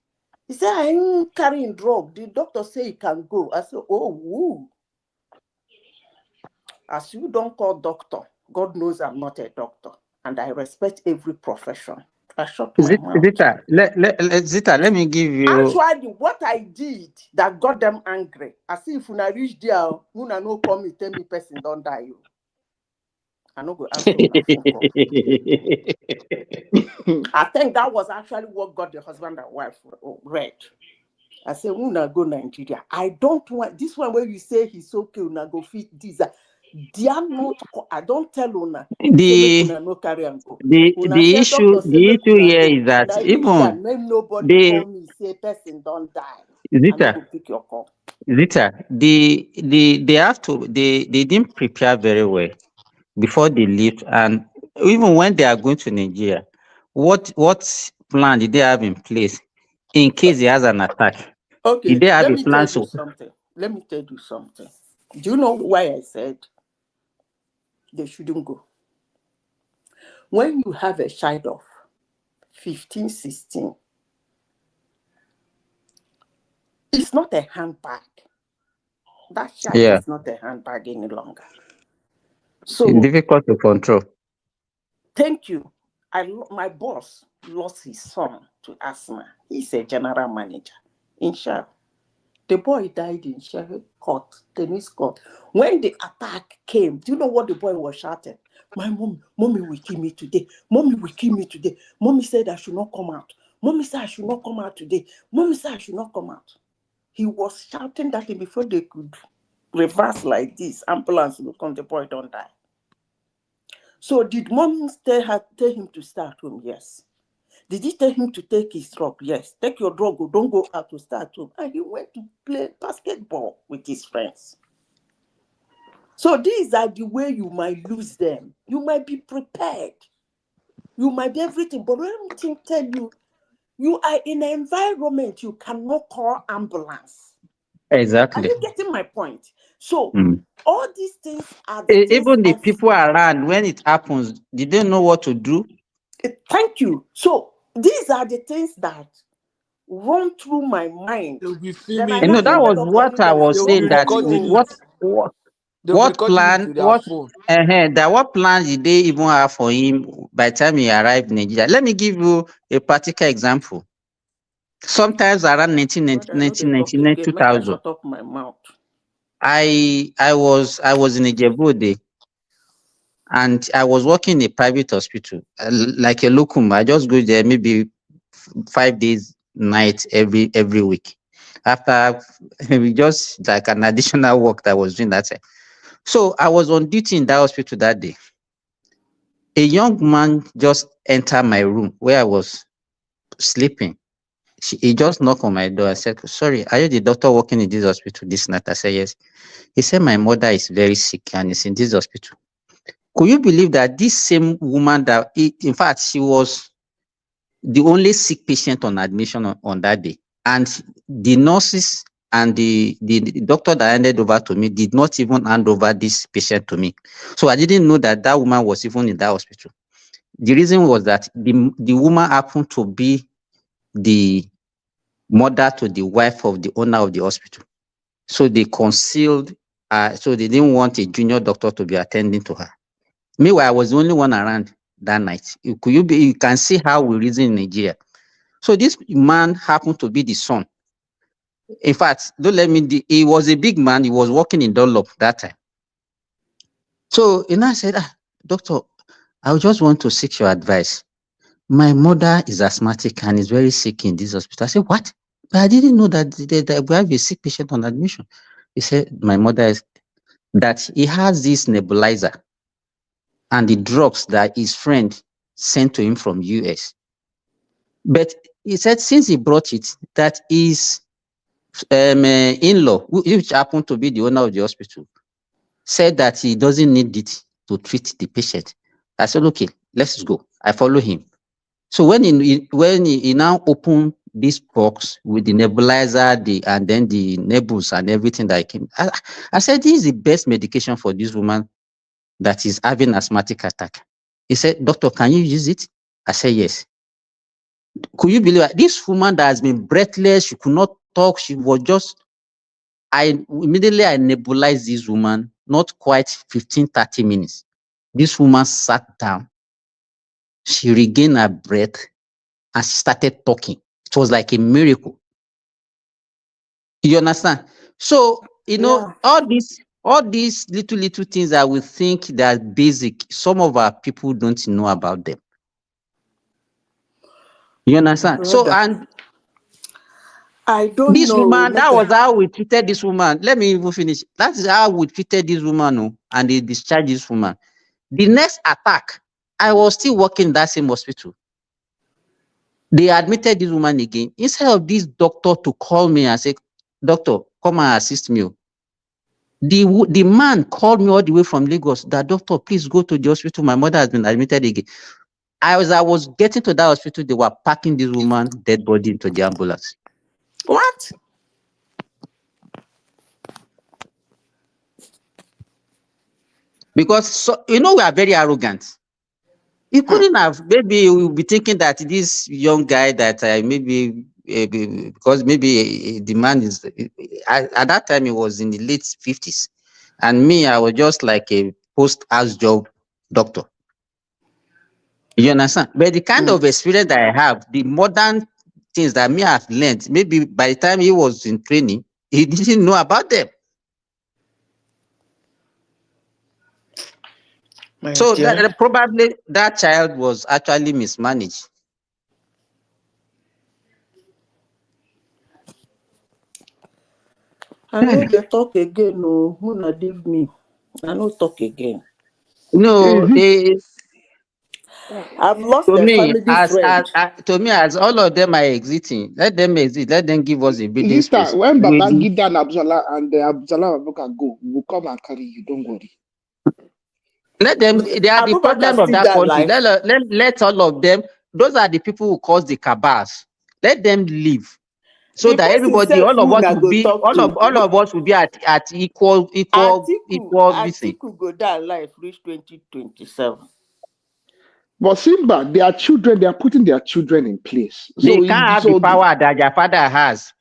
He said, I ain't carrying drug. The doctor say he can go. I said, oh, woo. As you don't call doctor, God knows I'm not a doctor. And I respect every profession. I shut my mouth. Zita, let me give you... Actually, what I did that got them angry, as if when I reach there, when I no come, tell me person don't die. You. I no go answer my phone call. I think that was actually what got the husband and wife red. I say, una go Nigeria. I don't want this one where you say he's okay, una go fit this. They are not. I don't tell una. The issue here is that even nobody call me say person don't die. Zita, Pick your call. Zita, they didn't prepare very well before they left, and even when they are going to Nigeria, what plan did they have in place in case he has an attack? Okay, did they have let a me plan? tell you something. Let me tell you something. Do you know why I said they shouldn't go? When you have a child of 15, 16, it's not a handbag. That child is not a handbag any longer. So it's difficult to control. Thank you. My boss lost his son to asthma. He's a general manager in Shell. The boy died in Shell court, tennis court. When the attack came, do you know what the boy was shouting? My mommy will kill me today. Mommy will kill me today. Mommy said I should not come out. Mommy said I should not come out today. Mommy said I should not come out. He was shouting that before they could reverse like this. Ambulance will come, the boy don't die. So did mommy tell him to stay at home? Yes. Did he tell him to take his drug? Yes. Take your drug, don't go out to stay at home. And he went to play basketball with his friends. So these are the way you might lose them. You might be prepared. You might be everything. But let me tell you, you are in an environment you cannot call ambulance. Exactly. Are you getting my point? So all these things are even the people around when it happens, did they know what to do? Thank you. So these are the things that run through my mind. That was what I was saying. That what plan? What plan did they even have for him by the time he arrived in Nigeria? Let me give you a particular example. Sometimes around 1999, 2000, I was in Ijebu, and I was working in a private hospital, like a locum. I just go there maybe 5 days night every week. After just like an additional work that I was doing that time. So I was on duty in that hospital that day. A young man just entered my room where I was sleeping. He just knocked on my door and said, "Sorry, are you the doctor working in this hospital this night?" I said, "Yes." He said, "My mother is very sick and is in this hospital." Could you believe that this same woman in fact, she was the only sick patient on admission on that day, and the nurses and the doctor that handed over to me did not even hand over this patient to me. So I didn't know that that woman was even in that hospital. The reason was that the woman happened to be the mother to the wife of the owner of the hospital. So they concealed, so they didn't want a junior doctor to be attending to her. Meanwhile, I was the only one around that night. You can see how we reason in Nigeria. So this man happened to be the son. In fact, he was a big man. He was working in Dunlop that time. So I said, "Doctor, I just want to seek your advice. my mother is asthmatic and is very sick in this hospital. I said, what? But I didn't know that we have a sick patient on admission. He said, my mother is, that he has this nebulizer and the drugs that his friend sent to him from US. But he said since he brought it, that his in-law, which happened to be the owner of the hospital, said that he doesn't need it to treat the patient. I said, okay, let's go. I follow him. So when he now opened this box with the nebulizer, and then the nebules and everything that came, I said, this is the best medication for this woman that is having asthmatic attack. He said, doctor, can you use it? I said, yes. Could you believe that this woman that has been breathless, she could not talk, she was just, immediately I nebulized this woman, not quite 15-30 minutes. This woman sat down, she regained her breath, and she started talking. It was like a miracle. You understand? So, all these little things that we think that are basic, some of our people don't know about them. You understand? So, and I don't this know. woman, that was how we treated this woman. Let me even finish. That is how we treated this woman, and they discharged this woman. The next attack, I was still working in that same hospital. They admitted this woman again. Instead of this doctor to call me and say, doctor, come and assist me. The man called me all the way from Lagos. That doctor, please go to the hospital. My mother has been admitted again. As I was getting to that hospital, they were packing this woman's dead body into the ambulance. What? Because we are very arrogant. You couldn't have, maybe we'll be thinking that this young guy that because maybe the man is, at that time he was in the late 50s. And me, I was just like a post-house job doctor. You understand? But the kind of experience that I have, the modern things that me have learned, maybe by the time he was in training, he didn't know about them. So probably that child was actually mismanaged. I know they talk again. No, who not leave me? I know talk again. No, I've lost a family friend. To me, as all of them are exiting, let them exit. Let them give us a breathing space. When Babangida and Abdullah Abubakar go, we will come and carry you. Don't worry. Let them. They are the problem of that country. Let all of them. Those are the people who cause the cabals. Let them leave, so that everybody, all of us will be, all of us will be at equal visit. Atiku go down life reach 2027. But Simba, their children, they are putting their children in place. So they can't have the power that their father has.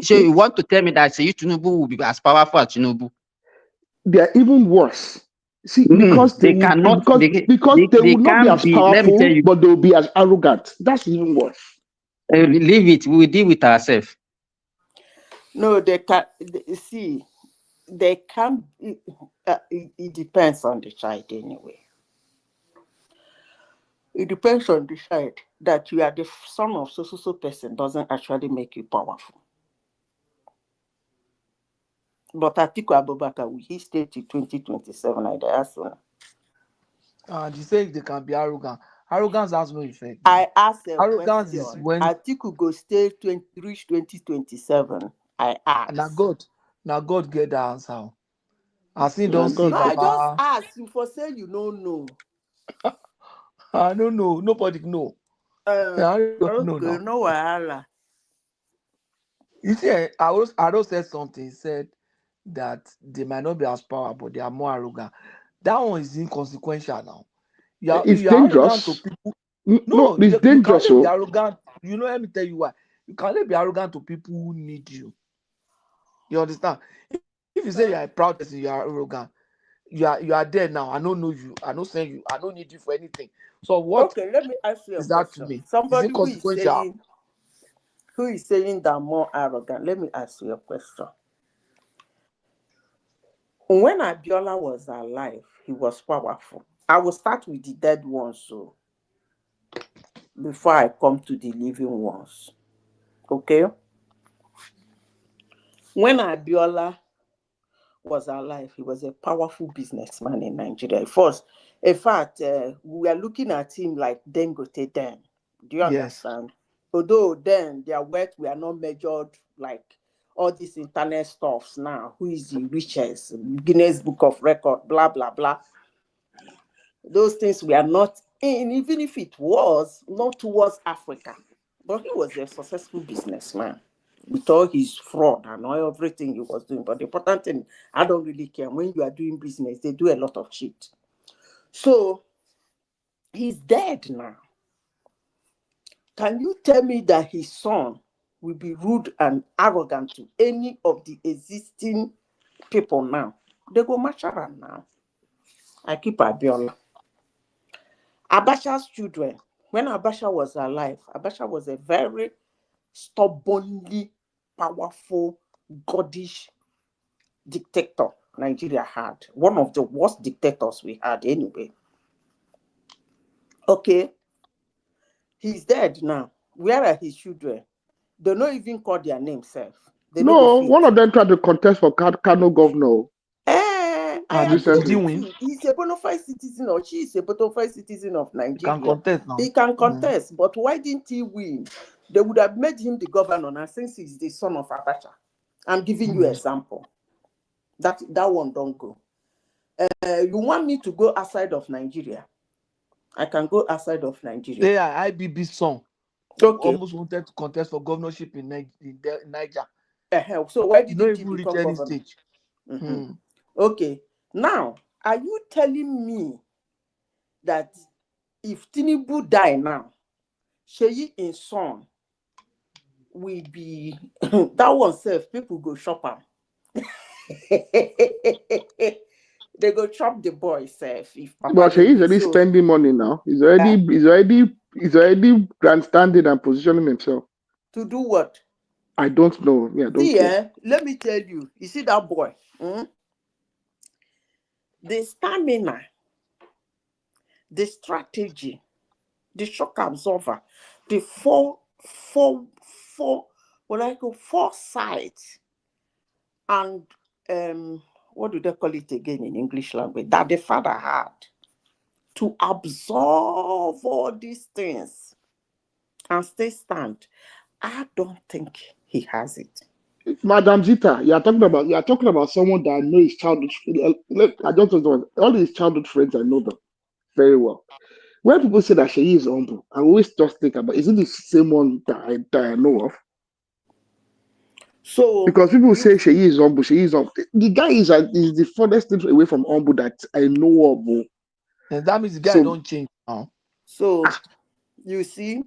So you want to tell me that TINUBU will be as powerful as TINUBU? They are even worse. See, because they will not be as powerful, but they will be as arrogant. That's even worse. Leave it. We will deal with ourselves. No, they can see. They can. It depends on the child anyway. It depends on the child. That you are the son of so person doesn't actually make you powerful. But Atiku Abubakar, will he stay till 2027? I ask you. You say they can be arrogant. Arrogance has no effect. I asked a arrogance question. Is when Atiku go stay reach 2027. I asked. Now God get the answer. I see don't see. I just ask you for say you don't know. I don't know. Nobody know. I don't know. No wahala. You see, I said something. He said that they might not be as powerful, but they are more arrogant. That one is inconsequential now. It's dangerous. To people. No, it's dangerous. You can't be arrogant. Let me tell you why. You can't be arrogant to people who need you. You understand? If you say you are a proud person, you are arrogant. You are there now. I don't know you. I don't send you. I don't need you for anything. So what? Okay, let me ask you a question. To me? Somebody who is saying that more arrogant. Let me ask you a question. When Abiola was alive, he was powerful. I will start with the dead ones. So before I come to the living ones. Okay? When Abiola was alive, he was a powerful businessman in Nigeria. First, in fact, we are looking at him like Dangote then. Do you understand? Although then their wealth were not measured like all these internet stuffs now. Who is the richest? Guinness Book of Record, blah, blah, blah. Those things were not in, even if it was, not towards Africa. But he was a successful businessman with all his fraud and all everything he was doing. But the important thing, I don't really care. When you are doing business, they do a lot of shit. So he's dead now. Can you tell me that his son will be rude and arrogant to any of the existing people now? They go march around now. I keep Abiola. Abacha's children, when Abacha was alive, Abacha was a very stubbornly powerful, goddish dictator Nigeria had. One of the worst dictators we had anyway. Okay. He's dead now. Where are his children? They don't even call their name self. No, one of them tried to contest for Kano governor. I agree with you. He's a bona fide citizen, or she is a bona fide citizen of Nigeria. He can contest now. He can contest, but why didn't he win? They would have made him the governor now, since he's the son of Abacha. I'm giving you an example. That one don't go. You want me to go outside of Nigeria? I can go outside of Nigeria. They are IBB son. Okay. Almost wanted to contest for governorship in Niger. So why didn't he reach become any governor? stage? Okay. Now, are you telling me that if TINUBU die now, Sheyi in son will be that one self, people go shop am. They go chop the boy self. If Papa But he's already spending money now. He's already grandstanding and positioning himself. To do what? I don't know. Yeah, I don't care. Let me tell you. You see that boy? The stamina, the strategy, the shock absorber, the foresight, and what do they call it again in English language? That the father had to absorb all these things and stay stand. I don't think he has it. Madam Zita, you are talking about someone that I know his childhood. I don't know all his childhood friends. I know them very well. When people say that she is humble, I always just think about, is it the same one that I know of? So because people say she is humble, the guy is the furthest thing away from humble that I know of. And that means the guy don't change now. So you see,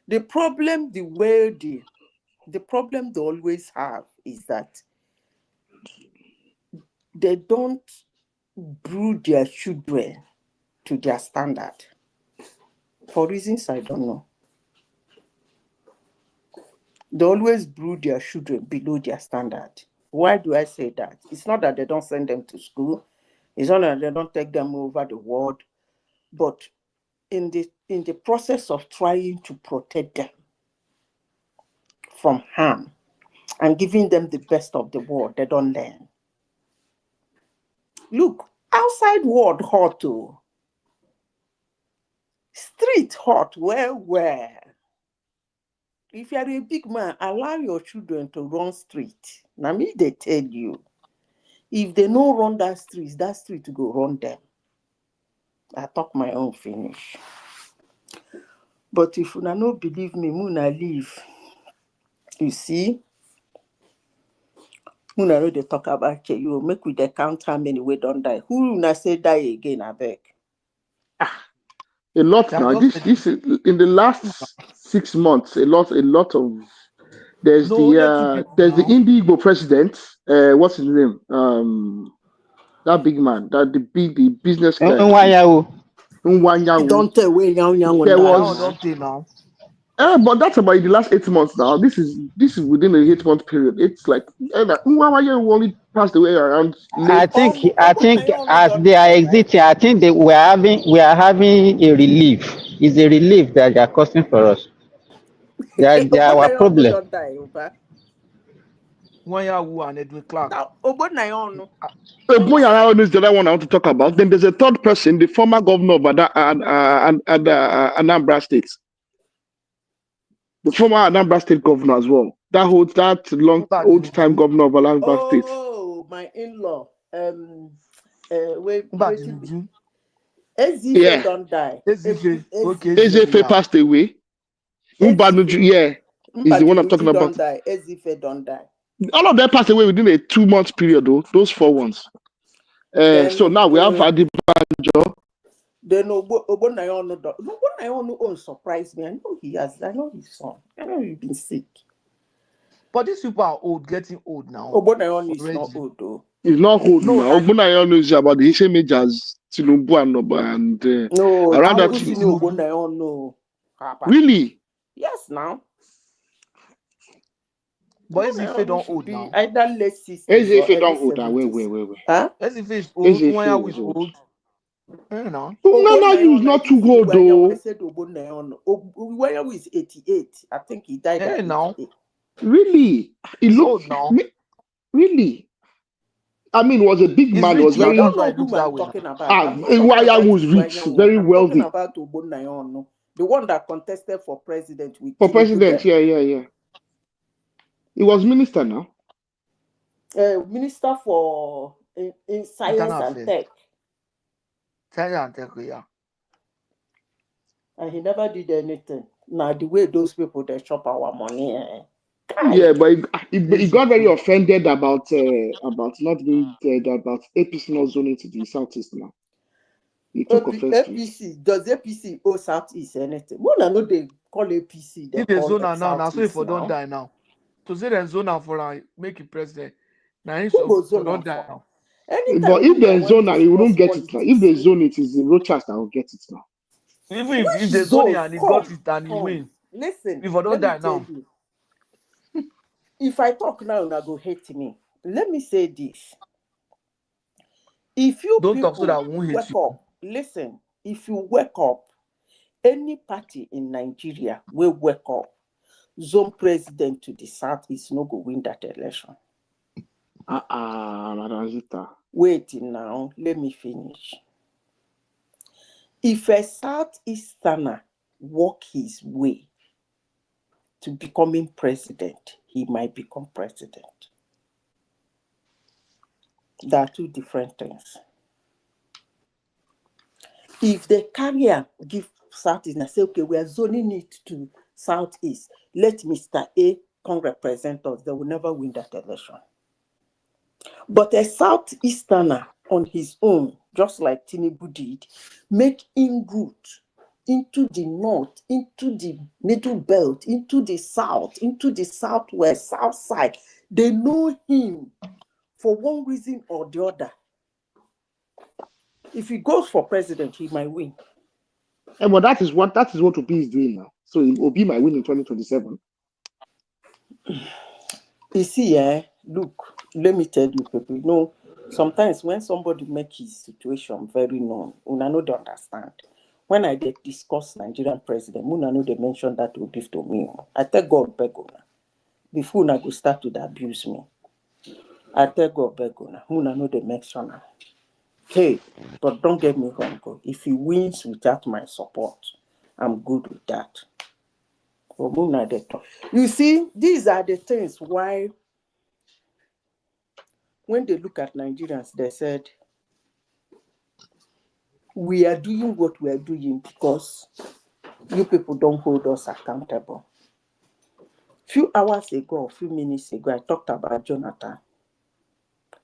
the problem they always have is that they don't brew their children to their standard. For reasons I don't know. They always brew their children below their standard. Why do I say that? It's not that they don't send them to school. It's not that they don't take them over the world. But in the process of trying to protect them from harm and giving them the best of the world, they don't learn. Look, outside world hot too. Street hot, where? If you are a big man, allow your children to run street. Now me, they tell you, if they no run that street go run them. I talk my own finish. But if you no believe me, Muna leave. You see, Muna know they talk about you. Make we dey count how many we don't die. Who una say die again? I beg. A lot now. This is in the last 6 months. A lot of. There's the Indigo president. What's his name? That big man. The business guy. Nwanyawu. Don't tell where Nwanyawu. There was. But that's about in the last 8 months now. This is within the 8-month period. It's like Nwanyawu only passed away around. I think as they are exiting, I think we are having a relief. It's a relief that they are causing for us. They are our problem. Don't die, Oba. Wanyawu and Edwin Clark. Now, Obonayono. Obunyala is the other one I want to talk about. Then there's a third person, the former governor of Anambra State. The former Anambra State governor as well. That old time governor of Anambra State. Oh, my in-law. Wait. Yeah. Don't die. Okay. Ezefe passed away. Mbanuju, yeah, is the one I'm talking about. Don't die. Ezefe don't die. All of them passed away within a 2-month period, though. Those 4 ones. So now we have Adibanjo. Then Obonayono surprised me. I know his son. I know he's been sick. But these people are old, getting old now. Obonayono is not old though. He's not old now. Obonayono is about the same age as TINUBU and no, around that. Obonayono. Really? Yes, now. But Ezefe don't old now. Either late 60s. Ezefe don't old now. Wait. Huh? Ezefe is old. Ezefe is old. No, he's not too old though. I said Obonayono. Obonayono is 88. I think he died at now. 88. Really? He looks now. Really? I mean, was a big man. Was very. I'm talking about. Iwaya was rich, very wealthy. I'm talking about Obonayono, the one that contested for president with. For president, yeah. He was minister now. Minister for in science and tech. Science and tech, yeah. And he never did anything. Now the way those people they chop our money. Yeah, but he got very offended about not being about APC not zoning to the southeast now. He took offense. APC does APC owe southeast anything? More than what they call APC. If the zone now, so if we don't die now. To say the zone for make it president. Now he's don't die now. But if the zone, he wouldn't get it now. If the zone it is the Rochas that will get it now. Even if the zone and he got it and he win. Listen, if I don't die now. If I talk now, I go hate me. Let me say this. If you don't talk so that I won't hate you. Up, listen, if you wake up, any party in Nigeria will wake up, zone president to the south is not going to win that election. Madam Zita. Wait now, let me finish. If a Southeasterner walk his way to becoming president, he might become president. There are two different things. If the carrier give Southeast and say, okay, we are zoning it to Southeast, let Mr. A come represent us, they will never win that election. But a Southeasterner on his own, just like TINUBU did, make inroads into the north, into the middle belt, into the south, into the southwest, south side. They know him for one reason or the other. If he goes for president, he might win. And well, that is what Obi is doing now. So Obi might win in 2027. You see, look, let me tell you, people. You know, sometimes when somebody makes his situation very known, una know they understand. When I did discuss Nigerian president, una know they mentioned that Obi to me. I tell God beg una. Before una go start to abuse me. I tell God beg una. Una know they mention her. Hey, but don't get me wrong. If he wins without my support, I'm good with that. You see, these are the things why when they look at Nigerians, they said, we are doing what we are doing because you people don't hold us accountable. Few hours ago, a few minutes ago, I talked about Jonathan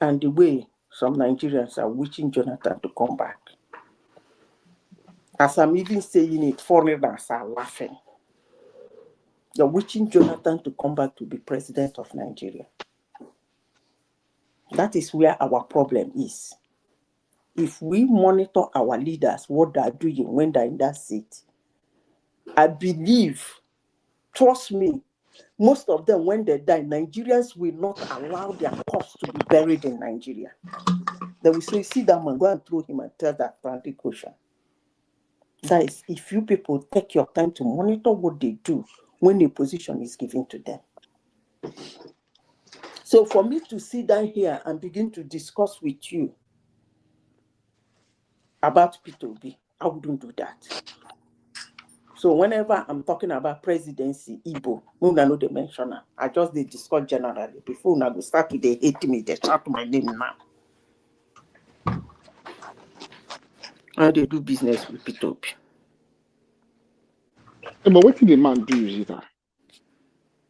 and the way some Nigerians are wishing Jonathan to come back. As I'm even saying it, foreigners are laughing. You're wishing Jonathan to come back to be president of Nigeria. That is where our problem is. If we monitor our leaders, what they're doing when they're in that seat, I believe, trust me, most of them, when they die, Nigerians will not allow their corpse to be buried in Nigeria. They will say, see that man, go and throw him and tell that Atlantic Ocean. That is, if you people take your time to monitor what they do when a position is given to them. So for me to sit down here and begin to discuss with you about P2B, I wouldn't do that. So whenever I'm talking about presidency, Igbo, we know the mentioner. I just they discuss generally. Before I go start to they hate me, they shout my name now. And they do business with P2B. But what did the man do with that?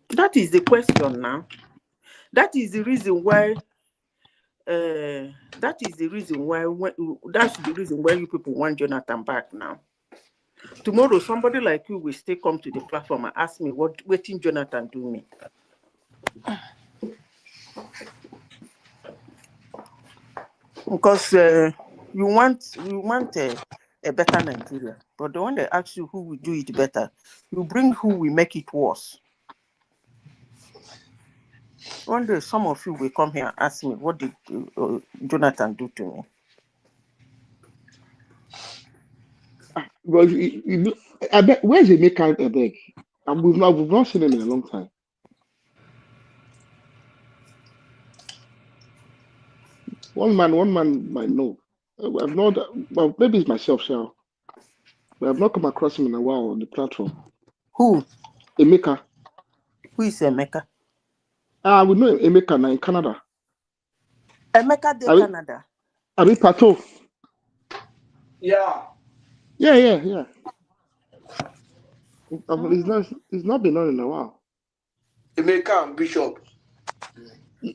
That is the question now. That is the reason why. That's the reason why you people want Jonathan back now. Tomorrow, somebody like you will still come to the platform and ask me what waiting Jonathan do me. Because you want a better Nigeria, but the one that asks you who will do it better, you bring who will make it worse. One day, some of you will come here and ask me what did Jonathan do to me. Well, I bet, where's the make out a beg? We've not seen him in a long time. One man might know. I've not. Well, maybe it's myself, shall. But I've not come across him in a while on the platform. Who? Emeka. Who is Emeka? We know Emeka now in Canada. Emeka de Canada. I mean, Pato. Yeah. Yeah. It's not been on in a while. Emeka and Bishop.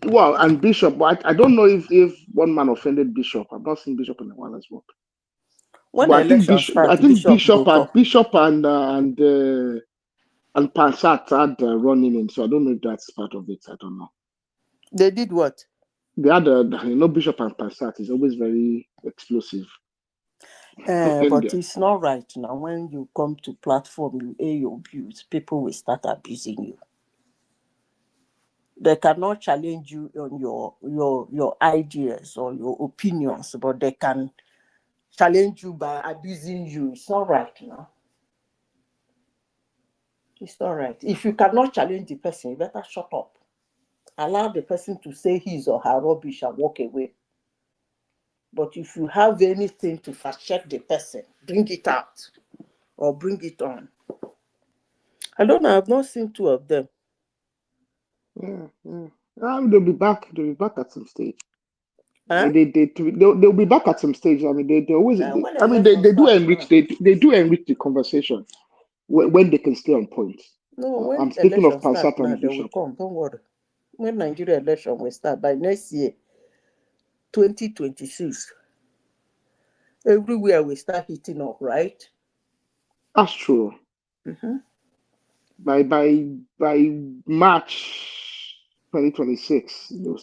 Well, and Bishop, but I don't know if one man offended Bishop. I've not seen Bishop in a while as well. When But the election starts, Bishop and Pansat had running in, so I don't know if that's part of it. I don't know. They did what? They had Bishop and Pansat is always very explosive. But it's not right now. When you come to platform, you air your views, people will start abusing you. They cannot challenge you on your ideas or your opinions, but they can challenge you by abusing you. It's not right now. It's not right. If you cannot challenge the person, you better shut up. Allow the person to say his or her rubbish and walk away. But if you have anything to fact check the person, bring it out or bring it on. I don't know. I've not seen two of them. Yeah. They'll be back. They'll be back at some stage. Huh? They'll be back at some stage. I mean, they always. They do enrich. They do enrich the conversation when they can stay on point. No, when I'm speaking of election start Pansat now, and they will Bishop. come. Don't worry. When Nigeria election will start by next year, 2026, everywhere will start heating up, right? That's true. Mm-hmm. By March 2026, they'll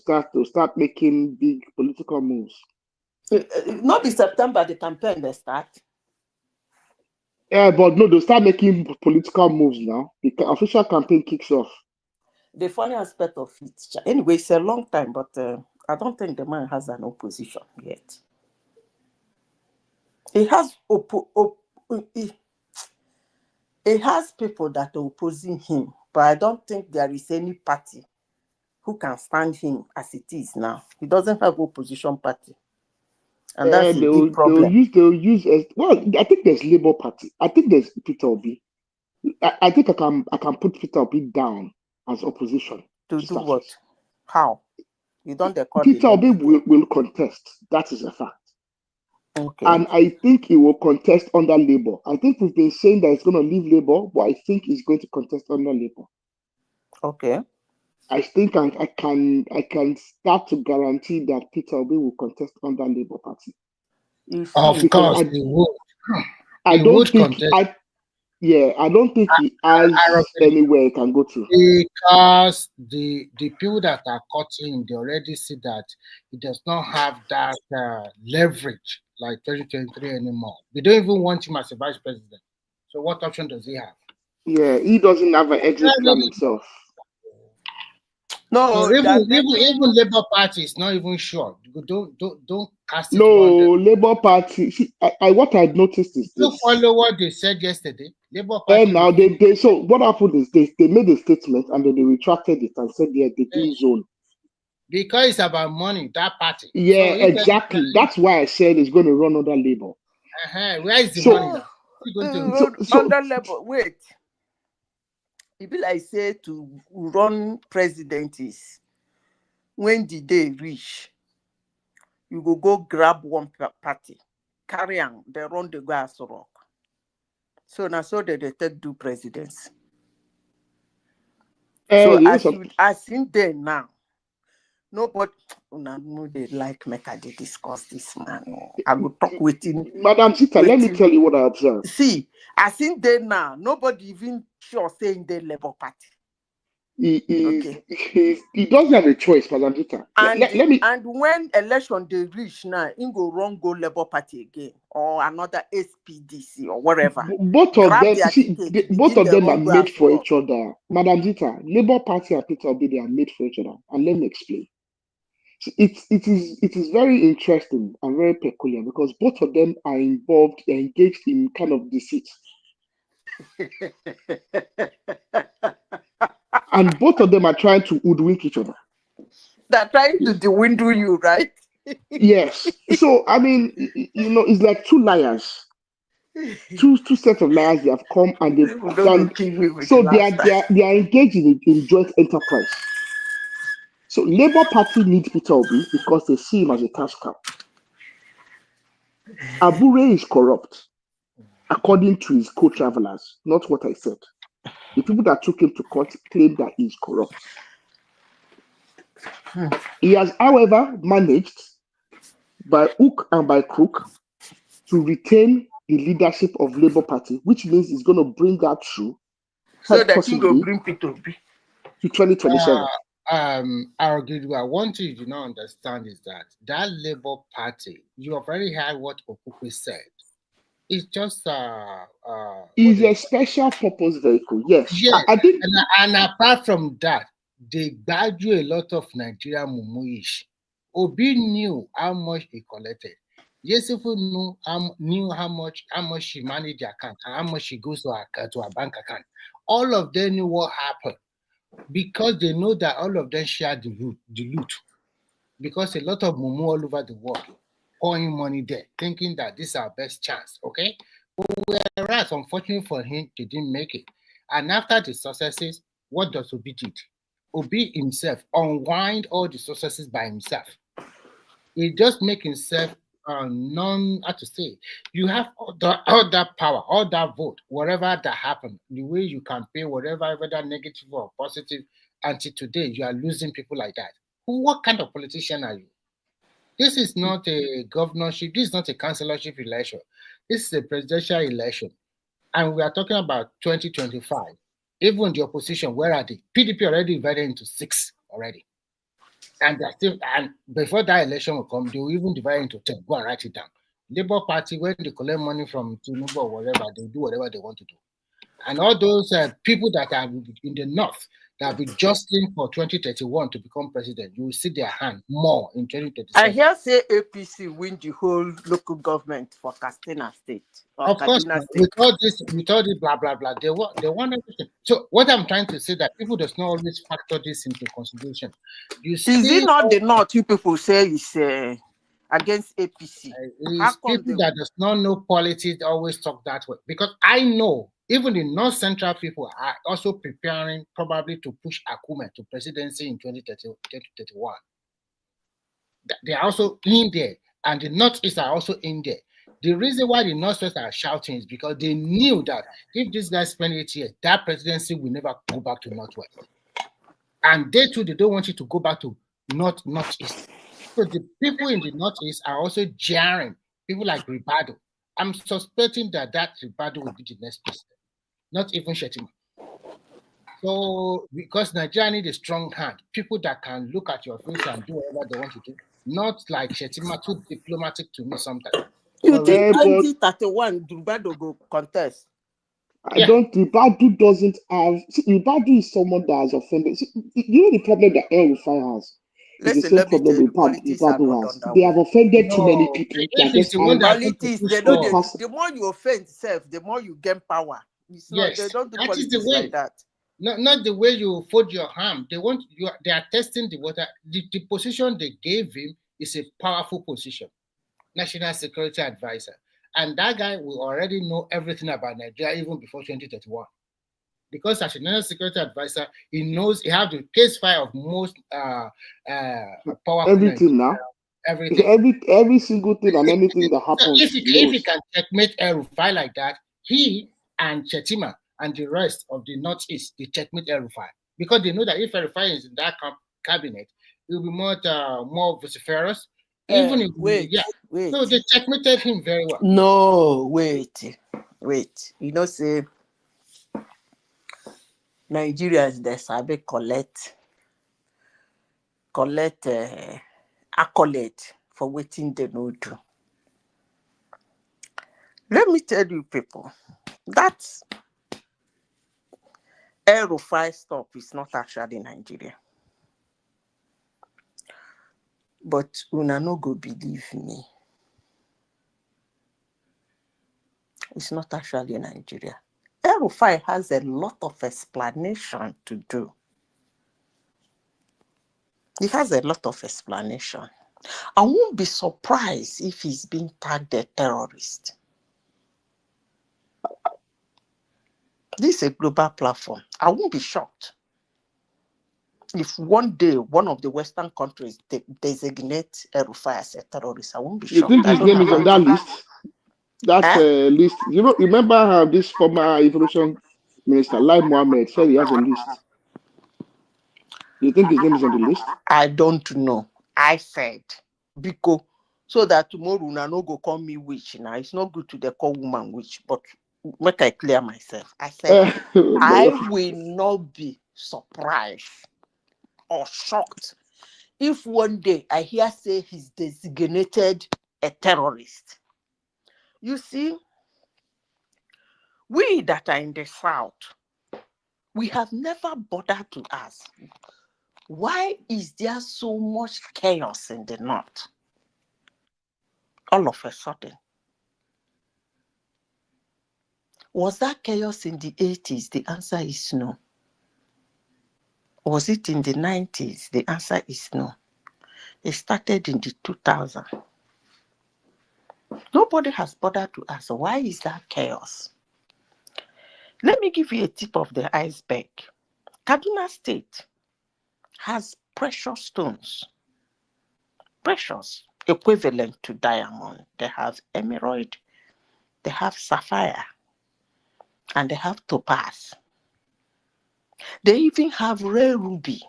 start making big political moves. Not be September the campaign they start. Yeah, but no, they'll start making political moves now. The official campaign kicks off. The funny aspect of it, anyway, it's a long time, but I don't think the man has an opposition yet. He has he has people that are opposing him, but I don't think there is any party who can stand him as it is now. He doesn't have opposition party. And that's a big problem. They'll use well, I think there's Labour Party. I think there's Peter Obi. I think I can put Peter Obi down as opposition. To do what? How? You don't call Peter Obi will contest. That is a fact. Okay. And I think he will contest under Labour. I think we've been saying that he's going to leave Labour, but I think he's going to contest under Labour. Okay. I think I can start to guarantee that Peter Obi will contest under Labour Party. Of course, he would. I don't think he has anywhere he can go to. Because the people that are cutting him, they already see that he does not have that leverage like 2023 anymore. They don't even want him as a vice president. So what option does he have? Yeah, he doesn't have an exit plan himself. No, even Labour Party is not even sure. Don't cast it. No, Labour Party. See, what I noticed is You this. follow what they said yesterday. Labour And Party. now so what happened is they made a statement and then they retracted it and said they're doing zone. Because it's about money, that party. Yeah, So exactly. That's why I said it's going to run under Labour. Where is the money now? Under Labour, wait. It be like say to run president is when the day reach, you go grab one party, carry on, they run the gas rock. So now so they take do presidents. So as in there now, nobody no they like make I discuss this man. I will talk with him. Madam Sita, let me tell you what I observed. See, as in there now, nobody even sure saying the Labour Party. He doesn't have a choice, Madam Sita. And when election they reach now, he go Labour Party again or another SPDC or whatever. Both of them are made for each other. Madam Zita, Labour Party and Peter Obi, they are made for each other. And let me explain. It is very interesting and very peculiar because both of them are engaged in kind of deceit. And both of them are trying to hoodwink each other. They're trying to dwindle you, right? Yes. So, I mean, it's like two liars. Two sets of liars, they have come and they've done. So they are engaged in joint enterprise. So Labour Party needs Peter Obi because they see him as a cash cow. Abure is corrupt, according to his co-travelers, not what I said. The people that took him to court claim that he is corrupt. He has, however, managed by hook and by crook to retain the leadership of Labour Party, which means he's going to bring that through. So that he will bring Peter Obi to 2027. One thing you do not understand is that Labour Party, you have already heard what Okupe said. It's just it's a special purpose vehicle. Yes. Yeah. I think, and apart from that, they graduate a lot of Nigerian mumuish. Obi knew how much he collected. Yesufu knew how much she managed the account and how much she goes to a bank account. All of them knew what happened because they know that all of them share the loot. Because a lot of mumu all over the world pouring money there, thinking that this is our best chance, okay? But whereas, unfortunately for him, they didn't make it. And after the successes, what does Obi did? Obi himself unwind all the successes by himself. He just make himself you have all that power, all that vote, whatever that happened, the way you campaign, whatever, whether negative or positive, until today, you are losing people like that. What kind of politician are you? This is not a governorship. This is not a councillorship election. This is a presidential election. And we are talking about 2025. Even the opposition, where are they? PDP already divided into 6 already. And they're still, and before that election will come, they will even divide into 10. Go and write it down. Labour Party, when they collect money from TINUBU or whatever, they do whatever they want to do. And all those people that are in the north that will be jostling for 2031 to become president, you will see their hand more in 2037. I hear say APC win the whole local government for Katsina State. Of course, with all this blah blah blah, they want everything. So what I'm trying to say that people does not always factor this into consideration. Is it not the north you people say is against APC? It's people that does not know politics always talk that way, because I know even the North Central people are also preparing probably to push Akume to presidency in 2031. They are also in there, and the Northeast are also in there. The reason why the Northwest are shouting is because they knew that if these guys spend 8 years, that presidency will never go back to Northwest. And they too, they don't want you to go back to Northeast. So the people in the Northeast are also jeering people like Ribado. I'm suspecting that Ribado will be the next president, not even Shetima. So, because Nigeria need a strong hand, people that can look at your face and do whatever they want to do, not like Shetima, too diplomatic to me sometimes. You think 2031 Ribado go contest? I don't. Ibadu doesn't have. See, Ibadu is someone that has offended. See, you know the problem that El Rufai has is the Listen, same let me tell problem you, politics are Ibadu not has. done that They have way. offended too many No, people if that it's just the one have that want to Politics, push they don't. for, The more you offend self, the more you gain power. It's not. They yes, don't do that is the politics way. like that. Not the way you fold your arm. They want you. They are testing the water. The position they gave him is a powerful position, National Security Advisor, and that guy will already know everything about Nigeria even before 2031. Because as a national security advisor, he knows he has the case file of most powerful everything now. everything. Every single thing and anything that So happens, if he knows. he can checkmate El-Rufai like that, he and Chetima and the rest of the Northeast, they checkmate El-Rufai. Because they know that if El-Rufai is in that cabinet, it will be more vociferous. Even if Wait. so they checkmated him very well. No, wait. You know, say Nigerians they sabi collect accolade for waiting they no do. Let me tell you, people, that El-Rufai stop is not actually Nigeria. But una no go believe me. It's not actually Nigeria. El-Rufai has a lot of explanation to do. He has a lot of explanation. I won't be surprised if he's being tagged a terrorist. This is a global platform. I won't be shocked if one day one of the Western countries designate El-Rufai as a terrorist. I won't be You shocked. think his name is on that list? That list. You know, remember how this former information minister, Lai Mohammed, said he has a list. You think his name is on the list? I don't know. I said because so that tomorrow una no go call me witch. Now it's not good to the call woman witch, but make I clear myself. I said I will not be surprised or shocked if one day I hear say he's designated a terrorist. You see, we that are in the South, we have never bothered to ask, why is there so much chaos in the North? All of a sudden. Was that chaos in the 80s? The answer is no. Was it in the 90s? The answer is no. It started in the 2000s. Nobody has bothered to ask, why is that chaos? Let me give you a tip of the iceberg. Kaduna State has precious stones. Precious, equivalent to diamond. They have emerald, they have sapphire, and they have topaz. They even have rare ruby.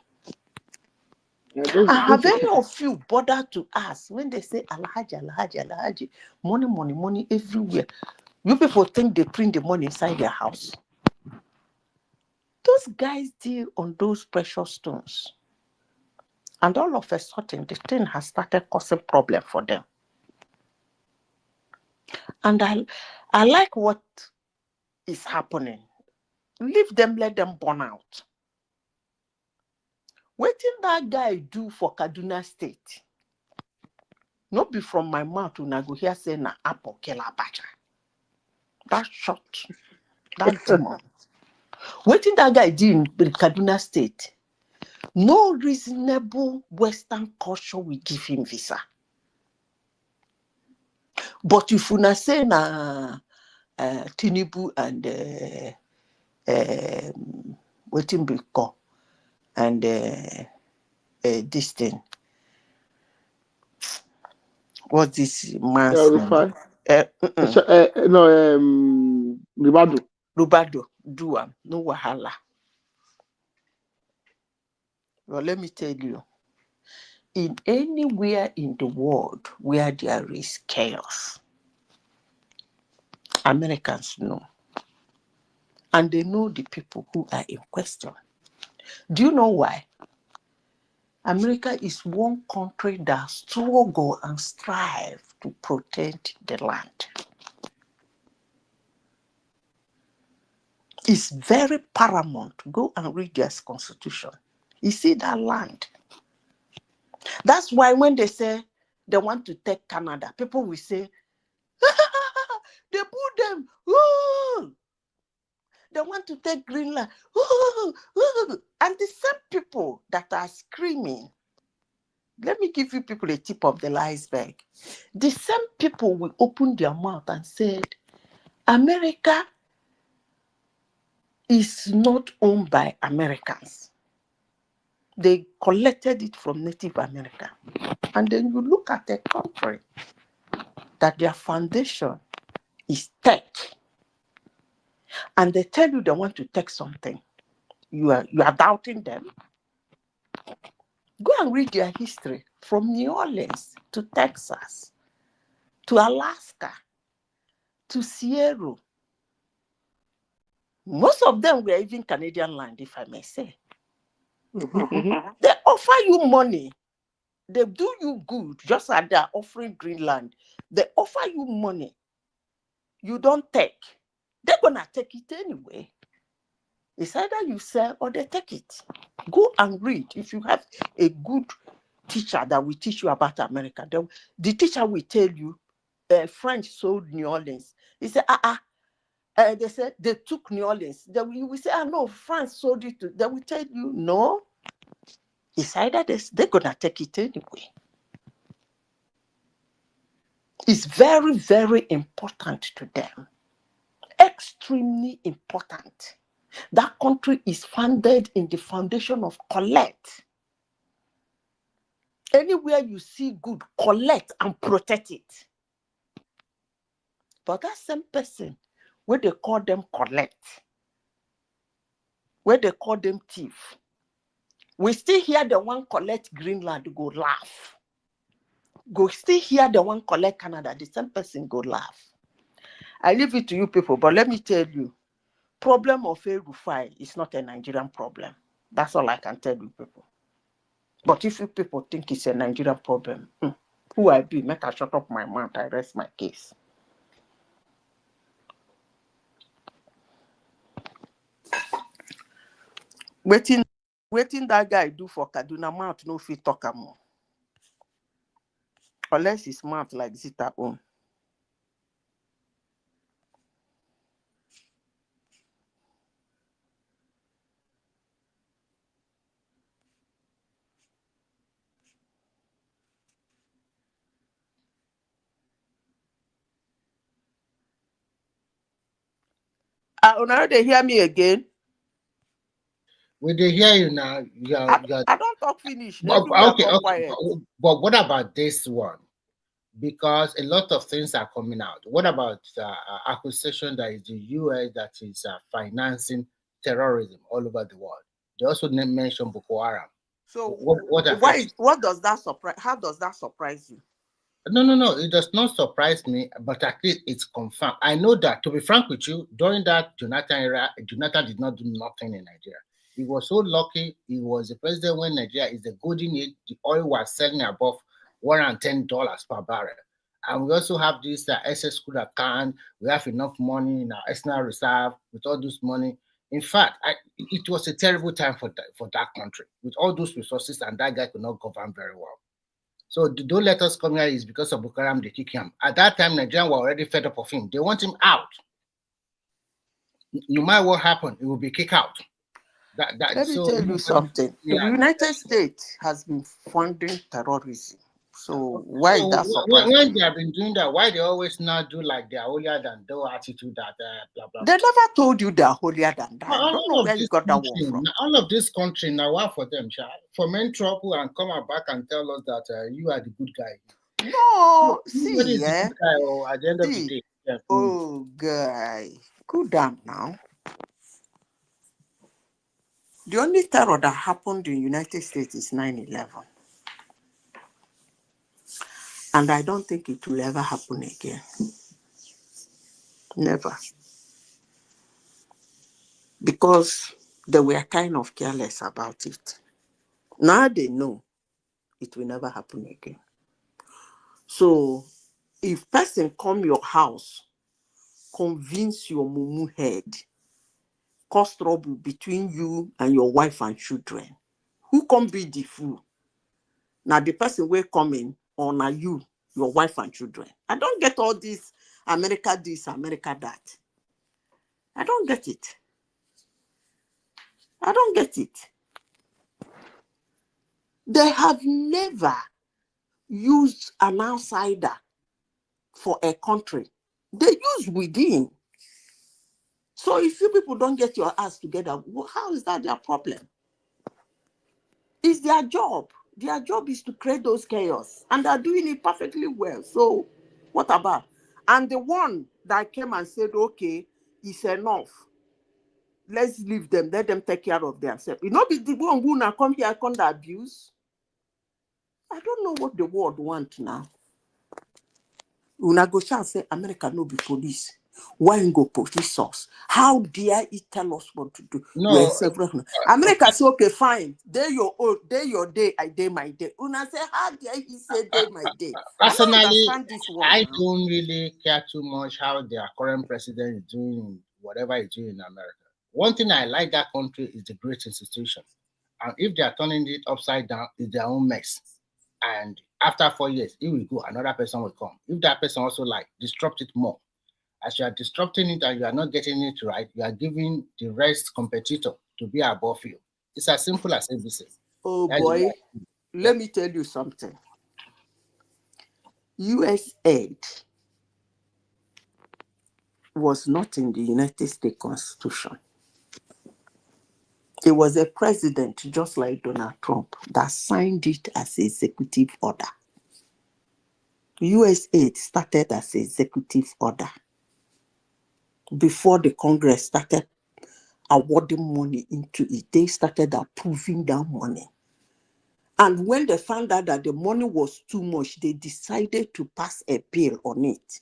Have any of you bothered to ask when they say Alhaji, money everywhere? You people think they print the money inside their house. Those guys deal on those precious stones. And all of a sudden, the thing has started causing problem for them. And I like what is happening. Leave them, let them burn out. What did that guy do for Kaduna State? Not be from my mouth when I go here saying na apple kill abacha. That shot, that demon. What did that guy do in Kaduna State? No reasonable Western culture will give him visa. But if you say na TINUBU and waiting be call and this thing. What's this man's name? Rubado. Do no wahala. Well, let me tell you. In anywhere in the world where there is chaos, Americans know. And they know the people who are in question. Do you know why? America is one country that struggle and strive to protect the land. It's very paramount. Go and read their constitution. You see that land. That's why when they say they want to take Canada, people will say, they put them. Ooh. They want to take Greenland. Ooh, ooh. And the same people that are screaming, let me give you people a tip of the iceberg. The same people will open their mouth and said, America is not owned by Americans. They collected it from Native America. And then you look at a country that their foundation is tech, and they tell you they want to take something. You are doubting them. Go and read their history from New Orleans to Texas, to Alaska, to Sierra. Most of them were even Canadian land, if I may say. They offer you money. They do you good, just like they're offering Greenland. They offer you money. You don't take. They're going to take it anyway. It's either you sell or they take it. Go and read. If you have a good teacher that will teach you about America, the teacher will tell you, French sold New Orleans. He said, they said they took New Orleans. You will say, no, France sold it to. They will tell you, no. It's either they're going to take it anyway. It's very, very important to them. Extremely important. That country is founded in the foundation of collect. Anywhere you see good, collect and protect it. But that same person, where they call them collect, where they call them thief, we still hear the one collect Greenland go laugh. Go still hear the one collect Canada, the same person go laugh. I leave it to you people, but let me tell you, problem of El-Rufai is not a Nigerian problem. That's all I can tell you people. But if you people think it's a Nigerian problem, who I be, make I shut up my mouth, I rest my case. Waiting that guy do for Kaduna, mouth no fit talk more. Unless his mouth like Zita own. Now they hear me again. Will they hear you now? I don't talk finish. Okay. Quiet. But what about this one? Because a lot of things are coming out. What about accusation that is the US that is financing terrorism all over the world? They also mentioned Boko Haram. So what does that surprise? How does that surprise you? No. It does not surprise me, but at least it's confirmed. I know that, to be frank with you, during that Jonathan era, Jonathan did not do nothing in Nigeria. He was so lucky. He was the president when Nigeria is the golden age. The oil was selling above $110 per barrel. And we also have this SS crude account. We have enough money in our external reserve with all this money. In fact, it was a terrible time for that country with all those resources, and that guy could not govern very well. So don't let us come here is because of Boko Haram, they kick him. At that time, Nigerians were already fed up of him. They want him out. No matter what happened, he will be kicked out. Let me tell you something. The United States has been funding terrorism. So why is that surprising? When they have been doing that, why they always not do like they are holier than thou attitude that blah blah? They never told you they are holier than that. I don't know where you got that one from. All of this country now, what for them? Foment trouble and come back and tell us that you are the good guy. No, see, at the end of the day. Yeah. Oh, guy, cool down now. The only terror that happened in the United States is 9/11. And I don't think it will ever happen again. Never. Because they were kind of careless about it. Now they know it will never happen again. So if person come your house, convince your mumu head cause trouble between you and your wife and children. Who can be the fool? Now the person will come in, or now you, your wife and children. I don't get all this America this, America that. I don't get it. I don't get it. They have never used an outsider for a country. They use within. So if you people don't get your ass together, how is that their problem? It's their job. Their job is to create those chaos, and they're doing it perfectly well. So what about? And the one that came and said, okay, it's enough. Let's leave them. Let them take care of themselves. You know, be the one who now come here under abuse. I don't know what the world want now. Una go shall say America no be police. Why you go police us? How dare he tell us what to do? No, America say okay, fine. Day your own, day your day, I day my day. Una say how dare he say day my day? personally, I don't understand this one. I don't really care too much how their current president is doing whatever he's doing in America. One thing I like that country is the great institution. And if they are turning it upside down, it's their own mess. And after 4 years, it will go, another person will come. If that person also disrupt it more, as you are disrupting it and you are not getting it right, you are giving the rest competitor to be above you. It's as simple as ABC. Oh boy, let me tell you something. US aid was not in the United States Constitution. It was a president, just like Donald Trump, that signed it as executive order. US aid started as executive order before the Congress started awarding money into it. They started approving that money. And when they found out that the money was too much, they decided to pass a bill on it.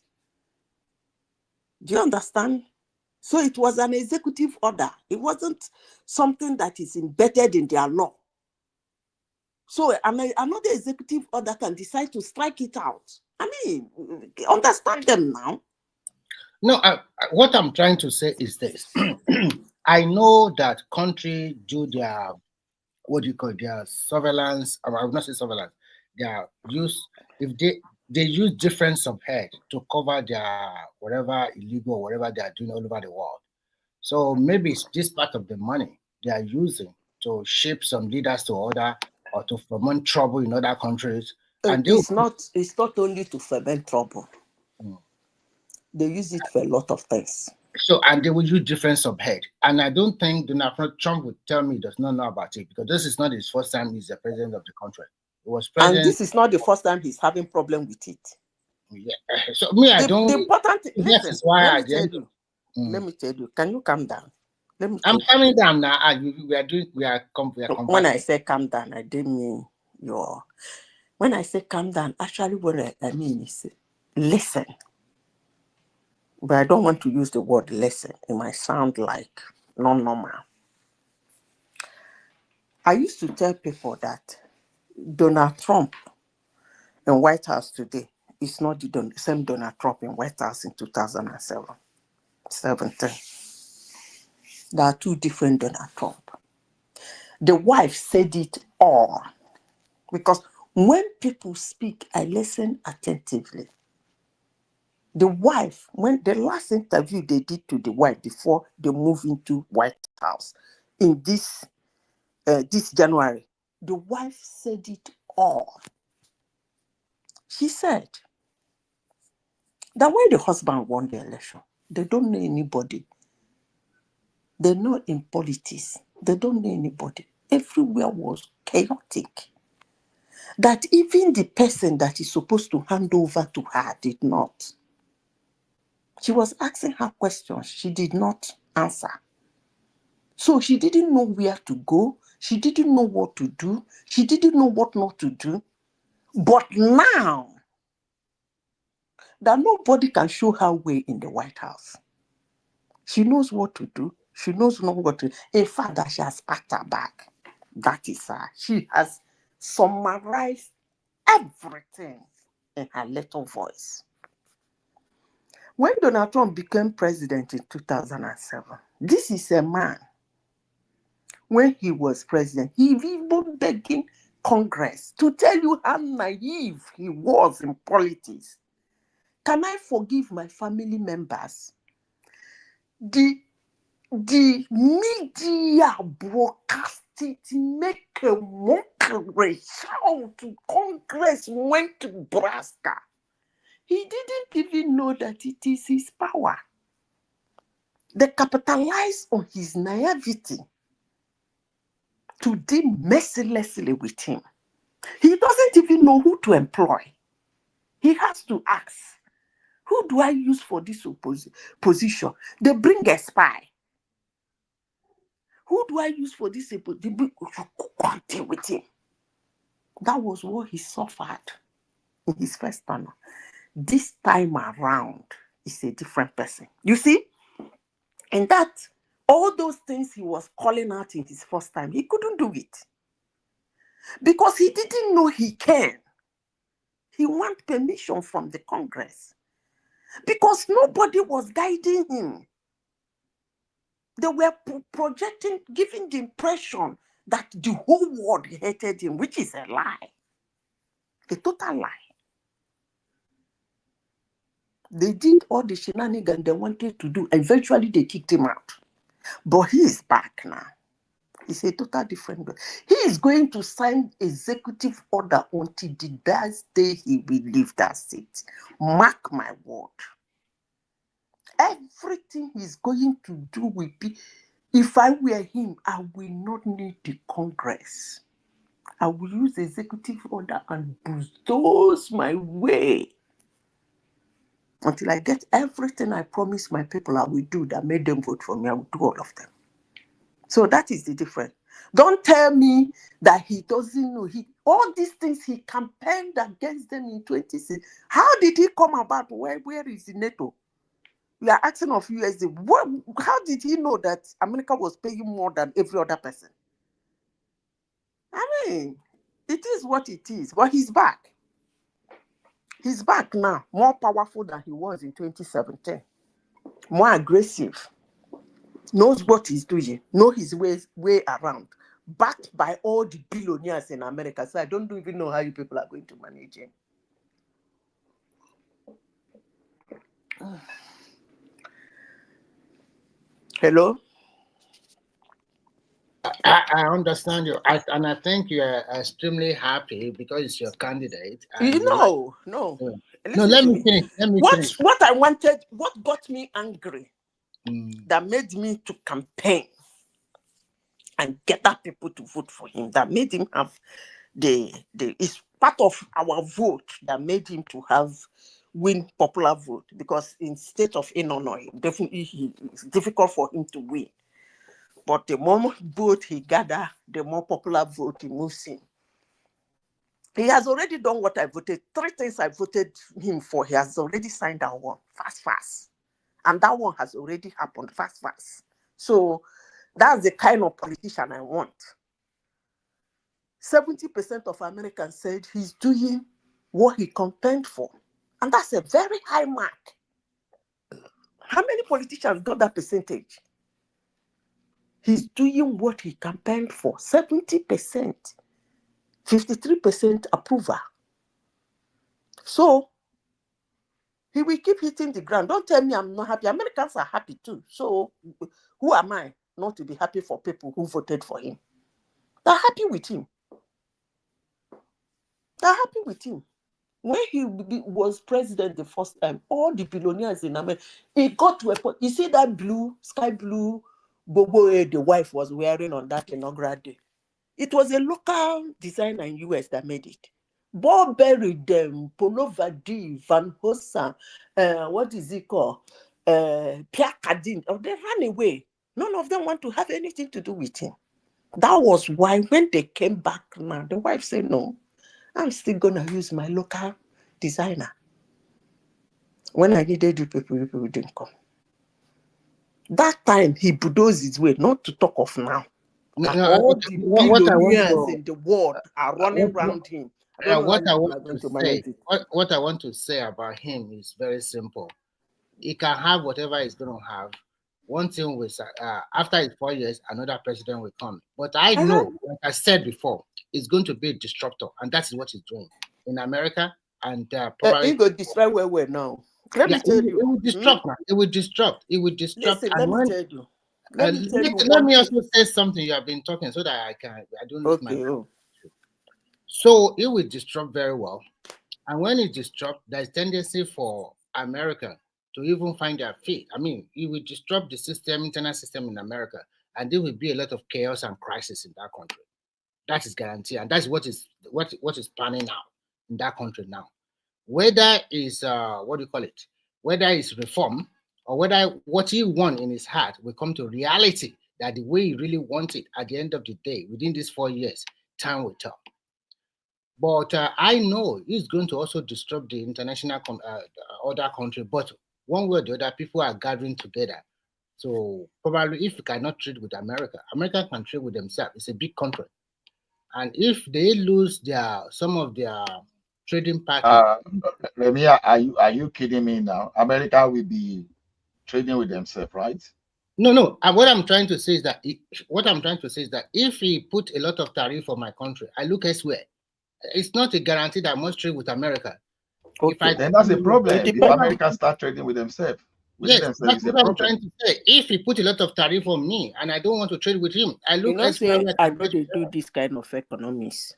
Do you understand? So it was an executive order. It wasn't something that is embedded in their law. So another executive order can decide to strike it out. I mean, understand them now. No, what I'm trying to say is this. I know that country do their, their surveillance, I will not say surveillance, their use, if they use different subhead to cover their whatever illegal, whatever they are doing all over the world. So maybe it's this part of the money they are using to shape some leaders to order or to foment trouble in other countries. And it's not only to foment trouble. They use it for a lot of things. So, and they will use different subhead. And I don't think Donald Trump would tell me he does not know about it, because this is not his first time he's the president of the country. He was president. And this is not the first time he's having problem with it. Yeah. So me, I don't. The important thing, this is why let me tell you. Can you calm down? I'm calming down now. We are when I say calm down, I didn't mean your. When I say calm down, actually what I mean is listen. But I don't want to use the word listen. It might sound like non-normal. I used to tell people that Donald Trump in White House today is not the same Donald Trump in White House in 2017. There are two different Donald Trump. The wife said it all. Because when people speak, I listen attentively. The wife, when the last interview they did to the wife before they moved into White House in this January, the wife said it all. She said that when the husband won the election, they don't know anybody. They're not in politics. They don't know anybody. Everywhere was chaotic. That even the person that is supposed to hand over to her did not. She was asking her questions. She did not answer. So she didn't know where to go. She didn't know what to do. She didn't know what not to do. But now, that nobody can show her way in the White House. She knows what to do. She knows not what to do. In fact, that she has packed her bag. That is her. She has summarized everything in her little voice. When Donald Trump became president in 2007, This is a man, when he was president, he even begging Congress to tell you how naive he was in politics. Can I forgive my family members? The media broadcast it, make a mockery, shout to Congress, went to Nebraska. He didn't even know that it is his power. They capitalize on his naivety to deal mercilessly with him. He doesn't even know who to employ. He has to ask, who do I use for this position? They bring a spy. Who do I use for this position? They bring with him. That was what he suffered in his first term. This time around, is a different person. You see? And that, all those things he was calling out in his first time, he couldn't do it. Because he didn't know he can. He wanted permission from the Congress. Because nobody was guiding him. They were projecting, giving the impression that the whole world hated him, which is a lie. A total lie. They did all the shenanigans they wanted to do. Eventually, they kicked him out. But he is back now. It's a total different guy. He is going to sign executive order until the last day he will leave that seat. Mark my word. Everything he's going to do will be, if I were him, I will not need the Congress. I will use executive order and bulldoze my way until I get everything I promised my people I will do that made them vote for me. I will do all of them. So that is the difference. Don't tell me that he doesn't know. All these things he campaigned against them in 2016. How did he come about? Where is the NATO? We are asking of USD. How did he know that America was paying more than every other person? I mean, it is what it is. But he's back. He's back now, more powerful than he was in 2017. More aggressive. Knows what he's doing. Knows his way around. Backed by all the billionaires in America. So I don't even know how you people are going to manage him. Hello? I understand you. And I think you are extremely happy because it's your candidate. No. No, let me finish. What I wanted, what got me angry, that made me to campaign and gather people to vote for him, that made him have it's part of our vote that made him to win popular vote, because in state of Illinois, definitely it's difficult for him to win. But the more vote he gathered, the more popular vote he moves in. He has already done what I voted. 3 things I voted him for. He has already signed that one fast. And that one has already happened fast. So that's the kind of politician I want. 70% of Americans said he's doing what he campaigned for. And that's a very high mark. How many politicians got that percentage? He's doing what he campaigned for. 70%. 53% approval. So he will keep hitting the ground. Don't tell me I'm not happy. Americans are happy too. So who am I not to be happy for people who voted for him? They're happy with him. When he was president the first time, all the billionaires in America, it got to a point. You see that sky blue bobo the wife was wearing on that inaugural day? It was a local designer in US that made it. Burberry, them, Polo Vadi, Van Hosen, what is it called? Pierre Cardin. They ran away. None of them want to have anything to do with him. That was why when they came back now, the wife said, no, I'm still going to use my local designer. When I needed you people didn't come. That time, he bulldozed his way, not to talk of now. All the billionaires in the world are running around him. What I want to say about him is very simple. He can have whatever he's going to have, one thing was after it's 4 years, another president will come. But I know, like I said before, it's going to be a disruptor, and that is what he's doing in America. And probably it will destroy where we're now. Let me tell you. It will disrupt. It will disrupt. It will disrupt. Listen, and let me tell you. let me also say something. You have been talking so that I don't lose my. Okay. So it will disrupt very well, and when it disrupts, there's tendency for America to even find their feet. I mean, it will disrupt the system, internal system in America, and there will be a lot of chaos and crisis in that country. That is guaranteed, and that's what is panning out in that country now. Whether it's what do you call it? Whether it's reform or whether what he wants in his heart will come to reality that the way he really wants it at the end of the day, within these 4 years, time will tell. But I know it's going to also disrupt the international other country. But one way or the other, people are gathering together. So probably if you cannot trade with America, America can trade with themselves. It's a big country. And if they lose some of their trading partners. Remia, are you kidding me now? America will be trading with themselves, right? No. What I'm trying to say is that if he put a lot of tariff on my country, I look elsewhere. It's not a guarantee that I must trade with America. Okay, then that's a problem. If America start trading with themselves, that's what I'm trying to say. If he put a lot of tariff on me and I don't want to trade with him, I look elsewhere. I know they do this kind of economics.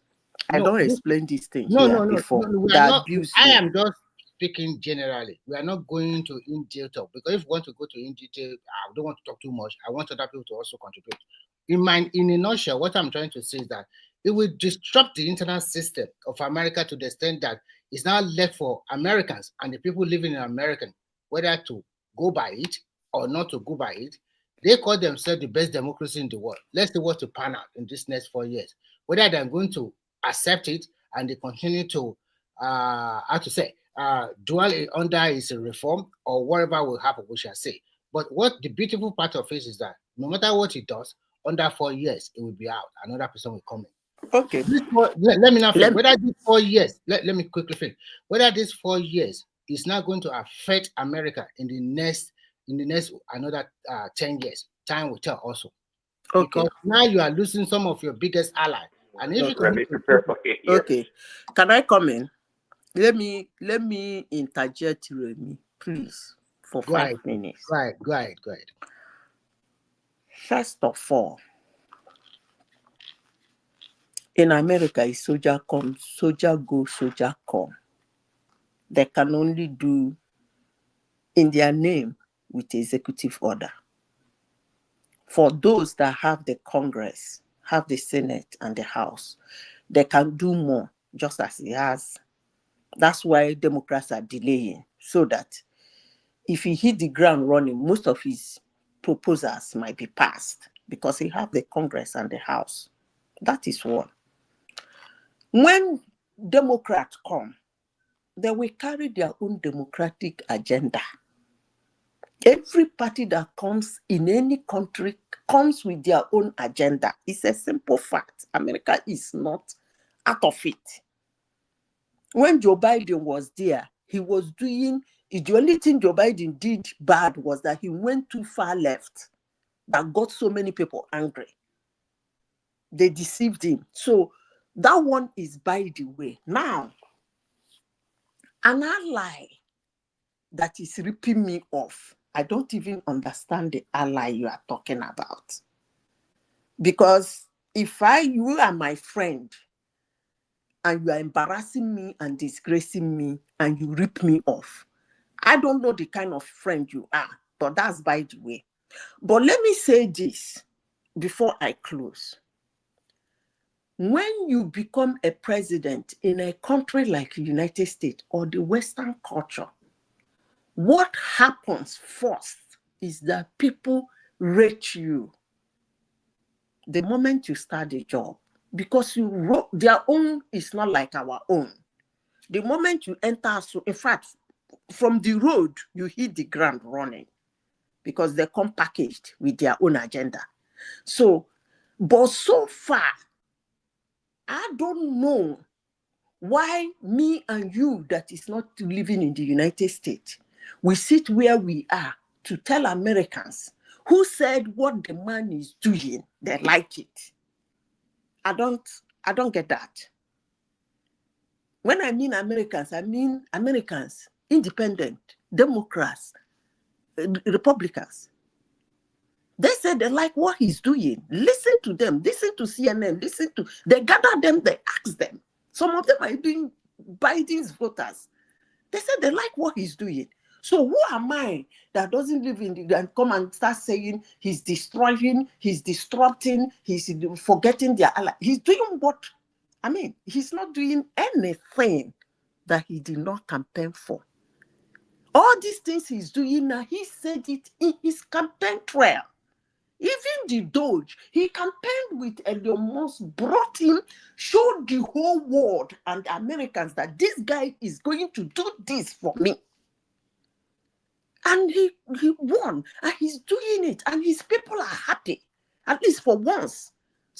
I don't explain these things before. I am just speaking generally. We are not going to in detail because if we want to go to in detail, I don't want to talk too much. I want other people to also contribute. In a nutshell, what I'm trying to say is that it will disrupt the internal system of America to the extent that it's now left for Americans and the people living in America whether to go by it or not to go by it. They call themselves the best democracy in the world. Let's see what to pan out in this next 4 years. Whether they're going to accept it and they continue to dwell under is a reform or whatever will happen, we shall say. But what the beautiful part of it is that no matter what it does, under 4 years it will be out. Another person will come in. Okay. Let me now finish. Whether these 4 years, let me quickly finish. Whether these 4 years is not going to affect America in the next another 10 years, time will tell also. Okay. Because now you are losing some of your biggest allies. And if okay, can I come in? Let me interject, Remy, please, for 5 minutes. Go ahead. First of all, in America, if soldier come, soldier go, soldier come. They can only do in their name with executive order. For those that have the Congress, have the Senate and the House, they can do more, just as he has. That's why Democrats are delaying, so that if he hit the ground running, most of his proposals might be passed because he have the Congress and the House. That is one. When Democrats come, they will carry their own democratic agenda. Every party that comes in any country comes with their own agenda. It's a simple fact. America is not out of it. When Joe Biden was there, he was doing, the only thing Joe Biden did bad was that he went too far left. That got so many people angry. They deceived him. So that one is by the way. Now, an ally that is ripping me off, I don't even understand the ally you are talking about. Because if you are my friend and you are embarrassing me and disgracing me and you rip me off, I don't know the kind of friend you are, but that's by the way. But let me say this before I close. When you become a president in a country like the United States or the Western culture, what happens first is that people rate you the moment you start the job, because their own is not like our own. The moment you enter, so in fact, from the road, you hit the ground running because they come packaged with their own agenda. So, but so far, I don't know why me and you that is not living in the United States, we sit where we are to tell Americans who said what the man is doing, they like it. I don't get that. When I mean Americans, independent, Democrats, Republicans. They said they like what he's doing. Listen to them. Listen to CNN. They gather them. They ask them. Some of them are doing Biden's voters. They said they like what he's doing. So who am I that doesn't live in the and come and start saying he's destroying, he's disrupting, he's forgetting their ally? He's doing what? I mean, he's not doing anything that he did not campaign for. All these things he's doing now, he said it in his campaign trail. Even the Doge, he campaigned with Elon Musk, brought him, showed the whole world and Americans that this guy is going to do this for me. And he won, and he's doing it, and his people are happy. At least for once,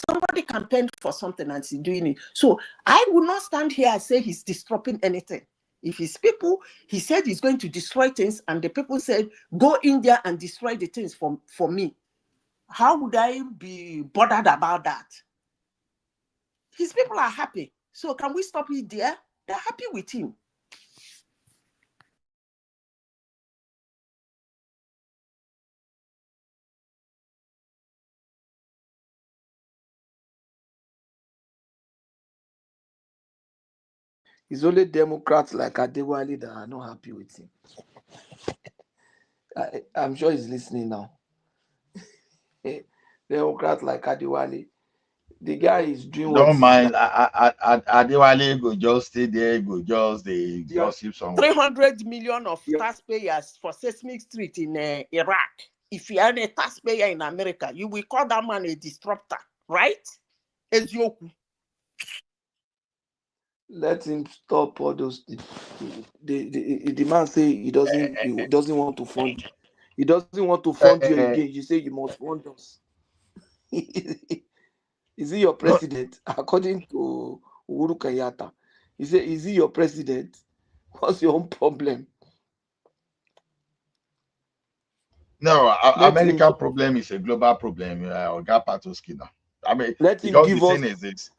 somebody campaigned for something and he's doing it. So I will not stand here and say he's disrupting anything. If his people, he said he's going to destroy things, and the people said, go in there and destroy the things for me. How would I be bothered about that? His people are happy. So can we stop it there? They're happy with him. It's only Democrats like Adewale that are not happy with him. I'm sure he's listening now. Democrats like Adewale. The guy is doing what Don't mind. Adewale go just stay there, go just the gossip somewhere. 300 million of taxpayers for Sesame Street in Iraq. If you are a taxpayer in America, you will call that man a disruptor, right? Ezioku. Let him stop all those. The man say he doesn't want to fund. He doesn't want to fund you again. You say you must fund us. Is he your president? According to Uhuru Kenyatta, he said, "Is he your president? What's your own problem?" No, American problem is a global problem. Oga Patoski now. I mean, let him give us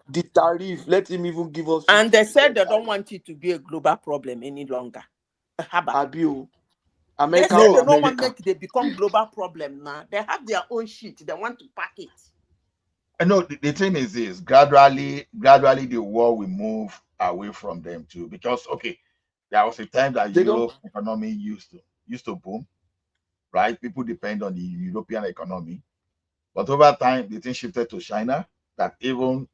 the tariff. Let him even give us. And they said they don't want it to be a global problem any longer. Abio. They said they don't want to make it become global problem now. They have their own shit. They want to pack it. No, the thing is this: gradually, the war will move away from them too. Because there was a time that Europe economy used to boom, right? People depend on the European economy, but over time the thing shifted to China. That even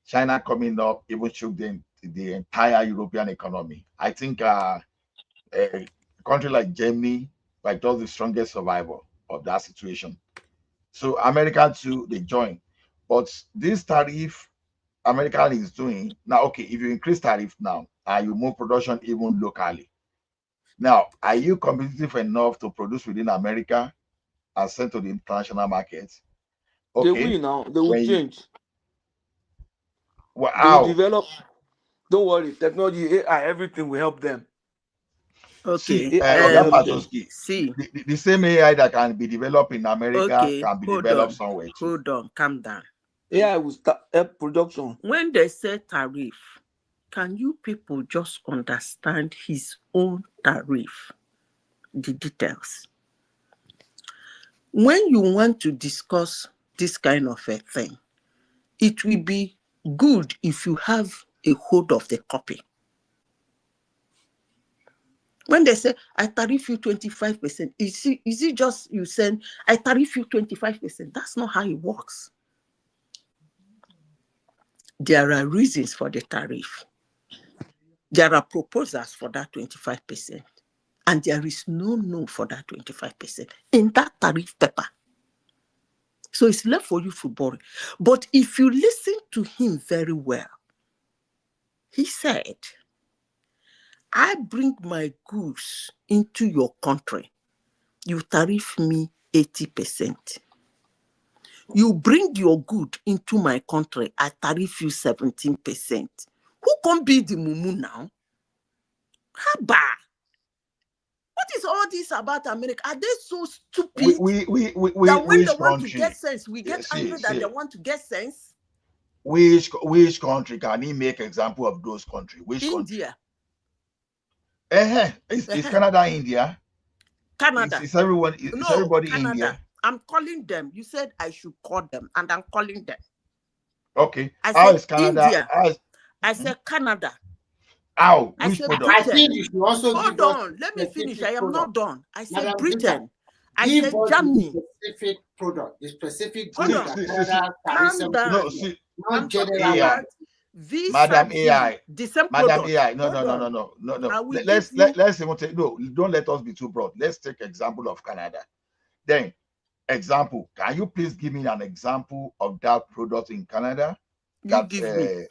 China coming up even shook the entire European economy. I think a country like Germany like just the strongest survivor of that situation. So America too, they join. But this tariff America is doing now, if you increase tariff now and you move production even locally, now are you competitive enough to produce within America and send to the international markets? They will now. They will change. Wow. They will develop. Don't worry. Technology, AI, everything will help them. Okay. See, the same AI that can be developed in America can be developed somewhere too. Hold on, calm down. AI will start production. When they say tariff, can you people just understand his own tariff? The details. When you want to discuss this kind of a thing, it will be good if you have a hold of the copy. When they say, I tariff you 25%, is it just you saying, I tariff you 25%? That's not how it works. There are reasons for the tariff. There are proposals for that 25%. And there is no for that 25% in that tariff paper. So it's left for you to borrow. But if you listen to him very well, he said, I bring my goods into your country. You tariff me 80%. You bring your good into my country, I tariff you 17%. Who can be the mumu now? Haba. What is all this about America? Are they so stupid that when they want to get sense, we get angry that they want to get sense? Which country can he make example of those countries? Which India. Country? Is Canada India? Canada. Is everyone? Is everybody Canada. India? I'm calling them. You said I should call them, and I'm calling them. Okay. I said India. I said Canada. How? I said I Britain. think you should also Hold on. Let me finish. I am not done. I said Madam Britain. I give said us Germany. the specific product, the specific Hold good on. that Calm down. No, see, I'm talking AI. about V Madam AI. the same Madam product. AI. No. Let's even take don't let us be too broad. Let's take example of Canada. Then example. Can you please give me an example of that product in Canada? You give me.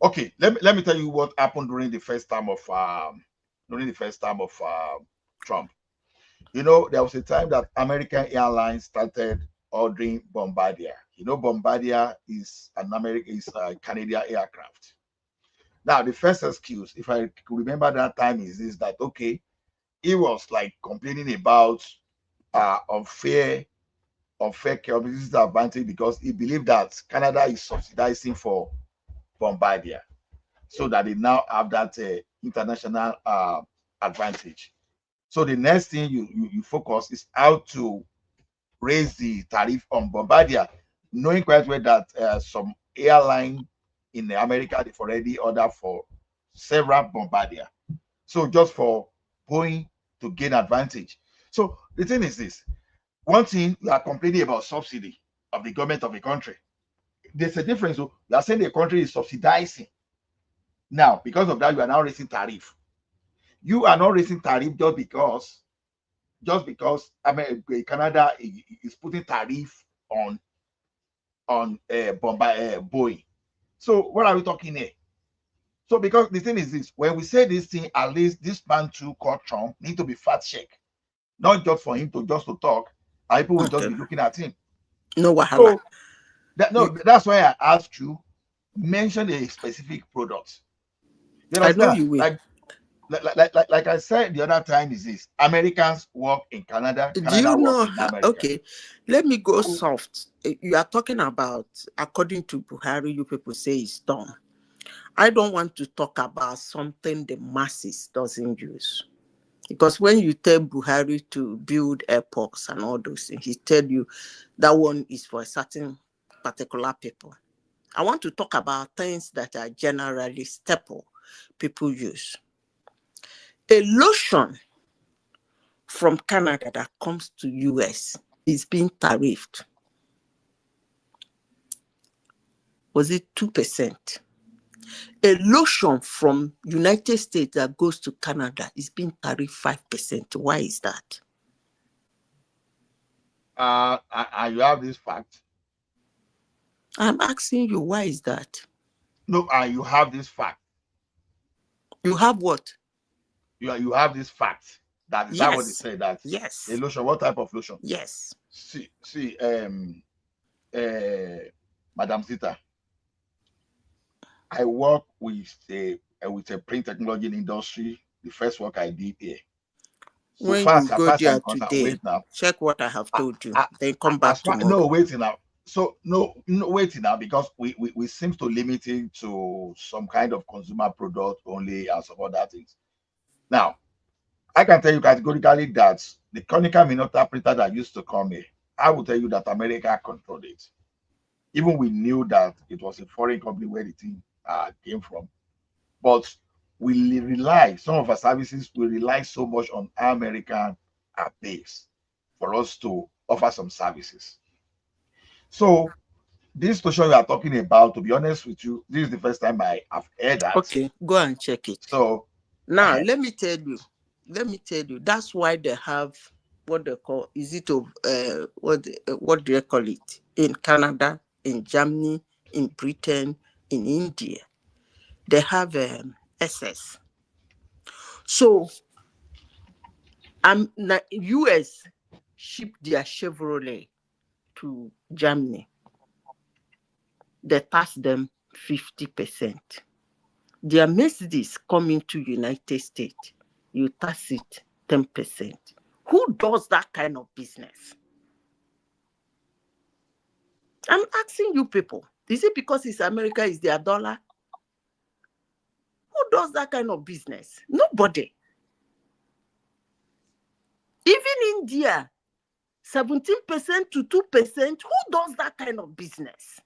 Okay, let me tell you what happened during the first time of Trump. You know, there was a time that American Airlines started ordering Bombardier. You know, Bombardier is a Canadian aircraft. Now, the first excuse, if I remember that time, is that okay? He was like complaining about unfair competitive advantage because he believed that Canada is subsidizing for Bombardier, so that they now have that international advantage. So the next thing you focus is how to raise the tariff on Bombardier, knowing quite well that some airline in America they've already ordered for several Bombardier. So just for Boeing to gain advantage. So the thing is this: one thing you are complaining about subsidy of the government of a country. There's a difference. So you are saying the country is subsidizing. Now, because of that, you are now raising tariff. You are not raising tariff just because Canada is putting tariff on Boeing. So what are we talking here? So because the thing is this: when we say this thing, at least this man too called Trump need to be fact checked, not just for him to talk. People will just be looking at him. No wahala. So that's why I asked you mention a specific product. You understand? I know you will. Like I said the other time, is this: Americans work in Canada. Do you know? America. Okay, let me go soft. You are talking about, according to Buhari, you people say it's done. I don't want to talk about something the masses doesn't use. Because when you tell Buhari to build airports and all those things, he tell you that one is for a certain particular people. I want to talk about things that are generally staple people use. A lotion from Canada that comes to US is being tariffed. Was it 2%? A lotion from United States that goes to Canada is being tariffed 5%. Why is that? You have this fact. I'm asking you, why is that? No, you have this fact. You have what? You have this fact. That is that what they say, that yes. A lotion. What type of lotion? Yes. See, Madam Zita, I work with a print technology industry. The first work I did here. So when far, you go there today, wait now. Check what I have told you. Then come back tomorrow. No, wait now. So no, wait now, because we seem to limit it to some kind of consumer product only and some other things. Now, I can tell you categorically that the conical minota printer that used to come here, I will tell you that America controlled it. Even we knew that it was a foreign company where the thing came from. But we rely, some of our services, we rely so much on American base for us to offer some services. So this situation we are talking about, to be honest with you, this is the first time I have heard that. Okay, go and check it. So now let me tell you, that's why they have what they call, is it what do they call it, in Canada, in Germany, in Britain, in India, they have SS. So US ship their Chevrolet to Germany. They tax them 50%. Their Mercedes coming to United States, you tax it 10%. Who does that kind of business? I'm asking you people. Is it because it's America, is their dollar? Who does that kind of business? Nobody. Even India, 17% to 2%. Who does that kind of business?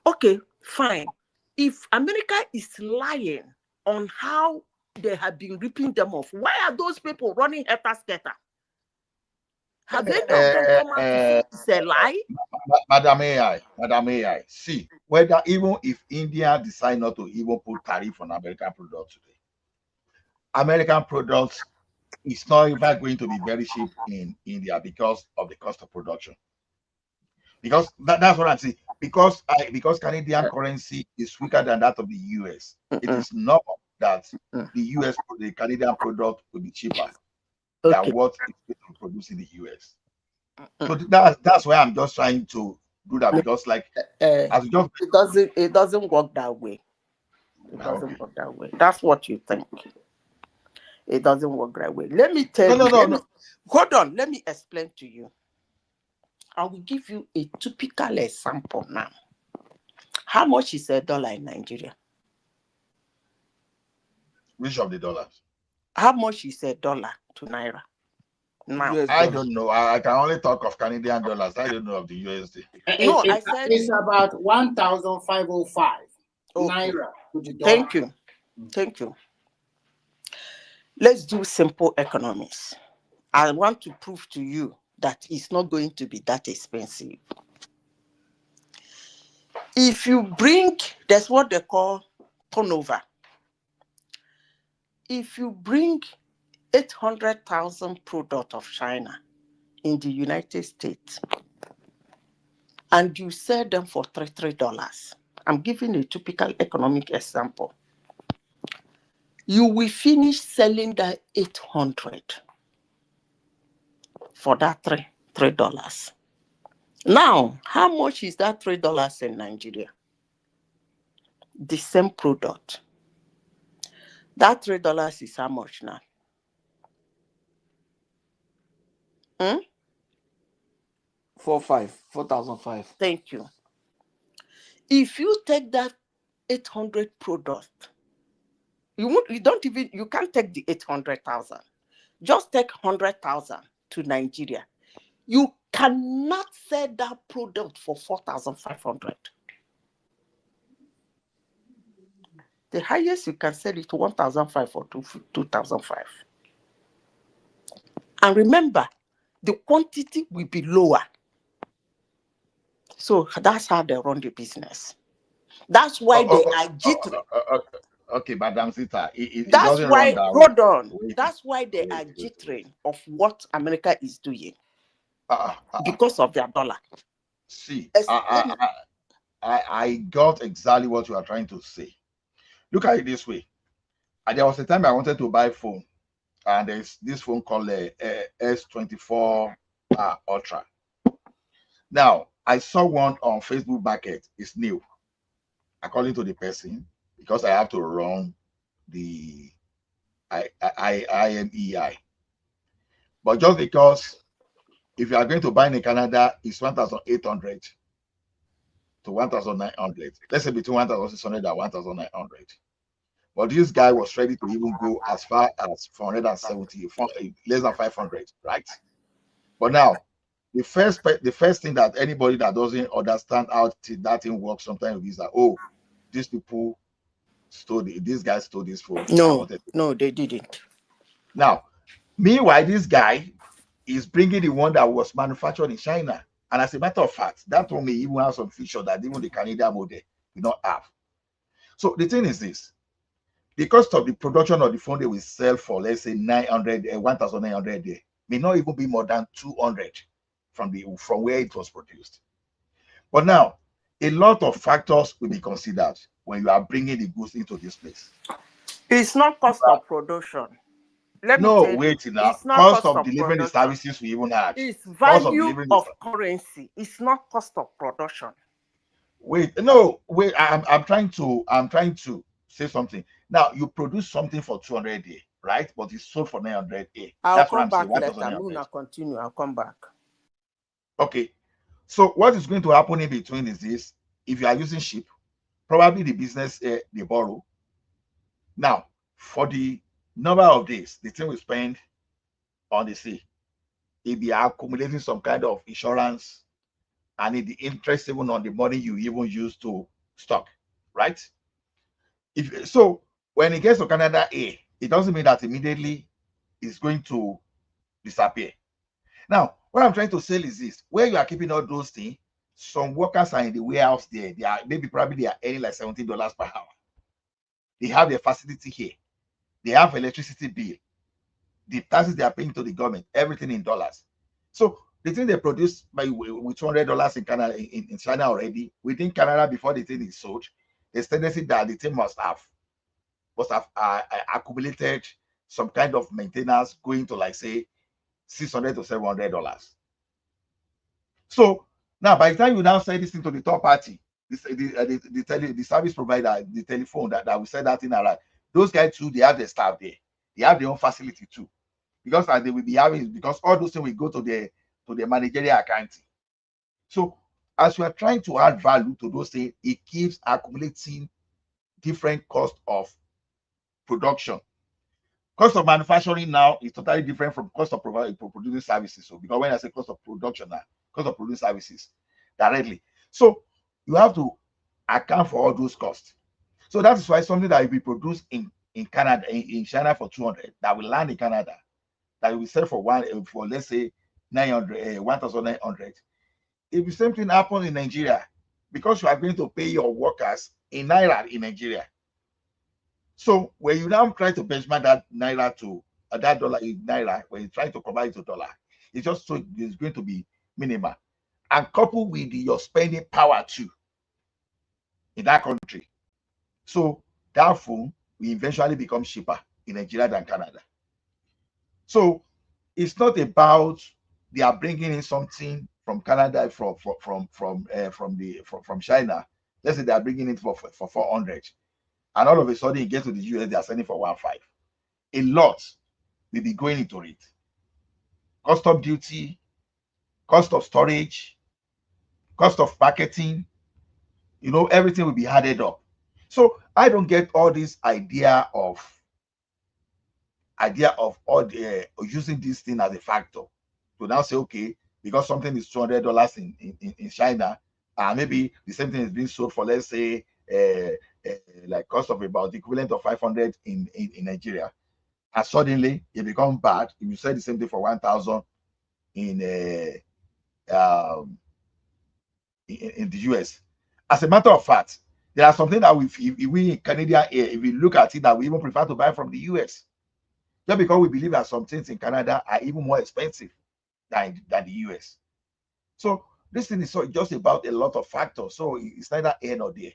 Okay, fine. If America is lying on how they have been ripping them off, why are those people running helter-skelter? Have any of them come out to say it's a lie? Madam AI, see, whether even if India decide not to even put tariff on American products today, American products is not even going to be very cheap in India because of the cost of production. Because that's what I'm saying. Because Canadian currency is weaker than that of the US, it is not that the Canadian product will be cheaper than what it's going to produce in the US. So that's why I'm just trying to do that, because like as just it doesn't work that way. It doesn't work that way. That's what you think. It doesn't work that way. Let me tell you. No. Hold on. Let me explain to you. I will give you a typical example now. How much is $1 in Nigeria? Which of the dollars? How much is $1 to Naira? Now, I don't know. I can only talk of Canadian dollars. I don't know of the USD. No, I said it's about 1,505 Naira to the dollar. Thank you. Thank you. Let's do simple economics. I want to prove to you that it's not going to be that expensive. If you bring, that's what they call turnover. If you bring 800,000 product of China in the United States and you sell them for $3, I'm giving a typical economic example. You will finish selling that 800 for that $3. Now, how much is that $3 in Nigeria? The same product. That $3 is how much now? 4,500. Thank you. If you take that 800 product, you can't take the 800,000. Just take 100,000 to Nigeria. You cannot sell that product for 4,500. The highest you can sell it to 1,500 or 2,500. And remember, the quantity will be lower. So that's how they run the business. That's why they are jittery. Okay, Madam Sita, that's why, hold on. That's why they are jittering of what America is doing. Because of their dollar. See, I got exactly what you are trying to say. Look at it this way. There was a time I wanted to buy a phone, and there's this phone called S24 Ultra. Now, I saw one on Facebook Market. It's new, according to the person, because I have to run the IMEI. But just because if you are going to buy in Canada, it's 1,800 to 1,900. Let's say between 1,600 and 1,900. But this guy was ready to even go as far as 470, less than 500, right? But now, the first thing that anybody that doesn't understand how that thing works sometimes is that, oh, these people stole these guys stole this phone. No, they didn't. Now, meanwhile, this guy is bringing the one that was manufactured in China. And as a matter of fact, that one may even have some feature that even the Canadian model will not have. So the thing is this. The cost of the production of the phone they will sell for, let's say 1,900 there, may not even be more than 200 from where it was produced. But now, a lot of factors will be considered when you are bringing the goods into this place. It's not cost of production. Wait now. Cost of delivering the services we even had. It's value of currency. It's not cost of production. Wait. I'm trying to say something. Now you produce something for 200 there. right? But it's sold for 900A. I'll That's what come I'm saying. back 1,900. later. Muna continue. I'll come back. Okay. So what is going to happen in between is this: if you are using ship, probably the business they borrow. Now, for the number of days the thing will spend on the sea, it be accumulating some kind of insurance and the interest even on the money you even use to stock, right? If so, when it gets to Canada A, it doesn't mean that immediately it's going to disappear. Now, what I'm trying to say is this: where you are keeping all those things, some workers are in the warehouse there. They are probably they are earning like $70 per hour. They have their facility here. They have electricity bill, the taxes they are paying to the government, everything in dollars. So the thing they produce with $200 in Canada, in China already, within Canada before the thing is sold, there's tendency that the thing must have accumulated some kind of maintenance going to like say $600 to $700. So now by the time you now send this thing to the third party, the service provider, the telephone that will send that thing around, those guys too, they have their staff there. They have their own facility too. Because they will be having, because all those things will go to the managerial accounting. So as we are trying to add value to those things, it keeps accumulating different cost of production. Cost of manufacturing now is totally different from cost of producing services. So because when I say cost of production now, cost of producing services directly. So you have to account for all those costs. So that is why something that will be produced in Canada, in China for 200, that will land in Canada, that will sell for let's say 900, 1,900. If the same thing happens in Nigeria, because you are going to pay your workers in naira in Nigeria. So when you now try to benchmark that naira to that dollar in naira, when you try to convert it to dollar, it's just so it's going to be minimal. And coupled with your spending power too in that country. So that phone will eventually become cheaper in Nigeria than Canada. So it's not about they are bringing in something from Canada from China. Let's say they are bringing it for 400, and all of a sudden you get to the US, they are selling for 1.5. A lot will be going into it. Cost of duty, cost of storage, cost of marketing. Everything will be added up. So I don't get all this idea of all the using this thing as a factor to now say, okay, because something is $200 in China, and maybe the same thing is being sold for, let's say, like cost of about the equivalent of 500 in Nigeria, and suddenly it becomes bad if you sell the same thing for 1,000 in the US. As a matter of fact, there are something that we Canadian, if we look at it, that we even prefer to buy from the US. Just because we believe that some things in Canada are even more expensive than the US. So this thing is just about a lot of factors. So it's neither here nor there.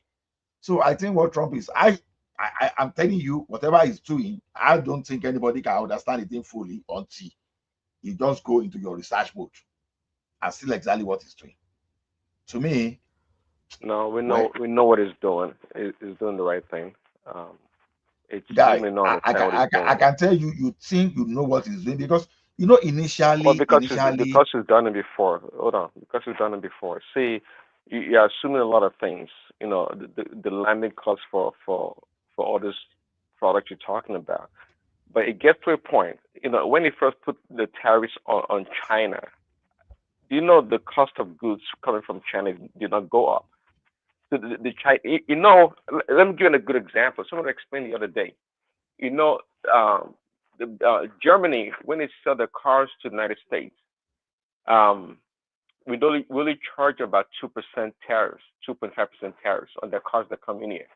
So I think what Trump is, I'm telling you, whatever he's doing, I don't think anybody can understand it fully until you just go into your research mode and see exactly what he's doing. To me, no, we know what he's doing. He's doing the right thing. It's guy, you may not understand what he's doing. I can tell you, you think you know what he's doing because initially, because he's done it before. Hold on, because he's done it before. See, you're assuming a lot of things. The landing cost for all this product you're talking about. But it gets to a point. When he first put the tariffs on China, the cost of goods coming from China did not go up. So the China, let me give you a good example. Someone explained the other day. Germany, when they sell their cars to the United States, we only charge about 2% tariffs, 2.5% tariffs on their cars that come in here.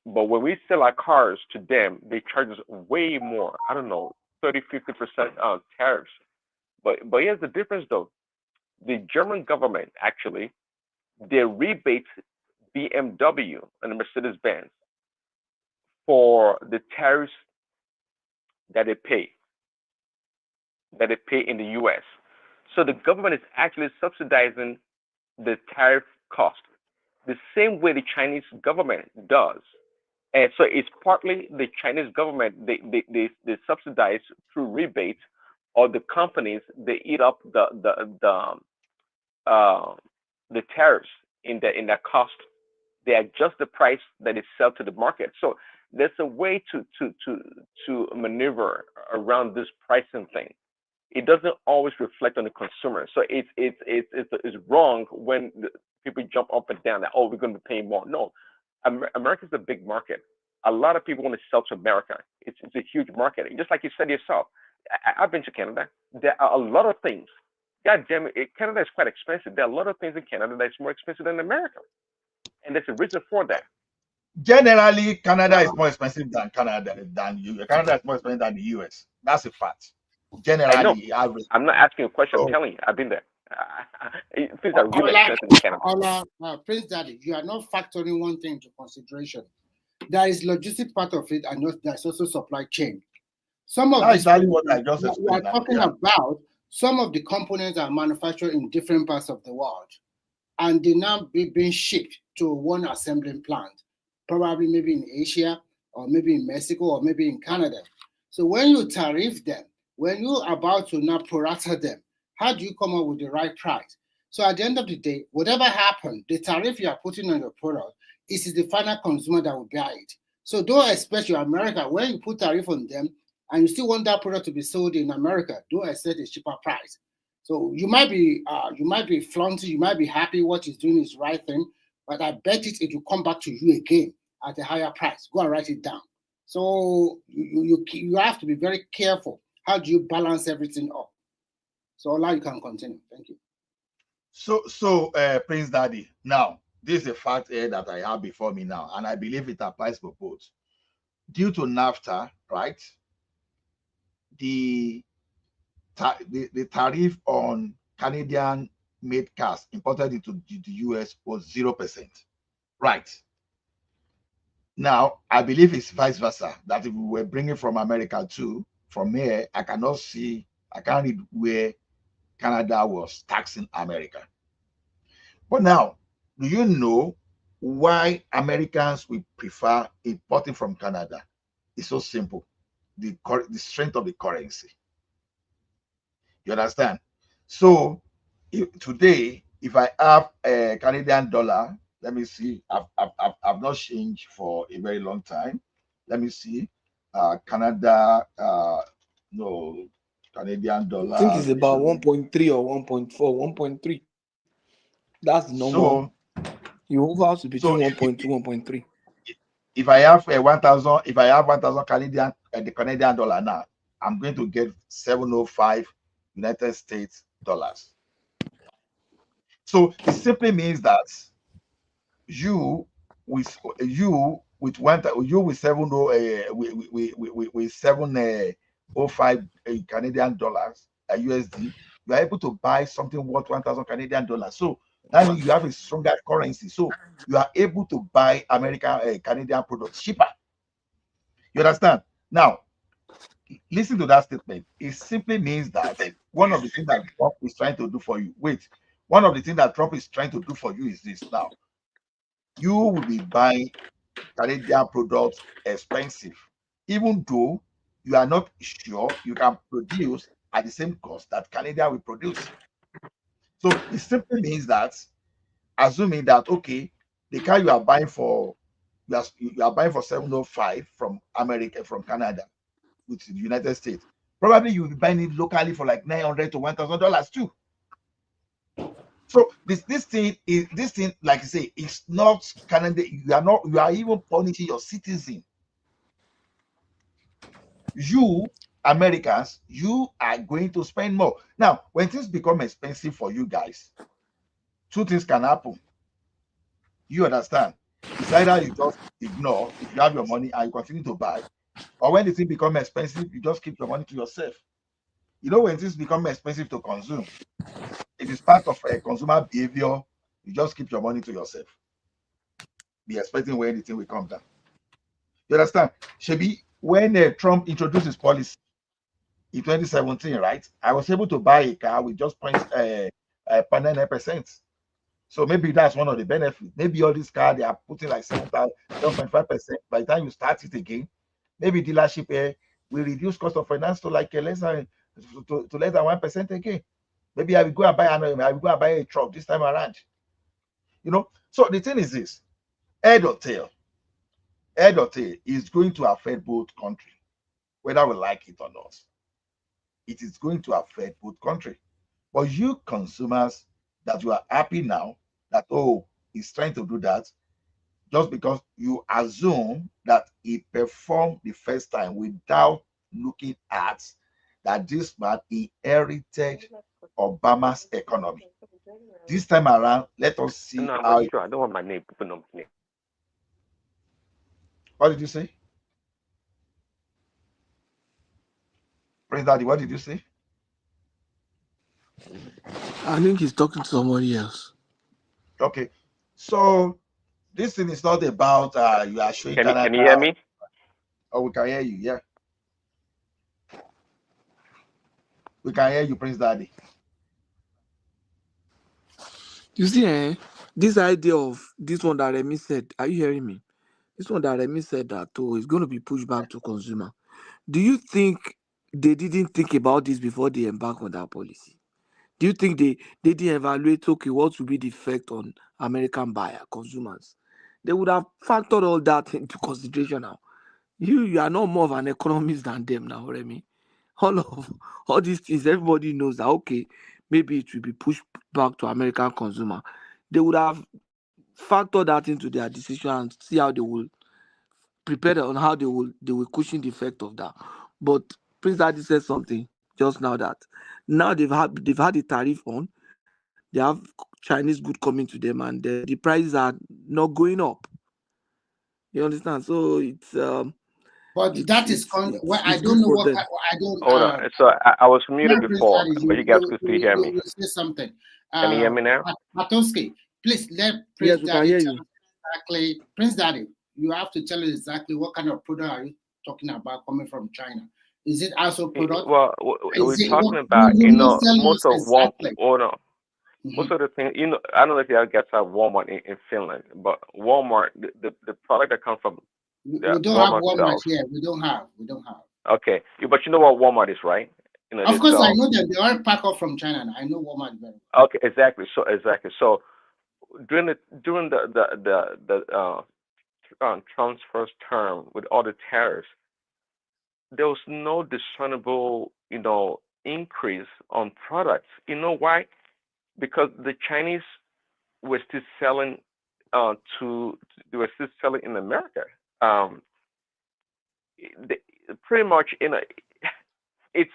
But when we sell our cars to them, they charge us way more. I don't know, 30-50% tariffs. But here's the difference though. The German government actually, they rebate BMW and Mercedes-Benz for the tariffs that they pay in the US. So the government is actually subsidizing the tariff cost the same way the Chinese government does. And so it's partly the Chinese government, they subsidize through rebates, or the companies, they eat up the tariffs in that cost. They adjust the price that is sell to the market. So there's a way to maneuver around this pricing thing. It doesn't always reflect on the consumer. So it's wrong when people jump up and down that, oh, we're going to be paying more. No, America's a big market. A lot of people want to sell to America. It's a huge market. Just like you said yourself, I've been to Canada. There are a lot of things. God damn it, Canada is quite expensive. There are a lot of things in Canada that's more expensive than America, and there's a reason for that. Generally, Canada is more expensive than Canada than you. Canada is more expensive than the US. That's a fact. Generally, average. I'm not asking a question. I'm telling you, I've been there. Things are really expensive in Canada. Prince Daddy, you are not factoring one thing into consideration. There is logistic part of it, and there's also supply chain. Some of that's exactly what I just explained. We are talking about some of the components are manufactured in different parts of the world, and they now being shipped to one assembling plant, probably maybe in Asia, or maybe in Mexico, or maybe in Canada. So when you tariff them, when you're about to now prorata them, how do you come up with the right price? So at the end of the day, whatever happened, the tariff you are putting on your product is the final consumer that will buy it. So don't expect your America, when you put tariff on them, and you still want that product to be sold in America, don't expect a cheaper price. So you might be flaunting, you might be happy what he's doing is the right thing, but I bet it will come back to you again at a higher price. Go and write it down. So you have to be very careful. How do you balance everything up? So Ola, you can continue. Thank you. So Prince Daddy, now this is a fact here that I have before me now, and I believe it applies for both. Due to NAFTA, right? The tariff on Canadian made cars imported into the US was 0%. Right. Now, I believe it's vice versa, that if we were bringing from America too, from here, I can't read where Canada was taxing America. But now, do you know why Americans will prefer importing from Canada? It's so simple. The strength of the currency. You understand? So today, if I have a Canadian dollar, let me see. I've not changed for a very long time. Let me see. Canada, no, Canadian dollar. I think it's about 1.3 or 1.4, 1.3. That's normal. You over to between 1.2, 1.3. If I have 1,000, if I have 1,000 Canadian, the Canadian dollar now, I'm going to get 705 United States dollars. So it simply means that you with 705 Canadian dollars, USD, you are able to buy something worth 1,000 Canadian dollars. So that means you have a stronger currency. So you are able to buy American Canadian products cheaper. You understand? Now, listen to that statement. It simply means that one of the things that Trump is trying to do for you. One of the things that Trump is trying to do for you is this now. You will be buying Canadian products expensive, even though you are not sure you can produce at the same cost that Canada will produce. So it simply means that, assuming that, okay, the car you are buying for, you are buying for 705 from America, from Canada, with the United States, probably you'll be buying it locally for like $900 to $1,000 too. So this thing, like I say, it's not Canada. You are even punishing your citizen. You Americans, you are going to spend more. Now, when things become expensive for you guys, two things can happen. You understand? It's either you just ignore if you have your money and you continue to buy, or when the thing become expensive, you just keep your money to yourself. You know, when things become expensive to consume, it is part of a consumer behavior. You just keep your money to yourself. Be expecting when anything will come down. You understand? Shebi, when Trump introduced his policy in 2017, right? I was able to buy a car with just 0.9%. So maybe that's one of the benefits. Maybe all these cars, they are putting like 7.5%. By the time you start it again, maybe dealership will reduce cost of finance to like less than to less than 1% again. Maybe I will go and buy a truck this time around. So the thing is this: head or tail is going to affect both countries, whether we like it or not. It is going to affect both countries. But you consumers that you are happy now that he's trying to do that, just because you assume that he performed the first time without looking at that this man inherited Obama's economy. This time around, let us see No, I'm how. not sure. I don't want my name to put on my name. What did you say? Prince Daddy, what did you say? I think he's talking to somebody else. Okay. So this thing is not about you are showing Can Canada. you hear me? Oh, we can hear you, yeah. We can hear you, Prince Daddy. You see, this idea of this one that Remy said, are you hearing me? This one that Remy said that is going to be pushed back to consumer. Do you think they didn't think about this before they embark on that policy? Do you think they didn't evaluate, okay, what will be the effect on American buyer, consumers? They would have factored all that into consideration now. You are not more of an economist than them now, Remy. All these things, everybody knows that, okay, maybe it will be pushed back to American consumer. They would have factored that into their decision and see how they will prepare on how they will cushion the effect of that. But Prince Daddy said something just now that now they've had the tariff on, they have Chinese good coming to them, and the prices are not going up. You understand? So But that is well, I it's don't good know for what them. I don't. Hold on. So I was muted Prince before, Daddy, but you guys could still hear me. you say something. Can you hear me now? Matoski, please let Yes, Prince we can Daddy hear tell you. us exactly. Prince Daddy, you have to tell us exactly what kind of product are you talking about coming from China. Is it also product? Well, we're Is it talking what about, you must tell us most of exactly. most of the things, I don't know if you guys have Walmart in Finland, but Walmart, the product that comes from We don't have Walmart Walmart sells. here. We don't have. Okay, but you know what Walmart is, right? Of They course, I sell. know that they are pack up from China. I know Walmart very well. Okay, exactly. So during the Trump's first term with all the tariffs, there was no discernible, increase on products. You know why? Because the Chinese were still selling they were still selling in America. Um, they, pretty much, it's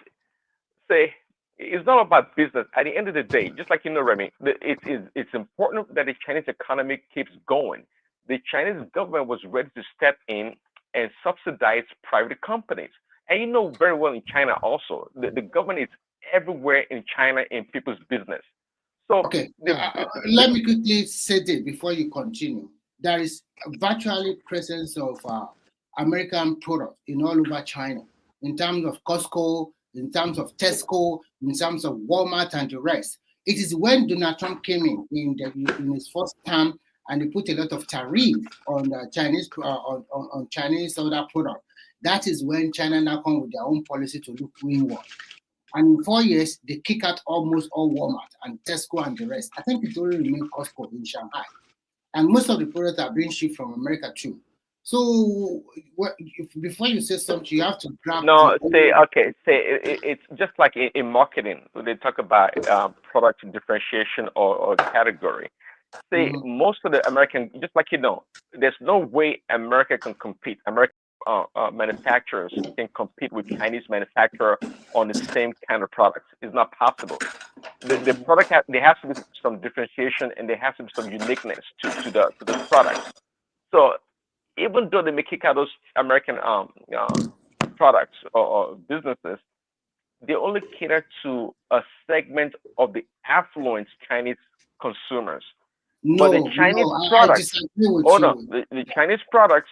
say it's not about business. At the end of the day, just like Remy, it's important that the Chinese economy keeps going. The Chinese government was ready to step in and subsidize private companies. And you know very well in China also, the government is everywhere in China in people's business. So okay, let me quickly say this before you continue. There is virtually presence of American products in all over China, in terms of Costco, in terms of Tesco, in terms of Walmart and the rest. It is when Donald Trump came in his first term and he put a lot of tariff on Chinese on Chinese other product. That is when China now come with their own policy to look inward. And in 4 years, they kick out almost all Walmart and Tesco and the rest. I think it only remains Costco in Shanghai. And most of the products are being shipped from America too. So before you say something, you have to grab no, it's just like in marketing. They talk about product differentiation or category. Most of the American, just like there's no way America can compete. American manufacturers can compete with Chinese manufacturer on the same kind of products. It's not possible. The product there has to be some differentiation and there has to be some uniqueness to the product. So even though they may kick out those American products or businesses, they only cater to a segment of the affluent Chinese consumers. But the Chinese products, hold on, the Chinese products,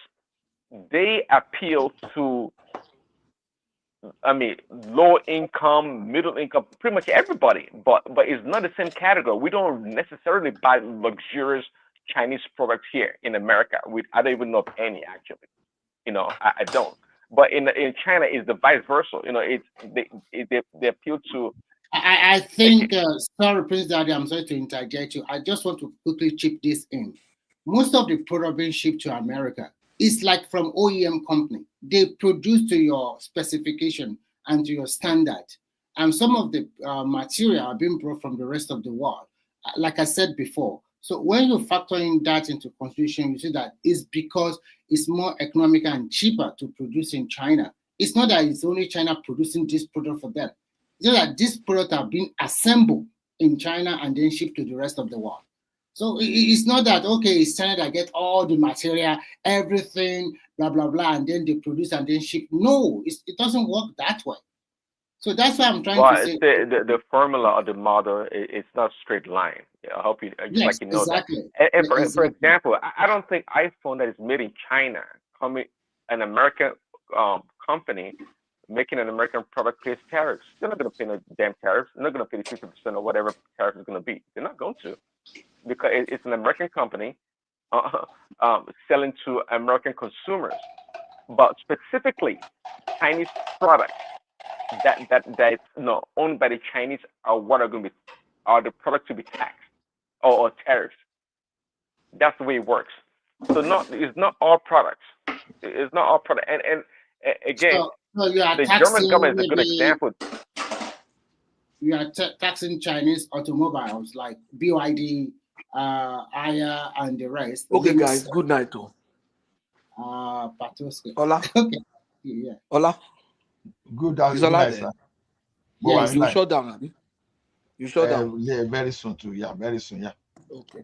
they appeal to I mean, low income, middle income, pretty much everybody. But it's not the same category. We don't necessarily buy luxurious Chinese products here in America. I don't even know of any actually. I don't. But in China, it's the vice versa. They appeal to. I think, sorry, Prince Daddy, I'm sorry to interject you. I just want to quickly chip this in. Most of the product being shipped to America is like from OEM company. They produce to your specification and to your standard. And some of the material are being brought from the rest of the world, like I said before. So when you factor in that into consideration, you see that it's because it's more economical and cheaper to produce in China. It's not that it's only China producing this product for them. It's that these products are being assembled in China and then shipped to the rest of the world. So it's not that, okay, it's China that get all the material, everything, blah, blah, blah, and then they produce and then ship. No, it doesn't work that way. So that's why I'm trying to say. The formula or the model, it's not straight line. I hope you, just yes, like you know exactly. that. And for exactly. example, I don't think iPhone that is made in China, an American company making an American product pays tariffs. They're not going to pay no damn tariffs. They're not going to pay the 50% or whatever tariff is going to be. They're not going to, because it's an American company selling to American consumers, but specifically Chinese products that is owned by the Chinese are what are the products to be taxed or tariffs. That's the way it works. So it's not all products. It's not all products. And again, so the German government is a good example. You are taxing Chinese automobiles like BYD, Aya, and the rest. Okay, guys. Good night, too. Patoske. Hola. Okay. Yeah. Hola. Good night, sir. Yes, you shut down, Abby. You shut down. Yeah, very soon too. Yeah, very soon. Yeah. Okay.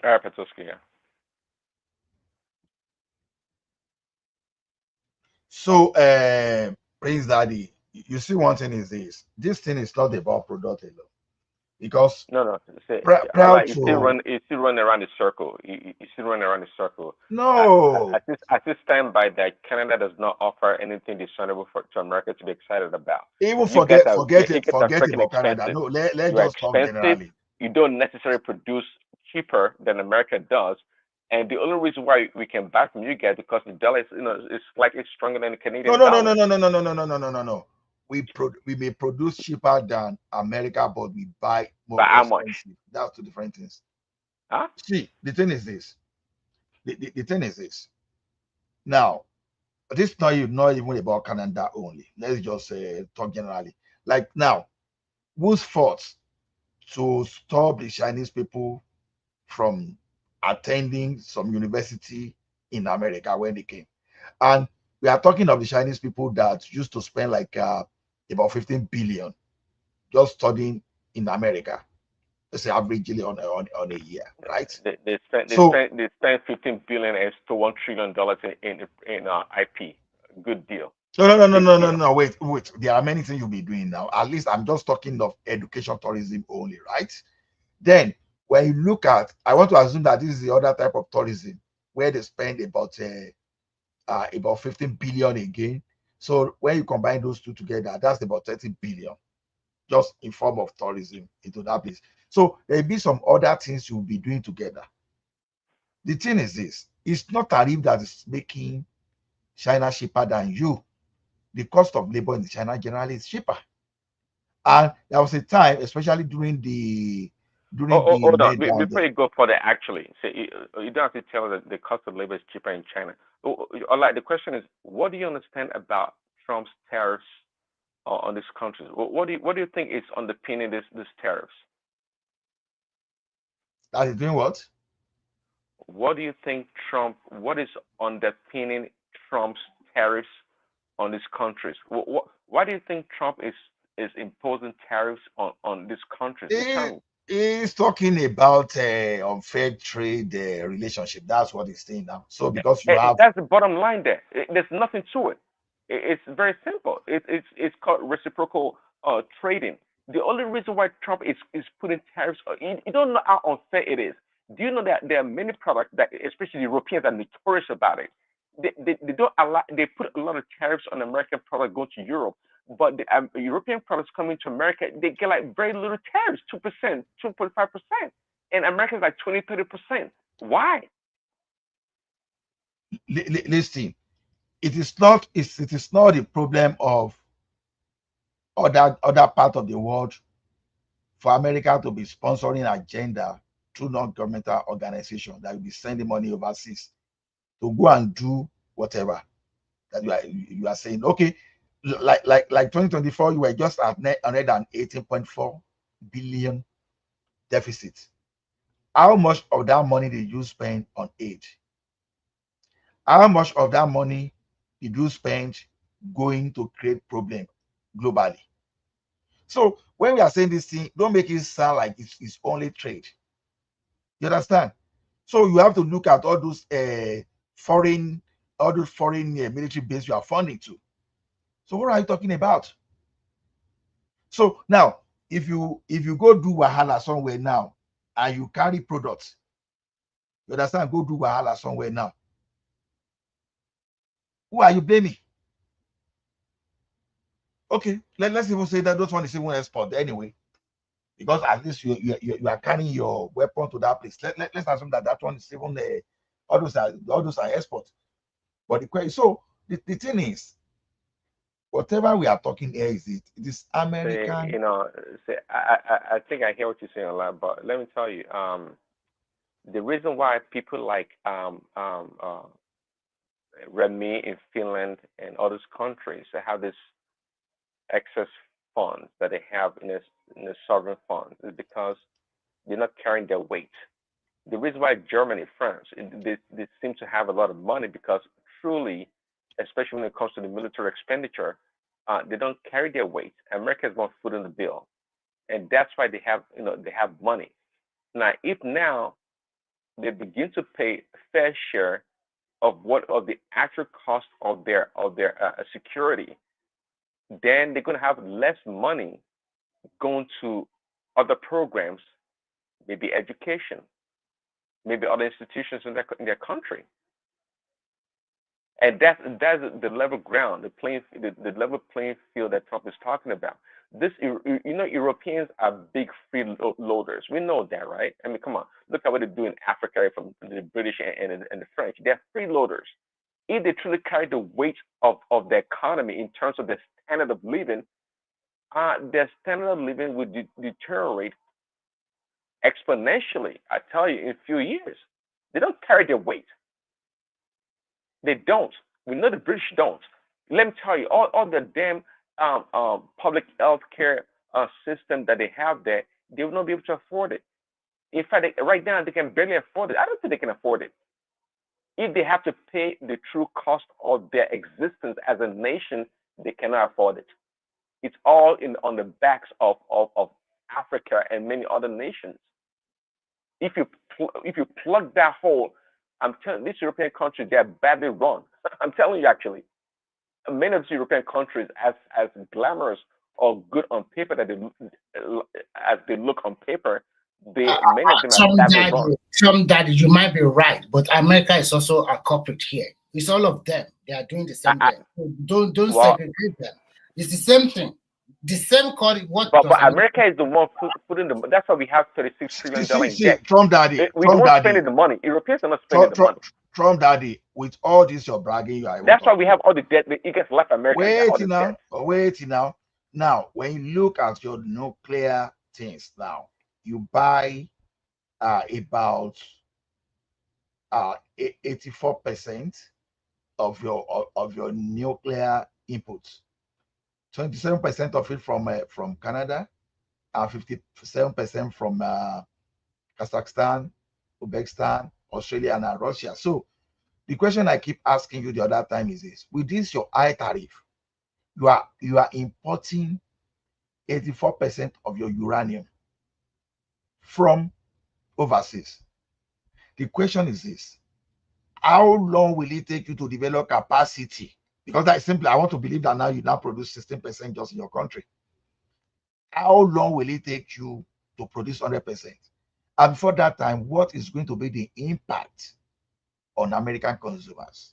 All right, Patoske. Yeah. So, Prince Daddy, you see, one thing is this thing is not about product alone, because no, proud you still run around the circle. You still run around the circle. No, I still stand by that. Canada does not offer anything discernible to America to be excited about. Even forget about Canada. No, let's just talk generally. You don't necessarily produce cheaper than America does. And the only reason why we can buy from you guys because the dollar is slightly stronger than the Canadian dollar. No. We may produce cheaper than America, but we buy more expensive. That's two different things. Huh? See, the thing is this. The thing is this. Now, this is not even about Canada only. Let's just talk generally. Like now, who's fault to stop the Chinese people from attending some university in America when they came? And we are talking of the Chinese people that used to spend like about 15 billion just studying in America. Let's say averagely on a year, right? They spend 15 billion as to $1 trillion in IP. Good deal. No. Wait. There are many things you'll be doing now. At least I'm just talking of education tourism only, right? Then when you look at, I want to assume that this is the other type of tourism where they spend about 15 billion again. So when you combine those two together, that's about 30 billion just in form of tourism into that place. So there'll be some other things you'll be doing together. The thing is this, it's not tariff that is making China cheaper than you. The cost of labor in China generally is cheaper. And there was a time, especially during the hold on. Before you go further, actually, so you don't have to tell that the cost of labor is cheaper in China. Like the question is, what do you understand about Trump's tariffs on these countries? What do you think is underpinning these tariffs? That is doing what? What do you think what is underpinning Trump's tariffs on these countries? Why do you think Trump is imposing tariffs on these countries? He's talking about unfair trade relationship. That's what he's saying now. So because that's the bottom line there. There's nothing to it. It's very simple. It's called reciprocal trading. The only reason why Trump is putting tariffs, you don't know how unfair it is. Do you know that there are many products that, especially Europeans, are notorious about it? they don't allow, they put a lot of tariffs on American products going to Europe, but the European products coming to America, they get like very little tariffs, 2%, 2.5%, and Americans like 20-30%. Why? Listen, it is not a problem of other part of the world for America to be sponsoring agenda through non-governmental organizations that will be sending money overseas to go and do whatever that you are saying. Okay, like 2024, you were just at 118.4 billion deficit. How much of that money did you spend on aid? How much of that money did you spend going to create problem globally? So when we are saying this thing, don't make it sound like it's only trade. You understand? So you have to look at all those foreign military base you are funding to. So what are you talking about? So now, if you go do wahala somewhere now and you carry products, you understand? Go do wahala somewhere now. Who are you blaming? Okay, let's even say that those one is even export anyway, because at least you are carrying your weapon to that place. Let's assume that one is even all those are export. But the question, so the thing is, whatever we are talking here it is American. I think I hear what you're saying a lot, but let me tell you, the reason why people like Remy in Finland and other countries that have this excess funds that they have in a sovereign fund is because they're not carrying their weight. The reason why Germany, France, they seem to have a lot of money because truly, especially when it comes to the military expenditure, they don't carry their weight. America has more foot in the bill, and that's why they have money. Now, if now they begin to pay a fair share of the actual cost of their security, then they're going to have less money going to other programs, maybe education, maybe other institutions in their country. And that's the level ground, the level playing field that Trump is talking about. Europeans are big freeloaders. We know that, right? I mean, come on, look at what they do in Africa from the British and the French. They're freeloaders. If they truly carry the weight of the economy in terms of their standard of living, their standard of living would deteriorate exponentially. I tell you, in a few years, they don't carry their weight. They don't. We know the British don't. Let me tell you, all the damn public health care system that they have there, they will not be able to afford it. In fact, right now, they can barely afford it. I don't think they can afford it. If they have to pay the true cost of their existence as a nation, they cannot afford it. It's all on the backs of Africa and many other nations. If you plug that hole, I'm telling you, these European countries, they are badly run. I'm telling you, actually, many of these European countries, as glamorous or good on paper as they look on paper, many of them are badly run. Some daddy, you might be right, but America is also a culprit here. It's all of them. They are doing the same thing. So don't segregate them. It's the same thing. The same code. But America is the one putting the. That's why we have $36 trillion in debt. Trump daddy. We don't spend the money. Europeans are not spending the money. Trump daddy, with all this your bragging, that's why we have all the debt. It gets left America. Wait now. Now, when you look at your nuclear things, now you buy about 84% of your nuclear inputs. 27% of it from Canada, and 57% from Kazakhstan, Uzbekistan, Australia, and Russia. So the question I keep asking you the other time is this: with this your high tariff, you are importing 84% of your uranium from overseas. The question is this: how long will it take you to develop capacity? Because that is simply, I want to believe that now you now produce 16% just in your country. How long will it take you to produce 100%? And before that time, what is going to be the impact on American consumers?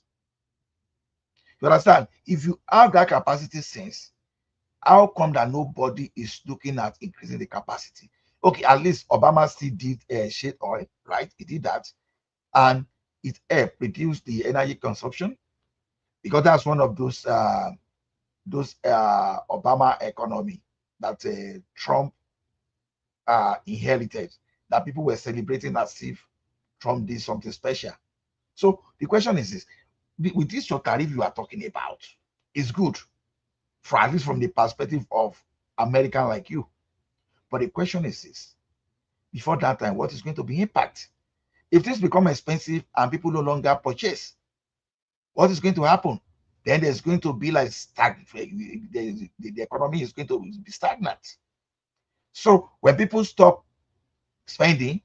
You understand? If you have that capacity since, how come that nobody is looking at increasing the capacity? Okay, at least Obama still did shade oil, right? He did that, and it helped reduce the energy consumption, because that's one of those Obama economy that Trump inherited, that people were celebrating as if Trump did something special. So the question is this: with this your tariff you are talking about, is good, for at least from the perspective of American like you. But the question is this: before that time, what is going to be impact? If this become expensive and people no longer purchase, what is going to happen? Then there's going to be like the economy is going to be stagnant. So when people stop spending,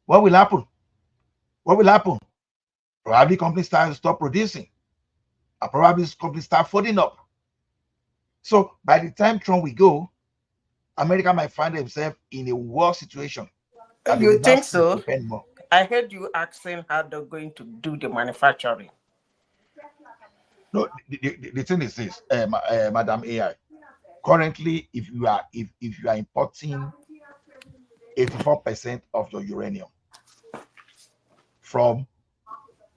what will happen? What will happen? Probably companies stop producing, and probably companies start folding up. So by the time Trump will go, America might find themselves in a worse situation. You think so? Depend more. I heard you asking how they're going to do the manufacturing. No, the thing is this, Madam AI. Currently, if you are importing 84% of your uranium from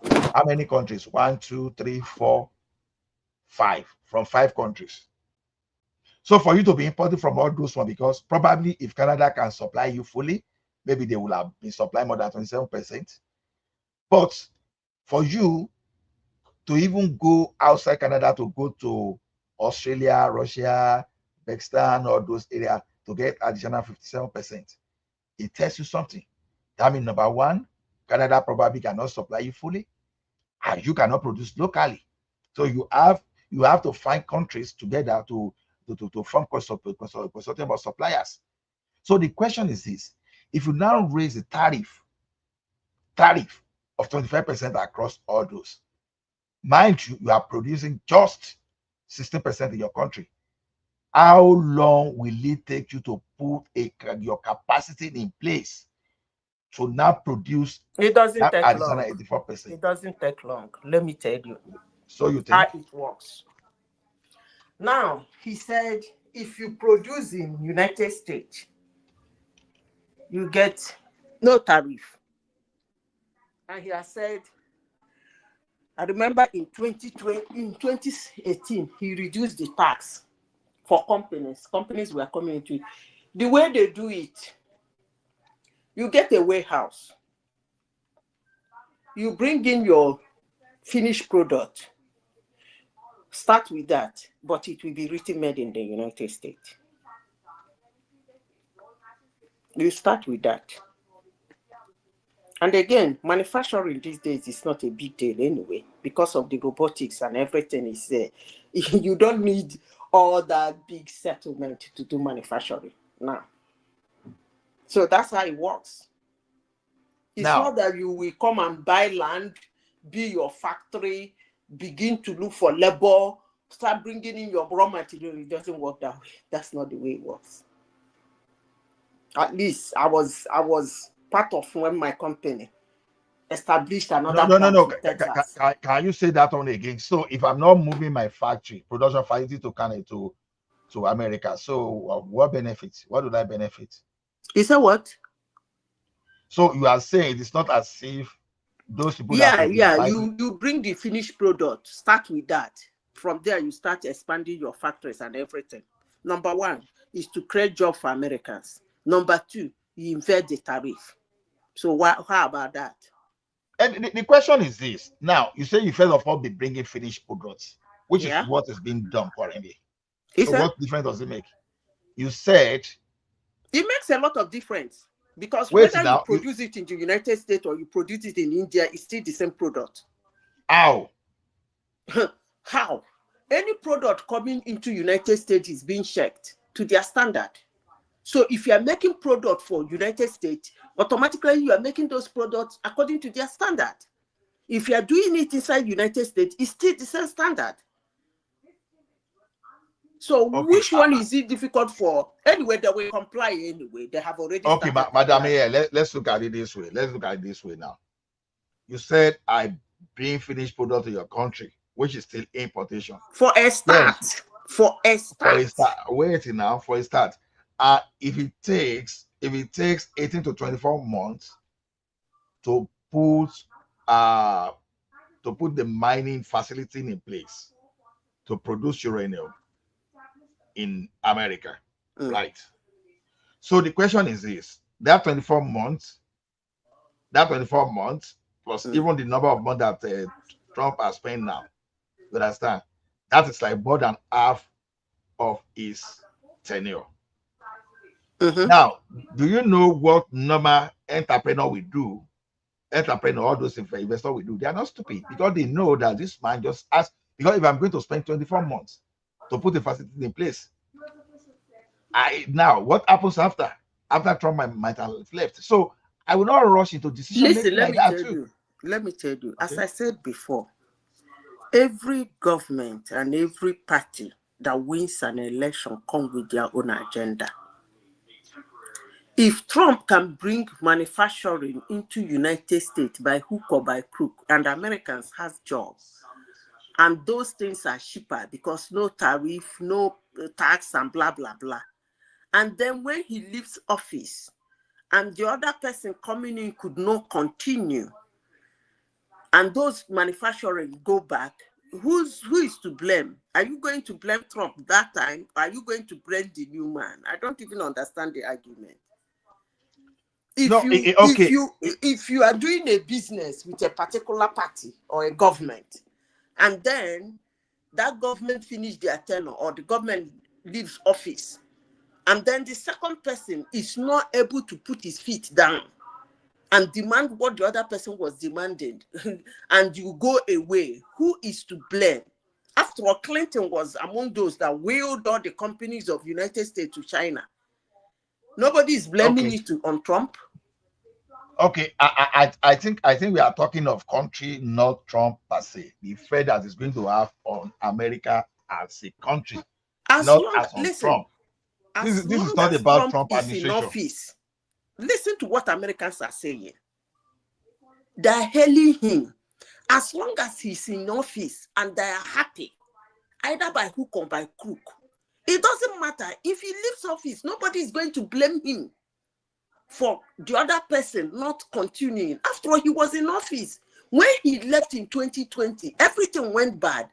how many countries? 1, 2, 3, 4, 5. From 5 countries. So for you to be importing from all those ones, because probably if Canada can supply you fully, maybe they will have been supplying more than 27%. But for you to even go outside Canada, to go to Australia, Russia, Pakistan, all those areas, to get additional 57%, it tells you something. That means, number one, Canada probably cannot supply you fully, and you cannot produce locally. So you have to find countries together to form consortium of suppliers. So the question is this: if you now raise the tariff of 25% across all those, mind you, you are producing just 16% in your country. How long will it take you to put your capacity in place to now produce? It doesn't take additional long. 84%. It doesn't take long. Let me tell you. So you think how it works. Now, he said, if you produce in United States, you get no tariff. And he has said, I remember in 2018, he reduced the tax for companies. Companies were coming into it. The way they do it, you get a warehouse. You bring in your finished product. Start with that, but it will be written made in the United States. You start with that. And again, manufacturing these days is not a big deal anyway, because of the robotics and everything is there. You don't need all that big settlement to do manufacturing now. So that's how it works. It's not that you will come and buy land, be your factory, begin to look for labor, start bringing in your raw material. It doesn't work that way. That's not the way it works. At least I was part of when my company established another plant in Texas. Can you say that on again? So if I'm not moving my factory, production facility to Canada, to America, so what benefits? What do I benefit? You say what? So you are saying it's not as if those people you bring the finished product, start with that. From there, you start expanding your factories and everything. Number one is to create jobs for Americans. Number two, you invert the tariff. So how about that? And the question is this: now you say you first of all be bringing finished products, which is what is being done currently. So what difference does it make? You said it makes a lot of difference, because whether you produce it in the United States or you produce it in India, it's still the same product. How? How? Any product coming into United States is being checked to their standard. So if you are making product for United States, automatically you are making those products according to their standard. If you are doing it inside United States, it's still the same standard. So which one is it difficult for? Anyway, they will comply anyway. They have already started. Madam, let's look at it this way. Let's look at it this way now. You said I bring finished product to your country. which is still importation. For a start. Yes. For a start. For a start. Wait now, for a start. If it takes 18 to 24 months to put the mining facility in place to produce uranium in America, right? So the question is this: that 24 months plus even the number of months that Trump has spent now, you understand? That is like more than half of his tenure. Now, do you know what normal entrepreneur will do? All those investors will do. They are not stupid because they know that this man just asked, because if I'm going to spend 24 months to put the facility in place, now what happens after Trump might have left? So I will not rush into decision making like that too. Let me tell you, as I said before, every government and every party that wins an election comes with their own agenda. If Trump can bring manufacturing into United States by hook or by crook, and Americans have jobs, and those things are cheaper because no tariff, no tax, and blah, blah, blah. And then when he leaves office, and the other person coming in could not continue, and those manufacturing go back, who is to blame? Are you going to blame Trump that time? Are you going to blame the new man? I don't even understand the argument. If you are doing a business with a particular party or a government, and then that government finishes their tenure or the government leaves office, and then the second person is not able to put his feet down and demand what the other person was demanding, and you go away, who is to blame? After all, Clinton was among those that wheeled all the companies of United States to China. Nobody is blaming it on Trump. Okay, I think we are talking of country, not Trump per se. The effect that is going to have on America as a country, not as on Trump. This is not about Trump administration. Listen to what Americans are saying. They're hailing him. As long as he's in office and they are happy, either by hook or by crook, it doesn't matter. If he leaves office, nobody is going to blame him for the other person not continuing. After all, he was in office. When he left in 2020, everything went bad.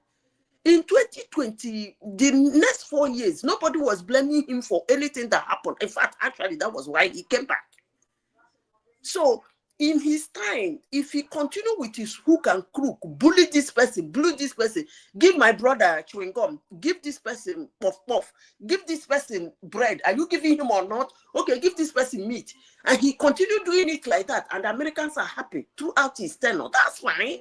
In 2020, the next 4 years, nobody was blaming him for anything that happened. In fact, actually, that was why he came back. So, in his time, if he continued with his hook and crook, bully this person, give my brother chewing gum, give this person puff, give this person bread. Are you giving him or not? Okay, give this person meat. And he continued doing it like that, and the Americans are happy throughout his tenure. That's fine.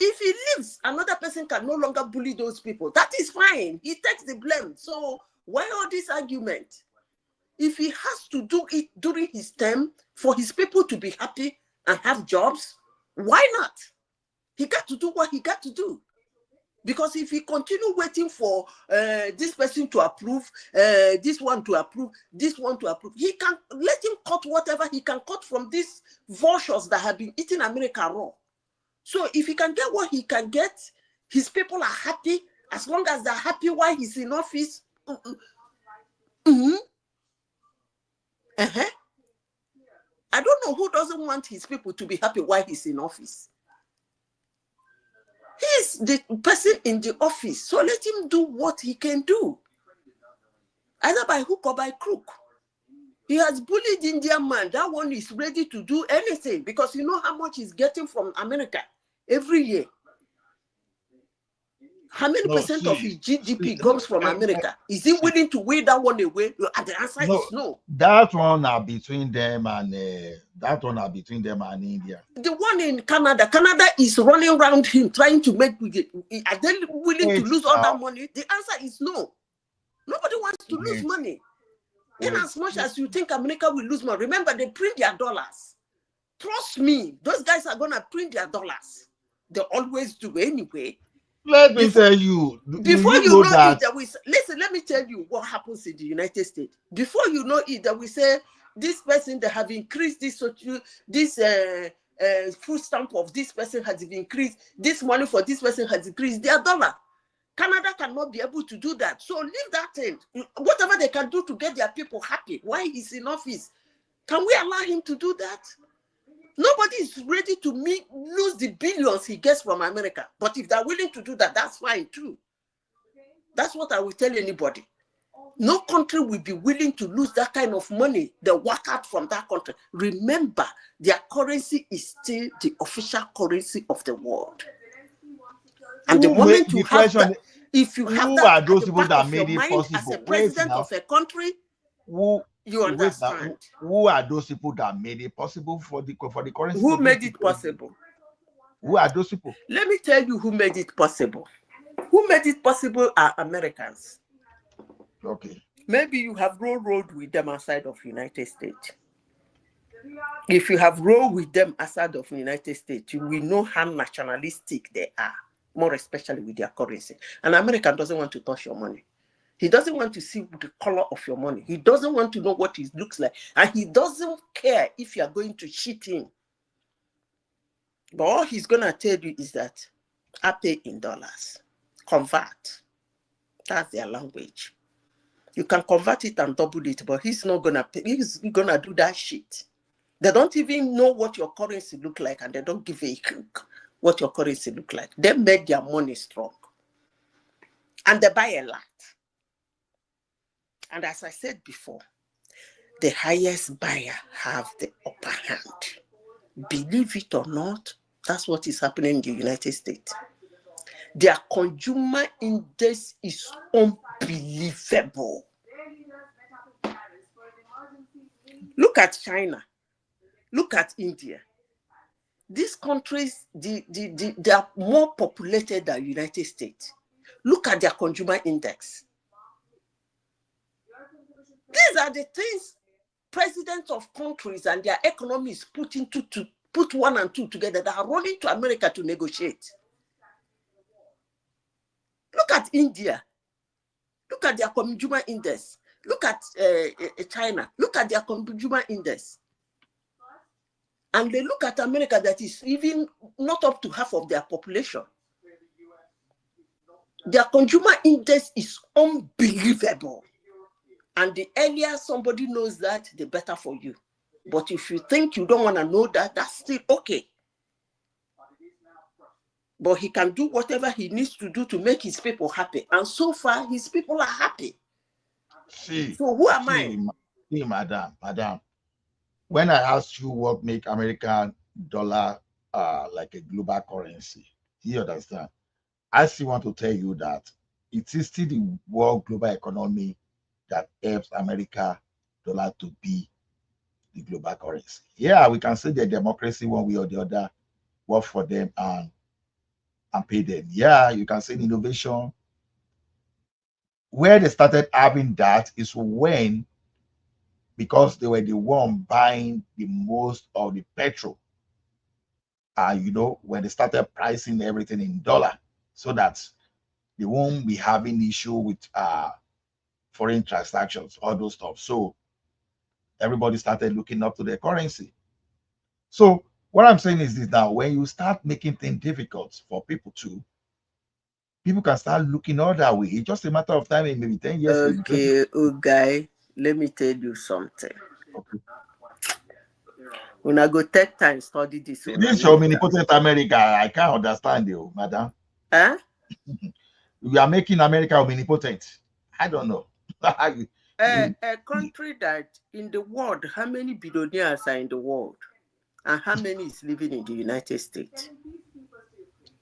If he leaves, another person can no longer bully those people. That is fine. He takes the blame. So why all this argument? If he has to do it during his term for his people to be happy and have jobs, why not? He got to do what he got to do. Because if he continue waiting for this person to approve, this one to approve, he can let him cut whatever he can cut from these vultures that have been eating America raw. So if he can get what he can get, his people are happy. As long as they're happy while he's in office. I don't know who doesn't want his people to be happy while he's in office. He's the person in the office, so let him do what he can do. Either by hook or by crook. He has bullied Indian man. That one is ready to do anything because you know how much he's getting from America every year. How many percent of his GDP comes from America? Is he willing to weigh that one away? The answer is no. That one are between them and India. The one in Canada is running around him trying to make. Are they willing to lose all that money? The answer is no. Nobody wants to lose money. In as much as you think America will lose money, remember they print their dollars. Trust me, those guys are gonna print their dollars. They always do anyway. Let me tell you. Before you know it, that we listen. Let me tell you what happens in the United States. Before you know it, that we say this person they have increased this food stamp of this person has been increased, this money for this person has increased, their dollar. Canada cannot be able to do that. So leave that in. Whatever they can do to get their people happy while he's in office, can we allow him to do that? Nobody is ready to lose the billions he gets from America. But if they're willing to do that, that's fine too. That's what I will tell anybody. No country will be willing to lose that kind of money. They walk out from that country. Remember, their currency is still the official currency of the world. And the moment you have that, if you have that at the back of your mind as a president of a country, you understand. Who are those people that made it possible for the currency? Who made it possible? Who are those people? Let me tell you who made it possible. Who made it possible are Americans. Okay. Maybe you have rolled with them outside of the United States. If you have rolled with them outside of the United States, you will know how nationalistic they are, more especially with their currency. An American doesn't want to touch your money. He doesn't want to see the color of your money. He doesn't want to know what it looks like. And he doesn't care if you are going to cheat him. But all he's going to tell you is that I pay in dollars. Convert. That's their language. You can convert it and double it, but he's not going to pay. He's going to do that shit. They don't even know what your currency look like, and they don't give a what your currency look like. They make their money strong. And they buy a lot. And as I said before, the highest buyer have the upper hand. Believe it or not, that's what is happening in the United States. Their consumer index is unbelievable. Look at China. Look at India. These countries, they are more populated than the United States. Look at their consumer index. These are the things presidents of countries and their economies put one and two together that are running to America to negotiate. Look at India. Look at their consumer index. Look at China. Look at their consumer index. And they look at America that is even not up to half of their population. Their consumer index is unbelievable. And the earlier somebody knows that, the better for you. But if you think you don't want to know that, that's still okay. But he can do whatever he needs to do to make his people happy. And so far, his people are happy. So who am I? See, madam. When I asked you what make American dollar like a global currency, you understand? I still want to tell you that it is still the world global economy that helps America dollar to be the global currency. Yeah, we can say the democracy one way or the other work for them and pay them. Yeah, you can say the innovation. Where they started having that is when, because they were the one buying the most of the petrol. When they started pricing everything in dollar, so that they won't be having issue with foreign transactions, all those stuff. So everybody started looking up to their currency. So what I'm saying is this: now, when you start making things difficult for people can start looking other way. It's just a matter of time, maybe 10 years. Okay, guy, let me tell you something. Okay. When I go take time study this. This is omnipotent America. I can't understand you, madam. Huh? We are making America omnipotent. I don't know. A country that in the world, how many billionaires are in the world? And how many is living in the United States?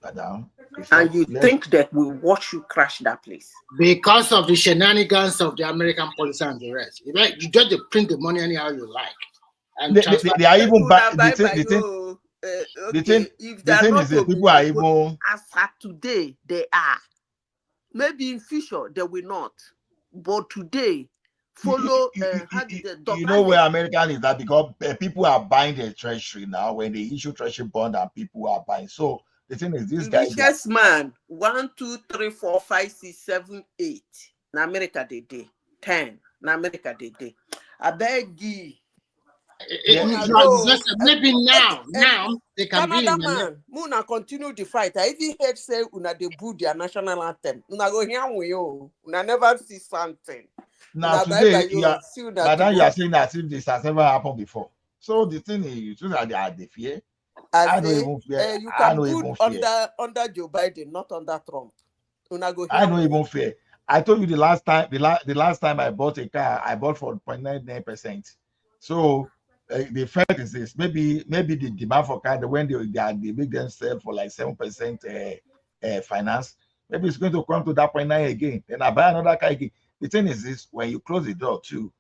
Madam, and you think that we watch you crash that place? Because of the shenanigans of the American police and the rest. You just print the money anyhow you like. And they are even the thing is that people are even, as at today, they are. Maybe in future they will not. But today, follow you know where American is that, because people are buying the treasury now. When they issue treasury bond and people are buying. So the thing is, this guy, richest man, 1, 2, 3, 4, 5, 6, 7, 8. In America they day 10. In America they day. I beg you. Maybe now they can be Canada in man, Muna continue the fight. I even heard say una they boo their national anthem. Una go here we yo. Una never see something. Now Una bye bye today you yo. are, See una but now you are tomorrow. saying that if this has never happened before. So the thing is, you that they are the fear. I I don't say even fear. you I can don't boo even fear. under Joe Biden, not under Trump. Una go I here don't we. even fear. I told you the last time, the last time I bought a car, I bought for 0.99%. So the fact is this: maybe the demand for car, when they make them sell for like 7% finance, maybe it's going to come to that 0.9 again. Then I buy another car again. The thing is this: when you close the door too,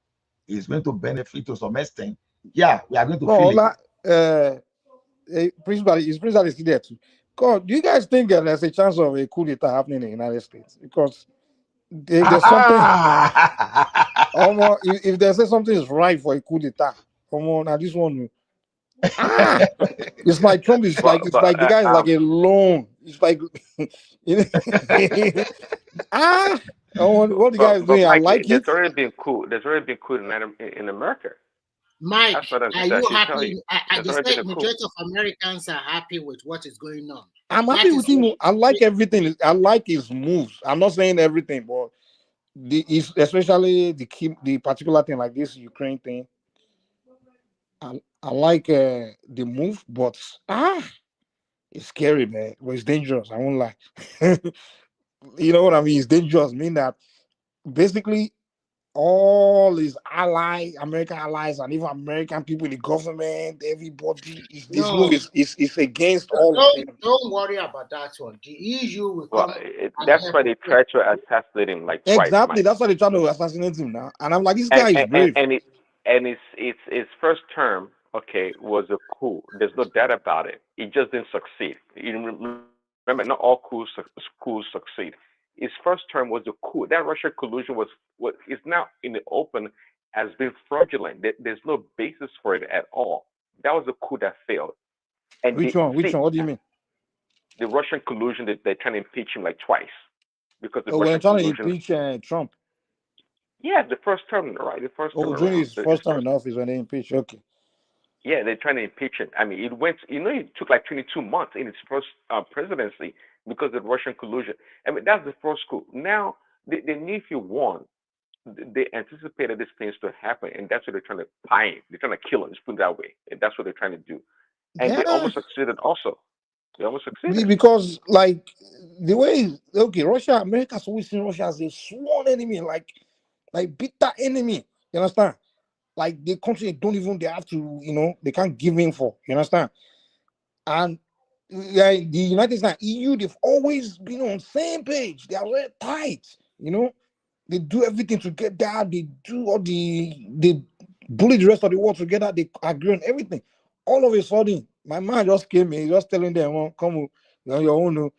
it's going to benefit to some extent. Yeah, we are going to feel it. Principal is still there too. God, do you guys think that there's a chance of a coup d'etat happening in the United States? Because there's something. If they say something is right for a coup d'etat, now this one. It's like Trump is like the guy is like a loan. It's like what the guy is doing. I Mike, like there's it. already been coup. There's already been coup in America. Mike, That's what are you should tell happy? you. I There's just already say been a coup. majority of Americans are happy with what is going on. I'm happy with him. I like everything. I like his moves. I'm not saying everything, but especially the particular thing like this Ukraine thing. I like the move, but it's scary, man. But it's dangerous. I won't lie. You know what I mean? It's dangerous. I mean that basically all his allies, American allies, and even American people in the government, everybody, this move is against all of them. Don't worry about that one. The EU will come. That's why they tried to assassinate him like twice. Exactly. Mike. That's why they try to assassinate him now. And I'm like, this guy is brave. And his first term, okay, was a coup. There's no doubt about it. It just didn't succeed. You remember, not all coups succeed. His first term was a coup. That Russian collusion is now in the open has been fraudulent. There's no basis for it at all. That was a coup that failed. And Which one? What do you mean? The Russian collusion that they're trying to impeach him like twice because the when Russian trying collusion. To impeach Trump. Yeah, the first term, right? The first term. During his first term in office when they impeached. Okay. Yeah, they're trying to impeach him. I mean, it went. It took like 22 months in his first presidency because of the Russian collusion. I mean, that's the first coup. Now the nephew won. They anticipated these things to happen, and that's what they're trying to pie him. They're trying to kill him. Just put it that way. And that's what they're trying to do. And they almost succeeded. Also, they almost succeeded because, like, the way Russia, America's always seen Russia as a sworn enemy, like bitter enemy. You understand? Like the country they have to, they can't give in for. You understand? And the United States and EU, they've always been on the same page. They are very tight. They do everything together. They do all they bully the rest of the world together. They agree on everything. All of a sudden, my man just came in, just telling them, "Oh, come on your own."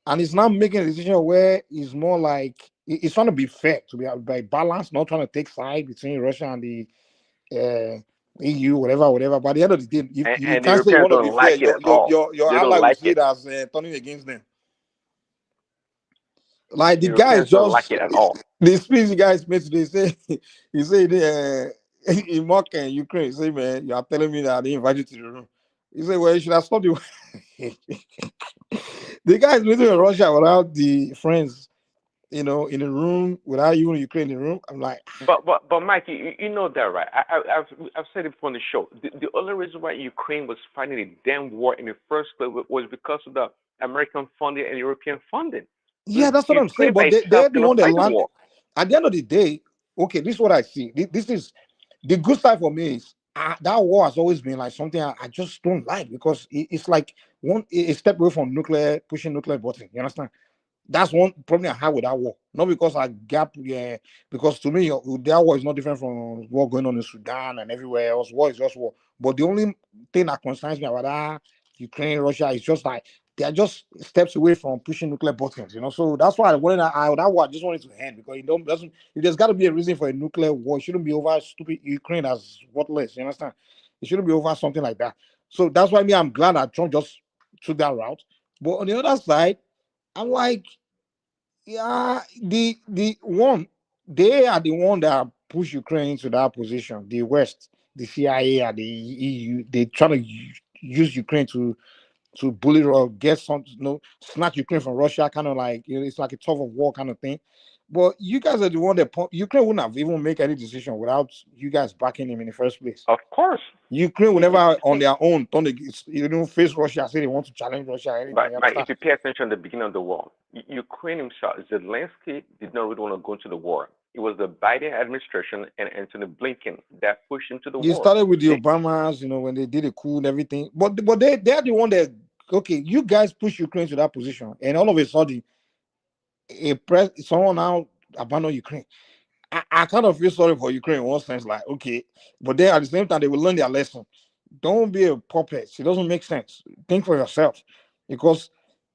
And it's now making a decision where it's more like it's trying to be fair, to be by balance, not trying to take side between Russia and the EU, whatever. By the end of the day, you can't say you want to be fair. Your ally will see it as turning against them. Like the guys just like it at all. The speech the guys made today he said in mock Ukraine, he said, man, you are telling me that I didn't invite you to the room. He said, well, you should have stopped you. The guys meeting in Russia without the friends, in the room, without you in Ukraine in the room. I'm like, but Mike, you know that, right? I've said it before on the show. The only reason why Ukraine was fighting a damn war in the first place was because of the American funding and European funding. Yeah, that's what I'm saying. But they're the one that land. At the end of the day, okay, this is what I see. This is the good side for me is that war has always been like something I just don't like, because it's like a step away from pushing nuclear button. You understand? That's one problem I have with that war. Not because I because to me, that war is not different from war going on in Sudan and everywhere else. War is just war. But the only thing that concerns me about that Ukraine, Russia is just like they are just steps away from pushing nuclear buttons. So that's why that war I just wanted to end, because if there's got to be a reason for a nuclear war, it shouldn't be over stupid Ukraine as worthless. You understand? It shouldn't be over something like that. So that's why I'm glad that Trump just took that route. But on the other side, I'm like, yeah, they are the one that push Ukraine into that position, the West. the CIA and the EU, they try to use Ukraine to bully or get some, snatch Ukraine from Russia, kind of like, it's like a tug of war kind of thing. But you guys are the one that Ukraine wouldn't have even make any decision without you guys backing him in the first place. Of course. Ukraine will never on their own face Russia, say they want to challenge Russia or anything. But if you pay attention at the beginning of the war, Ukraine himself, Zelensky did not really want to go into the war. It was the Biden administration and Anthony Blinken that pushed him to the war. You started with the Obamas, when they did a coup and everything. But they're the one that, okay, you guys push Ukraine to that position, and all of a sudden, someone now abandon Ukraine. I kind of feel sorry for Ukraine in one sense, like, okay, but then at the same time, they will learn their lesson. Don't be a puppet. It doesn't make sense. Think for yourself, because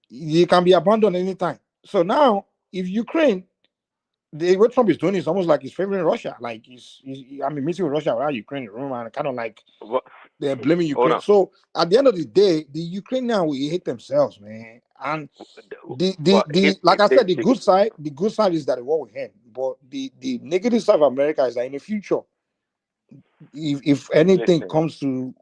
you can be abandoned anytime. So now, if Ukraine, what Trump is doing is almost like he's favoring Russia. Like he's meeting with Russia around Ukraine in Rome, and kind of like they're blaming Ukraine. So at the end of the day, the Ukrainians will hate themselves, man. And like I said, the good side is that the war will end. But the negative side of America is that in the future, if anything comes to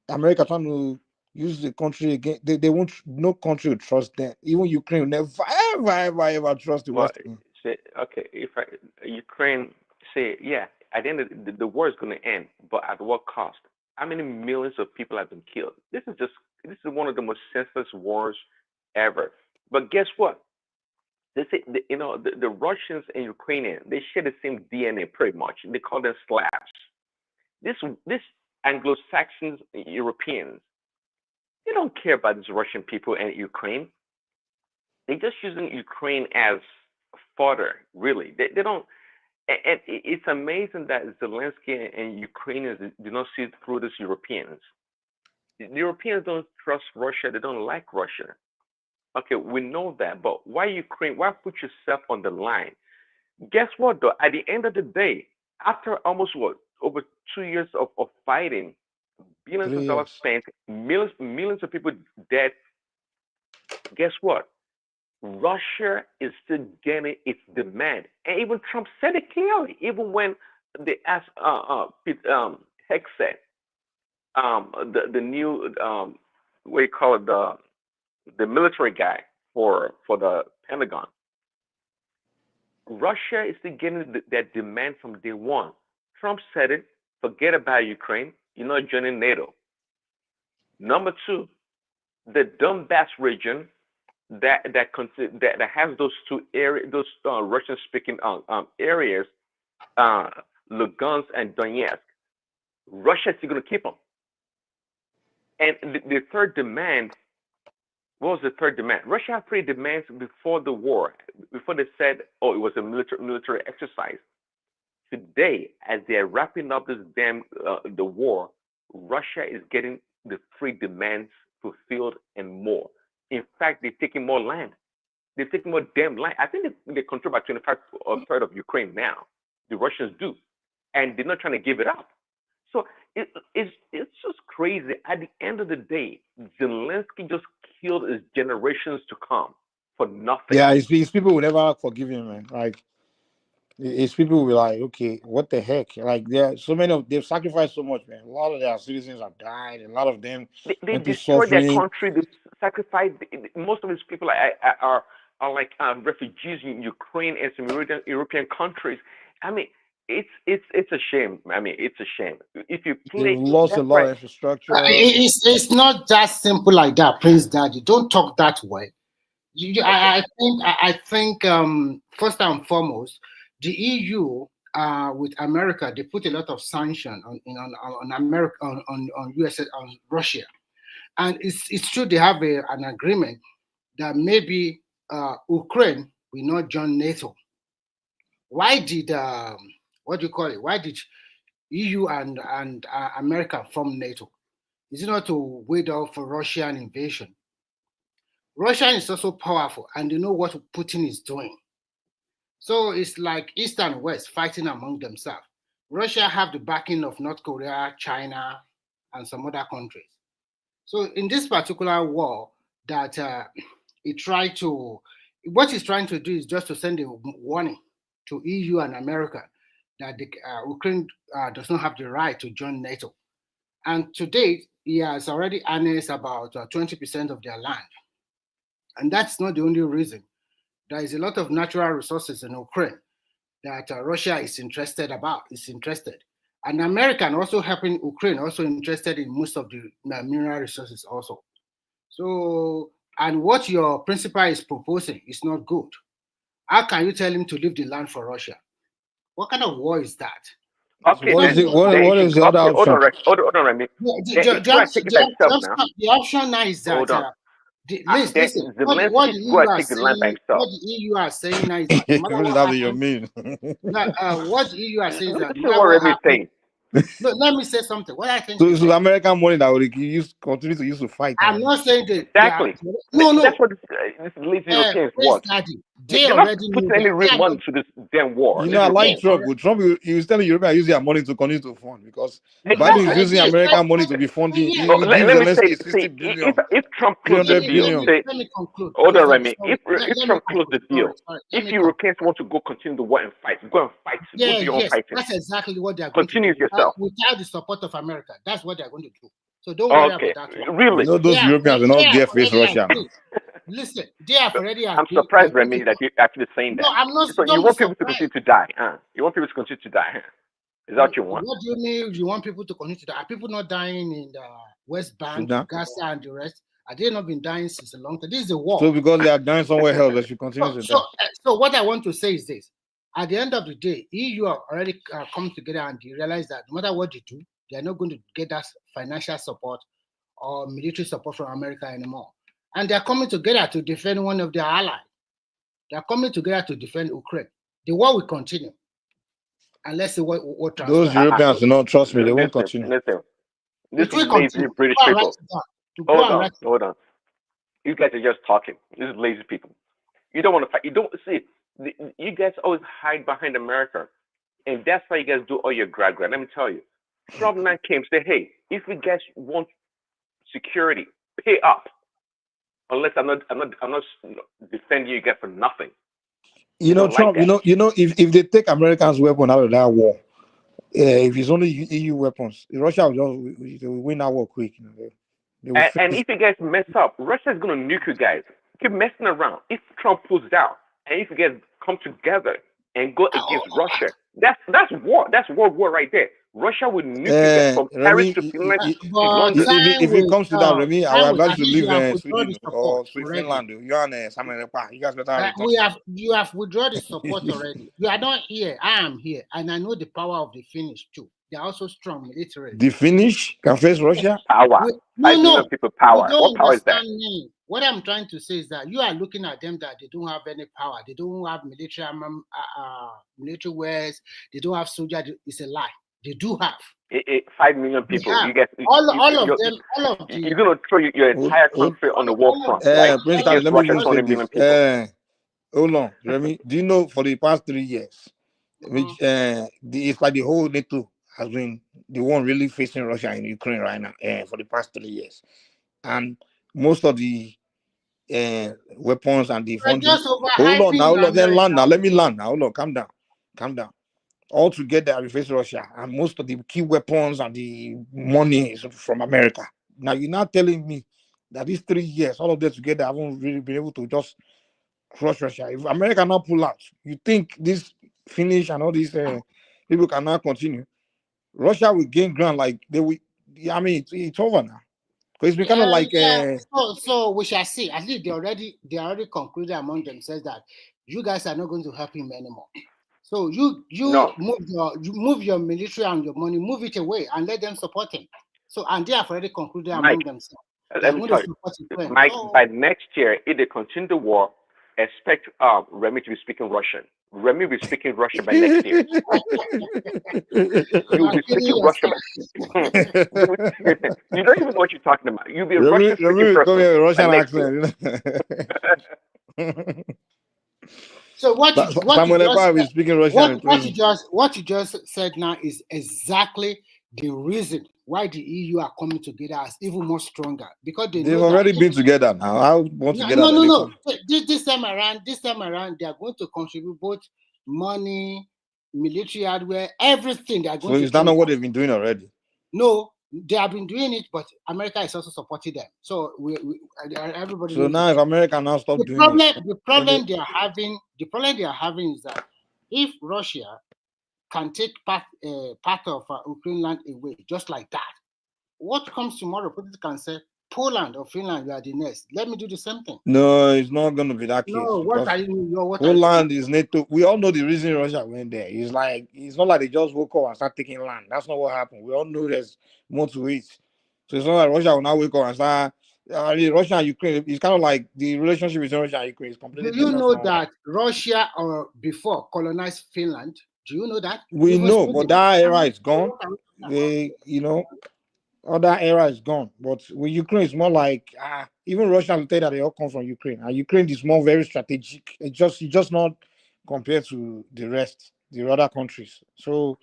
America trying to use the country again, they won't. No country will trust them. Even Ukraine will never ever trust the West. Okay, if Ukraine say, at the end of the war is going to end, but at what cost? How many millions of people have been killed? This is one of the most senseless wars ever. But guess what? They say the Russians and Ukrainians, they share the same DNA pretty much. They call them Slavs. This Anglo-Saxons, Europeans, they don't care about these Russian people and Ukraine. They're just using Ukraine as fodder, really. They don't. And it's amazing that Zelensky and Ukrainians do not see through these Europeans. The Europeans don't trust Russia. They don't like Russia. Okay, we know that. But why Ukraine? Why put yourself on the line? Guess what, though? At the end of the day, after almost over 2 years of fighting, billions of dollars spent, millions of people dead. Guess what? Russia is still getting its demand, and even Trump said it clearly. Even when they asked Hegseth, the new what do you call it, the military guy for the Pentagon, Russia is still getting that demand from day one. Trump said it. Forget about Ukraine. You're not joining NATO. Number two, the Donbass region that has those two areas, those Russian-speaking areas, Lugansk and Donetsk. Russia is still going to keep them. And the third demand, what was the third demand? Russia had three demands before the war, before they said, oh, it was a military exercise. Today, as they're wrapping up this the war, Russia is getting the three demands fulfilled and more. In fact, they're taking more land. They're taking more damn land. I think they control about 25 or a third of Ukraine now. The Russians do. And they're not trying to give it up. So it's just crazy. At the end of the day, Zelensky just killed his generations to come for nothing. Yeah, his people will never forgive him, man. Like, his people will be like, okay, what the heck? Like, so many they've sacrificed so much, man. A lot of their citizens have died. A lot of them they destroyed their country. They sacrificed. Most of these people are like refugees in Ukraine and some European countries. I mean, it's a shame. I mean, it's a shame. If you play, they've lost a lot of infrastructure. It's not that simple like that, Prince Daddy. Don't talk that way. Okay. I think first and foremost, the EU with America, they put a lot of sanction on America, on USA, on Russia, and it's true they have an agreement that maybe Ukraine will not join NATO. Why did what do you call it? Why did EU and America form NATO? Is it not to wait out for Russian invasion? Russia is also powerful, and they know what Putin is doing. So it's like East and West fighting among themselves. Russia have the backing of North Korea, China, and some other countries. So in this particular war, that what he's trying to do is just to send a warning to EU and America that the, Ukraine does not have the right to join NATO. And to date, he has already annexed about 20% of their land. And that's not the only reason. There is a lot of natural resources in Ukraine that Russia is interested. And American also helping Ukraine, also interested in most of the mineral resources also. So, and what your principal is proposing is not good. How can you tell him to leave the land for Russia? What kind of war is that? Okay, what is the other option? Hold on, Remy. The option now is that hold on. Listen, what the EU are saying, what the EU are saying now is that no matter what happens, what the EU are saying is that no matter what happens, no, let me say something. What I think so American money that will continue to use to fight. I'm not saying that exactly. No. That's what this lazy Europeans want. They're not putting any real money to this damn war. You know, I like Trump. But Trump, he was telling Europe use their money to continue to fund because Biden is using American money to be funding. Let me say, if Trump closed the deal, let me conclude. Hold on, Remy. If Trump closed the deal, if Europeans want to go continue the war and fight, go and fight. Yes, that's exactly what they're going to do. Yourself. Without the support of America, that's what they're going to do. So don't worry about that one. Really? You know, those Europeans are not there face Russia. Listen, they have already agreed. I'm surprised, Remy, that you're actually saying that. No, I'm not. So you want people to continue to die, huh? You want people to continue to die, huh? Is that what you want? What do you mean you want people to continue to die? Are people not dying in the West Bank, Gaza, and the rest? Are they not been dying since a long time? This is a war. So because they are dying somewhere else, they should continue to die. So what I want to say is this. At the end of the day, EU are already come together and they realize that no matter what they do, they are not going to get that financial support or military support from America anymore. And they are coming together to defend one of their allies. They are coming together to defend Ukraine. The war will continue. And let's see what those Europeans do not trust me, they won't continue. This is lazy British people. Hold on. You guys are just talking. This is lazy people. You don't want to fight. You don't see. You guys always hide behind America, and that's why you guys do all your grad. Let me tell you, Trump now came say, "Hey, if you guys want security, pay up." Unless I'm not defending you guys for nothing. You know, Trump. Like if they take Americans' weapon out of that war, if it's only EU weapons, Russia will win that war quick. And if you guys mess up, Russia is going to nuke you guys. Keep messing around. If Trump pulls it out, and if you guys come together and go against Russia, that's war. That's world war right there. Russia would nuke you guys from Paris to Finland. If it comes to that, Remy, I would advise you to leave Sweden or Finland. You guys better. You have withdrawn the support already. You are not here. I am here, and I know the power of the Finnish too. They are also strong militarily. The Finnish can face Russia? Power. No. People power. You don't what power is that? Me. What I'm trying to say is that you are looking at them that they don't have any power. They don't have military wares. They don't have soldiers. It's a lie. They do have. 5 million people. You get all of them. You're going to throw your entire country on the war front. Prince, let me just say this. Hold on, Remy. Do you know for the past 3 years, it's like the whole NATO has been the one really facing Russia in Ukraine right now for the past 3 years, and most of the weapons and the funding. Hold on, now let me land. Now, hold on, calm down. All together, we face Russia, and most of the key weapons and the money is from America. Now, you're not telling me that these 3 years, all of them together, haven't really been able to just crush Russia. If America not pull out, you think this finish and all these people cannot continue? Russia will gain ground like they will. I mean, it's over now. Because it's been kind of like. So we shall see. At least they already concluded among themselves that you guys are not going to help him anymore. So you move your military and your money, move it away and let them support him. So and they have already concluded among themselves. Let me tell you, Mike, by next year, if they continue the war, expect Remy to be speaking Russian. Remy will be speaking Russian by next year. You will be speaking Russian. You don't even know what you're talking about. You'll be a Russian speaking person. So what you just said now is exactly the reason why the EU are coming together as even more stronger, because they've already been together now. I want to get no. This time around, they are going to contribute both money, military hardware, everything they are going So to. is that not what they've been doing already? No, they have been doing it, but America is also supporting them. So everybody. So now, if America now stop doing it, the problem they are having is that if Russia can take part of Ukraine land away just like that, what comes tomorrow? Putin can say, Poland or Finland, you are the next. Let me do the same thing. No, it's not going to be that case. No, what are you? Poland is NATO. We all know the reason Russia went there. It's not like they just woke up and start taking land. That's not what happened. We all know there's more to it. So it's not like Russia will now wake up and start. Russia and Ukraine, it's kind of like the relationship between Russia and Ukraine is completely different. Do you know from that Russia or before colonized Finland? Do you know that? We know, but that era is gone. Other era is gone. But with Ukraine, it's more like even Russia will tell that they all come from Ukraine, and Ukraine is more very strategic. It's just not compared to the rest, the other countries. So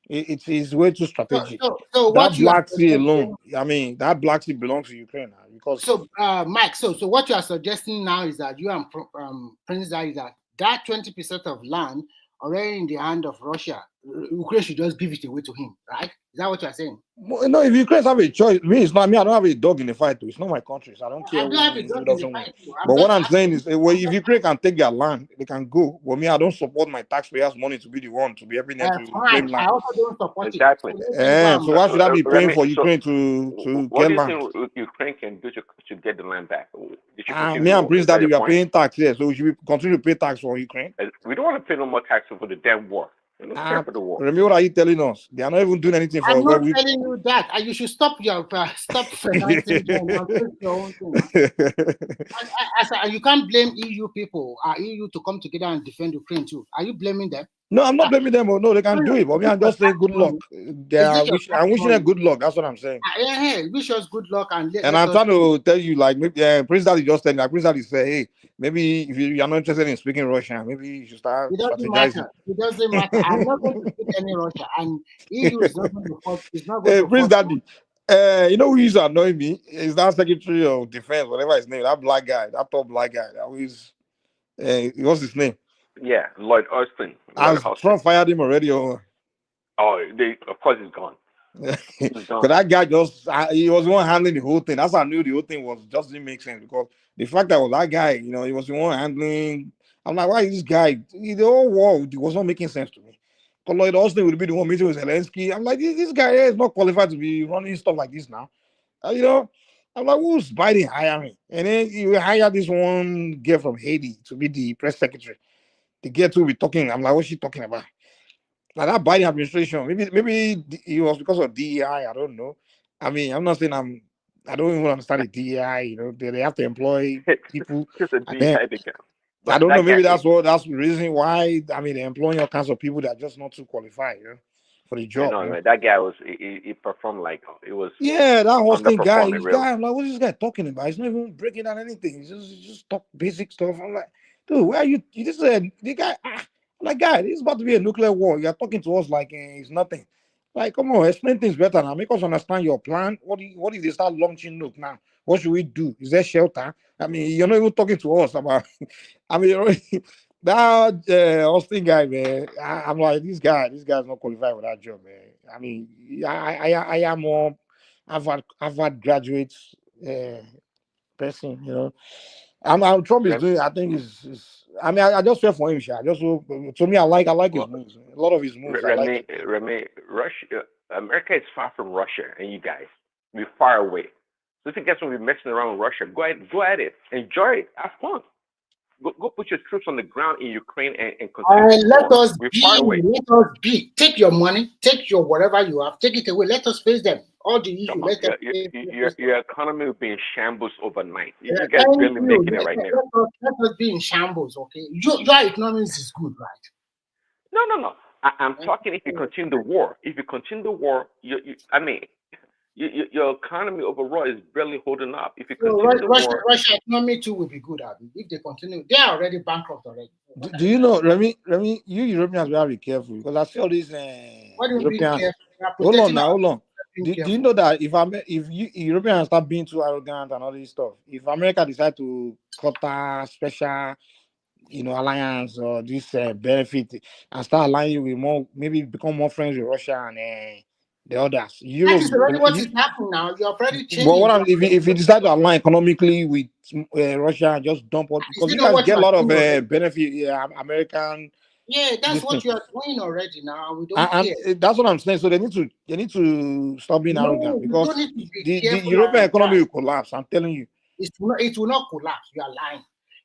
it's way too strategic. So that Black Sea alone, I mean, that Black Sea belongs to Ukraine now because. So, Mike, so what you are suggesting now is that you and Prince that 20% of land already in the hand of Russia, Ukraine should just give it away to him, right? Is that what you are saying? No, if Ukraine have a choice, it's not me. I don't have a dog in the fight. It's not my country, so I don't care. I don't have a dog in the fight. But what I'm saying is, well, if Ukraine can take their land, they can go. But me, I don't support my taxpayers' money to be the one to be helping them to claim land. I also don't support exactly. it. So why should I be paying for Ukraine to what get do you land? think Ukraine can do to get the land back? Me and Prince Daddy, we are paying tax here, so we should continue to pay tax for Ukraine. We don't want to pay no more tax for the damn war. We don't care for the war. Remember what are you telling us? They are not even doing anything for. I'm not telling you that. You should stop financing them and take your own thing. You can't blame EU people, EU to come together and defend Ukraine too. Are you blaming them? No, I'm not blaming them. No, they can do it. But me, I'm just saying good luck. I'm wishing them good luck. That's what I'm saying. Yeah, wish us good luck and I'm trying to tell you, like, maybe Prince Daddy just telling, like, Prince Daddy say, hey, maybe if you're not interested in speaking Russian, maybe you should start strategizing. It doesn't matter. I'm not going to speak any Russian, and EU is not going to fault. It's not going to Prince Daddy, you know who used to annoy me? Is that Secretary of Defense, whatever his name, that black guy, that tall black guy. That always, what's his name? Yeah, Lloyd Austin. Trump fired him already. Of course he's gone. But that guy he was the one handling the whole thing. That's how I knew the whole thing just didn't make sense, because the fact that that guy, he was the one handling. I'm like, why is this guy? The whole war was not making sense to me. But Lloyd Austin would be the one meeting with Zelensky. I'm like, this guy is not qualified to be running stuff like this now. I'm like, who's Biden hiring? And then you hire this one girl from Haiti to be the press secretary. The girl to be talking. I'm like, what's she talking about? Like that Biden administration, maybe it was because of DEI. I don't know. I mean, I'm not saying I don't even understand the DEI. They have to employ people. I don't know. Maybe that's the reason why. I mean, they're employing all kinds of people that are just not too qualified for the job. No, that guy he performed like it was. Yeah, that hosting guy. I'm like, what is this guy talking about? He's not even breaking down anything. He's just talk basic stuff. I'm like, dude, where are you? You just said the guy. Like, guy, this is about to be a nuclear war. You're talking to us like it's nothing. Like, come on, explain things better now. Make us understand your plan. What if they start launching nuke now? What should we do? Is there shelter? I mean, you're not even talking to us about. I mean, that Austin guy, man. I'm like, this guy's not qualified for that job, man. I mean, I am more Harvard graduate person, Trump is doing. I think is. I mean, I just feel for him. To me, I like his moves. A lot of his moves. Remy, Russia, America is far from Russia, and you guys, we're far away. So if you guys want to be messing around with Russia, go at it, enjoy it, have fun. Go put your troops on the ground in Ukraine and continue. Let us we're far away. Let us be. Take your money, take your whatever you have, take it away. Let us face them. All the issues. Your economy will be in shambles overnight. You guys barely making it right now. Let us be in shambles, okay? Your economy is good, right? No. I'm talking if you continue the war. If you continue the war, your economy overall is barely holding up. If you continue the war, Russia economy too will be good. If they continue, they are already bankrupt already. Do you know, Remy? You Europeans will have to be careful, because I see all these Europeans. Hold on. Do you know that if Europeans start being too arrogant and all this stuff, if America decide to cut special alliance or this benefit and start aligning with more, maybe become more friends with Russia and the others. That Europe. is already what is happening now. You're already But changing. what if you decide to align economically with Russia and just dump out, because you guys get a lot of benefit, American. Yeah, that's what you are doing already now. We don't And care. that's what I'm saying. So they need to stop being arrogant, because you don't need to be the European economy will collapse. I'm telling you. It will not collapse. You are lying.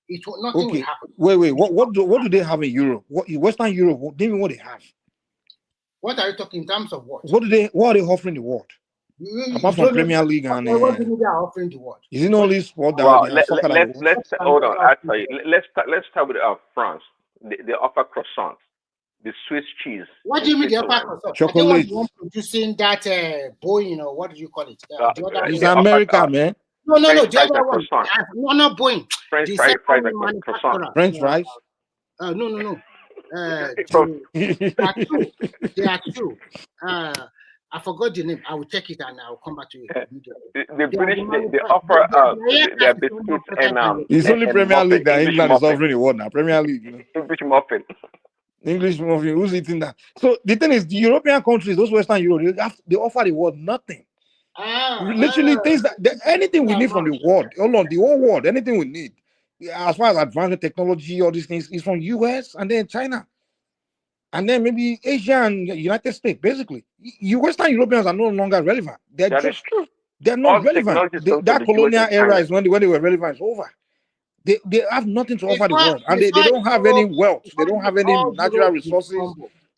Nothing will happen. Wait. What do they have in Europe? What in Western Europe? Tell me what they have. What are you talking in terms of what? What are they offering the world? Apart from Premier League and what do they are offering the world? Is it only sport that let's hold on. I'll tell you. Let's start with France. They offer croissants, the Swiss cheese. What do you mean they offer croissants? Chocolate. Are they one producing that Boeing, or what do you call it? It's America, man. No. The other one. No, not Boeing. French fries and croissant. French fries. No. There are two. I forgot the name. I will check it and I will come back to you. The British, they offer their biscuits and it's only Premier League that England is offering the world now. Premier League, English muffin. English muffin. Who's eating that? So the thing is, the European countries, those Western Europe, they offer the world nothing. Literally, things that anything we need from the world, the whole world, anything we need, as far as advanced technology, all these things, is from US and then China. And then maybe Asia and United States. Basically, you Western Europeans are no longer relevant. They're not relevant. That colonial era is when they were relevant. It's over. They have nothing to offer the world, and they don't have any wealth. They don't have any natural resources,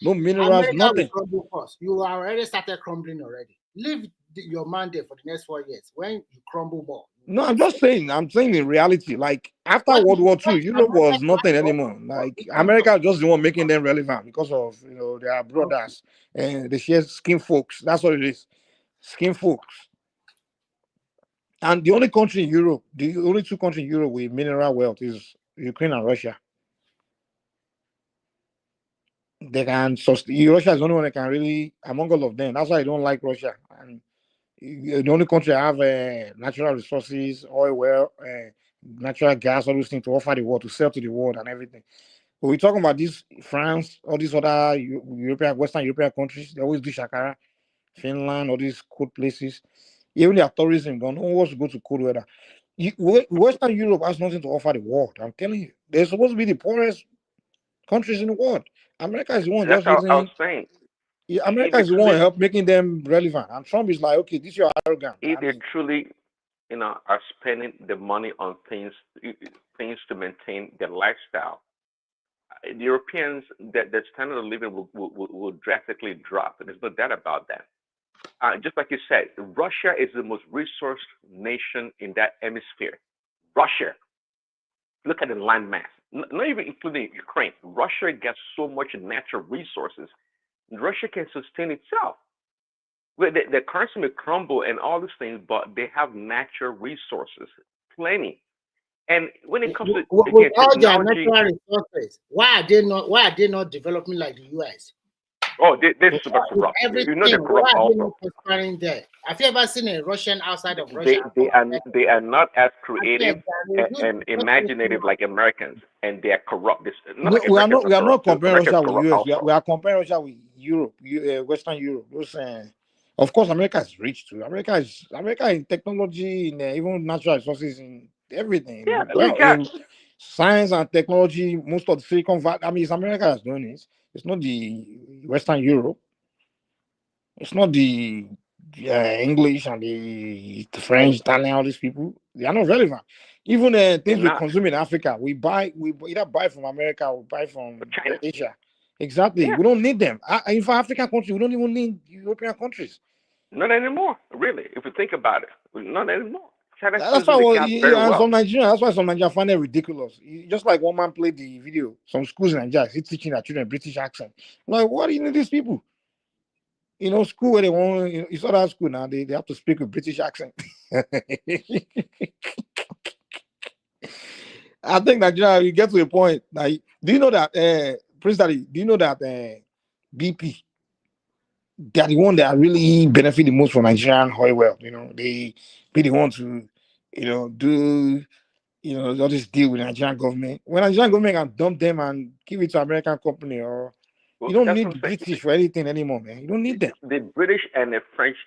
no minerals, nothing. You already started crumbling already. Leave your mandate for the next 4 years. When you crumble more. No, I'm saying in reality, like after World War II, Europe was nothing anymore. Like America was just the one making them relevant because of their brothers and they share skin folks. That's what it is, skin folks. And the only country in Europe, the only two countries in Europe with mineral wealth is Ukraine and Russia. They can sustain. Russia is the only one that can really, among all of them. That's why I don't like Russia. And the only country that have natural resources, oil, well, natural gas, all those things to offer the world, to sell to the world and everything. But we're talking about this France, all these other Western European countries. They always do Shakara, Finland, all these cold places. Even their tourism, no one wants to go to cold weather. Western Europe has nothing to offer the world. I'm telling you, they're supposed to be the poorest countries in the world. America is the one. That's what I was saying. Yeah, America is the one help making them relevant, and Trump is like, okay, this is your arrogant. If they truly, are spending the money on things to maintain their lifestyle, the Europeans, their standard of living will drastically drop. There's no doubt about that. Just like you said, Russia is the most resourced nation in that hemisphere. Russia. Look at the land mass. Not even including Ukraine. Russia gets so much natural resources. Russia can sustain itself. The currency may crumble and all these things, but they have natural resources, plenty. And when it comes to with all their natural resources, why are they not developing like the US? Oh, they're super corrupt. Everything. They're corrupt why are they also. not prospering there? Have you ever seen a Russian outside of Russia? They are not as creative and imaginative like Americans, and they are corrupt. We are not comparing Russia with US. We are comparing Russia with Europe, Western Europe. Of course, America is rich too. America in technology, in even natural resources, in everything. Yeah, in science and technology, most of the Silicon Valley. I mean, it's America that's doing it. It's not the Western Europe. It's not the English and the French, Italian, all these people. They are not relevant. Even things we consume in Africa, we either buy from America or buy from China. Asia. Exactly. Yeah. We don't need them. In for African countries, we don't even need European countries. Not anymore, really. If you think about it, not anymore. That's why some Nigerians find it ridiculous. Just like one man played the video, some schools in Nigeria, he's teaching their children British accent. Like, what do you need these people? School where they want, it's other school now, they have to speak with British accent. I think Nigeria, you get to a point. Now, do you know that, Prince Daddy, do you know that BP, they're the one that really benefit the most from Nigerian oil wealth? They be the ones who, do all this deal with Nigerian government. When Nigerian government can dump them and give it to American company, or Well, you don't that's need what the I'm saying. British for anything anymore, man. You don't need them. The British and the French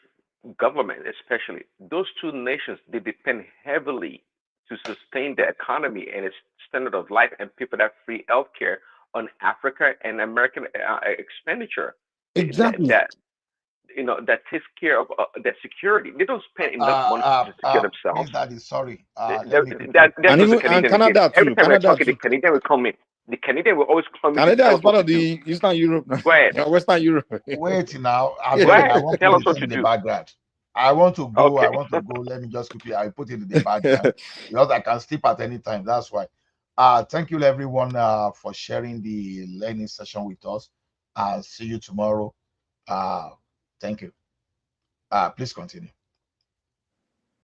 government, especially those two nations, they depend heavily to sustain the economy and its standard of life and people that free healthcare on Africa and American expenditure. Exactly. That takes care of their security. They don't spend enough money to secure Prince themselves. Daddy, sorry. Let me quickly. That's And just the even and Canadian again. Canada Every too. time we're Canada talking, the too. Canadian will come in. The Canadian will always come in to Canada tell is us what part to of do. the Eastern Europe. Go ahead. Western Europe. Wait now. I Go beg. ahead. I won't Tell put us this what thing to in the do. background. I want to go. Okay. I want to go. Let me just quickly. I put it in the background because I can sleep at any time. That's why. Thank you everyone for sharing the learning session with us. See you tomorrow. Thank you. Please continue.